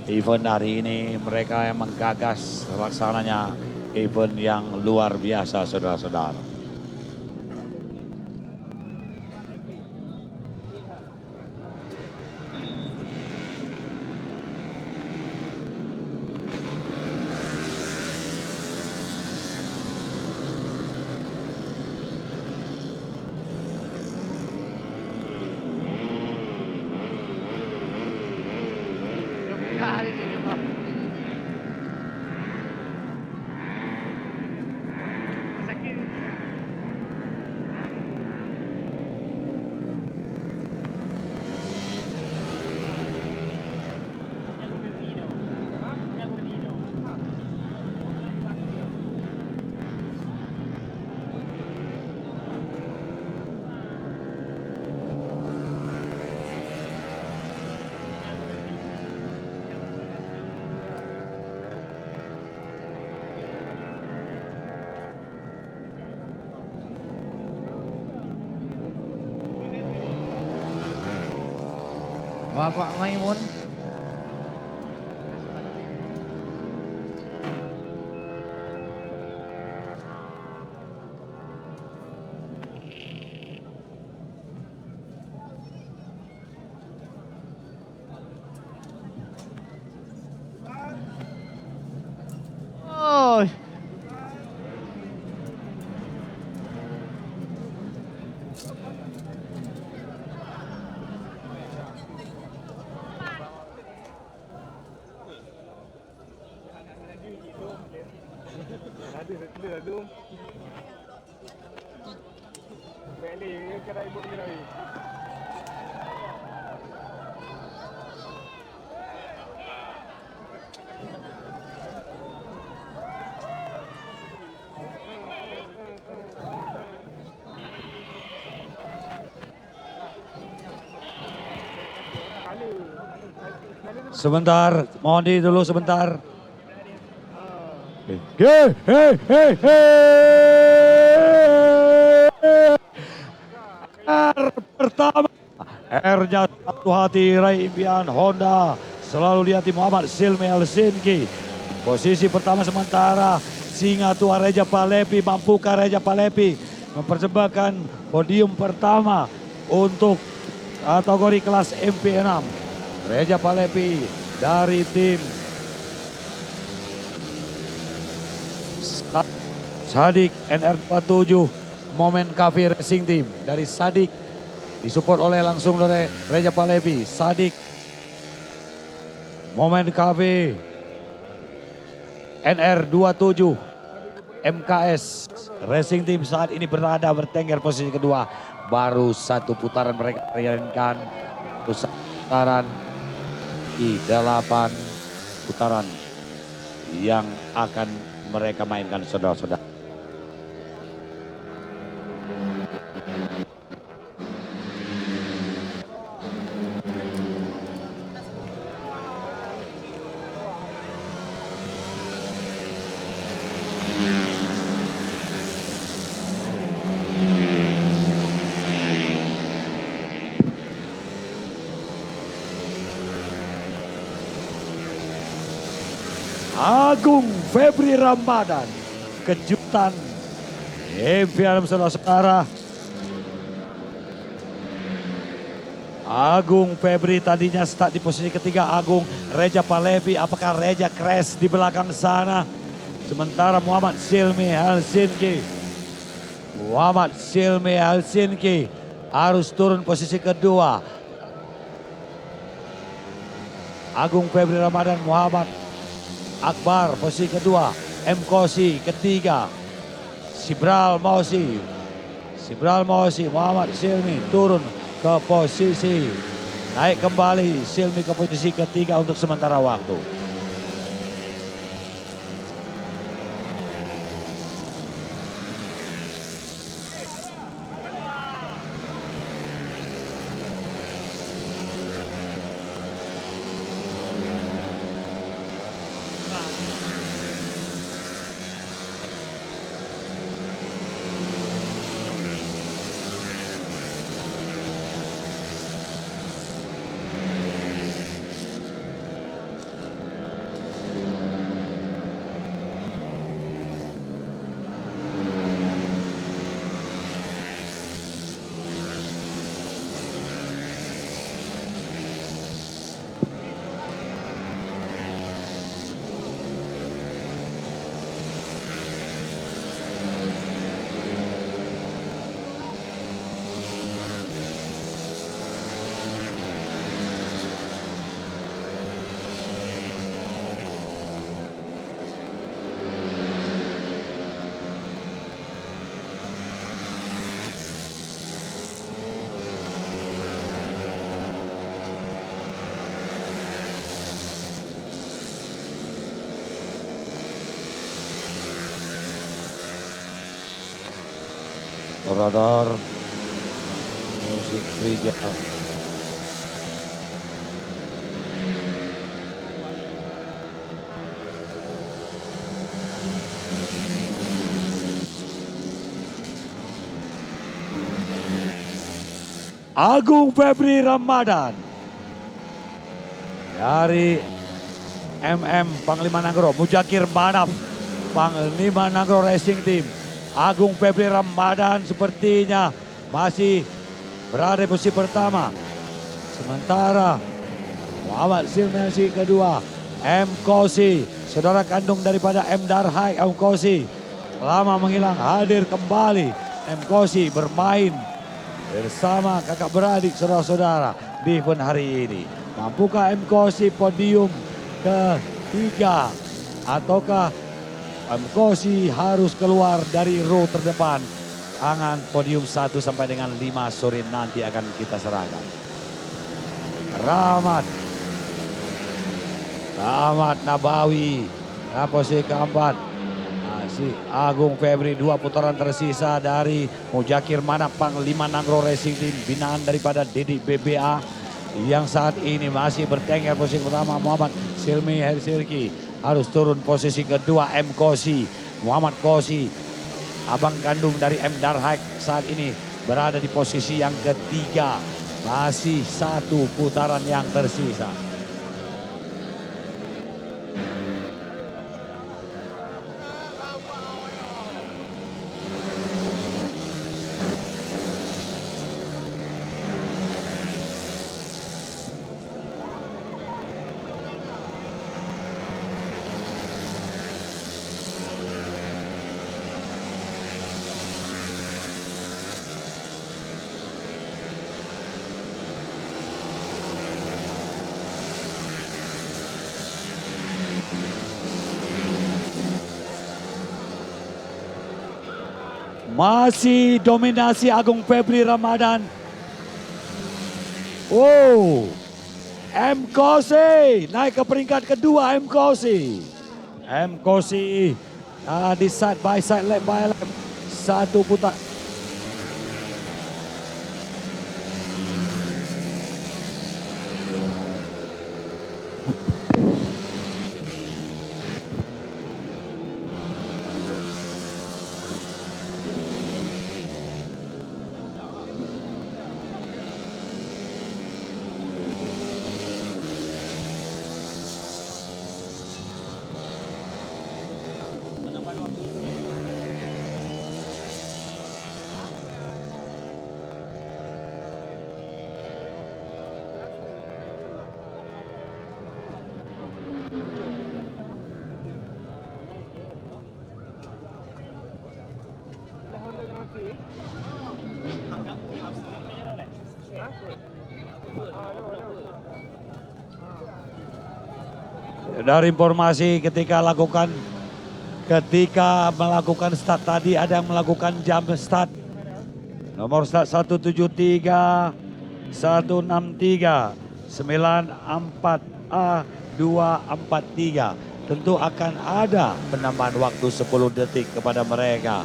Event hari ini mereka yang menggagas laksananya event yang luar biasa, saudara-saudara. Bapak Maimun. Oh. Sebentar, mohon di dulu sebentar. R pertama, R-nya Satu Hati Raih Impian Honda selalu di hati Muhammad Silmi Helsinki. Posisi pertama sementara Singa Tua Reja Palepi, mampukah Reja Palepi mempersembahkan podium pertama untuk kategori kelas MP6. Reja Palepi dari tim Sadik NR27 Momen Cafe Racing Team. Dari Sadik disupport oleh langsung oleh Reja Palepi. Sadik Momen Cafe NR27 MKS Racing Team saat ini berada bertengger posisi kedua. Baru satu putaran mereka menjalankan putaran di 8 putaran yang akan mereka mainkan, saudara-saudara. Agung Febri Ramadan, kejutan Impian saudara-saudara. Agung Febri tadinya start di posisi ketiga. Agung Reja Palevi, apakah Reja crash di belakang sana? Sementara Muhammad Silmi Helsinki. Muhammad Silmi Helsinki harus turun posisi kedua. Agung Febri Ramadan, Muhammad Akbar posisi kedua. M. Kosi ketiga. Sibral Mausi, Muhammad Silmi turun ke posisi, naik kembali Silmi ke posisi ketiga untuk sementara waktu. Radar musik Rija. Agung Febri Ramadan dari Panglima Nanggro, Mujakir Manaf Panglima Nanggro Racing Team. Agung Febri Ramadan sepertinya masih berada di posisi pertama. Sementara Muhammad Silmi kedua. M. Kosi, saudara kandung daripada M. Darhai, M. Kosi. Lama menghilang, hadir kembali. M. Kosi bermain bersama kakak beradik saudara-saudara di event hari ini. Mampukah M. Kosi podium ketiga ataukah M. Kosi harus keluar dari row terdepan? Tangan podium 1 sampai dengan 5 sore nanti akan kita serahkan. Rahmat Nabawi, posisi keempat. Si Agung Febri, 2 putaran tersisa dari Mujakir Manaf Panglima Nanggro Racing Team binaan daripada Didik BBA yang saat ini masih bertengger posisi pertama. Muhammad Silmi Helsinki harus turun posisi kedua. M. Kosi, Muhammad Kosi, abang kandung dari M. Darhak, saat ini berada di posisi yang ketiga. Masih 1 putaran yang tersisa. Masih dominasi Agung Febri Ramadan. Oh, M. Kosi naik ke peringkat kedua. M. Kosi di side by side, lap by lap, 1 putar. Dari informasi ketika melakukan start tadi ada yang melakukan jump start. Nomor start 173, 163, 94A, 243. Tentu akan ada penambahan waktu 10 detik kepada mereka.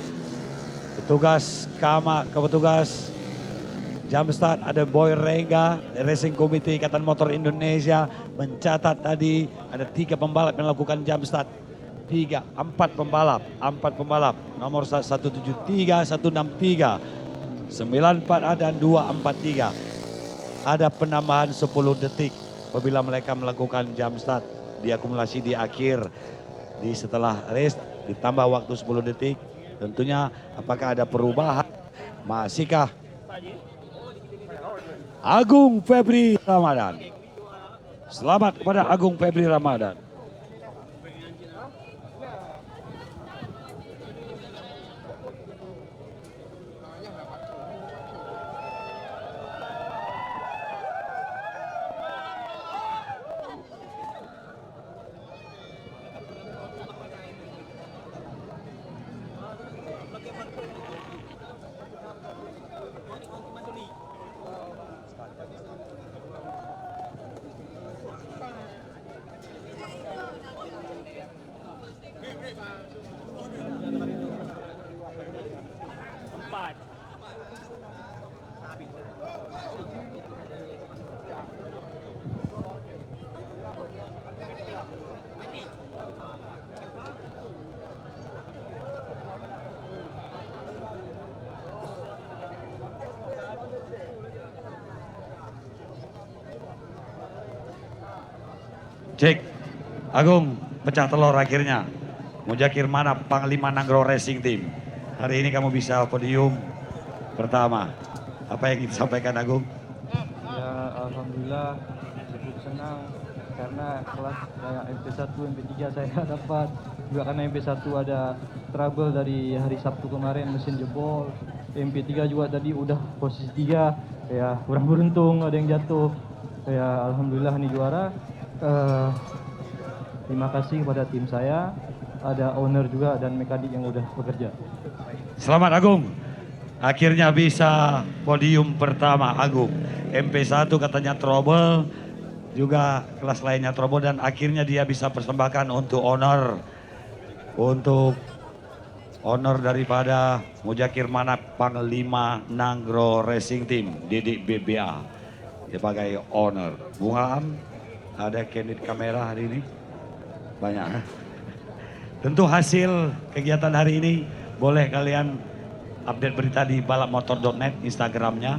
Petugas jump start ada Boy Rengga, Racing Committee Ikatan Motor Indonesia mencatat tadi ada 3 pembalap yang melakukan jump start. 4 pembalap, nomor 173, 163, 94A dan 243. Ada penambahan 10 detik apabila mereka melakukan jump start. Diakumulasi di akhir, setelah race ditambah waktu 10 detik. Tentunya apakah ada perubahan? Masihkah Agung Febri Ramadan? Selamat kepada Agung Febri Ramadan. Cek, Agung, pecah telur akhirnya. Mujakir mana Panglima Nanggro Racing Team. Hari ini kamu bisa podium pertama. Apa yang disampaikan Agung? Ya, alhamdulillah cukup senang karena kelas kayak MP1, MP3 saya dapat. Juga karena MP1 ada trouble dari hari Sabtu kemarin mesin jebol. MP3 juga tadi udah posisi 3. Ya, kurang beruntung ada yang jatuh. Ya, alhamdulillah nih juara. Terima kasih kepada tim saya, ada owner juga dan mekanik yang udah bekerja. Selamat Agung, akhirnya bisa podium pertama Agung. MP1 katanya trouble, juga kelas lainnya trouble dan akhirnya dia bisa persembahkan untuk daripada Mujakir Manap Panglima Nanggro Racing Team, Didik BBA sebagai owner. Bunga Am, ada candid kamera hari ini? Banyak. Tentu hasil kegiatan hari ini boleh kalian update berita di balapmotor.net Instagramnya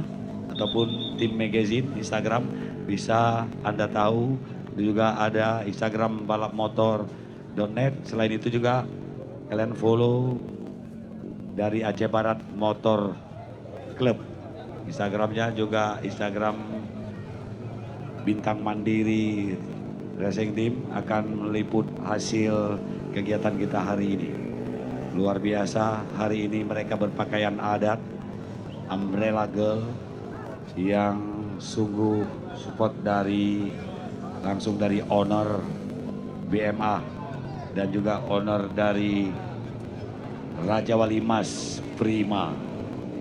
ataupun tim magazine Instagram bisa Anda tahu. Juga ada Instagram balapmotor.net. Selain itu juga kalian follow dari Aceh Barat Motor Club. Instagramnya juga Instagram Bintang Mandiri Racing Team akan meliput hasil kegiatan kita hari ini. Luar biasa, hari ini mereka berpakaian adat, Umbrella Girl yang sungguh support langsung dari owner BMA dan juga owner dari Raja Wali Mas Prima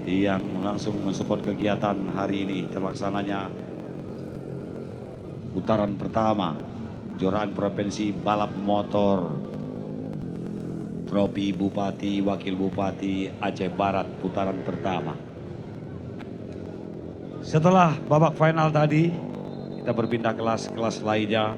yang langsung mensupport kegiatan hari ini terlaksananya putaran pertama kejuaraan provinsi balap motor Trofi Bupati Wakil Bupati Aceh Barat putaran pertama. Setelah babak final tadi kita berpindah kelas lainnya.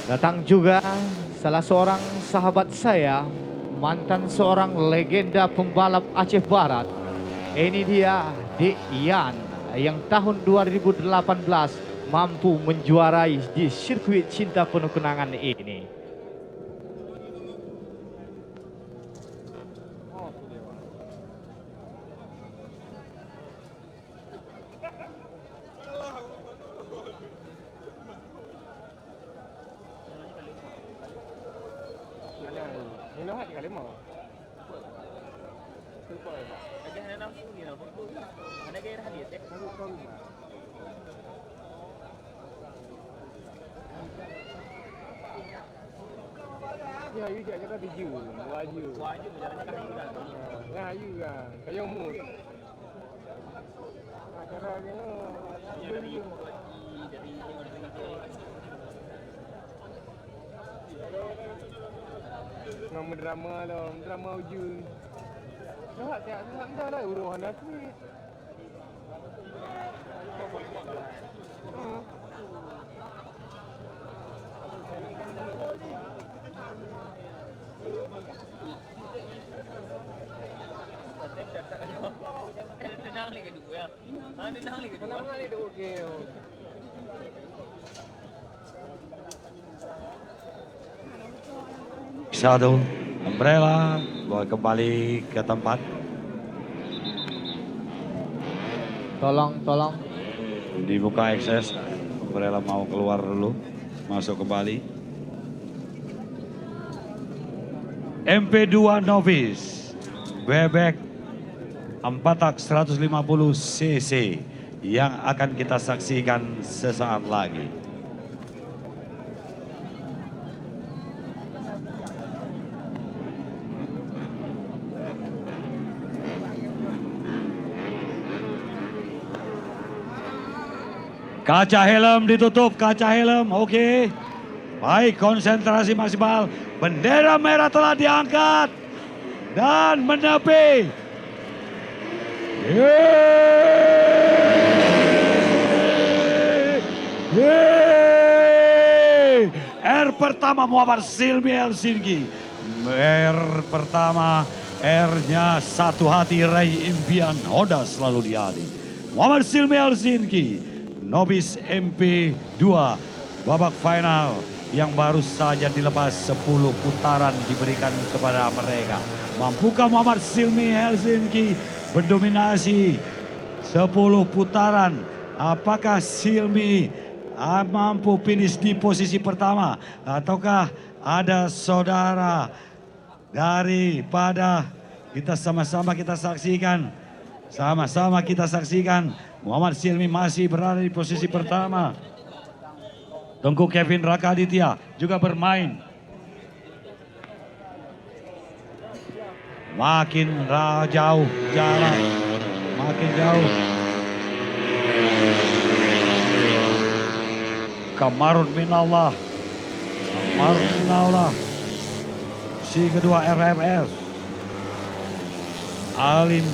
Datang juga salah seorang sahabat saya, mantan seorang legenda pembalap Aceh Barat. Ini dia Dek Ian yang tahun 2018 mampu menjuarai di sirkuit Cinta Penuh Kenangan ini. Ya, you jangan kata biju, laju. Laju jalannya kan ini kan. Nah, you kan, kayak mut. Nah, cara dia dari nama drama lah, drama uju. Nah, tak ada urusan aku. Satu, umbrella, bawa kembali ke tempat. Tolong. Dibuka akses, umbrella mau keluar dulu, masuk kembali. MP2 Novice, bebek 4 tak 150 cc yang akan kita saksikan sesaat lagi. Kaca helm ditutup, kaca helm, oke. Baik, konsentrasi maksimal. Bendera merah telah diangkat dan menepi. R pertama Muhammad Silmi Helsinki. R pertama, R-nya satu hati, raih impian, Honda selalu di hati. Muhammad Silmi Helsinki, Novice MP2, babak final yang baru saja dilepas 10 putaran diberikan kepada mereka. Mampukah Muhammad Silmi Helsinki mendominasi 10 putaran? Apakah Silmi mampu finish di posisi pertama? Ataukah ada saudara daripada kita sama-sama kita saksikan? Sama-sama kita saksikan. Muhammad Silmi masih berada di posisi pertama. Tengku Kevin Rakaditya juga bermain. Makin jauh jalan, makin jauh. Kamarun minallah, Kamarun minallah. Si kedua RMS, Alim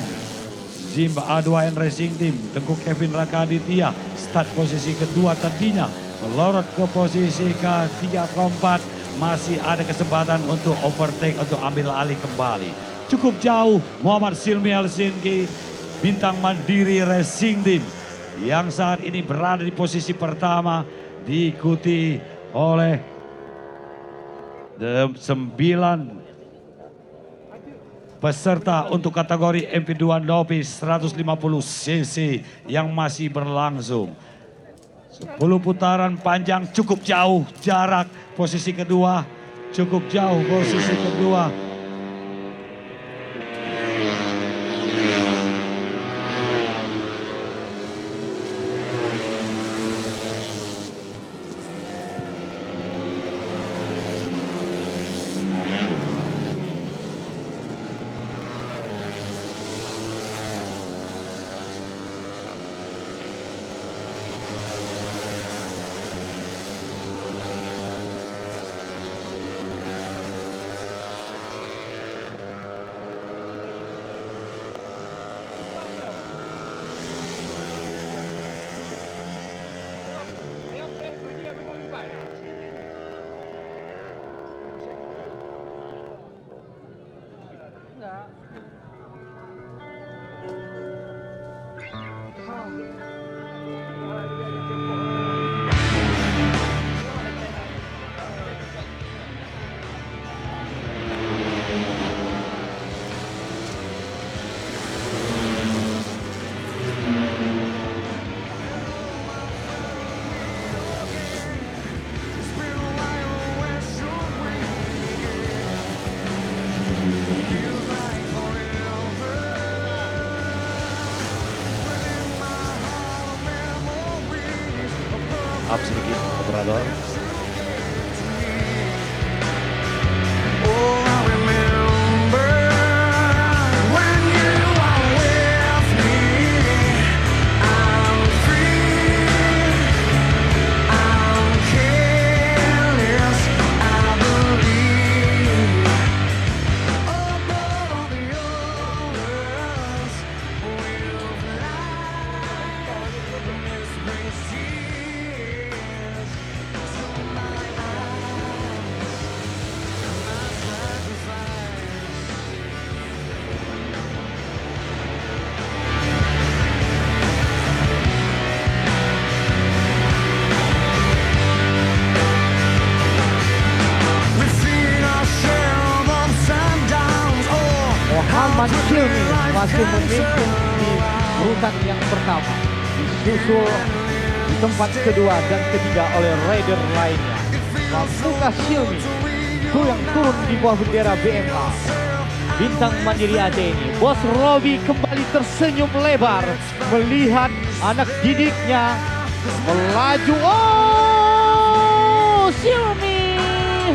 Zimba A2N Racing Team, Tengku Kevin Rakaditya, start posisi kedua tadinya, melorot ke posisi ketiga keempat, masih ada kesempatan untuk overtake, untuk ambil alih kembali. Cukup jauh Muhammad Silmi Helsinki, Bintang Mandiri Racing Team, yang saat ini berada di posisi pertama, diikuti oleh 9 peserta untuk kategori MP2 Novice 150 cc yang masih berlangsung. 10 putaran panjang, cukup jauh jarak posisi kedua, cukup jauh posisi kedua. Up sedikit, operator. Muhammad Hilmi masih memimpin di urutan yang pertama, disusul di tempat kedua dan ketiga oleh rider lainnya. Pamungkas Hilmi itu yang turun di bawah bendera BMA. Bintang Mandiri Aceh ini, Bos Robi kembali tersenyum lebar melihat anak didiknya melaju. Oh, Hilmi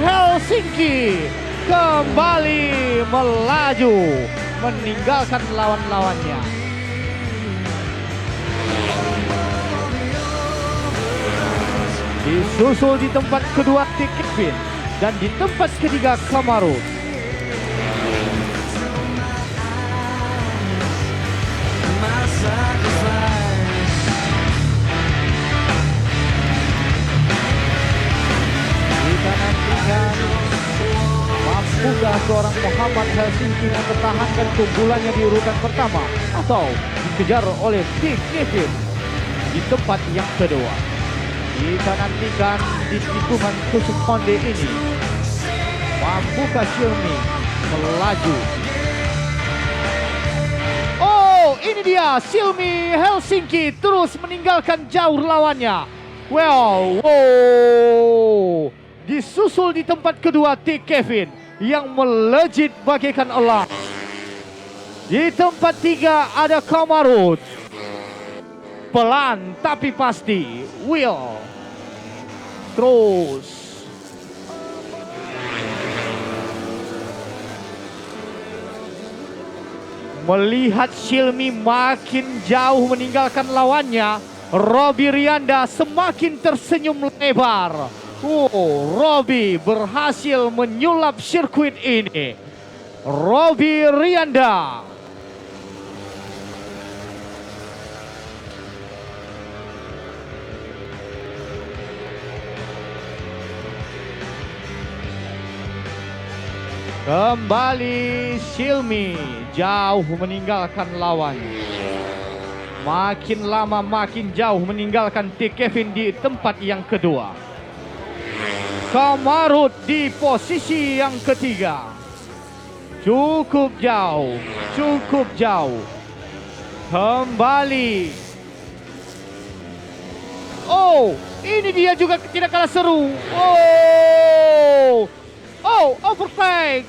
Helsinki kembali melaju meninggalkan lawan-lawannya. Disusul di tempat kedua T. Kevin dan di tempat ketiga Kamarud. Kita nantikan mampukah seorang Muhammad Helsinki mempertahankan keunggulannya di urutan pertama atau dikejar oleh T. Kevin di tempat yang kedua. Kita nantikan di tikungan tusuk konde ini, mampukah Hilmi melaju? Oh, ini dia Hilmi Helsinki terus meninggalkan jauh lawannya. Wow, disusul di tempat kedua T. Kevin yang melejit bagaikan elang. Di tempat tiga ada Kamarud. Pelan tapi pasti. Will. Terus. Melihat Hilmi makin jauh meninggalkan lawannya, Robi Rianda semakin tersenyum lebar. Robi berhasil menyulap sirkuit ini. Robi Rianda. Kembali Hilmi jauh meninggalkan lawan. Makin lama makin jauh meninggalkan T. Kevin di tempat yang kedua. Kamarud di posisi yang ketiga. Cukup jauh, cukup jauh. Kembali. Oh, ini dia juga tidak kalah seru. Oh, overtake.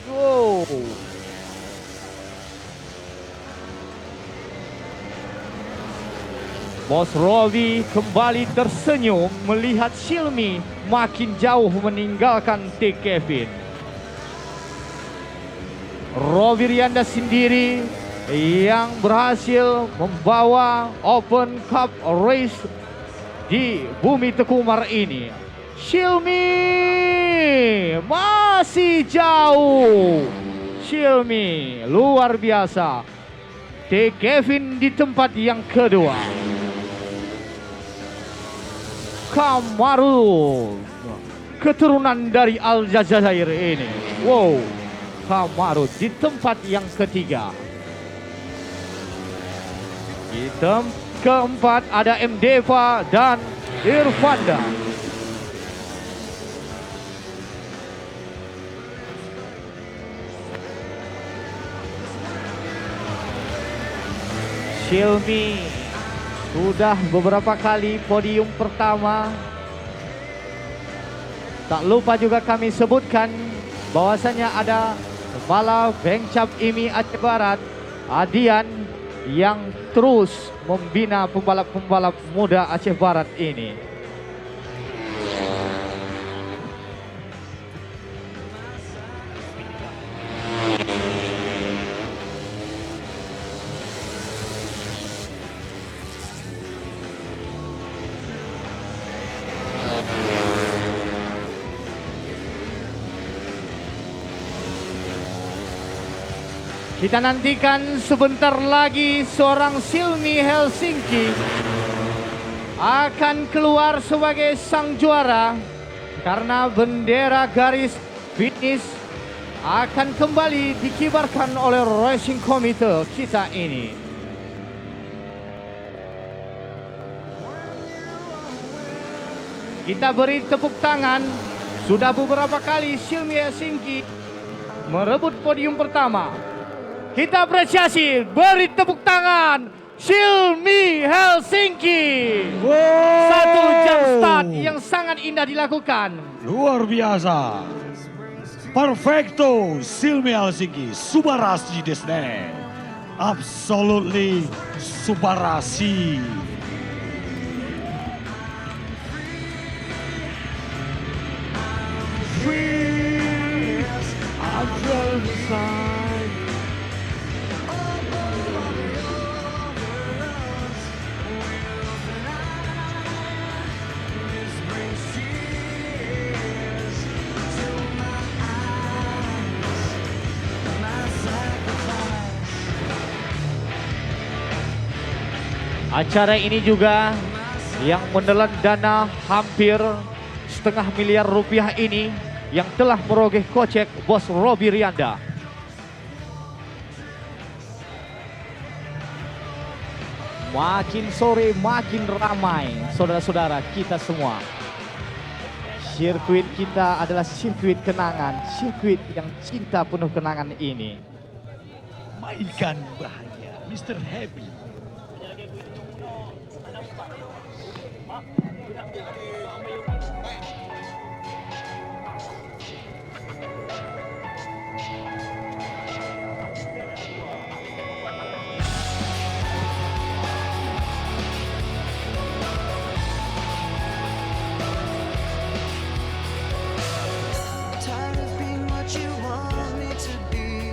Bos Robi kembali tersenyum melihat Hilmi makin jauh meninggalkan T. Kevin. Robi Rianda sendiri yang berhasil membawa Open Cup Race di Bumi Tekumar ini. Hilmi masih jauh. Hilmi luar biasa. T. Kevin di tempat yang kedua. Kamarud, keturunan dari Aljazair ini. Wow, Kamarud di tempat yang ketiga. keempat ada M. Deva dan Irfanda. Silmi sudah beberapa kali podium pertama. Tak lupa juga kami sebutkan bahwasanya ada Kepala Bengcap IMI Aceh Barat, Adian, yang terus membina pembalap-pembalap muda Aceh Barat ini. Kita nantikan sebentar lagi seorang Silmi Helsinki akan keluar sebagai sang juara karena bendera garis finish akan kembali dikibarkan oleh Racing Committee kita ini. Kita beri tepuk tangan, sudah beberapa kali Silmi Helsinki merebut podium pertama. Kita apresiasi, beri tepuk tangan Silmi Helsinki. Satu jam start yang sangat indah dilakukan. Luar biasa. Perfecto Silmi Helsinki. Subarasi desne. Absolutely subarasi. Acara ini juga yang menelan dana hampir setengah miliar rupiah ini yang telah merogeh kocek Bos Robi Rianda. Makin sore makin ramai saudara-saudara kita semua. Sirkuit kita adalah sirkuit kenangan, sirkuit yang cinta penuh kenangan ini. Mainkan bahagia, Mr. Happy. Tired of being what you want me to be,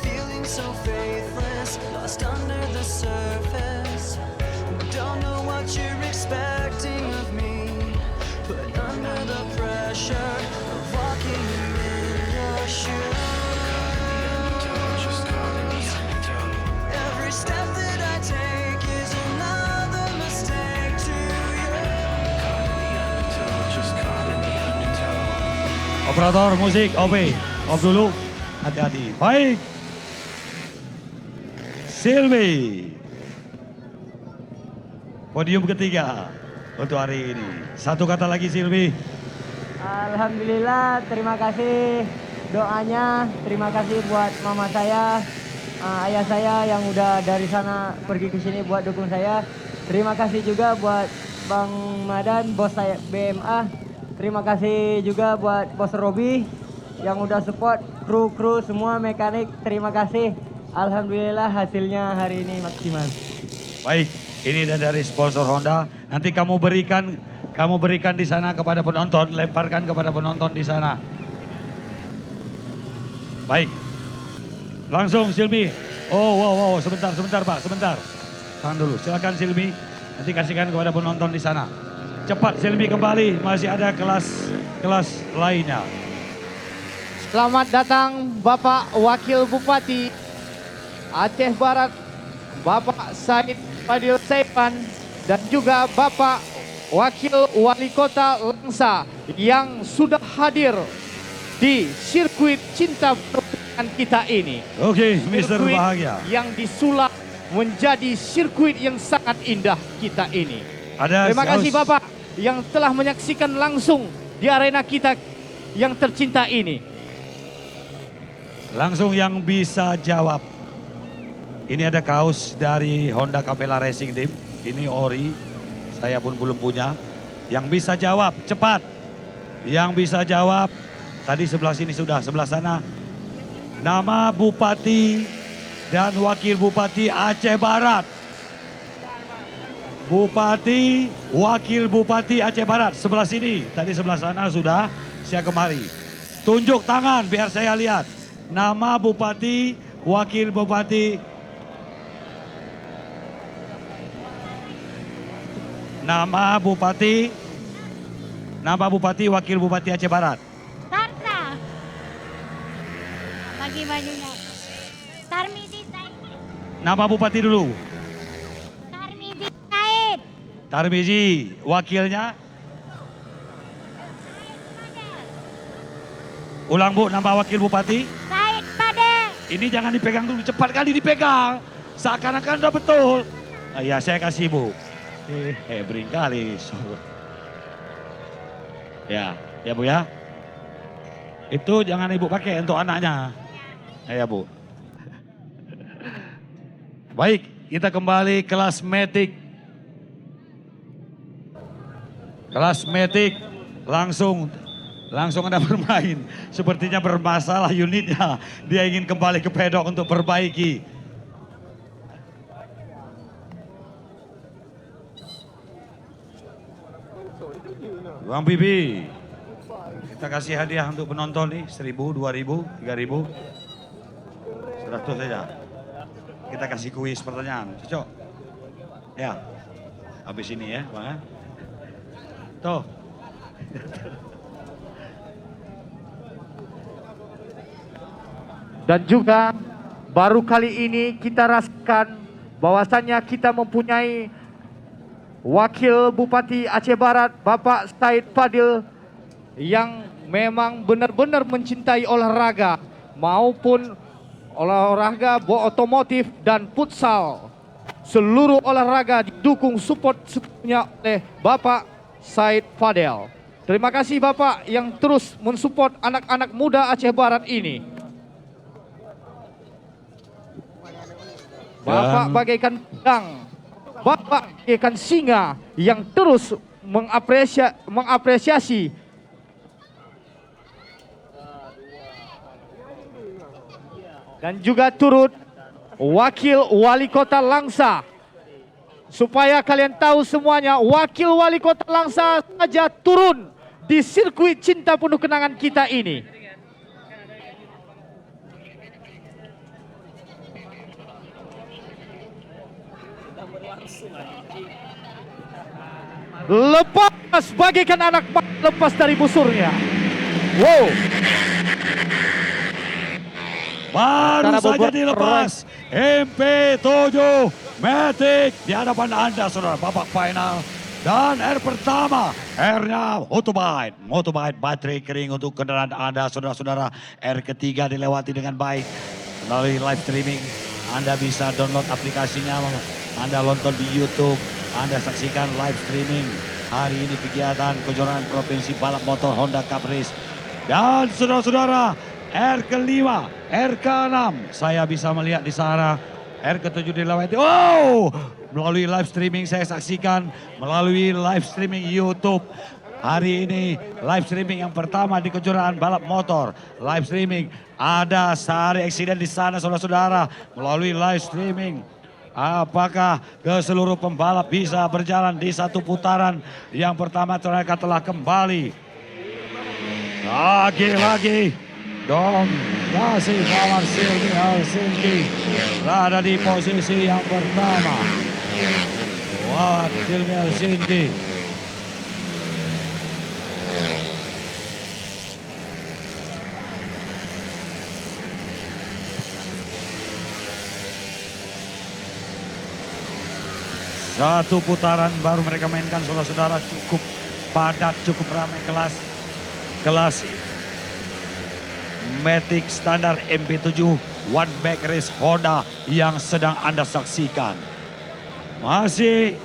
feeling so faithless, lost under the surface. Don't know what you're expecting of me, put under the pressure of walking in your shoes. Every step that I take is another mistake to you. Operator musik, off dulu. Hati-hati. Baik. Silmi. Podium ketiga untuk hari ini. Satu kata lagi Silmi. Alhamdulillah, terima kasih doanya, terima kasih buat mama saya, ayah saya yang udah dari sana pergi ke sini buat dukung saya. Terima kasih juga buat Bang Madan, bos saya BMA. Terima kasih juga buat Bos Robi yang udah support, kru semua mekanik. Terima kasih. Alhamdulillah hasilnya hari ini maksimal. Baik, ini dari sponsor Honda. Nanti kamu berikan di sana kepada penonton, lemparkan kepada penonton di sana. Baik. Langsung Silmi. Oh, sebentar Pak, sebentar. Tahan dulu. Silakan Silmi. Nanti kasihkan kepada penonton di sana. Cepat Silmi kembali, masih ada kelas lainnya. Selamat datang Bapak Wakil Bupati Aceh Barat, Bapak Said Fadil Saipan, dan juga Bapak Wakil Wali Kota Langsa yang sudah hadir di sirkuit cinta pertandingan kita ini. Oke, Mr. Sirkuit Bahagia. yang disulap menjadi sirkuit yang sangat indah kita ini. Terima kasih Saus. Bapak yang telah menyaksikan langsung di arena kita yang tercinta ini. Langsung yang bisa jawab. Ini ada kaos dari Honda Capella Racing Team. Ini ori, saya pun belum punya. Yang bisa jawab, cepat. Yang bisa jawab, tadi sebelah sini sudah, sebelah sana. Nama Bupati dan Wakil Bupati Aceh Barat. Bupati, Wakil Bupati Aceh Barat, sebelah sini. Tadi sebelah sana sudah, saya kemari. Tunjuk tangan biar saya lihat. Nama Bupati, Wakil Bupati. Nama Bupati, Wakil Bupati Aceh Barat. Tarsa. Bagi bajunya. Tarmizi Said. Nama Bupati dulu. Tarmizi Said. Tarmizi, wakilnya. Ulang Bu, nama Wakil Bupati. Said Padel. Ini jangan dipegang dulu, cepat kali dipegang. Seakan-akan udah betul. Ya saya kasih Bu. Bring kali. Ya Bu ya. Itu jangan Ibu pakai untuk anaknya. Ya Bu. Baik, kita kembali kelas Matic. Kelas Matic langsung Anda bermain. Sepertinya bermasalah unitnya. Dia ingin kembali ke pedok untuk perbaiki. Bang Bibi, kita kasih hadiah untuk penonton nih, 1.000, 2.000, 3.000. 100 saja. Kita kasih kuis pertanyaan, cocok? Ya, habis ini ya Bang ya. Tuh. Dan juga baru kali ini kita rasakan bahwasannya kita mempunyai Wakil Bupati Aceh Barat, Bapak Said Fadil, yang memang benar-benar mencintai olahraga maupun olahraga otomotif dan futsal. Seluruh olahraga didukung support-nya oleh Bapak Said Fadil. Terima kasih Bapak yang terus mensupport anak-anak muda Aceh Barat ini. Bapak bagaikan pedang, Bapak bagaikan singa yang terus mengapresiasi dan juga turut Wakil Wali Kota Langsa. Supaya kalian tahu semuanya, Wakil Wali Kota Langsa saja turun di sirkuit cinta penuh kenangan kita ini. Lepas bagaikan anak lepas dari busurnya. Wow. Baru saja dilepas MP7 Matic di hadapan Anda saudara, babak final. Dan R pertama, R-nya Motobite baterai kering untuk kendaraan Anda saudara-saudara. R ketiga dilewati dengan baik melalui live streaming. Anda bisa download aplikasinya, Anda nonton di YouTube, Anda saksikan live streaming. Hari ini kegiatan kejuaraan provinsi balap motor Honda Cup Race. Dan saudara-saudara, R kelima, R keenam, saya bisa melihat di sana. R ketujuh dilewati. Oh, melalui live streaming saya saksikan, melalui live streaming YouTube. Hari ini live streaming yang pertama di kejuaraan balap motor. Live streaming, ada sehari eksiden di sana saudara-saudara. Melalui live streaming. Apakah ke seluruh pembalap bisa berjalan di satu putaran yang pertama mereka telah kembali. Lagi-lagi Dom masih kawan Silmi Helsinki berada di posisi yang pertama. Wah, Silmi Helsinki. Satu putaran baru mereka mainkan saudara-saudara, cukup padat, cukup ramai kelas Matic standar MP7 One Back Race Honda yang sedang Anda saksikan. Masih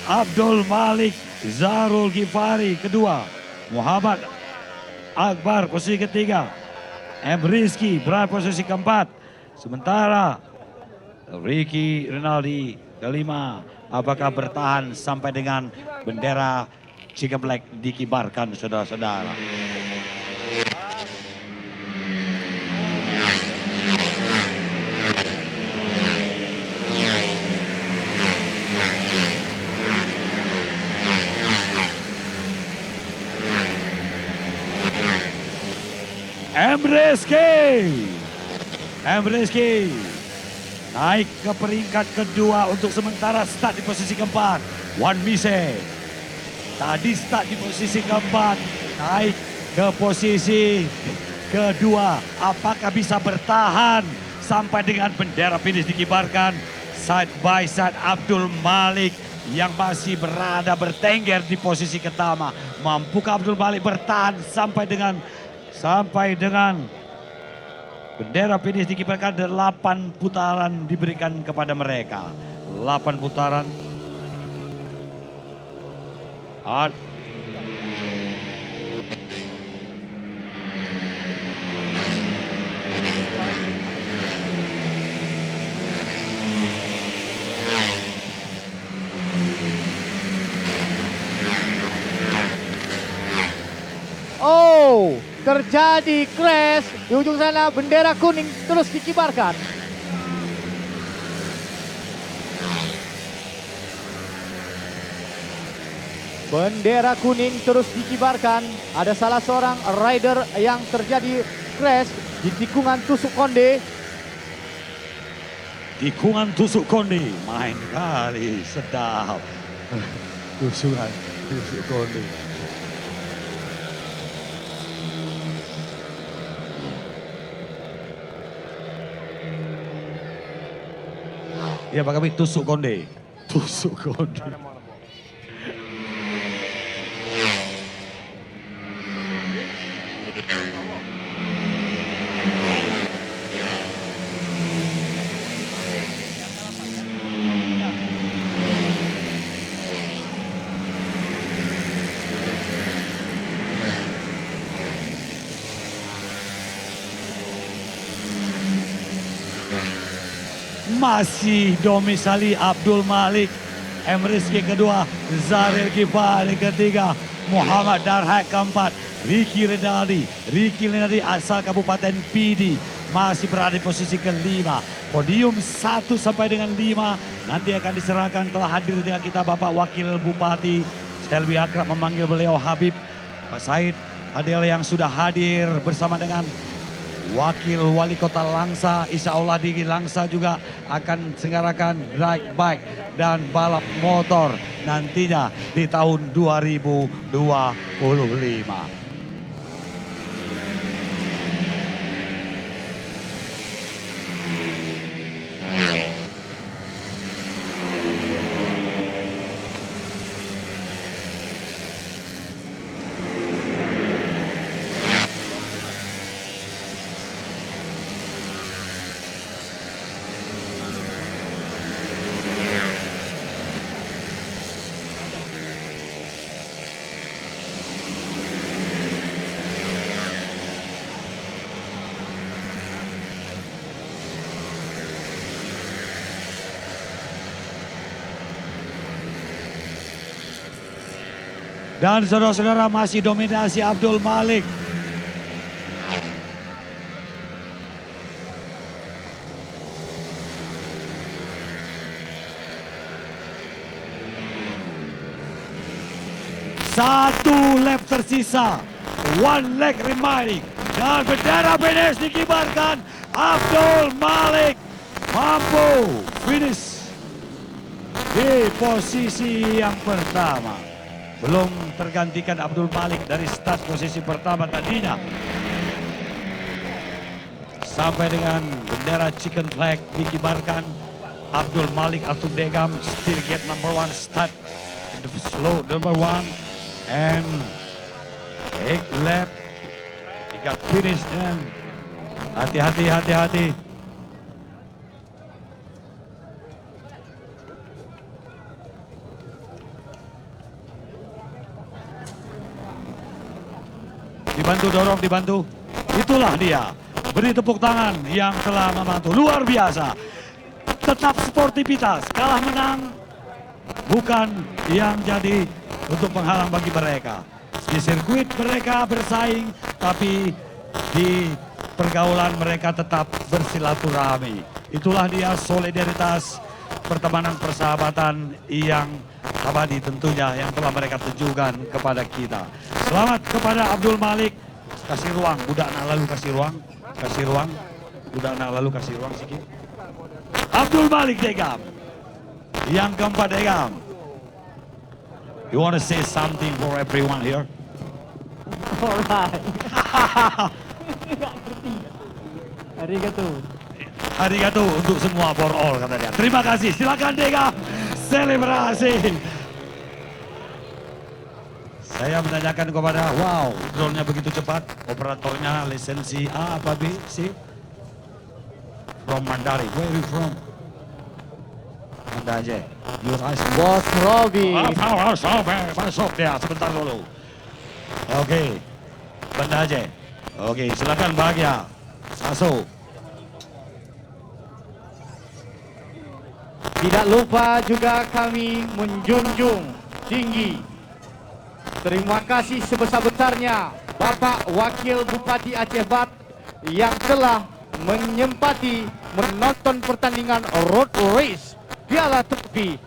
Abdul Malik Zarul Ghifari kedua. Muhammad Akbar posisi ketiga. M. Rizky berada posisi keempat. Sementara Ricky Rinaldi kelima. Apakah bertahan sampai dengan bendera Chicken Black dikibarkan, saudara-saudara? M. Rizky naik ke peringkat kedua untuk sementara start di posisi keempat. Wan Mise tadi start di posisi keempat, naik ke posisi kedua. Apakah bisa bertahan sampai dengan bendera finish dikibarkan? Side by side Abdul Malik yang masih berada bertengger di posisi pertama. Mampukah Abdul Malik bertahan sampai dengan bendera finish dikibarkan? 8 putaran diberikan kepada mereka. 8 putaran. Oh, terjadi crash di ujung sana, bendera kuning terus dikibarkan. Bendera kuning terus dikibarkan. Ada salah seorang rider yang terjadi crash di tikungan tusuk konde. Tikungan tusuk konde, main kali, sedap. Tusukan tusuk konde. Ya Pak Kabit, tusuk konde. Tusuk konde. Masih domisili Abdul Malik. M. Rizky kedua, Zarul Ghifari ketiga, Muhammad Darhak keempat, Ricky Rinaldi asal Kabupaten PD masih berada di posisi kelima. Podium 1 sampai dengan 5 nanti akan diserahkan. Telah hadir dengan kita Bapak Wakil Bupati. Saya lebih akrab memanggil beliau Habib. Pak Said Adel yang sudah hadir bersama dengan Wakil Wali Kota Langsa. Insya Allah di Langsa juga akan selenggarakan drag bike dan balap motor nantinya di tahun 2025. Dan saudara-saudara, masih dominasi Abdul Malik. Satu lap tersisa. One leg remaining. Dan bendera finish dikibarkan. Abdul Malik mampu finish di posisi yang pertama. Belum tergantikan Abdul Malik dari start posisi pertama tadinya. Sampai dengan bendera chicken flag dikibarkan. Abdul Malik Altudegam still get number 1 start. The slow number 1. And 8 lap. He got finished dan hati-hati. Dibantu dorong, dibantu. Itulah dia. Beri tepuk tangan yang telah membantu. Luar biasa. Tetap sportivitas. Kalah menang bukan yang jadi untuk penghalang bagi mereka. Di sirkuit mereka bersaing, tapi di pergaulan mereka tetap bersilaturahmi. Itulah dia solidaritas, pertemanan, persahabatan yang abadi tentunya yang telah mereka tunjukkan kepada kita. Selamat kepada Abdul Malik. Kasih ruang, budak nak lalu kasih ruang. Kasih ruang, budak nak lalu kasih ruang sikit. Abdul Malik Degam. Yang keempat Degam. You want to say something for everyone here? Alright. Arigato. Arigato untuk semua, for all kata dia. Terima kasih, silakan Degam. Selebrasi. Saya menanyakan kepada, wow, drone-nya begitu cepat, operatornya lisensi A apa B, C? From Mandari, where are you from? Manda Aceh. Your eyes. Bos Robi. Masuk dia, sebentar dulu. Oke, Banda Aceh. Oke, silakan Bahagia. Masuk. Tidak lupa juga kami menjunjung tinggi terima kasih sebesar-besarnya Bapak Wakil Bupati Aceh Barat yang telah menyempati menonton pertandingan road race Piala Trofi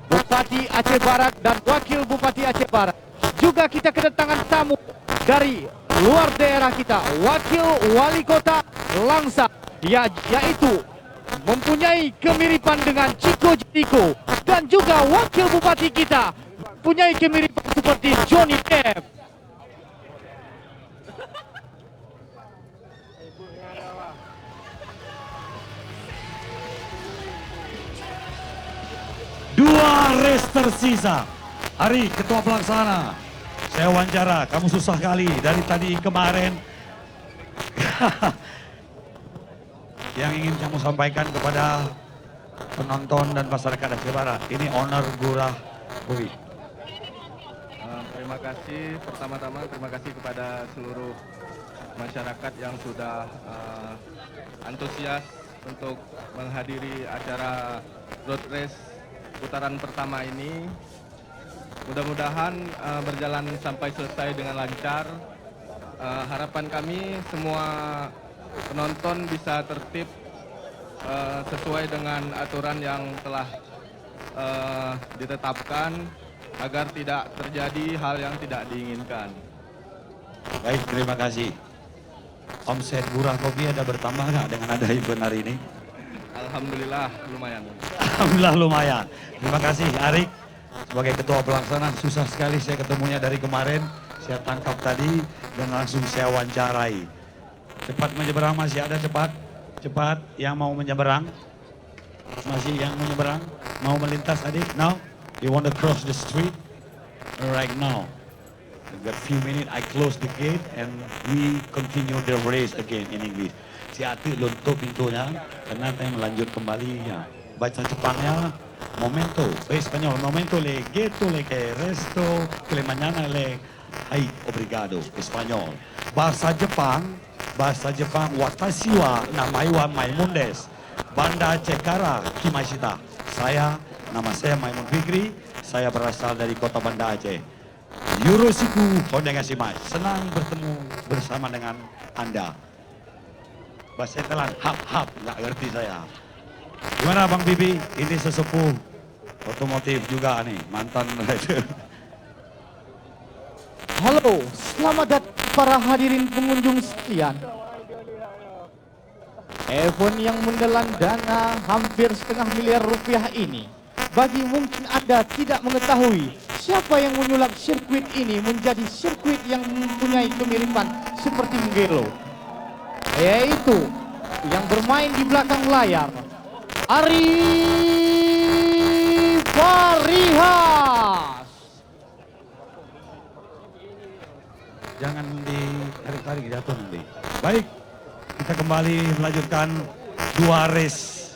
Bupati Aceh Barat dan Wakil Bupati Aceh Barat. Juga kita kedatangan tamu dari luar daerah kita, Wakil Wali Kota Langsa, yaitu mempunyai kemiripan dengan Chico Jericho, dan juga Wakil Bupati kita mempunyai kemiripan seperti Johnny Depp. Dua race tersisa. Hari Ketua Pelaksana, saya wawancara, kamu susah kali dari tadi kemarin. Yang ingin kamu sampaikan kepada penonton dan masyarakat Aceh Barat, ini owner Gurah Bui. Terima kasih, pertama-tama terima kasih kepada seluruh masyarakat yang sudah antusias untuk menghadiri acara road race putaran pertama ini. Mudah-mudahan berjalan sampai selesai dengan lancar. Harapan kami semua penonton bisa tertib sesuai dengan aturan yang telah ditetapkan agar tidak terjadi hal yang tidak diinginkan. Baik, terima kasih. Omset Gurah Kopi ada bertambah nggak dengan ada event hari ini? Alhamdulillah lumayan. Alhamdulillah lumayan. Terima kasih Arik sebagai Ketua Pelaksana. Susah sekali saya ketemunya dari kemarin. Saya tangkap tadi dan langsung saya wawancarai. Cepat menyeberang, masih ada cepat? Cepat yang mau menyeberang? Masih yang menyeberang? Mau melintas adik? Now? You want to cross the street? Right now. We've got a few minutes, I close the gate and we continue the race again in English. Si Ati luntuk pintunya, karena saya melanjut kembali ya. Baca Jepangnya, momento, Espanyol, momento le geto le que resto, que le mañana le, ay, obrigado, Espanyol. Bahasa Jepang, watashi wa namai wa Maimundes, Banda Aceh Kimashita. Nama saya Maimun Fikri, saya berasal dari kota Banda Aceh. Yoroshiku onegaishimasu. Senang bertemu bersama dengan Anda. Bahasa Thailand, hap, nggak ngerti saya. Gimana Bang Bibi? Ini sesepuh otomotif juga nih, mantan rider. Halo, selamat datang para hadirin pengunjung sekalian. Event yang menelan dana hampir setengah miliar rupiah ini, bagi mungkin Anda tidak mengetahui siapa yang menyulap sirkuit ini menjadi sirkuit yang mempunyai kemiripan seperti Mugello, yaitu yang bermain di belakang layar, Arif Farihas. Jangan ditarik-tarik, jatuh nanti. Baik, kita kembali melanjutkan dua race.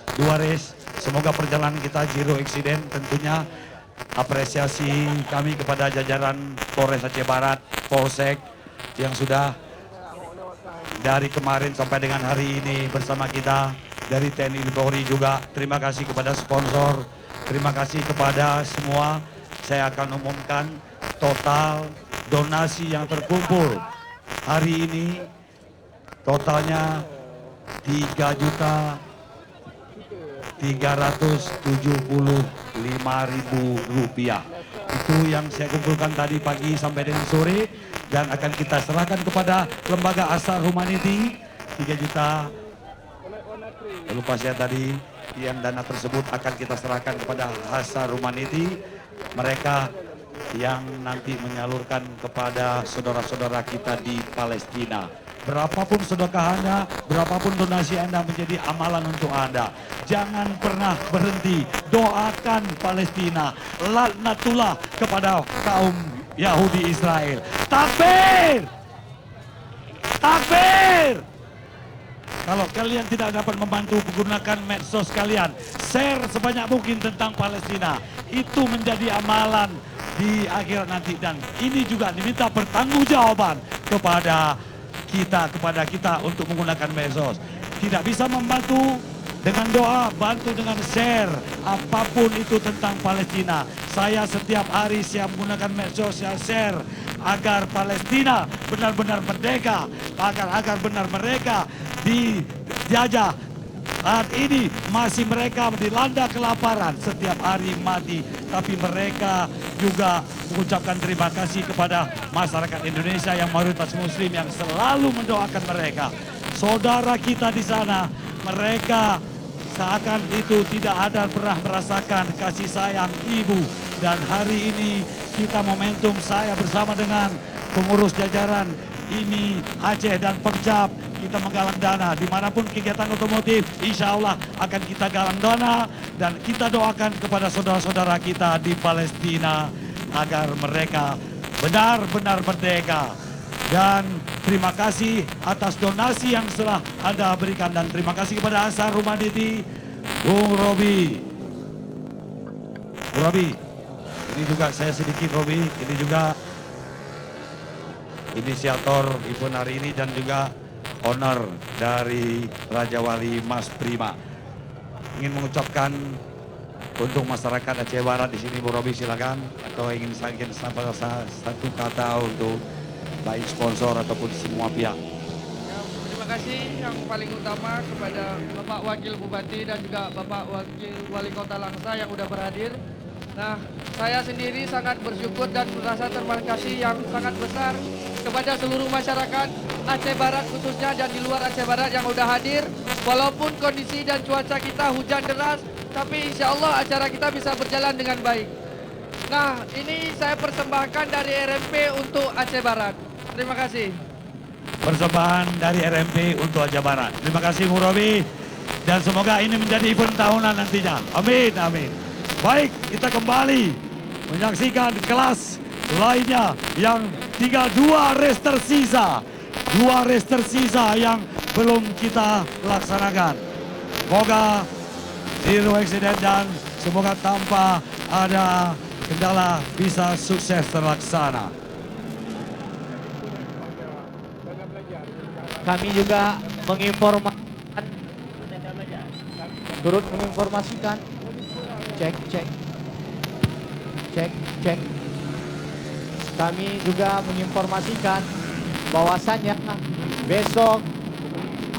Semoga perjalanan kita zero accident. Tentunya apresiasi kami kepada jajaran Polres Aceh Barat, Polsek, yang sudah dari kemarin sampai dengan hari ini bersama kita, dari TNI Polri juga. Terima kasih kepada sponsor, terima kasih kepada semua. Saya akan umumkan total donasi yang terkumpul hari ini, totalnya 3.375.000 rupiah. Itu yang saya kumpulkan tadi pagi sampai dengan sore, dan akan kita serahkan kepada lembaga Asar Humanity 3 juta. Lupa saya tadi, yang dana tersebut akan kita serahkan kepada Asar Humanity, mereka yang nanti menyalurkan kepada saudara-saudara kita di Palestina. Berapapun sedekahnya, berapapun donasi Anda menjadi amalan untuk Anda. Jangan pernah berhenti, doakan Palestina. Laknatullah kepada kaum Yahudi Israel. Takbir! Takbir! Kalau kalian tidak dapat membantu, menggunakan medsos kalian, share sebanyak mungkin tentang Palestina. Itu menjadi amalan di akhirat nanti, dan ini juga diminta pertanggungjawaban kepada kita untuk menggunakan medsos. Tidak bisa membantu dengan doa, bantu dengan share apapun itu tentang Palestina. Saya setiap hari siap menggunakan medsos, saya share agar Palestina benar-benar merdeka, agar benar mereka dijajah. Saat ini masih mereka dilanda kelaparan, setiap hari mati. Tapi mereka juga mengucapkan terima kasih kepada masyarakat Indonesia yang mayoritas muslim yang selalu mendoakan mereka. Saudara kita di sana, mereka seakan itu tidak ada pernah merasakan kasih sayang ibu. Dan hari ini kita momentum, saya bersama dengan pengurus jajaran ini Aceh dan Perjab, kita menggalang dana dimanapun kegiatan otomotif, insya Allah akan kita galang dana, dan kita doakan kepada saudara-saudara kita di Palestina agar mereka benar-benar merdeka. Dan terima kasih atas donasi yang telah Anda berikan, dan terima kasih kepada Asar Humanity, Bung Robi. Bung Robi, ini juga saya sedikit Robi, ini juga inisiator event hari ini dan juga owner dari Raja Wali Mas Prima. Ingin mengucapkan untuk masyarakat Aceh Barat di sini, Bu Robi silakan, atau ingin satu kata untuk baik sponsor ataupun semua pihak. Terima kasih yang paling utama kepada Bapak Wakil Bupati dan juga Bapak Wakil Wali Kota Langsa yang sudah berhadir. Nah, saya sendiri sangat bersyukur dan merasa terima kasih yang sangat besar kepada seluruh masyarakat Aceh Barat khususnya dan di luar Aceh Barat yang sudah hadir. Walaupun kondisi dan cuaca kita hujan deras, tapi insya Allah acara kita bisa berjalan dengan baik. Nah, ini saya persembahkan dari RMP untuk Aceh Barat. Terima kasih. Persembahan dari RMP untuk Aceh Barat. Terima kasih Bu Robi, dan semoga ini menjadi event tahunan nantinya. Amin, amin. Baik, kita kembali menyaksikan kelas lainnya yang tinggal 2 race tersisa. 2 race tersisa yang belum kita laksanakan. Semoga zero accident dan semoga tanpa ada kendala bisa sukses terlaksana. Kami juga menginformasikan, turut menginformasikan, cek. Kami juga menginformasikan bahwasannya besok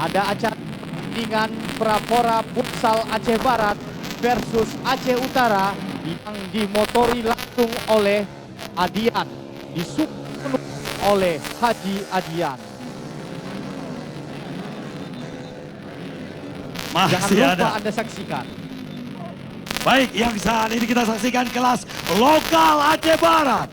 ada acara pertandingan Prapora Futsal Aceh Barat versus Aceh Utara yang dimotori langsung oleh Adian, disupport oleh Haji Adian. Jangan lupa Anda saksikan. Baik, yang saat ini kita saksikan kelas lokal Aceh Barat.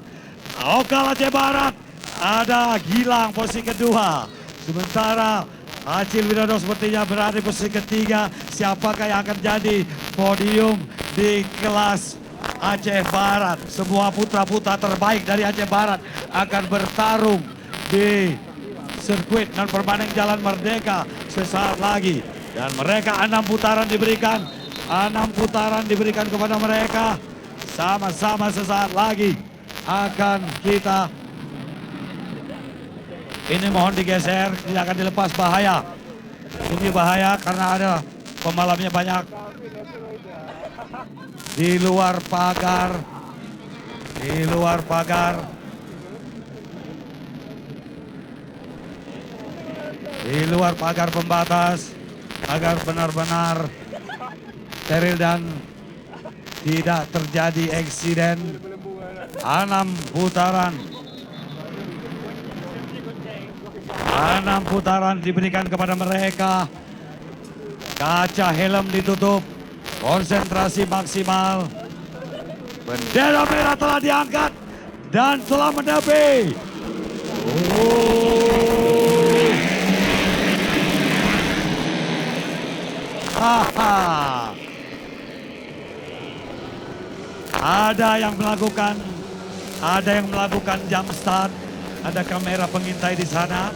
Lokal Aceh Barat ada Gilang posisi kedua. Sementara Acil Widodo sepertinya berada di posisi ketiga. Siapakah yang akan jadi podium di kelas Aceh Barat? Semua putra-putra terbaik dari Aceh Barat akan bertarung di sirkuit dan permainan Jalan Merdeka sesaat lagi. Dan mereka 6 putaran diberikan. 6 putaran diberikan kepada mereka. Sama-sama sesaat lagi akan kita Ini mohon digeser, tidak akan dilepas, bahaya. Ini bahaya karena ada pembalapnya banyak. Di luar pagar. Di luar pagar. Di luar pagar pembatas. Agar benar-benar steril dan tidak terjadi eksiden. 6 putaran. 6 putaran diberikan kepada mereka. Kaca helm ditutup. Konsentrasi maksimal. Bendera merah telah diangkat dan telah menepi. Ada yang melakukan jump start. Ada kamera pengintai di sana.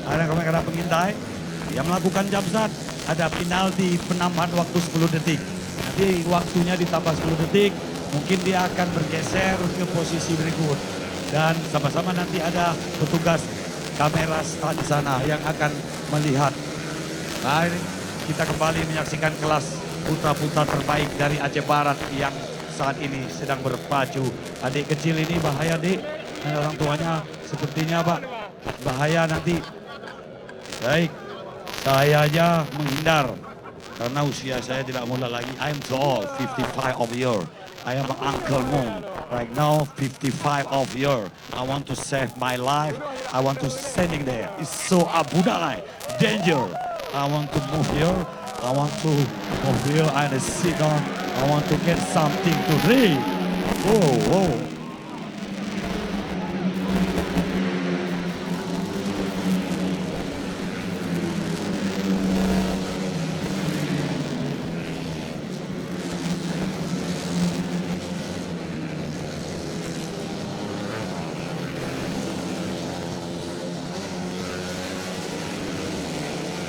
Ada kamera pengintai yang melakukan jump start. Ada penalti penambahan waktu 10 detik. Nanti waktunya ditambah 10 detik. Mungkin dia akan bergeser ke posisi berikut. Dan sama-sama nanti ada petugas kamera start di sana yang akan melihat. Nah, ini kita kembali menyaksikan kelas putra-putra terbaik dari Aceh Barat yang saat ini sedang berpacu. Adik kecil ini bahaya, Dik. Orang tuanya sepertinya, Pak, bahaya nanti. Baik, saya aja menghindar karena usia saya tidak muda lagi. I'm too old, 55 of year. I am an Uncle Moon. Right now, 55 of year. I want to save my life. I want to standing there. It's so abudalai, danger. I want to move here. I want to move here and sit down. I want to get something to read. Whoa, whoa.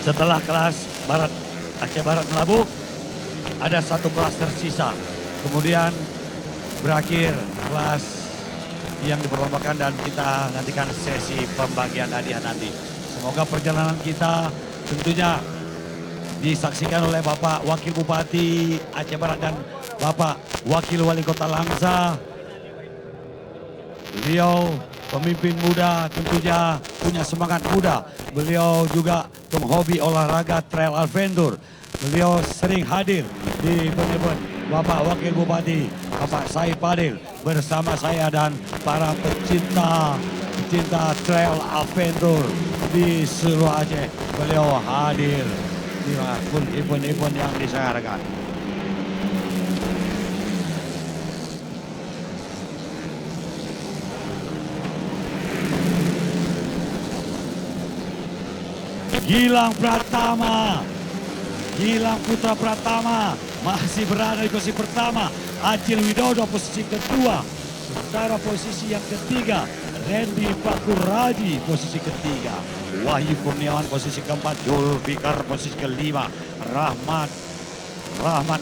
Setelah kelas Aceh Barat Melabuh, ada satu kelas tersisa. Kemudian berakhir kelas yang diperlombakan dan kita nantikan sesi pembagian hadiah nanti. Semoga perjalanan kita tentunya disaksikan oleh Bapak Wakil Bupati Aceh Barat dan Bapak Wakil Wali Kota Langsa. Beliau pemimpin muda, tentunya punya semangat muda. Beliau juga penghobi olahraga trail adventure. Beliau sering hadir di event-event. Bapak Wakil Bupati, Bapak Said Fadil bersama saya dan para pecinta trail adventure di seluruh Aceh. Beliau hadir di event-event yang diselenggarakan. Gilang Pratama, Gilang Putra Pratama masih berada di posisi pertama. Acil Widodo posisi kedua. Sementara posisi yang ketiga, Randy Pakuraji posisi ketiga. Wahyu Kurniawan posisi keempat. Jul Fikar posisi kelima. Rahmat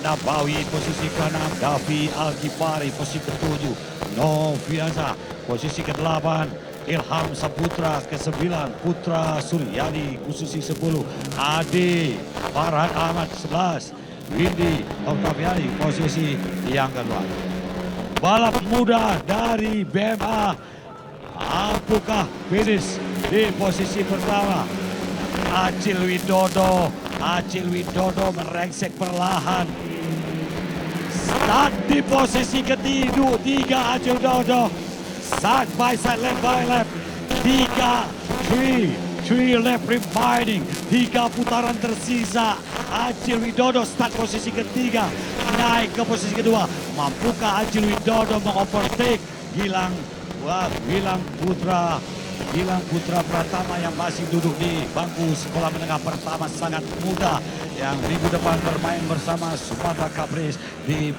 Nabawi posisi keenam. Davi Al-Ghifari posisi ketujuh. Noviansa posisi ke-8. Ilham Saputra ke-9, Putra Suryadi posisi 10, Ade Farhan Ahmad 11, Windy Oktaviani posisi yang kedua. Balap muda dari BMA, apakah finish di posisi pertama? Acil Widodo merengsek perlahan. Start di posisi ketiga Acil Widodo. Side by side, left by left. 3 lap remaining. 3 putaran tersisa. Acil Widodo start posisi ketiga. Naik ke posisi kedua. Mampukah Acil Widodo mengovertake Gilang Putra Pratama yang masih duduk di bangku sekolah menengah pertama, sangat muda, yang minggu depan bermain bersama Sumatera Kapres di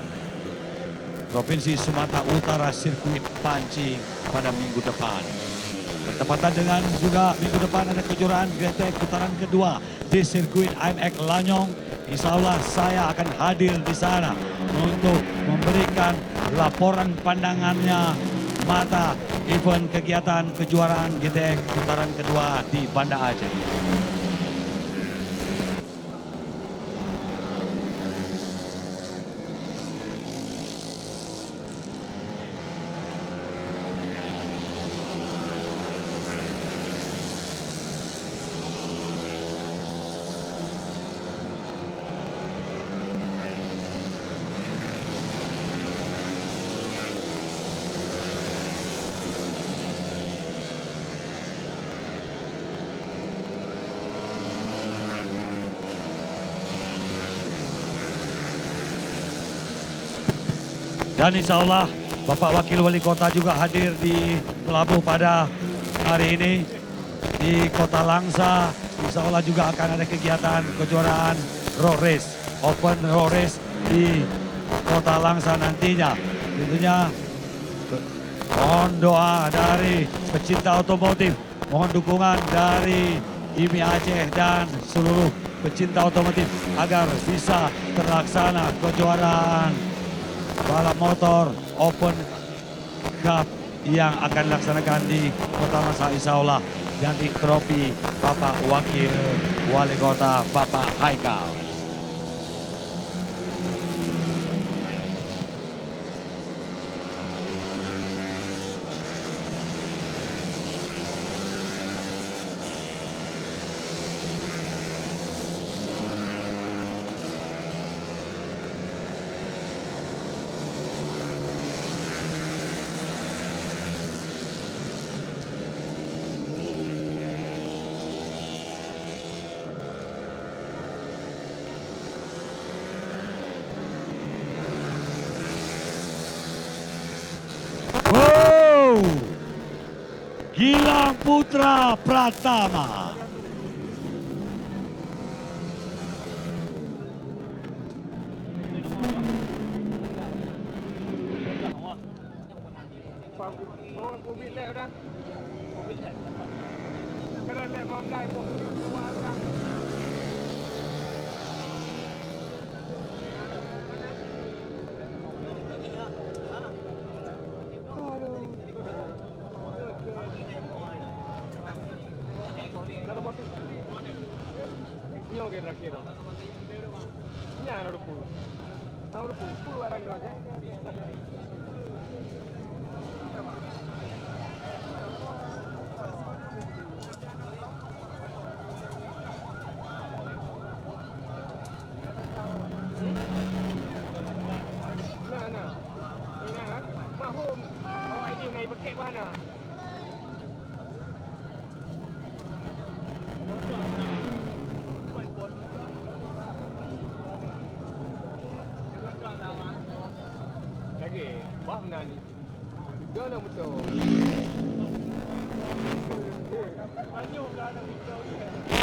Provinsi Sumatera Utara sirkuit Pancing pada minggu depan. Bertepatan dengan juga minggu depan ada kejuaraan GT putaran kedua di sirkuit IMX Lanyong. Insya Allah saya akan hadir di sana untuk memberikan laporan pandangannya semata event kegiatan kejuaraan GTX putaran kedua di Banda Aceh. Dan insya Allah Bapak Wakil Wali Kota juga hadir di Pelabuh pada hari ini di Kota Langsa. Insya Allah juga akan ada kegiatan kejuaraan road race, open road race di Kota Langsa nantinya. Tentunya mohon doa dari pecinta otomotif, mohon dukungan dari IMI Aceh dan seluruh pecinta otomotif agar bisa terlaksana kejuaraan balap motor Open Cup yang akan dilaksanakan di Kota Langsa insya Allah dan di trofi Bapak Wakil Wali Kota Bapak Haikal. Gilang Putra Pratama.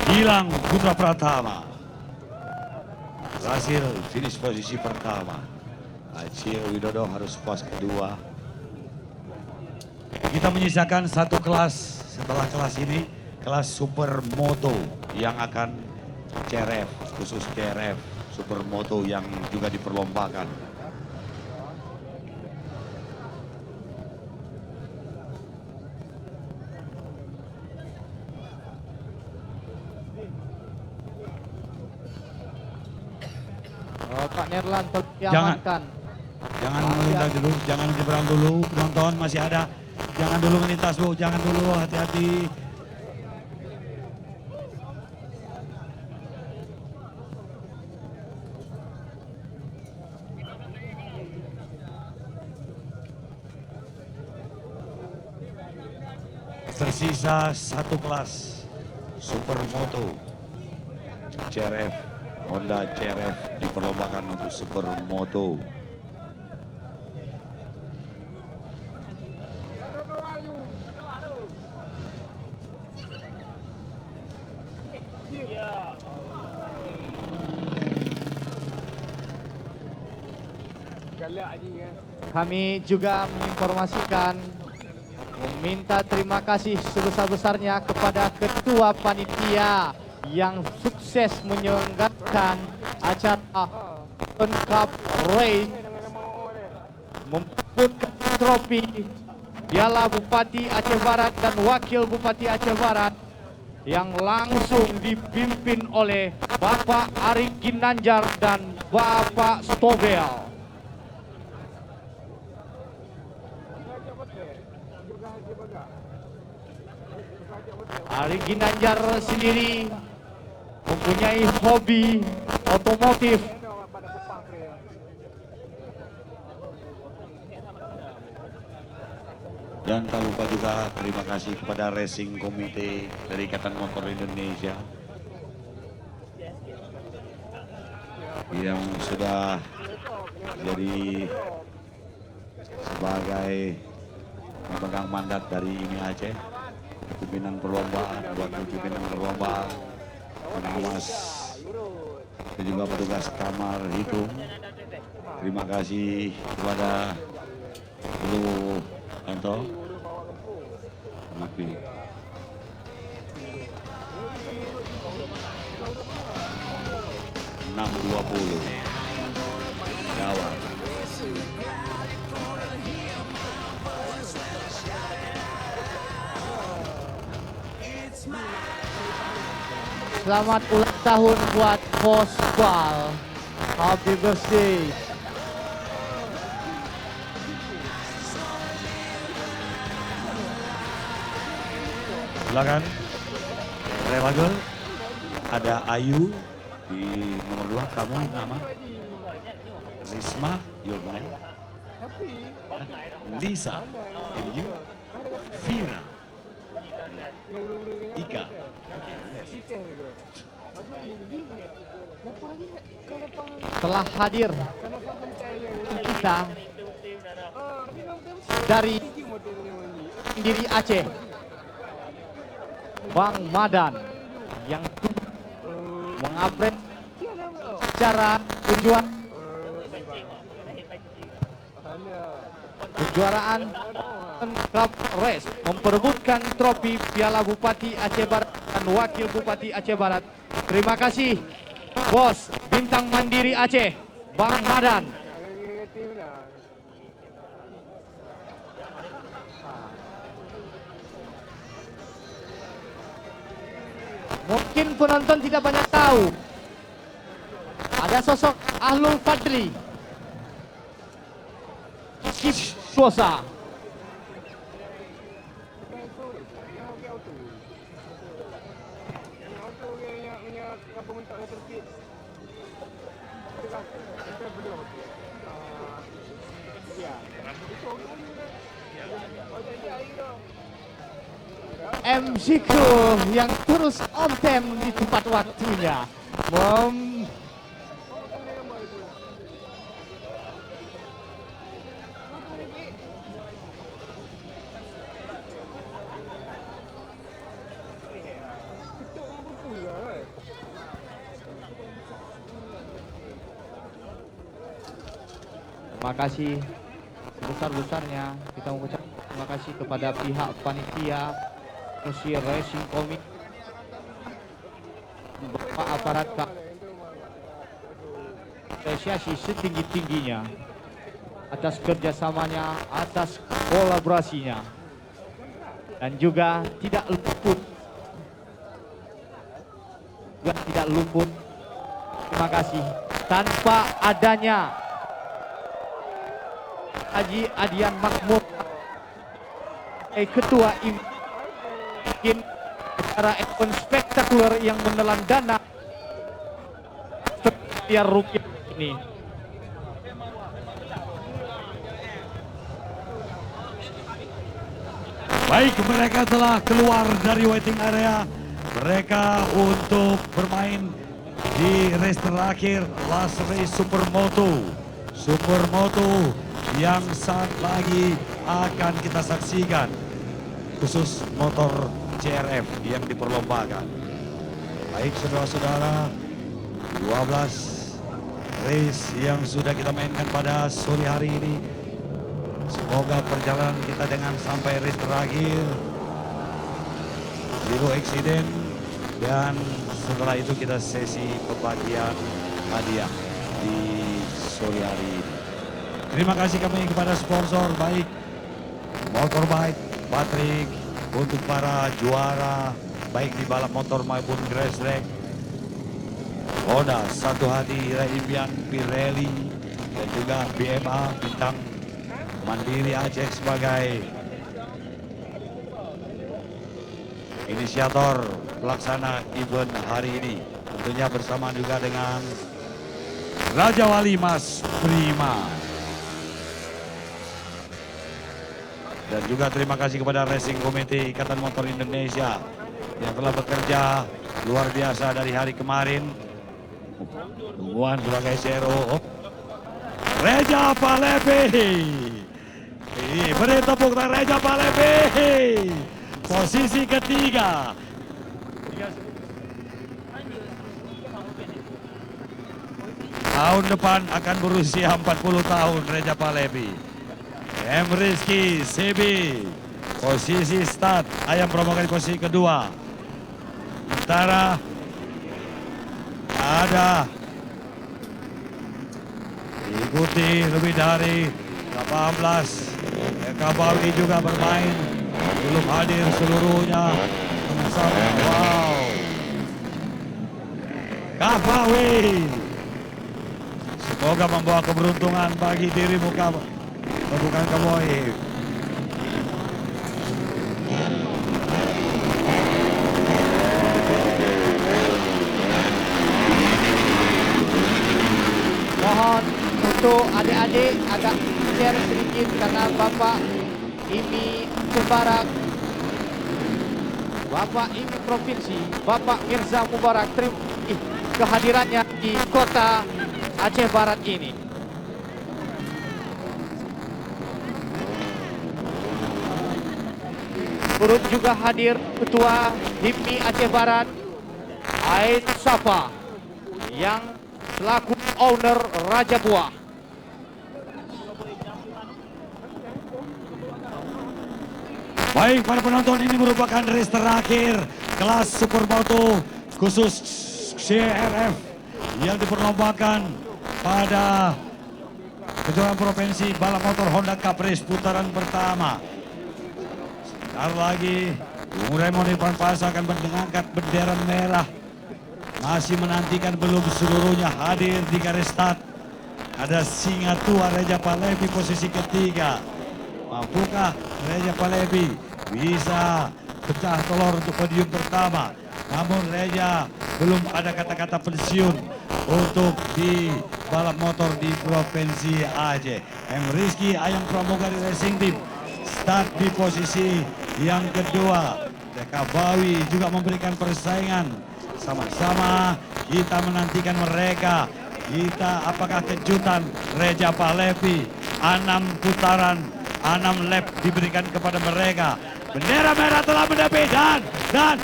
Gilang Putra Pratama berhasil finish posisi pertama. Aceh Widodo harus pos kedua. Kita menyisakan satu kelas setelah kelas ini, kelas Supermoto yang akan CRF, khusus CRF Supermoto yang juga diperlombakan. Pak Nerlan diamankan. Jangan melintas dulu, jangan nyebrang dulu, penonton masih ada. Jangan dulu melintas Bu, jangan dulu, hati-hati. Tersisa satu kelas Supermoto CRF, Honda CRF diperlombakan untuk Supermoto. Kami juga menginformasikan, meminta terima kasih sebesar-besarnya kepada Ketua Panitia yang sukses menyelenggarakan acara Open Cup Race, memperebutkan trofi Piala Bupati Aceh Barat dan Wakil Bupati Aceh Barat yang langsung dipimpin oleh Bapak Arik Ginanjar dan Bapak Stobel. Arik Ginanjar sendiri mempunyai hobi otomotif. Dan tak lupa juga terima kasih kepada Racing Komite dari Ikatan Motor Indonesia yang sudah jadi sebagai pemegang mandat dari IMI Aceh, pimpinan perlombaan, wakil pimpinan perlombaan, pengawas, dan juga petugas kamar hitung. Terima kasih kepada seluruh Anto, 6.20 Jawa. Selamat ulang tahun buat Bos Bal. Happy birthday. Silakan. Rewagel, ada Ayu di nomor 2, kamu nama? Risma, your name? Lisa, and you? Vina, Ika. Telah hadir kita dari Mandiri Aceh, Bang Madan, yang mengapresiasi secara kejuaraan Cup Race memperebutkan trofi Piala Bupati Aceh Barat dan Wakil Bupati Aceh Barat. Terima kasih Bos Bintang Mandiri Aceh, Bang Madan. Mungkin penonton tidak banyak tahu, ada sosok Ahlul Fadli, Kip Suosa. MCQ yang terus on time di tempat waktunya. Terima kasih sebesar-besarnya kita mengucapkan terima kasih kepada pihak panitia Musi Racing Komite, Bapak aparat apresiasi setinggi-tingginya atas kerjasamanya, atas kolaborasinya, dan juga tidak luput terima kasih tanpa adanya Haji Adian Makmur, Ketua IMI, secara event spektakuler yang menelan dana miliar rupiah ini. Baik, mereka telah keluar dari waiting area. Mereka untuk bermain di race terakhir, last race Supermoto. Supermoto yang saat lagi akan kita saksikan, khusus motor CRF yang diperlombakan. Baik saudara-saudara, 12 race yang sudah kita mainkan pada sore hari ini. Semoga perjalanan kita dengan sampai race terakhir, zero accident, dan setelah itu kita sesi pembagian hadiah di sore hari ini. Terima kasih kami kepada sponsor baik Motorbike Patrick untuk para juara baik di balap motor maupun grass track. Honda Satu Hati Impian Pirelli dan juga BMA Bintang Mandiri Aceh sebagai inisiator pelaksana event hari ini. Tentunya bersama juga dengan Raja Wali Mas Prima. Dan juga terima kasih kepada Racing Committee Ikatan Motor Indonesia yang telah bekerja luar biasa dari hari kemarin. Tungguan sebagai CRO Reja Palepi. Beri tepuk tangan Reja Palepi. Posisi ketiga. Tahun depan akan berusia 40 tahun Reja Palepi. M. Rizky CB. Posisi start. Ayam Pramugari posisi kedua. Sementara ada diikuti lebih dari 18. Kabawi juga bermain, belum hadir seluruhnya. Wow, Kabawi, semoga membawa keberuntungan bagi dirimu bukan Kabawi. Mohon untuk adik-adik agak share sedikit karena Bapak Imi Mubarak, Bapak Imi Provinsi, Bapak Mirza Mubarak kehadirannya di kota Aceh Barat ini. Turut juga hadir Ketua HIPMI Aceh Barat Ain Safa yang selaku owner Raja Buah. Baik para penonton, ini merupakan race terakhir kelas Supermoto khusus CRF yang diperlombakan pada kejuaraan provinsi balap motor Honda Cup Race putaran pertama. Sebentar lagi Bung Raymond Irfan Fasa akan mengangkat bendera merah. Masih menantikan, belum seluruhnya hadir di garis start. Ada singa tua Reja Palepi posisi ketiga. Mampukah Reja Palepi bisa pecah telur untuk podium pertama? Namun Reja belum ada kata-kata pensiun untuk di balap motor di Provinsi Aceh. M. Rizky Ayam Pramugari Racing Team start di posisi yang kedua. Kabawi juga memberikan persaingan. Sama-sama kita menantikan mereka. Apakah kejutan Reja Palepi? 6 putaran, 6 lap diberikan kepada mereka. Bendera merah telah menepi dan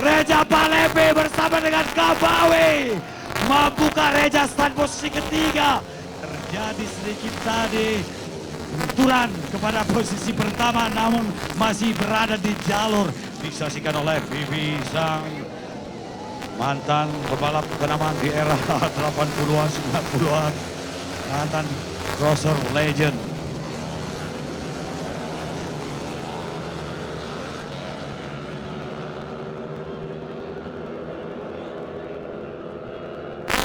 Reja Palepi bersama dengan Kabawi. Mampukah Reja stand posisi ketiga? Terjadi sedikit tadi benturan kepada posisi pertama, namun masih berada di jalur. Disaksikan oleh Vivi Sang, mantan pembalap kenamaan di era 80-an, 90-an, mantan crosser legend.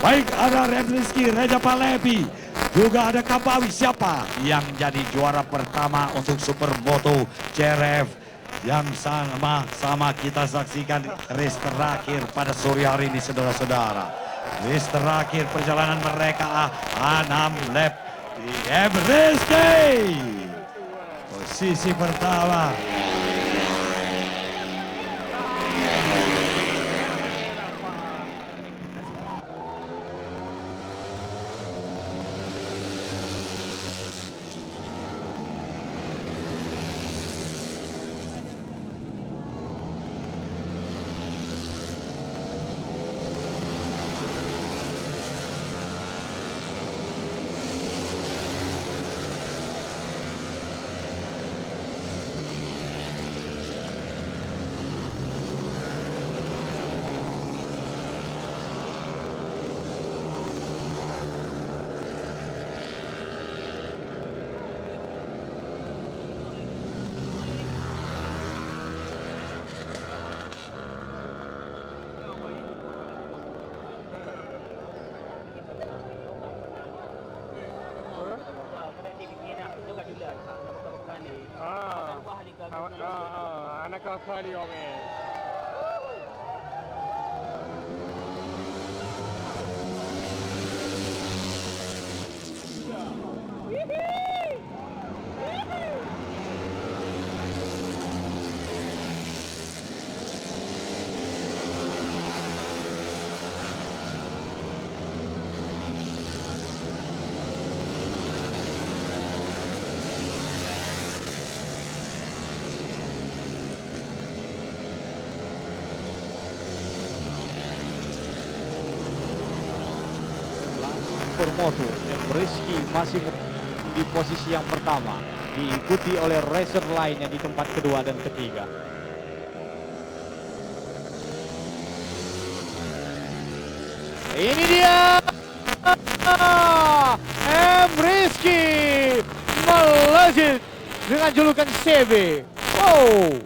Baik, ada Rizky Reja Palepi, juga ada Kabawi. Siapa yang jadi juara pertama untuk Supermoto CRF yang sama kita saksikan race terakhir pada sore hari ini, saudara-saudara. Race terakhir perjalanan mereka 6 lap di M. Rizky. Posisi pertama. kakak diomel. Supermoto Rizky masih di posisi yang pertama, diikuti oleh racer lainnya di tempat kedua dan ketiga. Ini dia Rizky melejit dengan julukan CB. Oh,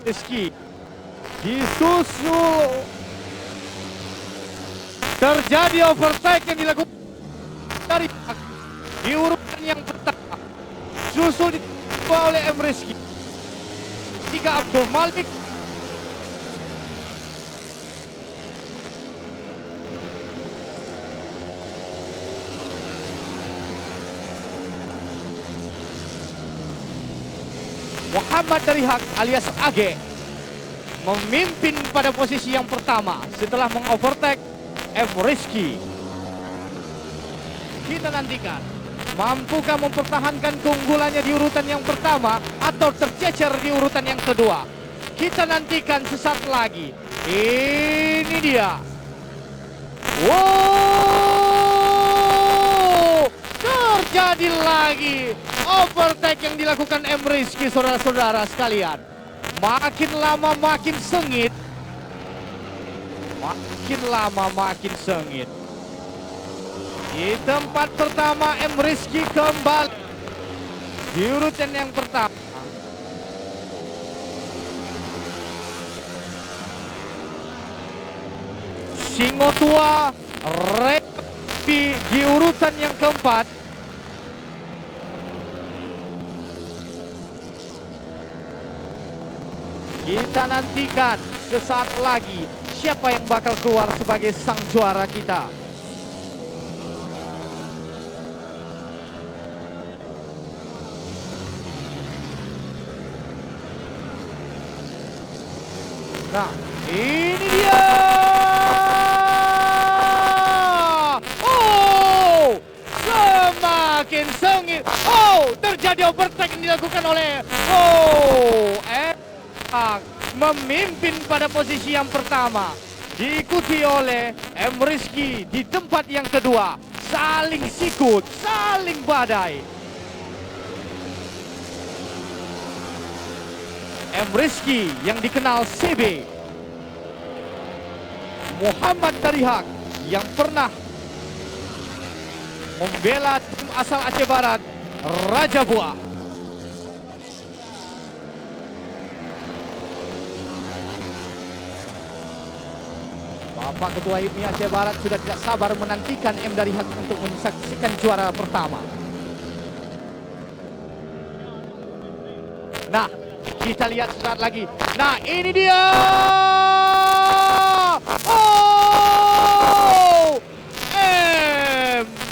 Rizky disusul, terjadi overtake yang dilakukan dari di urutan yang pertama, susul oleh Rizky. Jika Abdul Malik Muhammad dari Hak alias AG memimpin pada posisi yang pertama setelah mengovertake Rizky. Kita nantikan, mampukah mempertahankan keunggulannya di urutan yang pertama atau tercecer di urutan yang kedua. Kita nantikan sesaat lagi. Ini dia. Wow, terjadi lagi overtake yang dilakukan Rizky, saudara-saudara sekalian. Makin lama makin sengit. Makin lama makin sengit. Di tempat pertama Rizky kembali di urutan yang pertama. Singo tua Repi di urutan yang keempat. Kita nantikan sesaat lagi siapa yang bakal keluar sebagai sang juara kita. Nah, ini dia. Oh, semakin sengit. Oh, terjadi overtake yang dilakukan oleh memimpin pada posisi yang pertama, diikuti oleh Rizky di tempat yang kedua. Saling sikut, saling badai. Rizky yang dikenal CB, Muhammad dari Hak yang pernah membela tim asal Aceh Barat, Raja Buah. Bapak Ketua IMI Aceh Barat sudah tidak sabar menantikan dari Hak untuk menyaksikan juara pertama. Nah, kita lihat sesaat lagi. Nah, ini dia. Oh,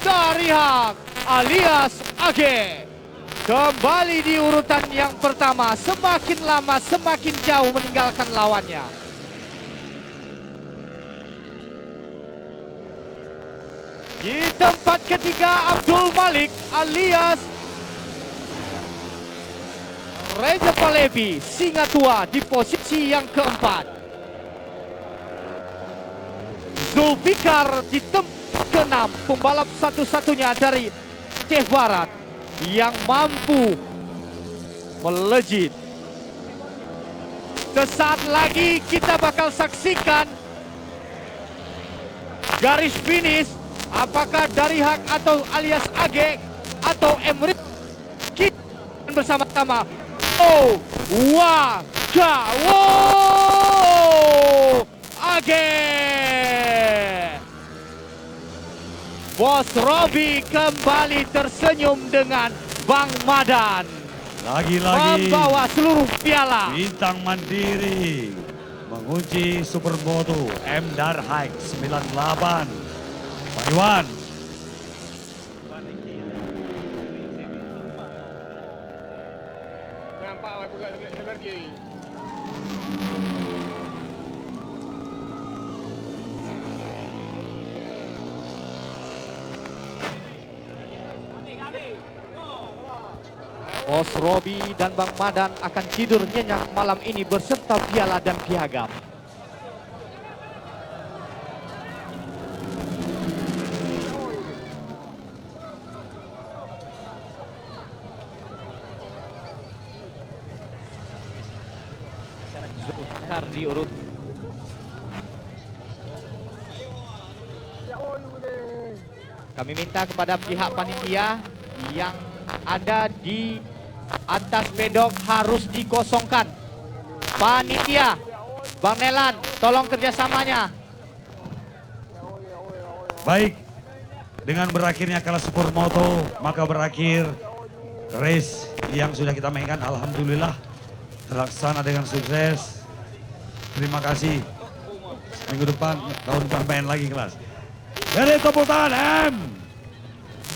dari Hak alias AG kembali di urutan yang pertama. Semakin lama semakin jauh meninggalkan lawannya. Di tempat ketiga Abdul Malik alias Reza Palevi, singa tua di posisi yang keempat. Zulfikar di tempat keenam, pembalap satu-satunya dari Aceh Barat yang mampu melejit. Sesaat lagi kita bakal saksikan garis finish. Apakah dari Hak atau alias AG atau Emrit, kita bersama-sama. Oh, waka, wow, AG. Bos Robi kembali tersenyum dengan Bang Madan. Lagi-lagi membawa seluruh piala. Bintang Mandiri mengunci Supermoto M Darhaik 98. Pak Iwan. Nampak aku kat sebelah kiri. Bos Robi dan Bang Madan akan tidur nyenyak malam ini berserta piala dan piagam. Zulkar diurut. Kami minta kepada pihak panitia yang ada di atas pedok harus dikosongkan. Panitia, Bang Nelan, tolong kerjasamanya. Baik, dengan berakhirnya kelas Supermoto, maka berakhir race yang sudah kita mainkan. Alhamdulillah terlaksana dengan sukses. Terima kasih. Minggu depan, tahun depan main lagi kelas. Dari tepuk tangan M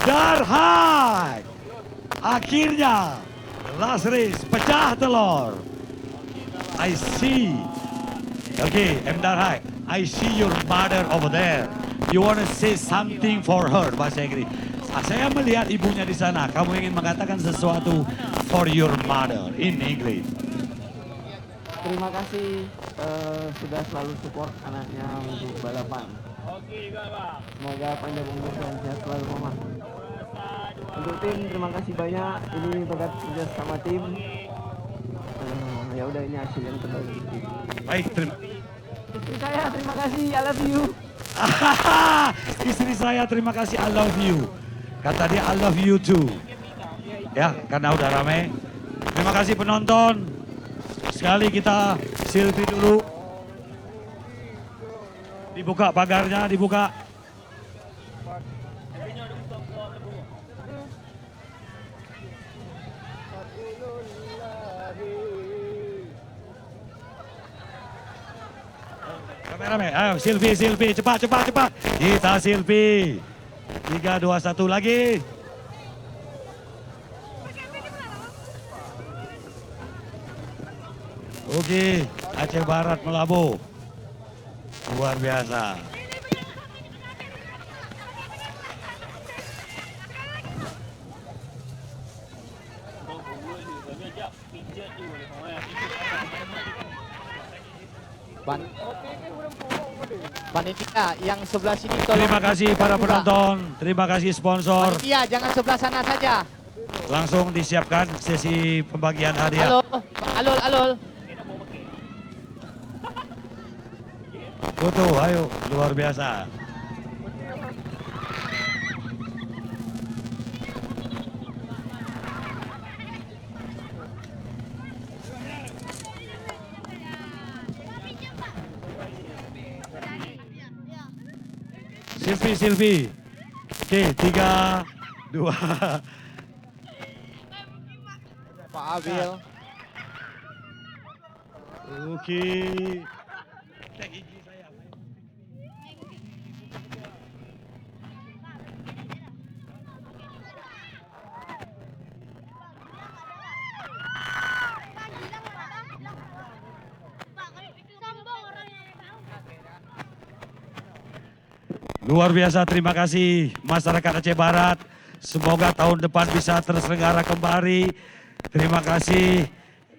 Darhaik. Akhirnya last race pecah telur. I see. Okay, M Darhaik, I see your mother over there. You want to say something for her, bahasa Inggris. Saya melihat ibunya di sana. Kamu ingin mengatakan sesuatu for your mother in English. Terima kasih sudah selalu support anaknya untuk balapan. Semoga panjang umur dan sehat selalu Mama. Untuk tim terima kasih banyak. Ini berkat kerja sama tim. Ya udah ini hasil yang terbaik. Baik, Istri saya terima kasih. I love you. Istri saya terima kasih, I love you. Kata dia I love you too. Ya, karena udah ramai. Terima kasih penonton. Sekali kita selfie dulu. Dibuka pagarnya, dibuka. Rame-rame, ayo selfie, selfie, cepat, cepat, cepat. Kita selfie. 3, 2, 1 lagi. Oke, Aceh Barat Melabu. Luar biasa. Panitia yang sebelah sini tolong. Terima kasih para penonton, terima kasih sponsor. Panitia jangan sebelah sana saja. Langsung disiapkan sesi pembagian hadiah. Halo, alul, alul. Foto, ayo, luar biasa. Selfie, selfie. Oke, 3, 2. Pak Abil. Oke. Luar biasa, terima kasih masyarakat Aceh Barat. Semoga tahun depan bisa terselenggara kembali. Terima kasih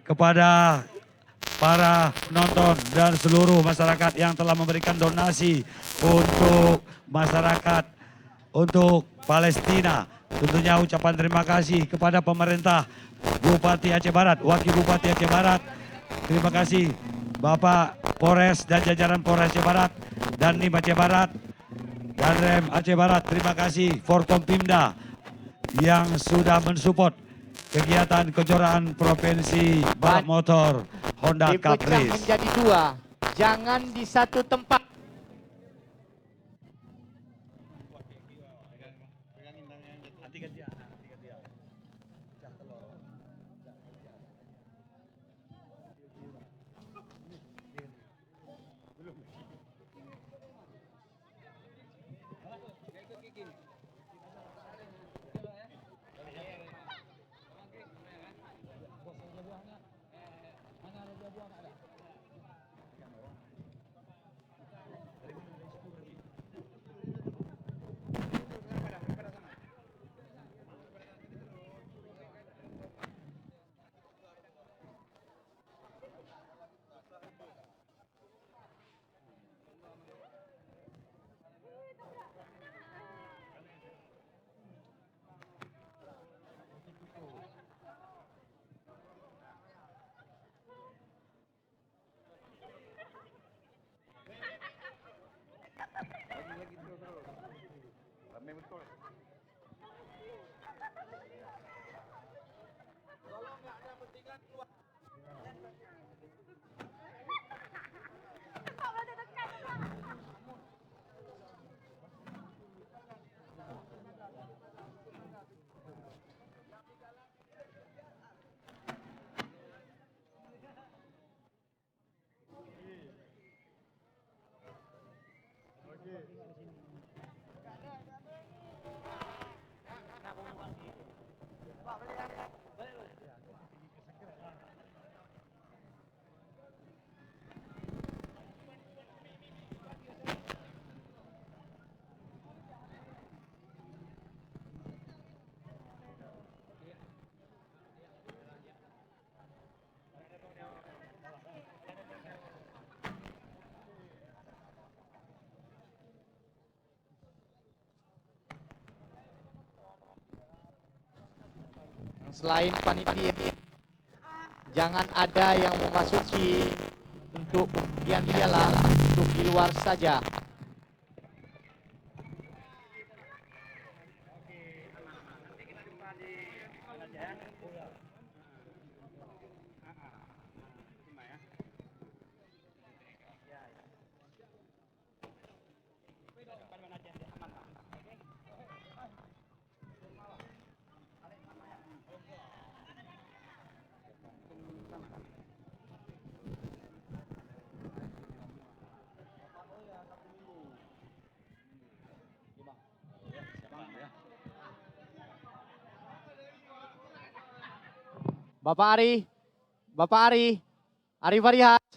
kepada para penonton dan seluruh masyarakat yang telah memberikan donasi untuk masyarakat, untuk Palestina. Tentunya ucapan terima kasih kepada pemerintah Bupati Aceh Barat, Wakil Bupati Aceh Barat. Terima kasih Bapak Polres dan jajaran Polres Aceh Barat, Dandim Aceh Barat, dan Rem Aceh Barat. Terima kasih Forkompimda yang sudah mensupport kegiatan kejuaraan provinsi balap motor Honda Cup Dipecah Race. menjadi 2, jangan di satu tempat. betul. Kalau nggak ada pentingan keluar. Selain panitia, jangan ada yang memasuki untuk pembuktian piala untuk di luar saja. Bapak Ari, Ari Farihat.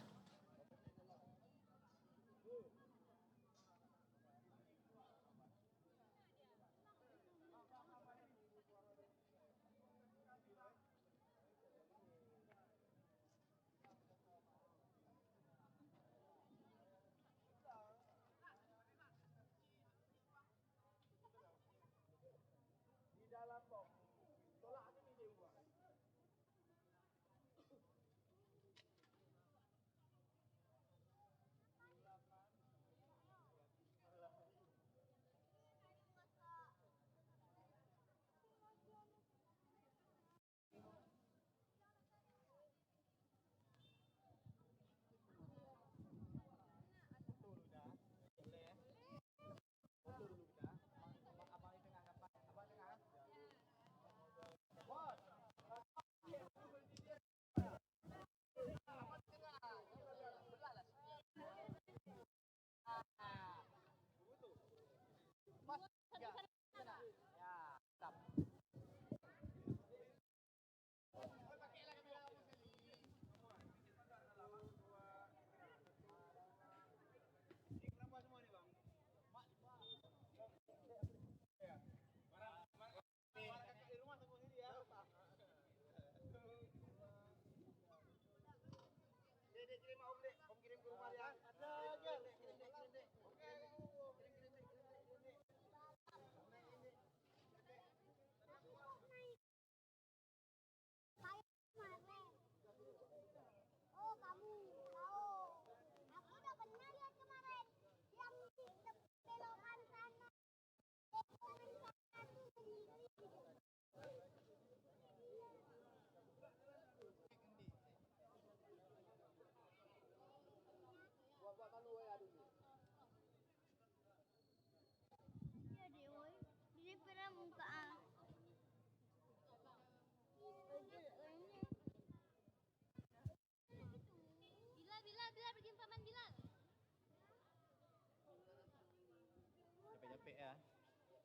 Capek ya.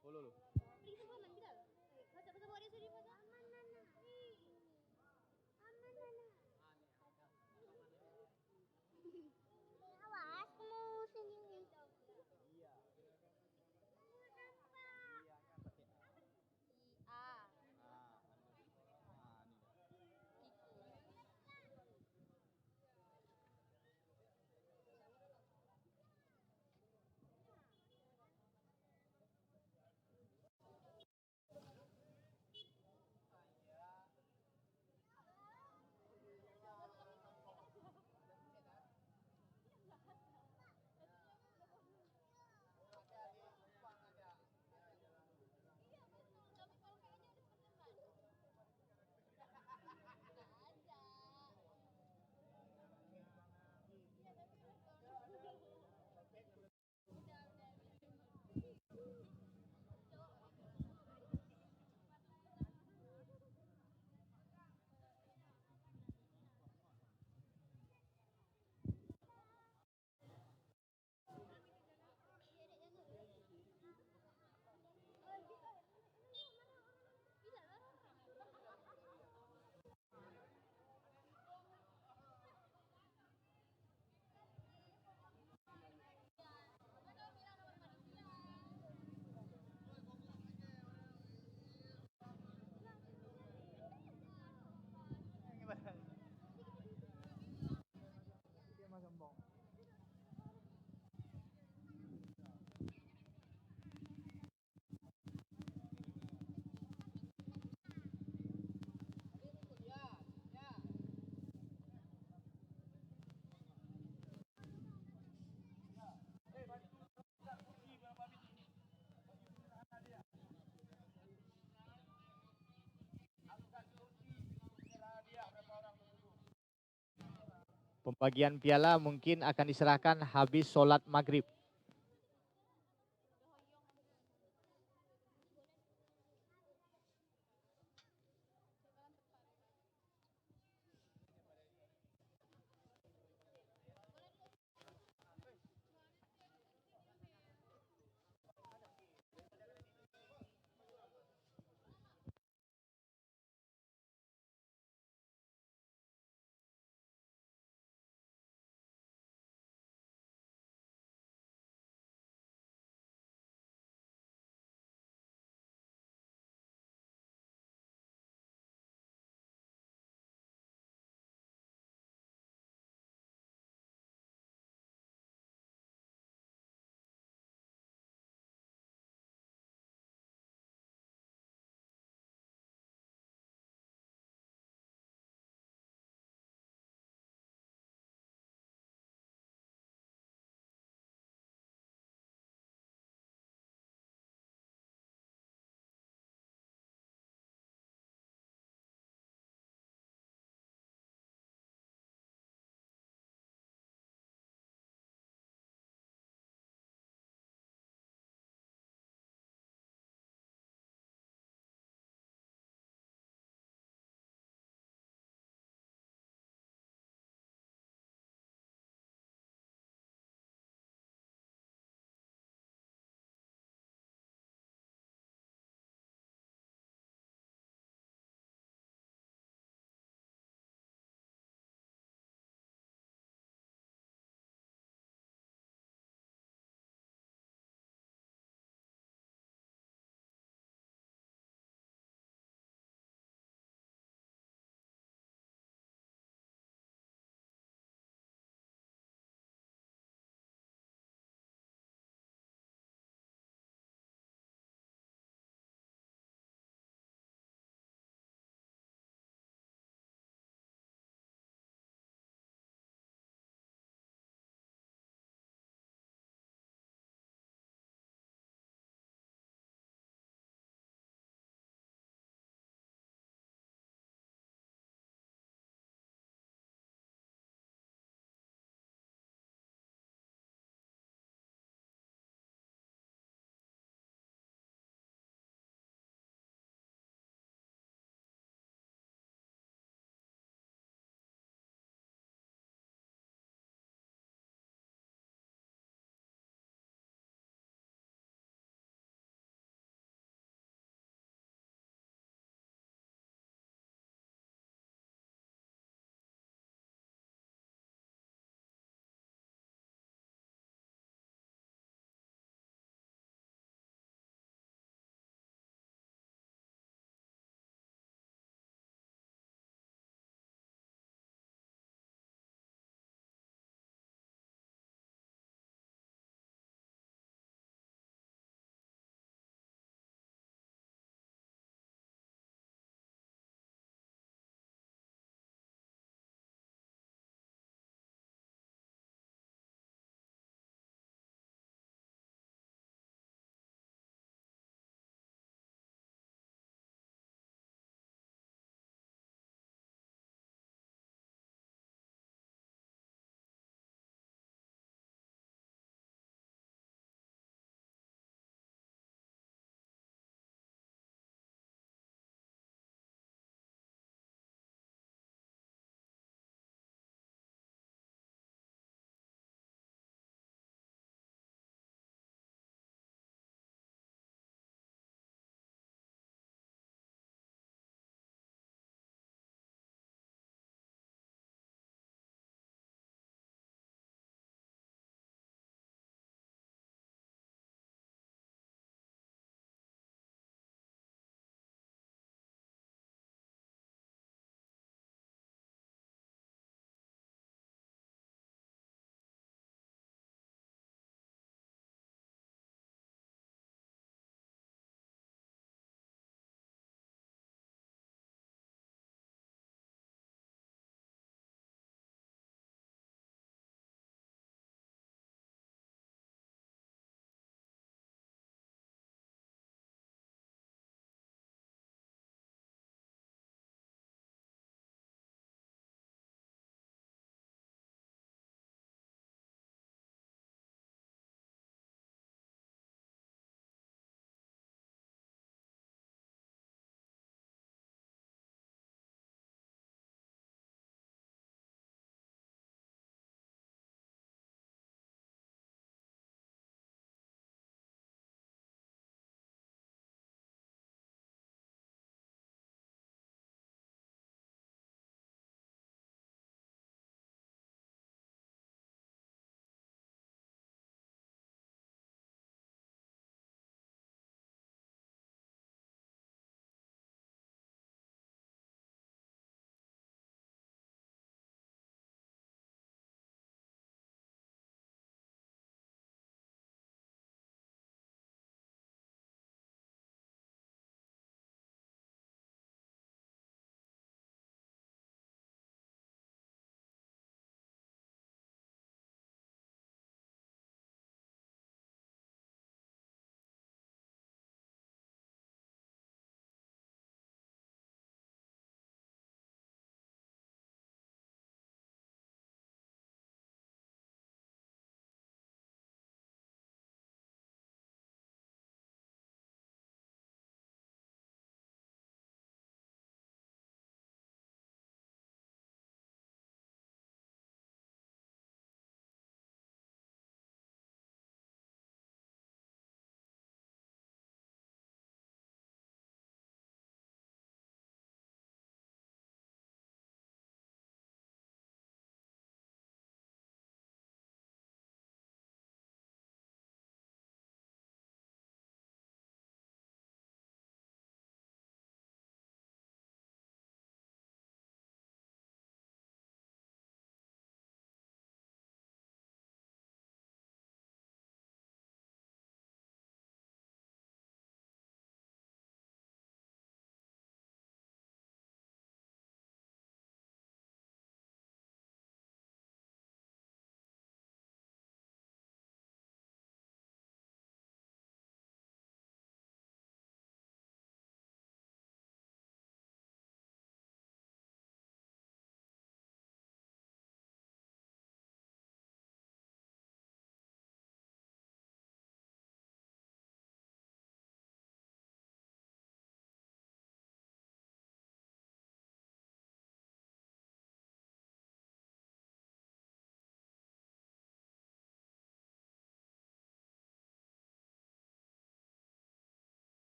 Follow lu. Pembagian piala mungkin akan diserahkan habis sholat maghrib.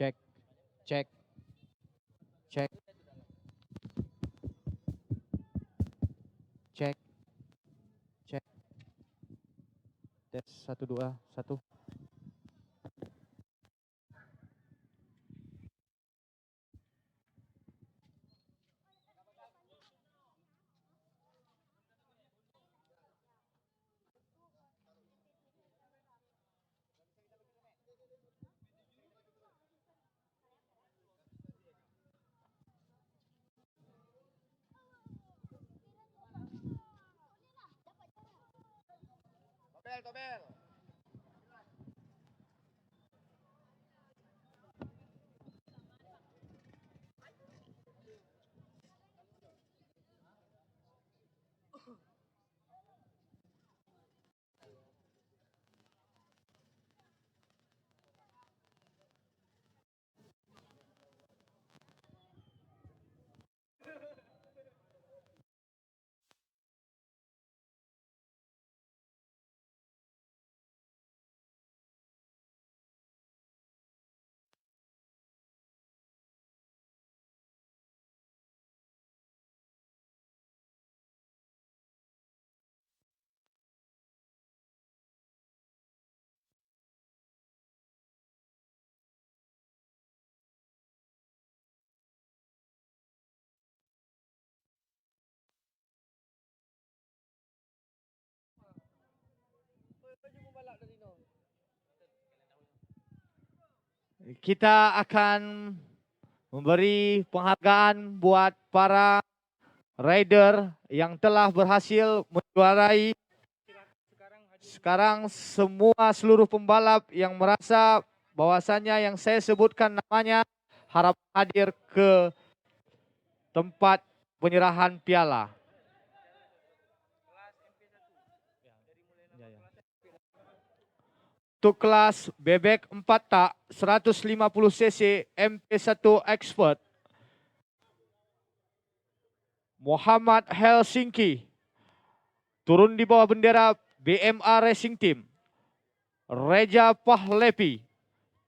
Cek, cek, cek, cek, cek. Tes 1 2 1. Tobel. Kita akan memberi penghargaan buat para rider yang telah berhasil menjuarai. Sekarang seluruh pembalap yang merasa bahwasanya yang saya sebutkan namanya harap hadir ke tempat penyerahan piala. Untuk kelas bebek 4 tak 150 cc MP1 Expert, Muhammad Helsinki turun di bawah bendera BMA Racing Team. Reja Pahlevi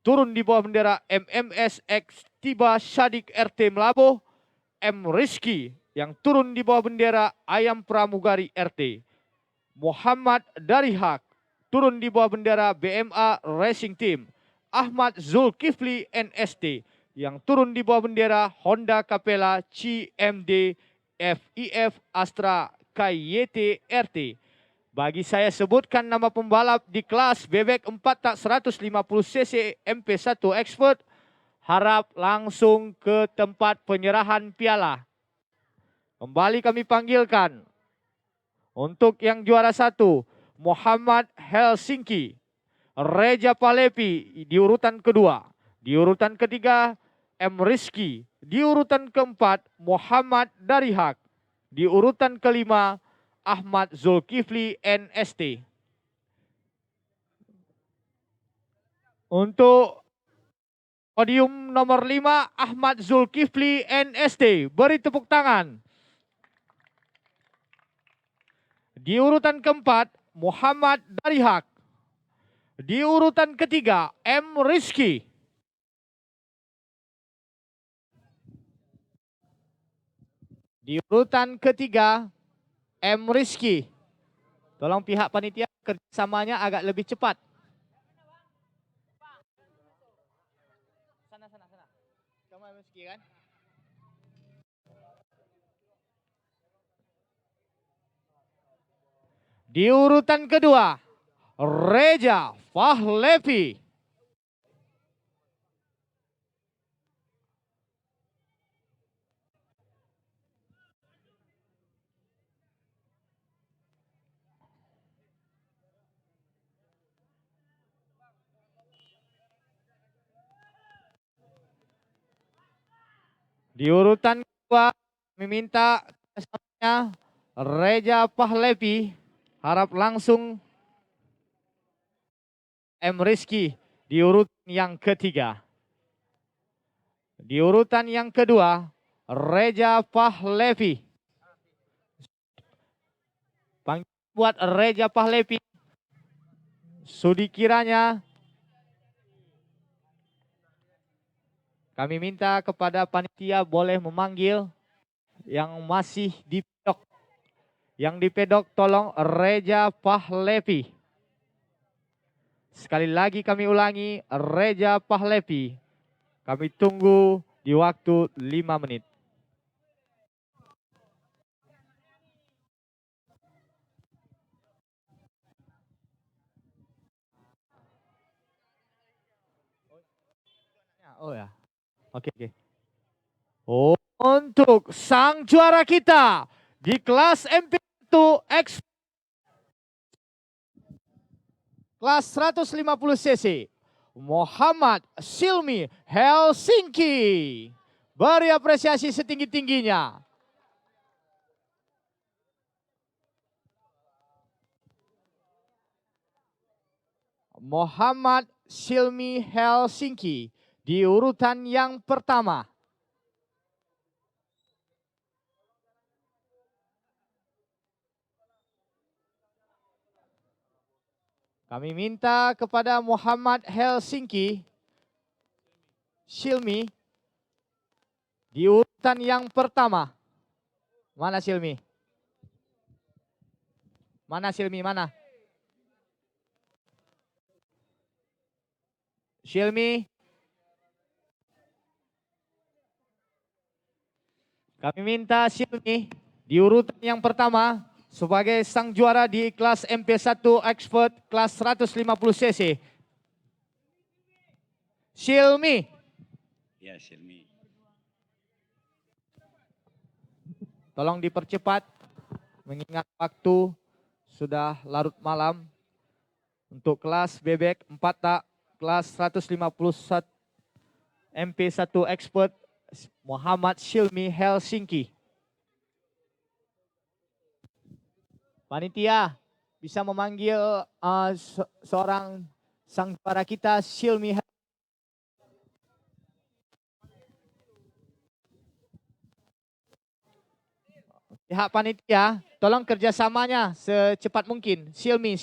turun di bawah bendera MMSX Tiba Syadik RT Melabuh. M. Rizky yang turun di bawah bendera Ayam Pramugari RT. Muhammad Darihak turun di bawah bendera BMA Racing Team. Ahmad Zulkifli NST yang turun di bawah bendera Honda Capella CMD FIF Astra KYT RT. Bagi saya sebutkan nama pembalap di kelas bebek 4 tak 150 cc MP1 Expert, harap langsung ke tempat penyerahan piala. Kembali kami panggilkan untuk yang juara 1 Muhammad Helsinki, Reja Pahlevi di urutan kedua, di urutan ketiga M. Rizky, di urutan keempat Muhammad Darihak, di urutan kelima Ahmad Zulkifli NST. Untuk podium nomor 5 Ahmad Zulkifli NST, beri tepuk tangan. Di urutan keempat Muhammad Darihak. Di urutan ketiga M. Rizky. Di urutan ketiga M. Rizky. Tolong pihak panitia kerjasamanya agak lebih cepat. Sana. Kamu M. Rizky kan? Di urutan kedua Reja Pahlevi. Di urutan kedua meminta kesannya Reja Pahlevi, harap langsung M. Rizky di urutan yang ketiga. Di urutan yang kedua Reja Pahlevi. Panggil buat Reja Pahlevi. Sudi kiranya Kami minta kepada panitia boleh memanggil yang masih di pedok. Yang di pedok tolong Reja Pahlevi. Sekali lagi kami ulangi, Reja Pahlevi. Kami tunggu di waktu 5 menit. Oh ya, oke. Untuk sang juara kita di kelas MP1 X kelas 150 cc, Muhammad Silmi Helsinki. Beri apresiasi setinggi-tingginya. Muhammad Silmi Helsinki di urutan yang pertama. Kami minta kepada Muhammad Helsinki Silmi di urutan yang pertama. Mana Silmi? Mana Silmi? Mana? Silmi. Kami minta Silmi di urutan yang pertama sebagai sang juara di kelas MP1 Expert kelas 150 cc. Silmi. Ya, Silmi. Tolong dipercepat mengingat waktu sudah larut malam. Untuk kelas bebek 4 tak kelas 151 MP1 Expert Muhammad Silmi Helsinki. Panitia bisa memanggil seorang sang juara kita Silmi. Pihak panitia, tolong kerjasamanya secepat mungkin. Silmi.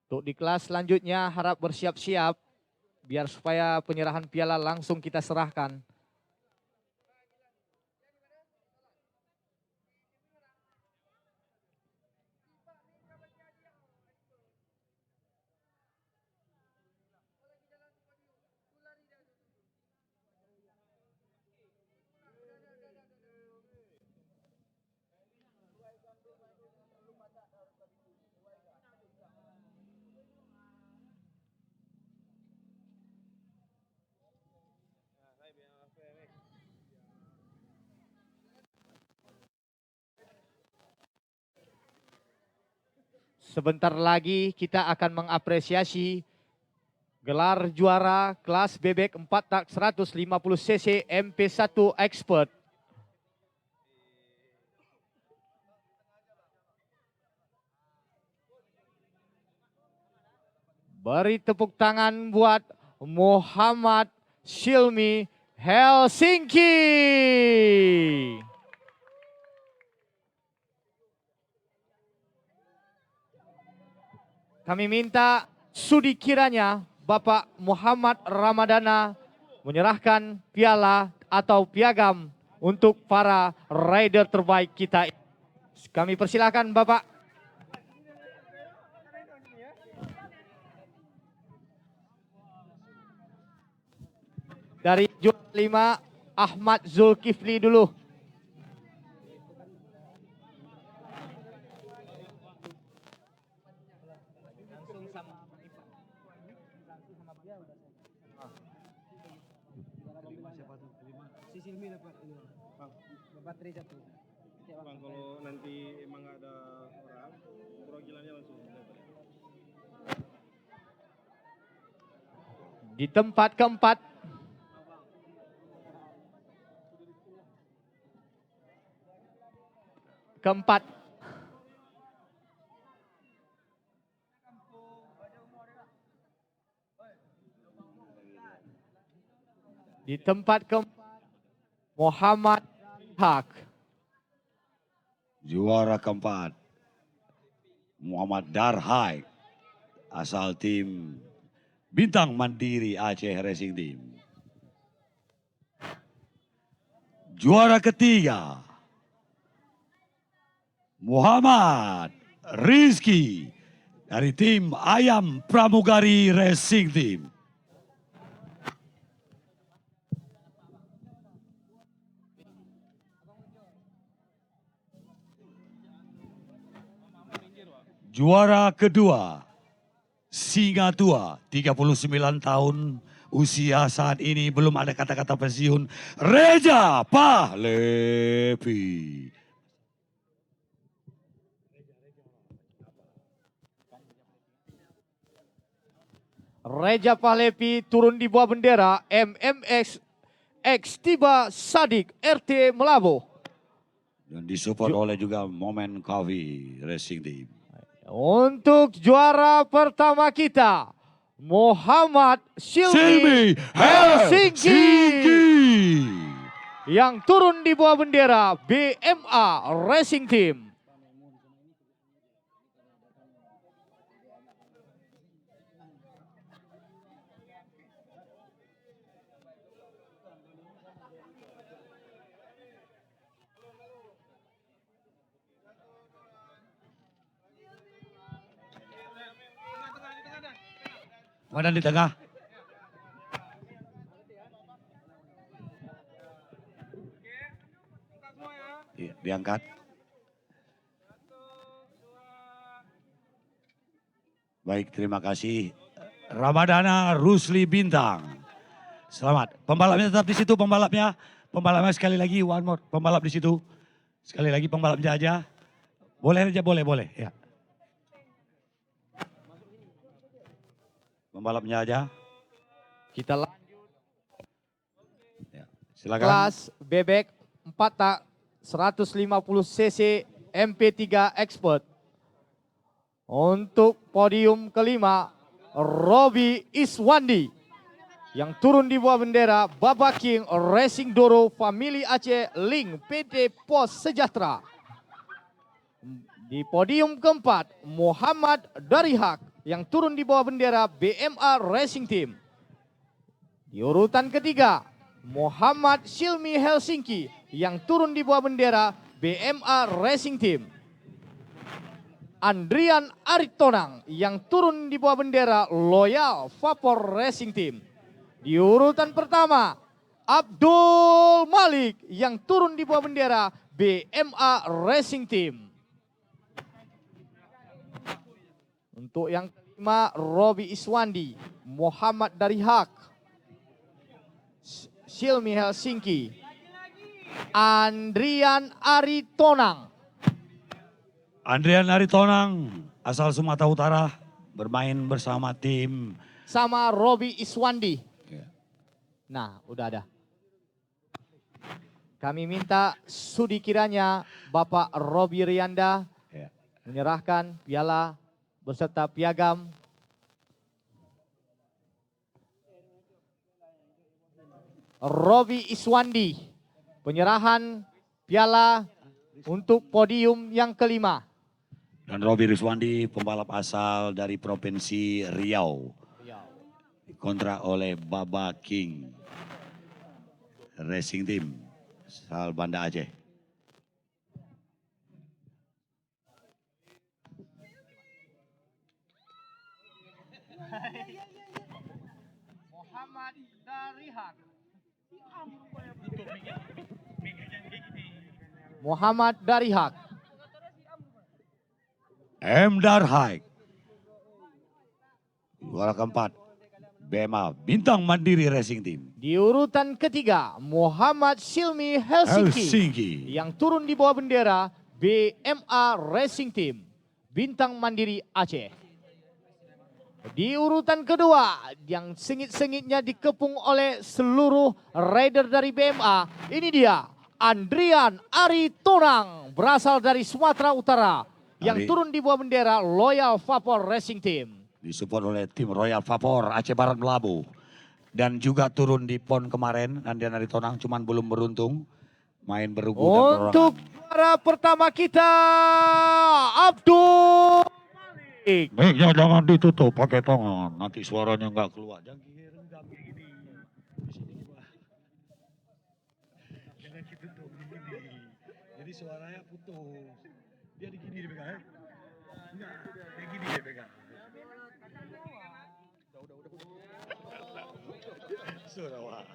Untuk di kelas selanjutnya harap bersiap-siap biar supaya penyerahan piala langsung kita serahkan. Sebentar lagi kita akan mengapresiasi gelar juara kelas bebek 4 tak 150 cc MP1 Expert. Beri tepuk tangan buat Muhammad Silmi Helsinki. Kami minta sudi kiranya Bapak Muhammad Ramadana menyerahkan piala atau piagam untuk para rider terbaik kita. Kami persilakan Bapak. Dari juara 5 Ahmad Zulkifli dulu. Bang, kalau nanti emang nggak ada orang, perwakilannya langsung. Di tempat keempat, Di tempat keempat, Muhammad Haq. Juara keempat, Muhammad Darhai, asal tim Bintang Mandiri Aceh Racing Team. Juara ketiga, Muhammad Rizky dari tim Ayam Pramugari Racing Team. Juara kedua, Singa Tua, 39 tahun, usia saat ini belum ada kata-kata pensiun, Reja Pahlevi. Reja Pahlevi turun di bawah bendera MMX X Tiba Sadik RT Melabo. Dan disupport oleh juga Moment Coffee Racing Team. Untuk juara pertama kita, Muhammad Silmi Helsinki. Yang turun di bawah bendera BMA Racing Team. Mana di tengah? Iya, diangkat. Baik, terima kasih. Ramadana Rusli Bintang. Selamat. Pembalapnya tetap di situ, pembalapnya. Pembalapnya sekali lagi, one more. Pembalap di situ. Sekali lagi pembalapnya aja. Boleh aja, boleh. Ya. Pembalapnya aja. Kita lanjut. Ya, silakan. Kelas bebek 4 tak 150 cc MP3 Expert. Untuk podium kelima, Robi Iswandi. Yang turun di bawah bendera Baba King Racing Doro Family Aceh Link PT Pos Sejahtera. Di podium keempat, Muhammad Darihak yang turun di bawah bendera BMA Racing Team. Di urutan ketiga, Muhammad Silmi Helsinki yang turun di bawah bendera BMA Racing Team. Andrian Aritonang yang turun di bawah bendera Loyal Vapor Racing Team. Di urutan pertama, Abdul Malik yang turun di bawah bendera BMA Racing Team. Untuk yang kelima, Robi Iswandi, Muhammad Darihak, Silmi Helsinki, Andrian Aritonang. Andrian Aritonang, asal Sumatera Utara, bermain bersama tim. Sama Robi Iswandi. Nah, udah ada. Kami minta sudi kiranya Bapak Robi Rianda menyerahkan piala beserta piagam Robi Iswandi, penyerahan piala untuk podium yang kelima. Dan Robi Iswandi, pembalap asal dari Provinsi Riau, kontrak oleh Baba King Racing Team, asal Banda Aceh. Muhammad Darihak. Muhammad Darihak. M. Darhai. Juara keempat, BMA Bintang Mandiri Racing Team. Di urutan ketiga, Muhammad Silmi Helsinki. Yang turun di bawah bendera BMA Racing Team, Bintang Mandiri Aceh. Di urutan kedua, yang sengit-sengitnya dikepung oleh seluruh rider dari BMA, ini dia Andrian Aritonang, berasal dari Sumatera Utara, yang turun di bawah bendera Loyal Vapor Racing Team. Disupport oleh tim Royal Vapor Aceh Barat Melabu. dan juga turun di PON kemarin, Andian Aritonang, cuman belum beruntung main berugu dan Untuk juara pertama kita, Abdul Malik. Mic-nya jangan ditutup pakai tangan, nanti suaranya nggak keluar. Jangan gini. Jangan ditutup begini. Jadi suaranya putus. Dia di gini dipegang. Enggak, kayak gini dia pegang. Sudah.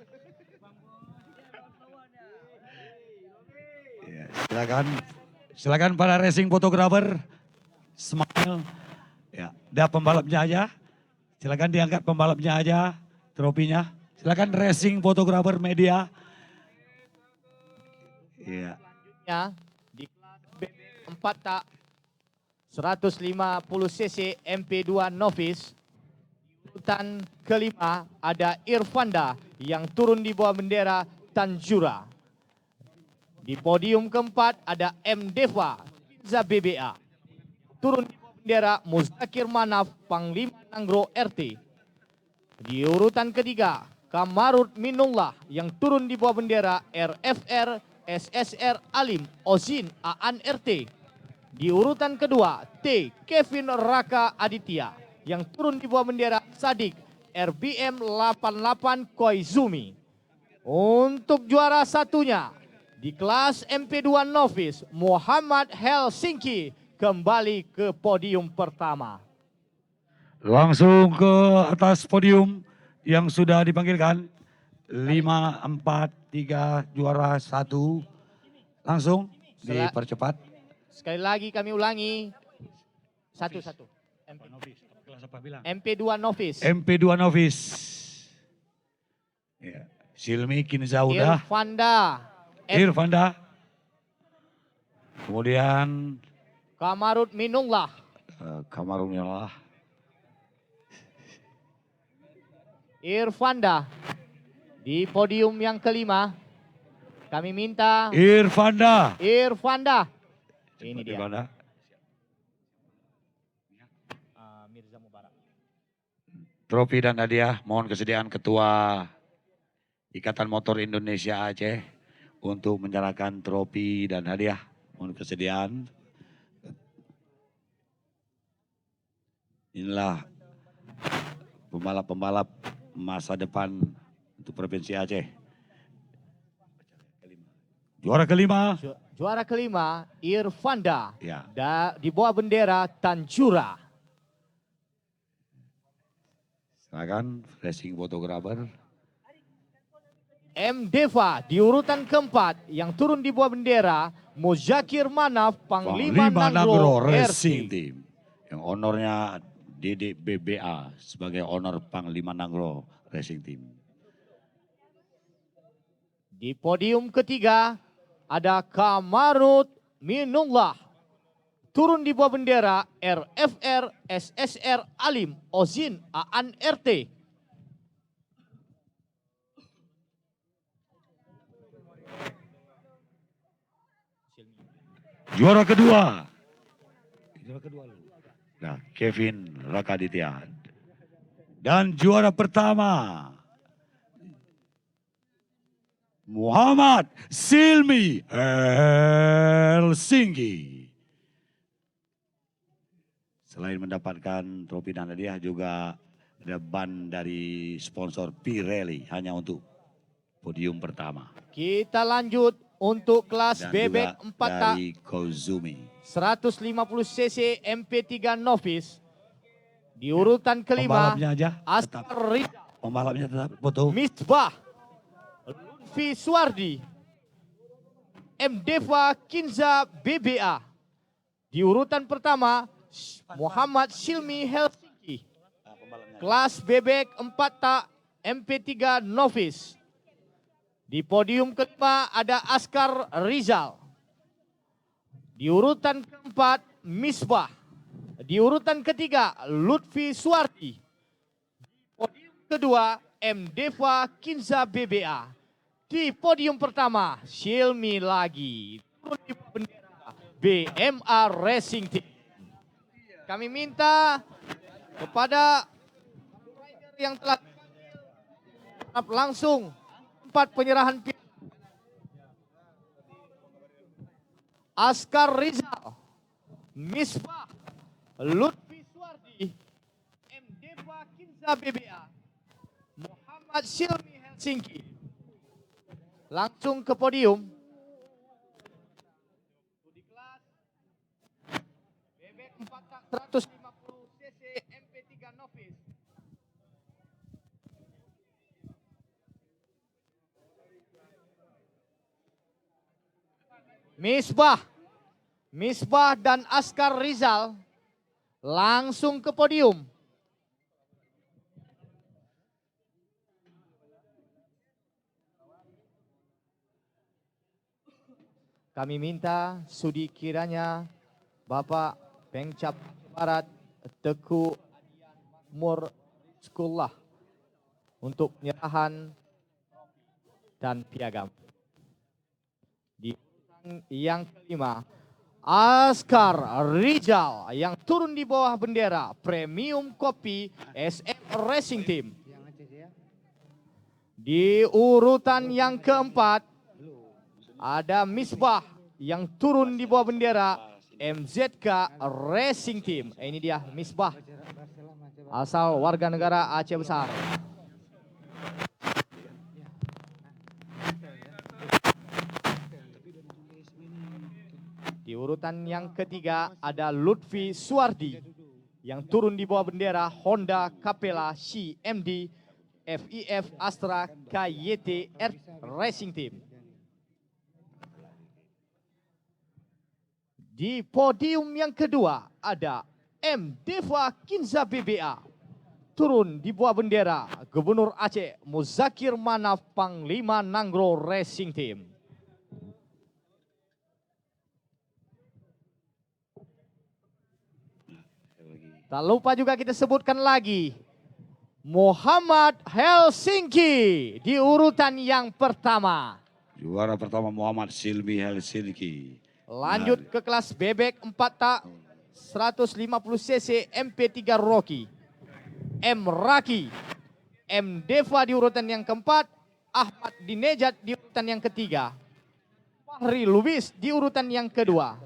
Ya, silakan para racing photographer, smile. Ya, dah pembalapnya aja. Silakan diangkat pembalapnya aja, tropinya. Silakan racing photographer media. Iya. Ya, di kelas BB 4 tak 150 cc MP2 Novice. Urutan kelima ada Irfanda yang turun di bawah bendera Tanjura. Di podium keempat ada M. Deva, Kinza BBA. Turun di bawah bendera Muzakir Manaf, Panglima Nanggro RT. Di urutan ketiga, Kamarud Minullah yang turun di bawah bendera RFR SSR Alim Ozin Aan RT. Di urutan kedua, T. Kevin Raka Aditya yang turun di bawah bendera Sadik RBM 88 Koizumi. Untuk juara satunya, di kelas MP2 Novice, Muhammad Helsinki kembali ke podium pertama. Langsung ke atas podium yang sudah dipanggilkan. 5, 4, 3, juara 1. Langsung dipercepat. Sekali lagi kami ulangi. Satu-satu. MP2 Novice. MP2 Novice. Ya. Silmi Kinza udah. Irfanda. Kemudian Kamarud Minullah. Kamarud Minullah. Irfanda. Di podium yang kelima, kami minta Irfanda. Ini dia. Mirza Mubarak. Trofi dan hadiah mohon kesediaan Ketua Ikatan Motor Indonesia Aceh untuk menyerahkan trofi dan hadiah. Mohon kesediaan. Inilah pembalap-pembalap masa depan untuk Provinsi Aceh. Juara kelima. Juara kelima, Irfanda. Ya. Di bawah bendera Tanjura. Silakan racing photographer. M. Deva di urutan keempat yang turun di bawah bendera Muzakir Manaf Panglima Nanggro Racing RT. Team. Yang honornya Dede BBA sebagai honor Panglima Nanggro Racing Team. Di podium ketiga ada Kamarud Minullah. Turun di bawah bendera RFR SSR Alim Ozin Aan RT. Juara kedua. Nah, Kevin Rakaditya. Dan juara pertama Muhammad Silmi Helsinki. Selain mendapatkan trofi dan hadiah juga ada ban dari sponsor Pirelli hanya untuk podium pertama. Kita lanjut untuk kelas Dan bebek juga 4 tak dari Kozumi. 150 cc MP3 Novice. Di urutan kelima, Pembalapnya aja Askar Rizal, Pembalapnya tetap foto. Misbah, Lutfi Suardi, M. Deva Kinza BBA. Di urutan pertama, Muhammad Silmi Helsinki. Kelas bebek 4 tak MP3 Novice. Di podium kelima ada Askar Rizal. Di urutan keempat, Misbah. Di urutan ketiga, Lutfi Suardi. Di podium kedua, M. Deva Kinza BBA. Di podium pertama, Silmi lagi. Turun di bendera BMA Racing Team. Kami minta kepada rider yang telah Harap langsung tempat penyerahan piala. Askar Rizal, Misbah, Lutfi Suardi, M. Deva Kinza BBA, Muhammad Silmi Helsinki. Langsung ke podium. Bebek 4 tak 150 cc MP3 Novice. Misbah dan Askar Rizal langsung ke podium. Kami minta sudi kiranya Bapak Pengcap Barat Teku Adian Makmur Sekolah untuk penyerahan dan piagam. Di urutan yang kelima, Askar Rizal yang turun di bawah bendera Premium Kopi SM Racing Team. Di urutan yang keempat, ada Misbah yang turun di bawah bendera MZK Racing Team. Ini dia Misbah, asal warga negara Aceh Besar. Di urutan yang ketiga ada Lutfi Suardi yang turun di bawah bendera Honda Capella CMD FIF Astra KYT Racing Team. Di podium yang kedua ada M. Deva Kinza BBA turun di bawah bendera Gubernur Aceh Muzakir Manaf Panglima Nanggro Racing Team. Tak lupa juga kita sebutkan lagi Muhammad Helsinki di urutan yang pertama. Juara pertama Muhammad Silmi Helsinki. Lanjut ke kelas bebek 4 tak 150 cc MP3 Rocky. M. Raki, M. Deva di urutan yang keempat, Ahmad Dinejat di urutan yang ketiga, Fahri Lubis di urutan yang kedua.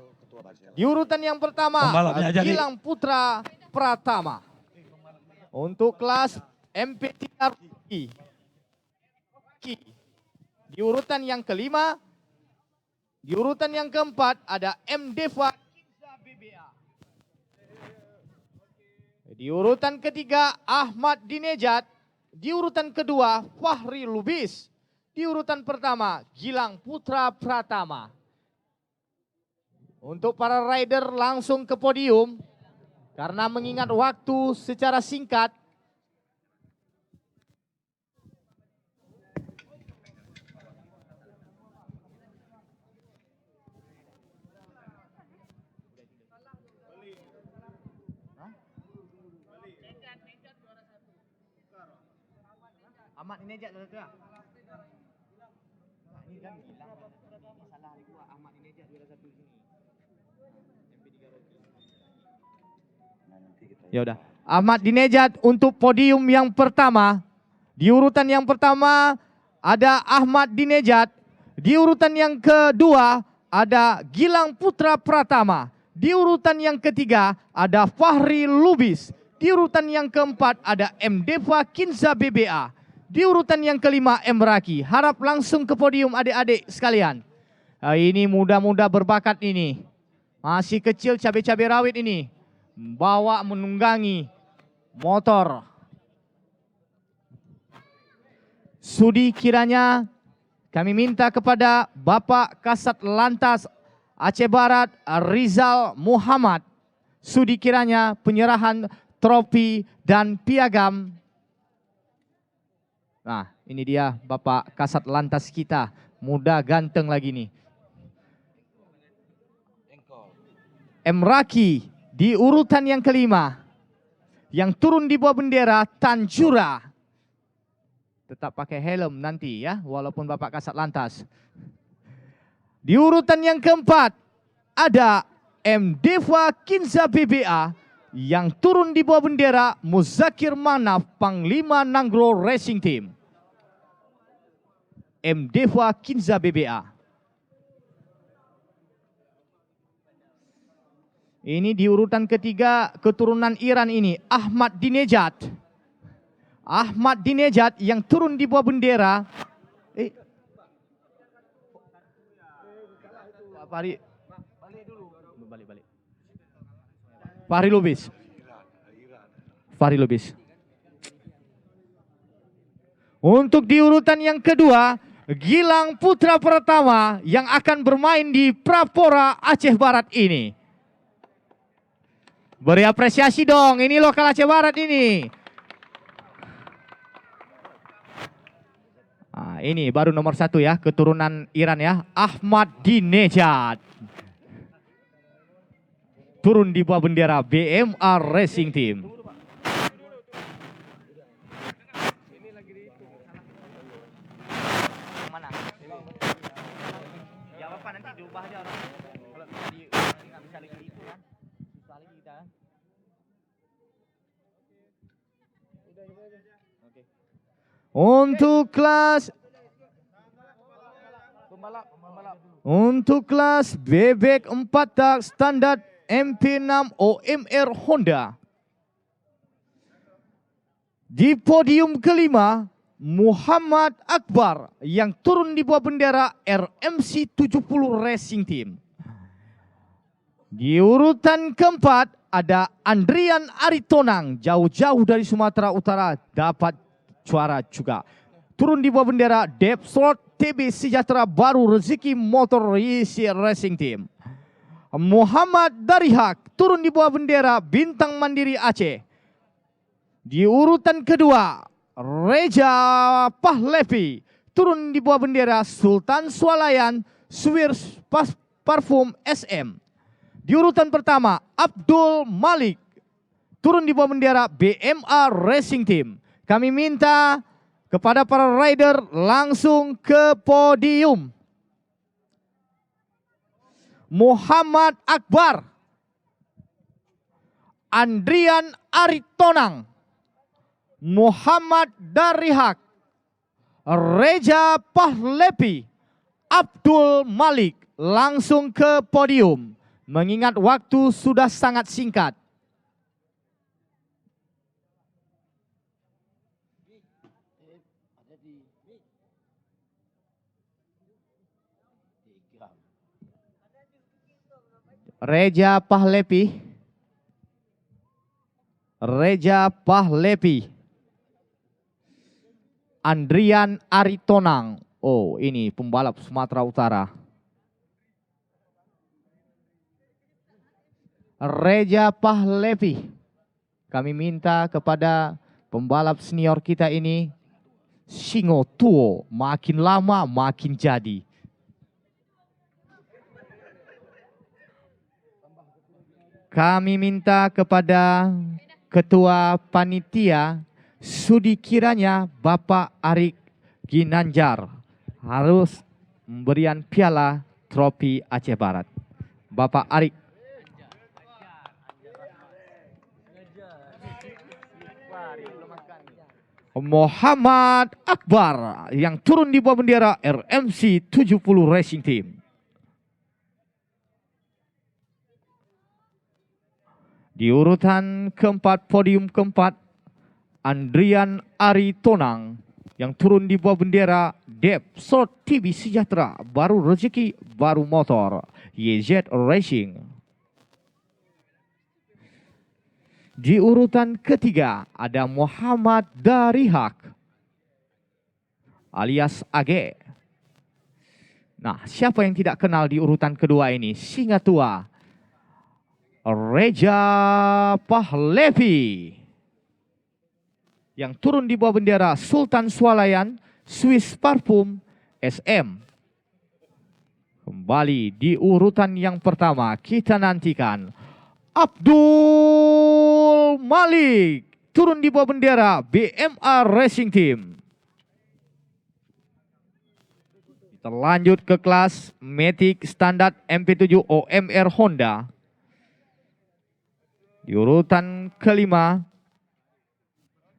Di urutan yang pertama, Gilang Putra Pratama. Untuk kelas MP3 Rocky. Di urutan yang kelima, di urutan yang keempat ada M. Deva Kinza BBA. Di urutan ketiga Ahmad Dinejat. Di urutan kedua Fahri Lubis. Di urutan pertama Gilang Putra Pratama. Untuk para rider langsung ke podium. Karena mengingat waktu secara singkat. Ahmad Dinejat dah tu. Ini kan bilang masalah hari gua Ahmad Dinejat juara satu sini. MP3 Rocky. Ya udah. Ahmad Dinejat untuk podium yang pertama. Di urutan yang pertama ada Ahmad Dinejat. Di urutan yang kedua ada Gilang Putra Pratama. Di urutan yang ketiga ada Fahri Lubis. Di urutan yang keempat ada M. Deva Kinza BBA. Di urutan yang kelima M. Raki. Harap langsung ke podium adik-adik sekalian. Ini muda-muda berbakat ini. Masih kecil cabai-cabai rawit ini. Bawa menunggangi motor. Sudi kiranya kami minta kepada Bapak Kasat Lantas Aceh Barat Rizal Muhammad. Sudi kiranya penyerahan trofi dan piagam. Nah, ini dia Bapak Kasat Lantas kita, muda ganteng lagi nih. M. Raki di urutan yang kelima, yang turun di bawah bendera Tanjura. Tetap pakai helm nanti ya, walaupun Bapak Kasat Lantas. Di urutan yang keempat, ada M. Deva Kinza BBA, yang turun di bawah bendera Muzakir Manaf Panglima Nanggro Racing Team. MDEVA Kinza BBA. Ini di urutan ketiga keturunan Iran ini, Ahmad Dinejad. Ahmad Dinejad yang turun di bawah bendera. Fahri Lubis. Untuk di urutan yang kedua, Gilang Putra Pratama yang akan bermain di Prapora Aceh Barat ini. Beri apresiasi dong, ini lokal Aceh Barat ini. Nah, ini baru nomor 1 ya, keturunan Iran ya, Ahmad Dinejad. Turun di bawah bendera BMA Racing Team. Untuk kelas bebek 4 tak standar MP6 OMR Honda. Di podium kelima, Muhammad Akbar yang turun di bawah bendera RMC 70 Racing Team. Di urutan keempat ada Andrian Aritonang, jauh-jauh dari Sumatera Utara, dapat juara juga. Turun di bawah bendera Depsort TB Sejahtera Baru Rezeki Motor Racing Team. Muhammad Darihak turun di bawah bendera Bintang Mandiri Aceh. Di urutan kedua, Reja Pahlevi turun di bawah bendera Sultan Swalayan Swiss Parfum SM. Di urutan pertama, Abdul Malik turun di bawah bendera BMA Racing Team. Kami minta kepada para rider langsung ke podium. Muhammad Akbar, Andrian Aritonang, Muhammad Darihak, Reja Pahlevi, Abdul Malik langsung ke podium. Mengingat waktu sudah sangat singkat. Reja Pahlevi, Andrian Aritonang. Oh, ini pembalap Sumatera Utara. Reja Pahlevi, kami minta kepada pembalap senior kita ini, Singo Tuo, makin lama makin jadi. Kami minta kepada Ketua Panitia Sudi Kiranya Bapak Arik Ginanjar harus memberikan piala trofi Aceh Barat. Bapak Arik. Muhammad Akbar yang turun di bawah bendera RMC 70 Racing Team. Di urutan keempat, podium keempat, Andrian Aritonang yang turun di bawah bendera Depsort TB Sejahtera Baru Rezeki Baru Motor YZ Racing. Di urutan ketiga ada Muhammad Darihak alias AG. Nah, siapa yang tidak kenal di urutan kedua ini? Singa tua Reja Pahlevi yang turun di bawah bendera Sultan Swalayan Swiss Parfum SM. Kembali di urutan yang pertama, kita nantikan Abdul Malik turun di bawah bendera BMA Racing Team. Kita lanjut ke kelas Matic Standard MP7 OMR Honda. Di urutan kelima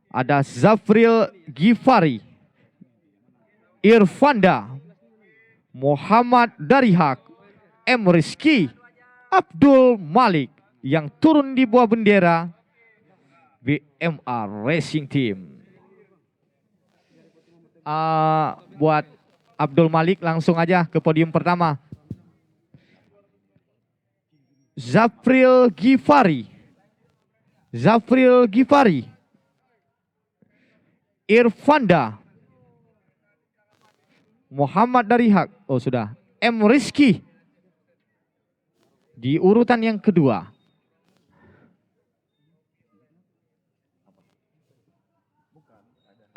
ada Zafril Ghifari Irfanda, Muhammad Darihak, M. Rizky, Abdul Malik yang turun di bawah bendera BMR Racing Team. Buat Abdul Malik langsung aja ke podium pertama. Zafril Gifari, Irfanda, Muhammad Darihak, oh sudah, M. Rizky di urutan yang kedua.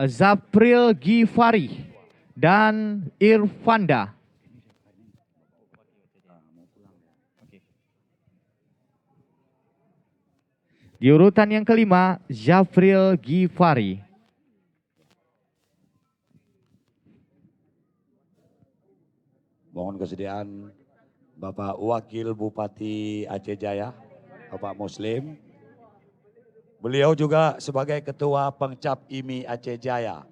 Zafril Gifari dan Irfanda. Di urutan yang kelima, Zafril Gifari. Mohon kesediaan Bapak Wakil Bupati Aceh Jaya, Bapak Muslim. Beliau juga sebagai Ketua Pengcap IMI Aceh Jaya.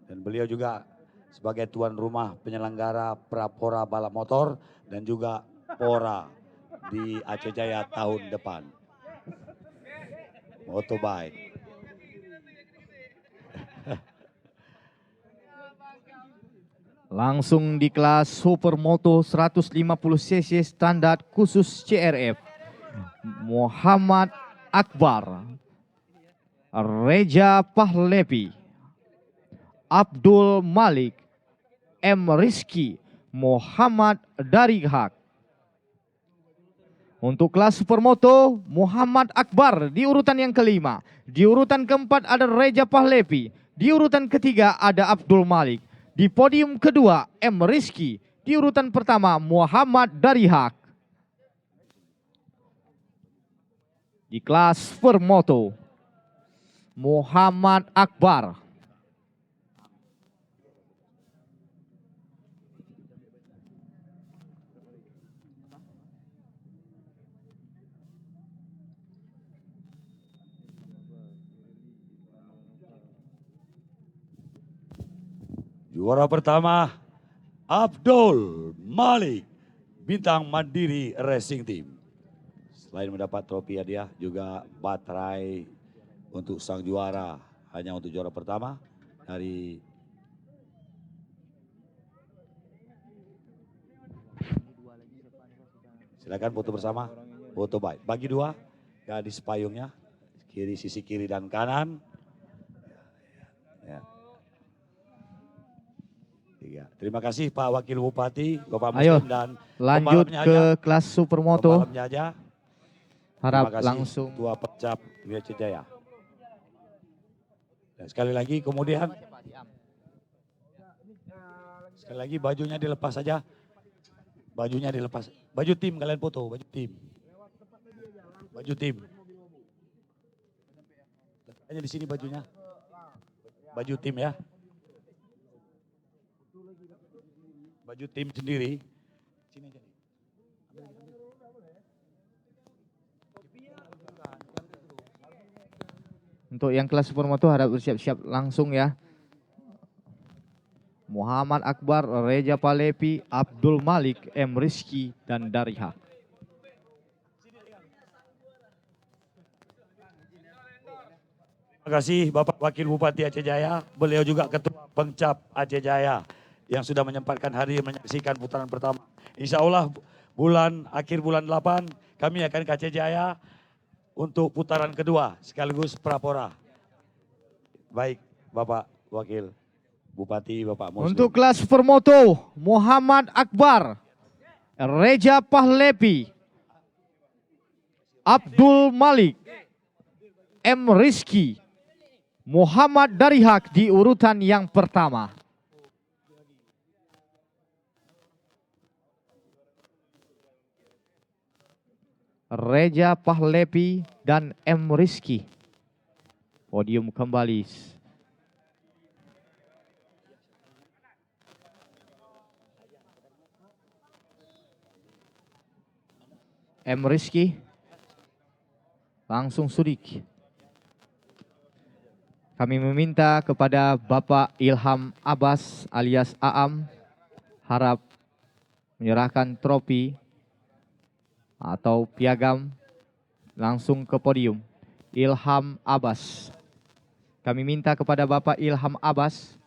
Dan beliau juga sebagai tuan rumah penyelenggara Prapora Balap Motor dan juga Pora di Aceh Jaya tahun depan. Motobike. Langsung di kelas Supermoto 150cc standar khusus CRF. Muhammad Akbar, Reja Pahlevi, Abdul Malik, M. Rizky, Muhammad Darihak. Untuk kelas Supermoto, Muhammad Akbar di urutan yang kelima. Di urutan keempat ada Reja Pahlevi. Di urutan ketiga ada Abdul Malik. Di podium kedua, M. Rizky. Di urutan pertama, Muhammad Darihak. Di kelas Supermoto, Muhammad Akbar, juara pertama, Abdul Malik, Bintang Mandiri Racing Team. Selain mendapat trofi hadiah, juga baterai untuk sang juara, hanya untuk juara pertama dari silakan foto bersama, foto baik. Bagi dua, gadis payungnya, kiri sisi kiri dan kanan. Ya. Tiga. Terima kasih Pak Wakil Bupati, Bapak Ayo, Muslim dan lanjut pembalapnya ke aja. kelas Supermoto. Pembalapnya aja. Harap Terima kasih, langsung. Ketua Pecap Aceh Jaya. Dan sekali lagi kemudian, sekali lagi bajunya dilepas saja. Bajunya dilepas. Baju tim kalian foto, baju tim. Baju tim. Hanya di sini bajunya. Baju tim ya. Baju tim sendiri. Sini aja. Untuk yang kelas Supermoto harap bersiap-siap langsung ya. Muhammad Akbar, Reja Pahlevi, Abdul Malik, M. Rizky, dan Darihak. Terima kasih Bapak Wakil Bupati Aceh Jaya. Beliau juga Ketua Pengcap Aceh Jaya yang sudah menyempatkan hadir menyaksikan putaran pertama. Insya Allah akhir bulan 8 kami akan ke Aceh Jaya untuk putaran kedua sekaligus prapora. Baik Bapak Wakil Bupati, Bapak Muslim. Untuk kelas Supermoto, Muhammad Akbar, Reja Pahlevi, Abdul Malik, M. Rizky, Muhammad Darihak di urutan yang pertama. Reja Pahlevi dan M. Rizky. Podium kembali. M. Rizky langsung sudik. Kami meminta kepada Bapak Ilham Abbas alias Aam harap menyerahkan trofi atau piagam langsung ke podium. Ilham Abbas. Kami minta kepada Bapak Ilham Abbas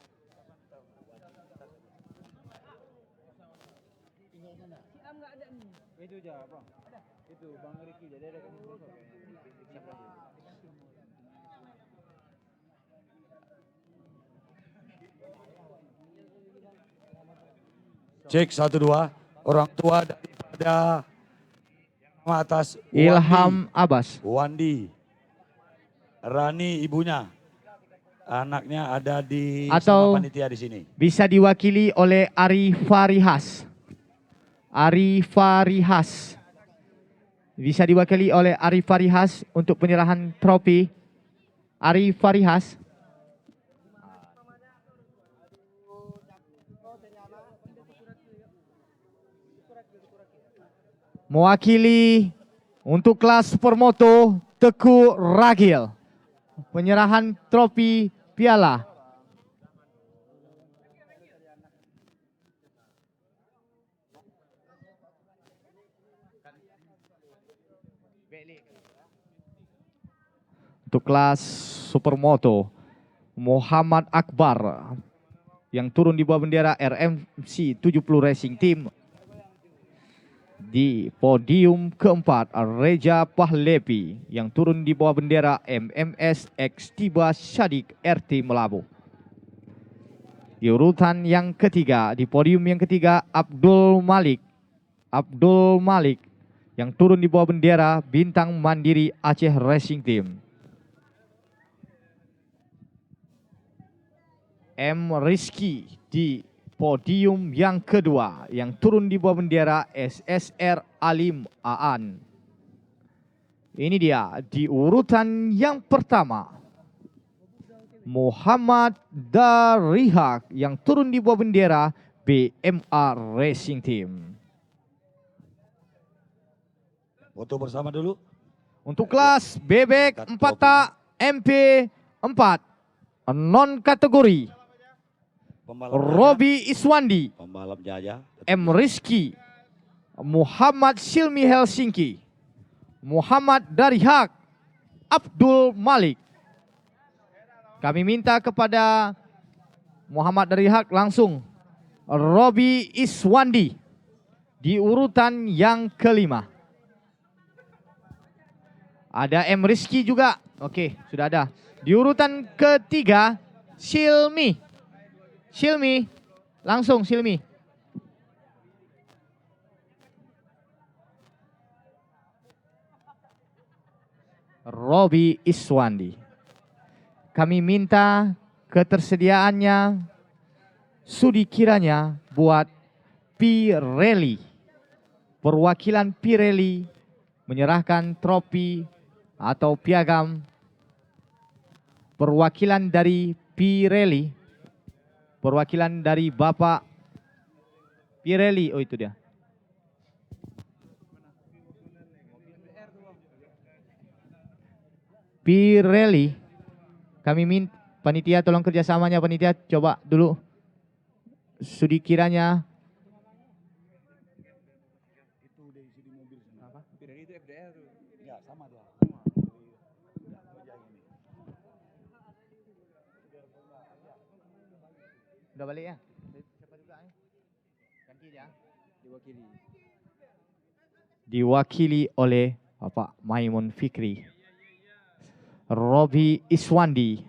Cek 1 2. Orang tua daripada atas Ilham Abbas. Wandi. Rani ibunya. Anaknya ada di Atau sama panitia di sini. bisa diwakili oleh Ari Farihas. Ari Farihas. Bisa diwakili oleh Ari Farihas untuk penyerahan trofi. Ari Farihas. Mewakili untuk kelas supermoto Teguh Ragil. Penyerahan trofi piala. Untuk kelas supermoto Muhammad Akbar yang turun di bawah bendera RMC 70 Racing Team. Di podium keempat Reja Pahlevi yang turun di bawah bendera MMS X Tiba Syadik RT Melabu. Di urutan yang ketiga, di podium yang ketiga Abdul Malik yang turun di bawah bendera Bintang Mandiri Aceh Racing Team. M. Rizky di podium yang kedua yang turun di bawah bendera SSR Alim Aan. Ini dia di urutan yang pertama Muhammad Darihak yang turun di bawah bendera BMA Racing Team. Foto bersama dulu. Untuk kelas bebek 4 tak MP 4 non kategori Robi Iswandi, pembalap Jaya, M. Rizky, Muhammad Silmi Helsinki, Muhammad Darihak, Abdul Malik. Kami minta kepada Muhammad Darihak langsung Robi Iswandi di urutan yang kelima. Ada M. Rizky juga. Oke, sudah ada. Di urutan ketiga Silmi, langsung Silmi. Robi Iswandi. Kami minta ketersediaannya sudi kiranya buat Pirelli. Perwakilan Pirelli menyerahkan trofi atau piagam perwakilan dari Pirelli. Perwakilan dari Bapak Pirelli. Oh itu dia. Pirelli. Kami minta panitia tolong kerjasamanya panitia. Coba dulu. Sudi kiranya. Pirelli itu FDR tuh. Ya sama dia. Udah balik ya? Siapa juga ganti dia. Diwakili oleh Bapak Maimun Fikri. Robi Iswandi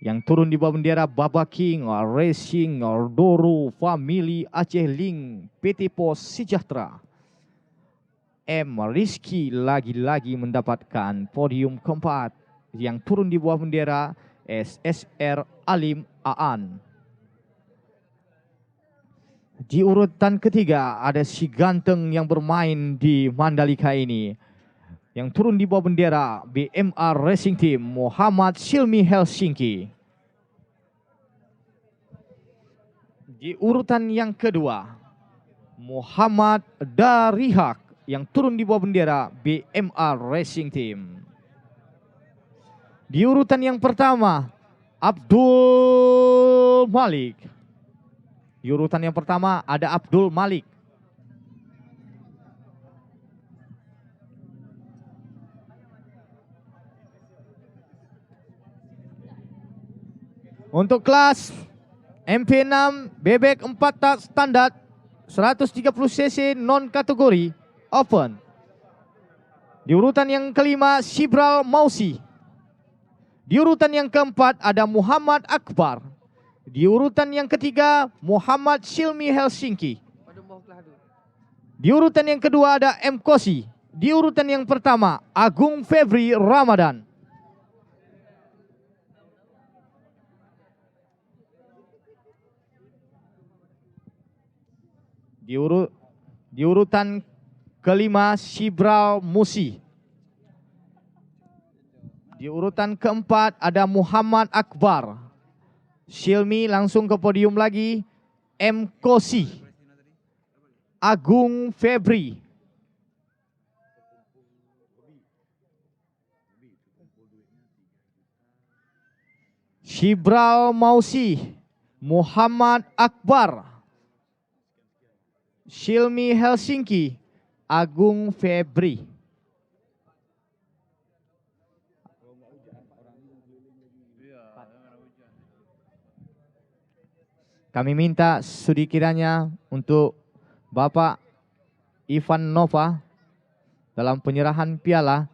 yang turun di bawah bendera Baba King Racing Doro Family Aceh Link PT Pos Sejahtera. M. Rizky lagi-lagi mendapatkan podium keempat yang turun di bawah bendera SSR Alim Aan. Di urutan ketiga ada si ganteng yang bermain di Mandalika ini. Yang turun di bawah bendera BMA Racing Team Muhammad Silmi Helsinki. Di urutan yang kedua Muhammad Darihak yang turun di bawah bendera BMA Racing Team. Di urutan yang pertama, Abdul Malik. Di urutan yang pertama ada Abdul Malik. Untuk kelas MP6 bebek 4 tak standar 130 cc non kategori open. Di urutan yang kelima Shibral Mausi. Di urutan yang keempat ada Muhammad Akbar. Di urutan yang ketiga Muhammad Silmi Helsinki. Di urutan yang kedua ada M. Kosi. Di urutan yang pertama Agung Febri Ramadan. Di urutan kelima Shibral Musi. Di urutan keempat ada Muhammad Akbar. Silmi langsung ke podium lagi. M. Kosi. Agung Febri. Shibral Mausi. Muhammad Akbar. Silmi Helsinki, Agung Febri. Kami minta sudi kiranya untuk Bapak Ivan Nova dalam penyerahan piala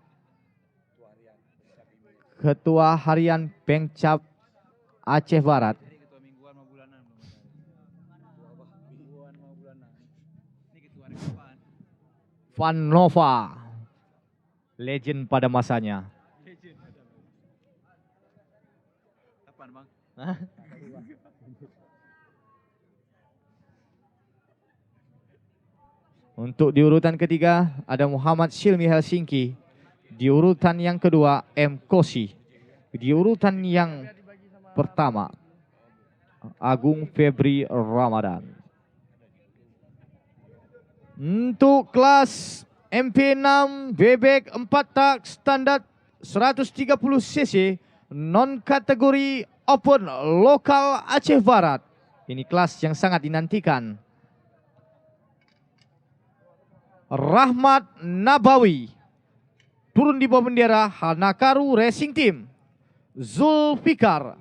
Ketua Harian Pengcap Aceh Barat. Van Nova, legend pada masanya. Untuk di urutan ketiga ada Muhammad Silmi Helsinki. Di urutan yang kedua M. Kosi. Di urutan yang pertama Agung Febri Ramadan. Untuk kelas MP6 bebek 4 tak standar 130 cc non kategori open lokal Aceh Barat. Ini kelas yang sangat dinantikan. Rahmat Nabawi turun di bawah bendera Hanakaru Racing Team. Zulfikar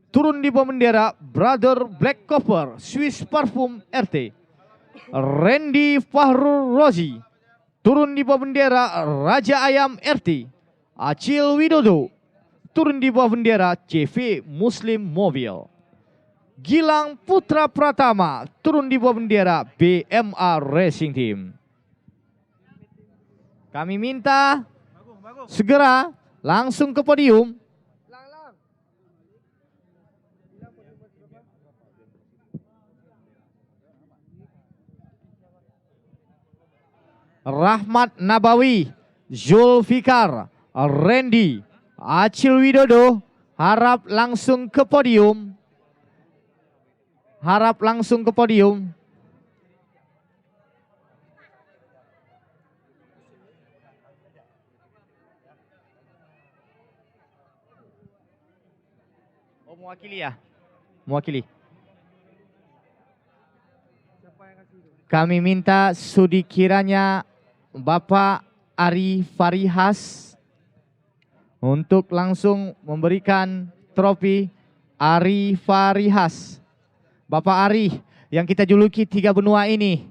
turun di bawah bendera Brother Black Copper Swiss Parfum RT. Randy Fahrul Rozi turun di bawah bendera Raja Ayam RT. Acil Widodo turun di bawah bendera CV Muslim Mobil. Gilang Putra Pratama turun di bawah bendera BMA Racing Team. Kami minta segera langsung ke podium. Rahmat Nabawi, Zulfikar, Randy, Acil Widodo harap langsung ke podium. Harap langsung ke podium. Oh, mewakili ya? Mewakili. Kami minta sudi kiranya Bapak Ari Farihas untuk langsung memberikan trofi Ari Farihas. Bapak Ari yang kita juluki 3 benua ini.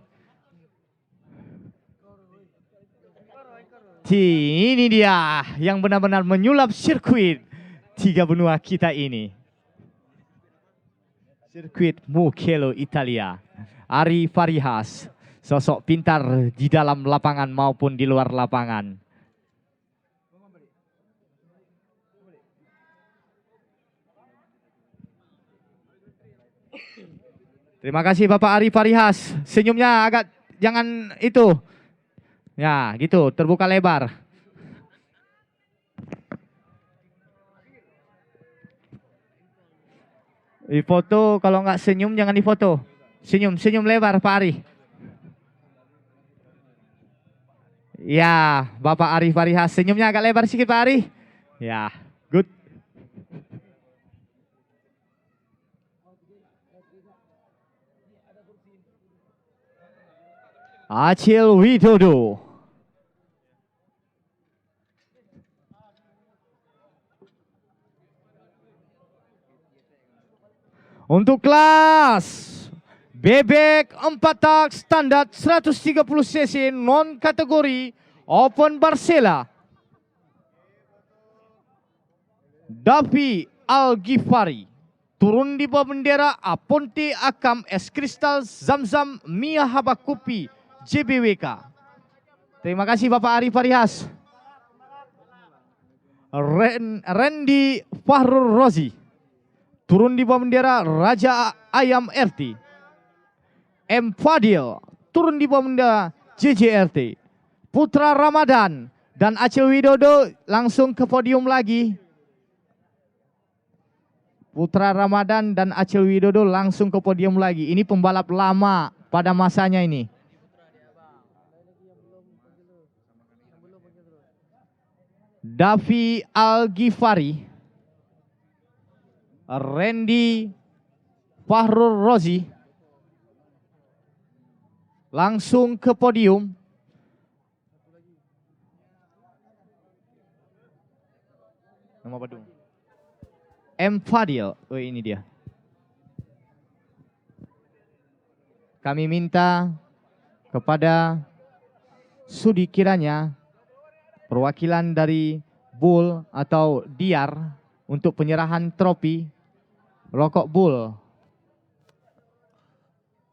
Ini dia yang benar-benar menyulap sirkuit 3 benua kita ini. Sirkuit Mugello Italia. Ari Farihas, sosok pintar di dalam lapangan maupun di luar lapangan. Terima kasih Bapak Ari Farihas. Senyumnya agak jangan itu. Ya, gitu, terbuka lebar. Di foto, kalau nggak senyum jangan difoto. Senyum lebar Pak Ari. Ya, Bapak Ari Farihas, senyumnya agak lebar sedikit Pak Ari. Ya, Acil Widodo. Untuk kelas bebek 4 tak standar 130 cc non kategori Open Barcela, Davi Al-Ghifari. Turun di bawah bendera Aponte Akam Es Kristal Zamzam Mia Habakupi JBWK. Terima kasih Bapak Arif Farihas. Randy Fahrul Rozi. Turun di bawah bendera Raja Ayam RT. M. Fadil. Turun di bawah bendera JJRT. Putra Ramadan dan Acil Widodo langsung ke podium lagi. Putra Ramadan dan Acil Widodo langsung ke podium lagi. Ini pembalap lama pada masanya ini. Davi Al-Ghifari, Randy Fahrul Rozi langsung ke podium. Nama Badung. M. Fadil, oh ini dia. Kami minta kepada Sudi kiranya perwakilan dari Bull atau Diar untuk penyerahan trofi rokok Bull.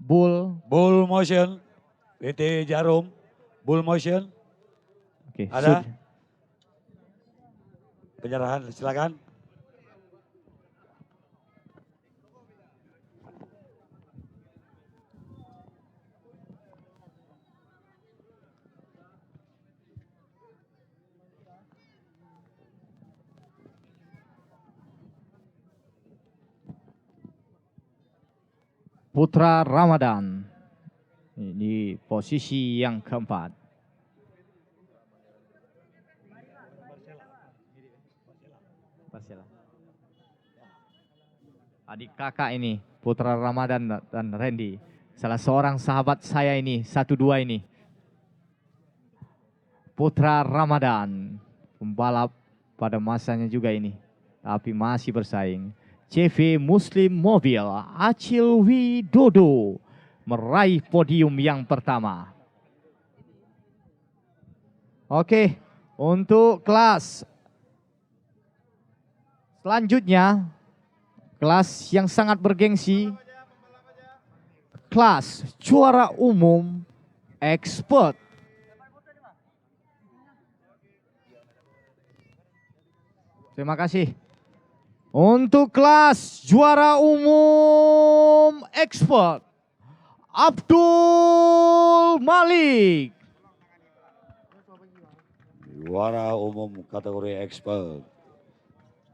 Bull Motion, PT Jarum, Bull Motion. Oke, ada penyerahan, silakan. Putra Ramadan di posisi yang keempat. Adik kakak ini, Putra Ramadan dan Randy. Salah seorang sahabat saya ini, 12 ini. Putra Ramadan, pembalap pada masanya juga ini. Tapi masih bersaing. CV Muslim Mobil, Acil Widodo meraih podium yang pertama. Oke, untuk kelas selanjutnya, kelas yang sangat bergengsi, kelas juara umum expert. Terima kasih. Untuk kelas juara umum expert, Abdul Malik. Juara umum kategori expert,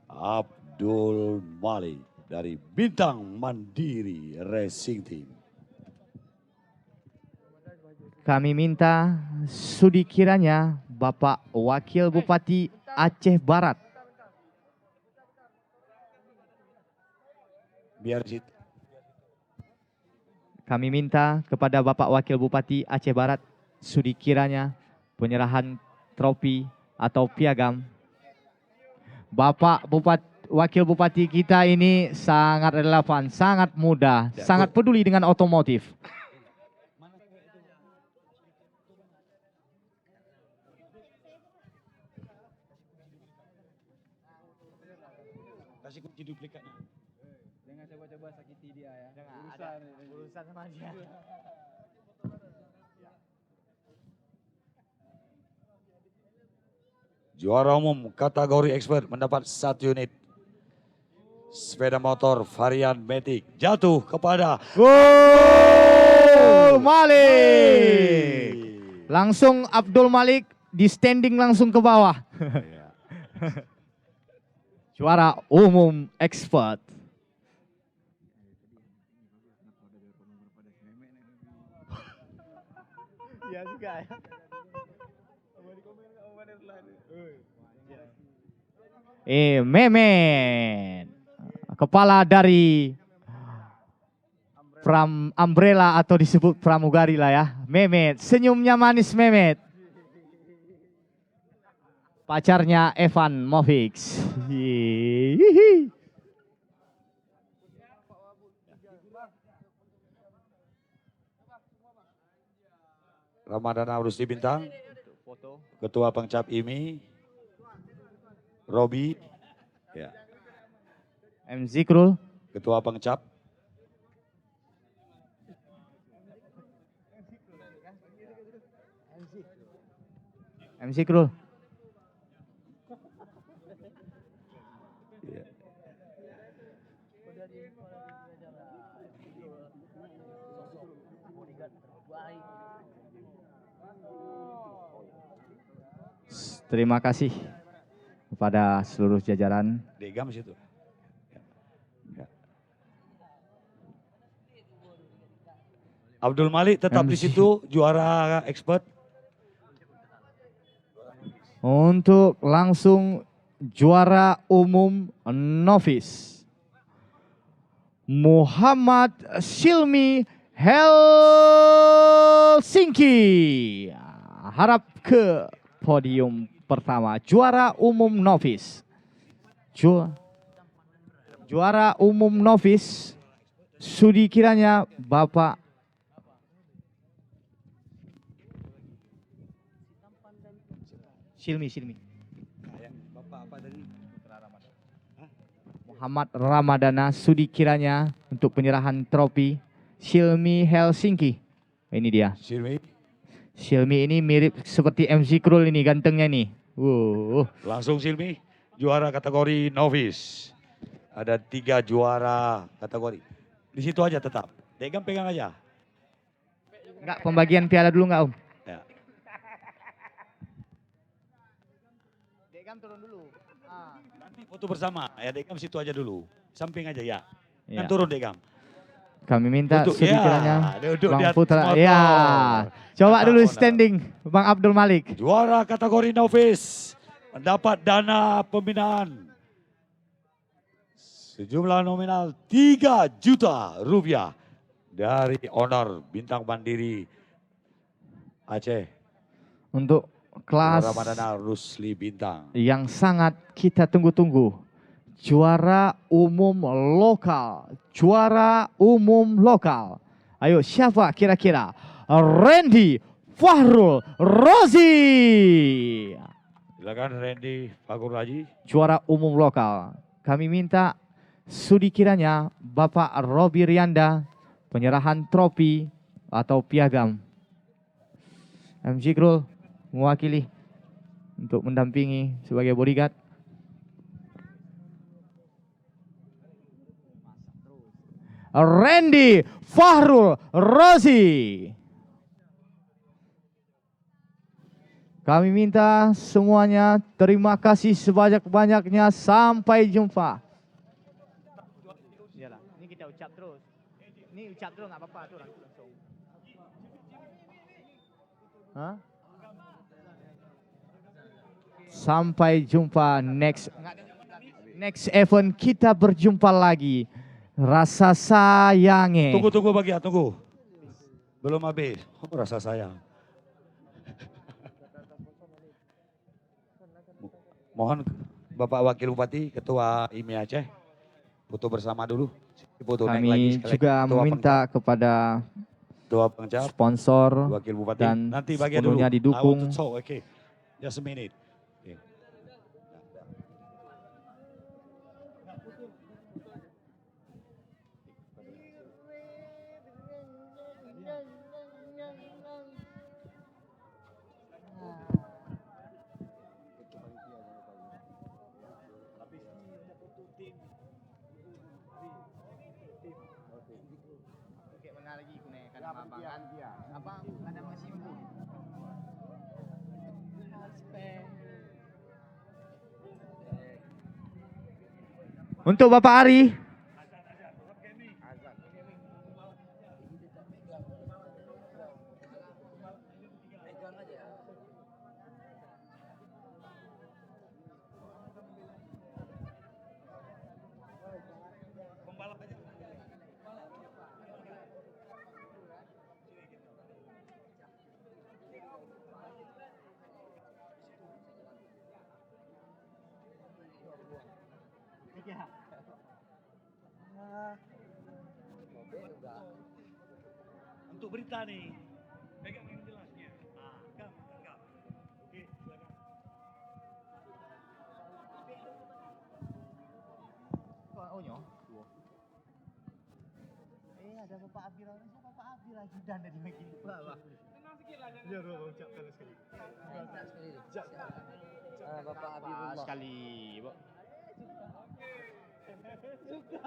Abdul Malik dari Bintang Mandiri Racing Team. Kami minta sudi kiranya Bapak Wakil Bupati Aceh Barat. Biar situ. Kami minta kepada Bapak Wakil Bupati Aceh Barat sudi kiranya penyerahan trofi atau piagam. Bapak Wakil Bupati kita ini sangat relevan, sangat muda, sangat peduli dengan otomotif. Kasih kunci duplikatnya. Jangan coba-coba sakiti dia ya. Jangan, urusan sama dia. Juara umum kategori expert mendapat 1 unit sepeda motor varian Matic, jatuh kepada Malik. Langsung Abdul Malik di standing langsung ke bawah. Juara umum expert. Ya juga ya. Memen, kepala dari Umbrella atau disebut pramugari lah ya. Mehmet, senyumnya manis Mehmet. Pacarnya Evan Movix. Hihihi. Ramadana Rusli Bintang, Ketua Pengcap IMI, Robi, ya. M. Zikrul, Ketua Pengcap, M. Zikrul. Terima kasih kepada seluruh jajaran. Degam situ. Ya. Abdul Malik tetap di situ, juara expert. Untuk langsung juara umum novice. Muhammad Silmi Helsinki. Harap ke podium pertama, juara umum novice. Juara umum novice, sudi kiranya Bapak Silmi. Muhammad Ramadana, sudi kiranya untuk penyerahan trofi Silmi Helsinki. Ini dia. Silmi ini mirip seperti MC Krul ini, gantengnya nih. Langsung Silmi, juara kategori novice. Ada 3 juara kategori. Di situ aja tetap. Degam pegang aja. Enggak, pembagian piala dulu enggak Om? Ya. Degam turun dulu. Nanti foto bersama. Ya Degam situ aja dulu. Samping aja ya. Ya. Kan turun Degam. Kami minta Duduk, sudi ya. kiranya Duduk di Bang atas Putra. motor. Ya. Coba Kata dulu owner. standing Bang Abdul Malik. Juara kategori novice mendapat dana pembinaan sejumlah nominal 3 juta rupiah dari owner Bintang Mandiri Aceh. Untuk kelas Ramadana Rusli Bintang. yang sangat kita tunggu-tunggu. Juara umum lokal. Juara umum lokal. Ayo siapa kira-kira? Randy Fahrul Rozi. Silakan Randy Fahrul Rozi. Juara umum lokal. Kami minta sudi kiranya Bapak Robi Rianda penyerahan trofi atau piagam. MC Krul mewakili untuk mendampingi sebagai bodyguard. Randy Fahrul Rozi. Kami minta semuanya terima kasih sebanyak-banyaknya. Sampai jumpa. Iyalah, ini kita ucap terus. Ini ucap terus nggak apa-apa tuh langsung. Hah? Sampai jumpa next event, kita berjumpa lagi. Rasa sayangnya. Tunggu Bagi ya, tunggu. Belum habis. Oh, rasa sayang. Mohon Bapak Wakil Bupati, Ketua IMI Aceh, foto bersama dulu. Foto naik lagi Kami sekali juga lagi. meminta kepada Ketua Pengcap, sponsor Wakil Bupati, dan nanti bagian dulu. sepenuhnya didukung. I want to talk, okay. Just a minute. Okay. Untuk Bapak Ari. ya. Untuk berita nih. Pegang yang jelasnya. Kam. Oke, silakan. Oh nyo. Ada Bapak Abi lagi. Siapa Bapak Abi lagi dan dari lagi. Tenang sikit lah, jangan. Ya, Bro, ucapkan sekali. Bapak Habibullah. Sekali, Pak. Suka.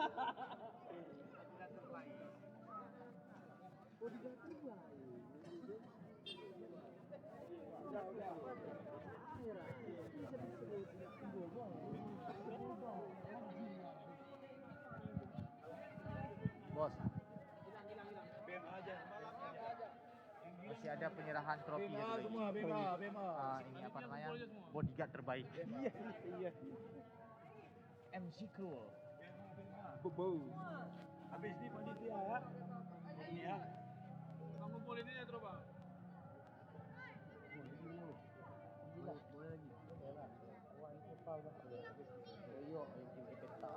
Bos, masih ada penyerahan trofi Bema lagi. semua, Bema. Ini apa namanya? Bodyguard terbaik. Iya. MC Cool. Bobo. Habis ni panitia ya. Ini ya. Bang kumpul ini ya, Bang. Boleh lagi. Wah, ini kepal dah. Yo, ini kita tak.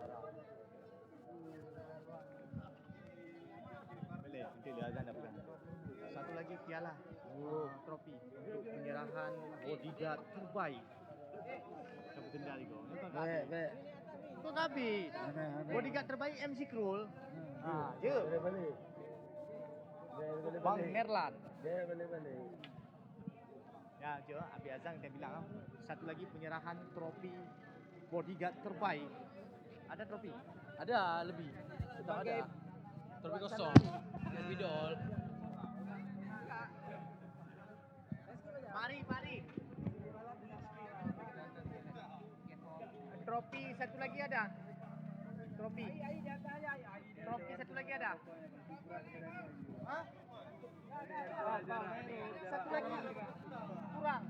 Boleh, nanti dia azan dah pegang. Satu lagi piala trofi untuk penyerahan bodyguard terbaik. Sampai kendali kau. Baik. Untuk Abi. Bodyguard terbaik MC Krul. Je. Boleh. Bang Merlan. Boleh. Ya, je. Abi Azang kita bilang satu lagi penyerahan trofi bodyguard terbaik. Ada trofi? Ada lebih. Sudah ada. Trofi kosong. Bidol. Mari. Trofi satu lagi ada. Trofi satu lagi ada. Hah? Satu lagi kurang.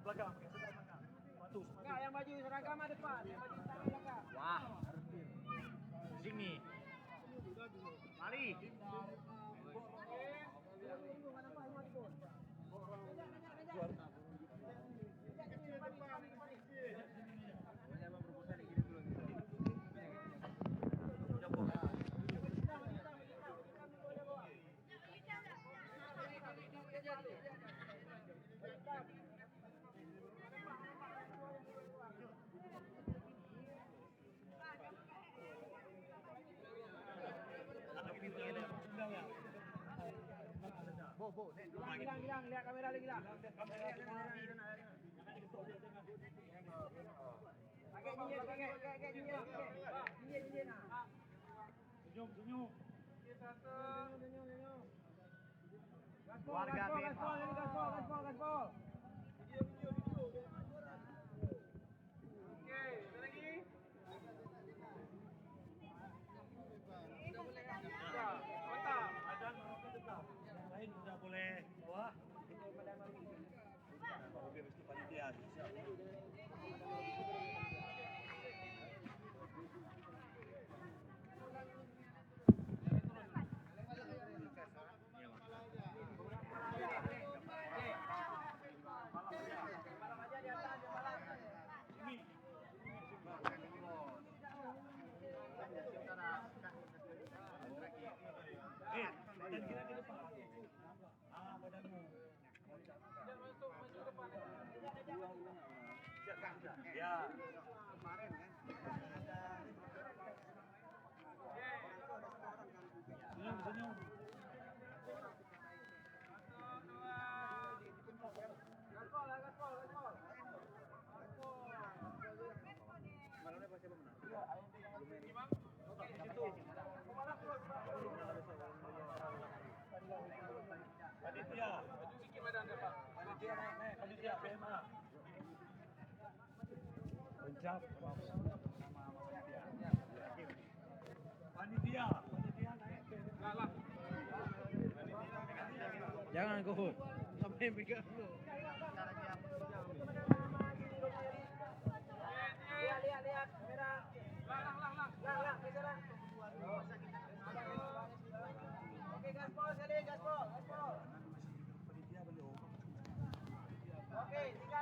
Belakang. Enggak, yang baju seragam ada depan. Yang baju hitam belakang. Wah. Sini. Mari. Bo, Gilang, lihat kamera lagi lah. Pakai nyinyir. Nyinyir nah. Senyum. Senyum. Warga Gaspol. Video. Oke, ada lagi. Ya, mantap. Azan tetap. Yang lain sudah boleh bawah. Oke, mesti panitia. Badan kita ke depan. Badanmu. Masuk depan. Ya. Kemarin kan. Senyum. Gaspol. Malamnya pasti menang. Panitia. Panitia PMA. Pencap. Panitia naik. Jangan kau. Sampai pegang lu. Lihat kamera. Lang, geseran. Oke, gaspol. Oke, tinggal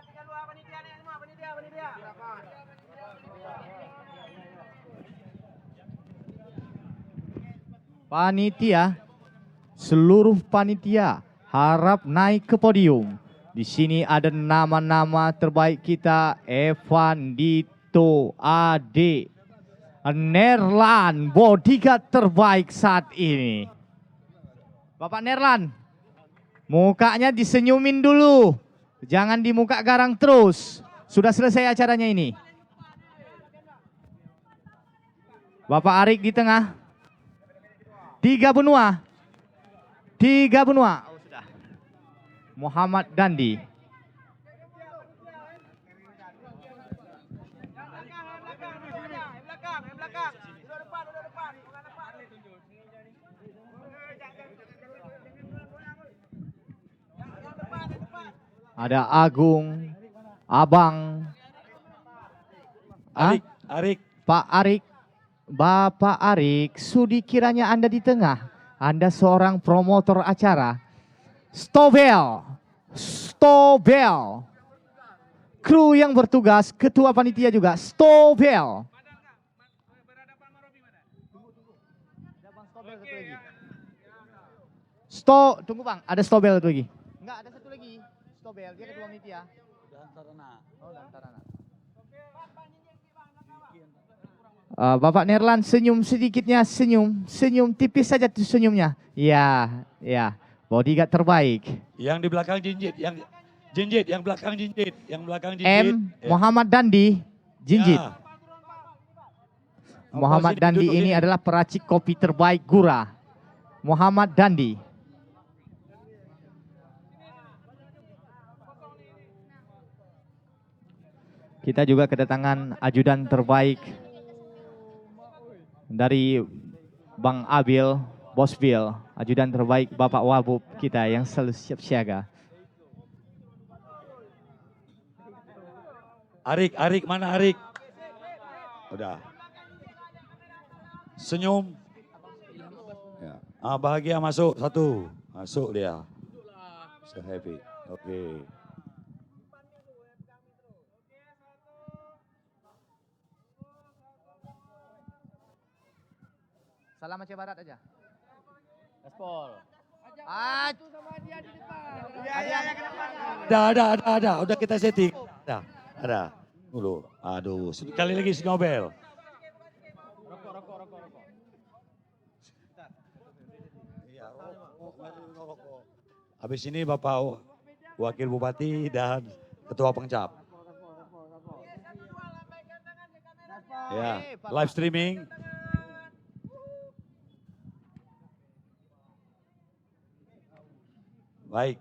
Panitia, seluruh panitia harap naik ke podium. Di sini ada nama-nama terbaik kita, Evan Dito Ade, Nerlan, bodyguard terbaik saat ini. Bapak Nerlan, mukanya disenyumin dulu, jangan di muka garang terus. Sudah selesai acaranya ini. Bapak Arik di tengah. Tiga benua. Oh, sudah. Muhammad Dandi. Ada Agung, Abang, Arik. Pak Arik, Bapak Arik, sudi kiranya Anda di tengah. Anda seorang promotor acara. Stobel, kru yang bertugas, ketua panitia juga, Stobel. Tunggu bang, ada Stobel satu lagi. Enggak, ada satu lagi. Stobel, dia ketua panitia. Oh, Dantarana. Bapak Nerlan senyum sedikitnya, senyum tipis saja tuh senyumnya. Ya, bodyguard terbaik. Yang di belakang Jinjit, yang belakang Jinjit, Muhammad Dandi, Jinjit. Ya. Muhammad Dandi ini adalah peracik kopi terbaik Gura. Muhammad Dandi. Kita juga kedatangan ajudan terbaik dari Bang Abil, Bos Bill, ajudan terbaik Bapak Wabub kita yang selalu siap siaga. Arik, mana Arik? Udah. Senyum. Ya. Bahagia masuk satu. Masuk dia. So happy. Oke. Salam Aceh Barat aja. Gaspol. Ada. Udah kita setting. Ada. Dulu. Aduh, sekali lagi Snobel. Rokok. Habis ini Bapak Wakil Bupati dan Ketua Pengcap. Ya, live streaming. Baik,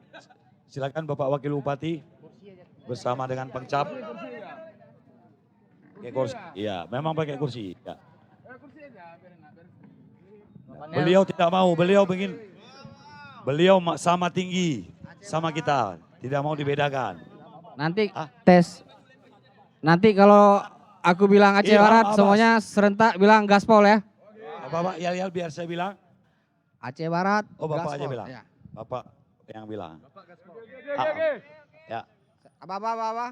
silakan Bapak Wakil Bupati bersama dengan Pengcap. Pakai kursi. Iya, memang pakai kursi. Ya. Beliau tidak mau, beliau sama tinggi sama kita, tidak mau dibedakan. Nanti tes. Nanti kalau aku bilang Aceh Barat, semuanya serentak bilang gaspol ya. Bapak yel biar saya bilang. Aceh Barat. Oh Bapak gaspol. aja bilang. Ya. Bapak yang bilang. Ya. Apa?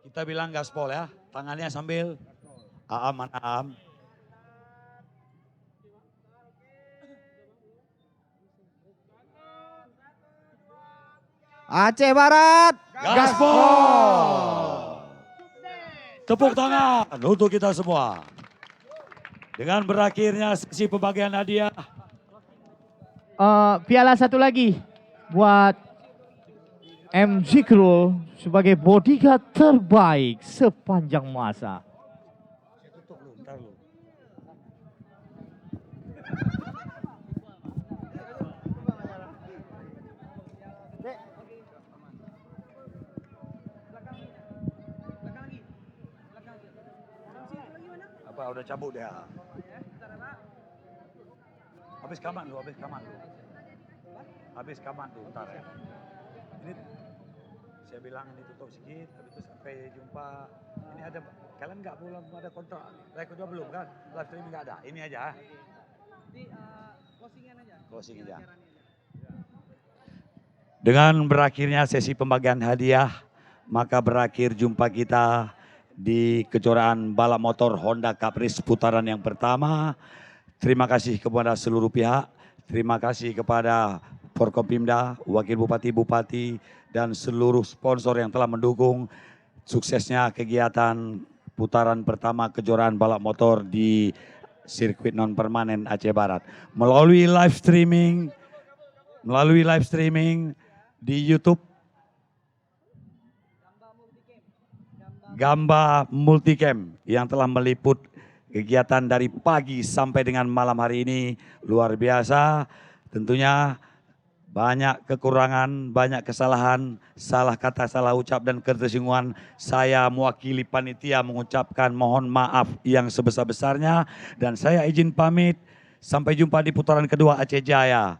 Kita bilang gaspol ya. Tangannya sambil Aam. Aceh Barat. Gaspol. Tepuk tangan untuk kita semua. Dengan berakhirnya sesi pembagian hadiah. Piala satu lagi buat M. Zikrul sebagai bodyguard terbaik sepanjang masa. Apa udah cabut dia? Habis kaman lu. Habis kaman tuh ntar ya. Ini saya bilang ini tutup sedikit, habis itu sampai jumpa. Ini ada, kalian nggak belum ada kontrak, rekodnya belum kan? Live streaming nggak ada, ini aja. Closingan aja. Dengan berakhirnya sesi pembagian hadiah, maka berakhir jumpa kita di kejuaraan balap motor Honda Caprice putaran yang pertama. Terima kasih kepada seluruh pihak, terima kasih kepada Forkopimda, Wakil Bupati-Bupati, dan seluruh sponsor yang telah mendukung suksesnya kegiatan putaran pertama kejuaraan balap motor di sirkuit non permanen Aceh Barat. Melalui live streaming di YouTube Gamba Multicam yang telah meliput kegiatan dari pagi sampai dengan malam hari ini luar biasa. Tentunya banyak kekurangan, banyak kesalahan, salah kata, salah ucap dan ketersinggungan. Saya mewakili panitia mengucapkan mohon maaf yang sebesar-besarnya dan saya izin pamit. Sampai jumpa di putaran kedua Aceh Jaya.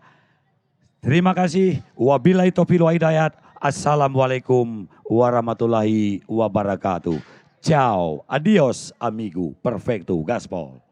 Terima kasih. Wabillahi taufiq wal hidayah. Assalamualaikum warahmatullahi wabarakatuh. Ciao, adios amigo, perfecto, gaspol.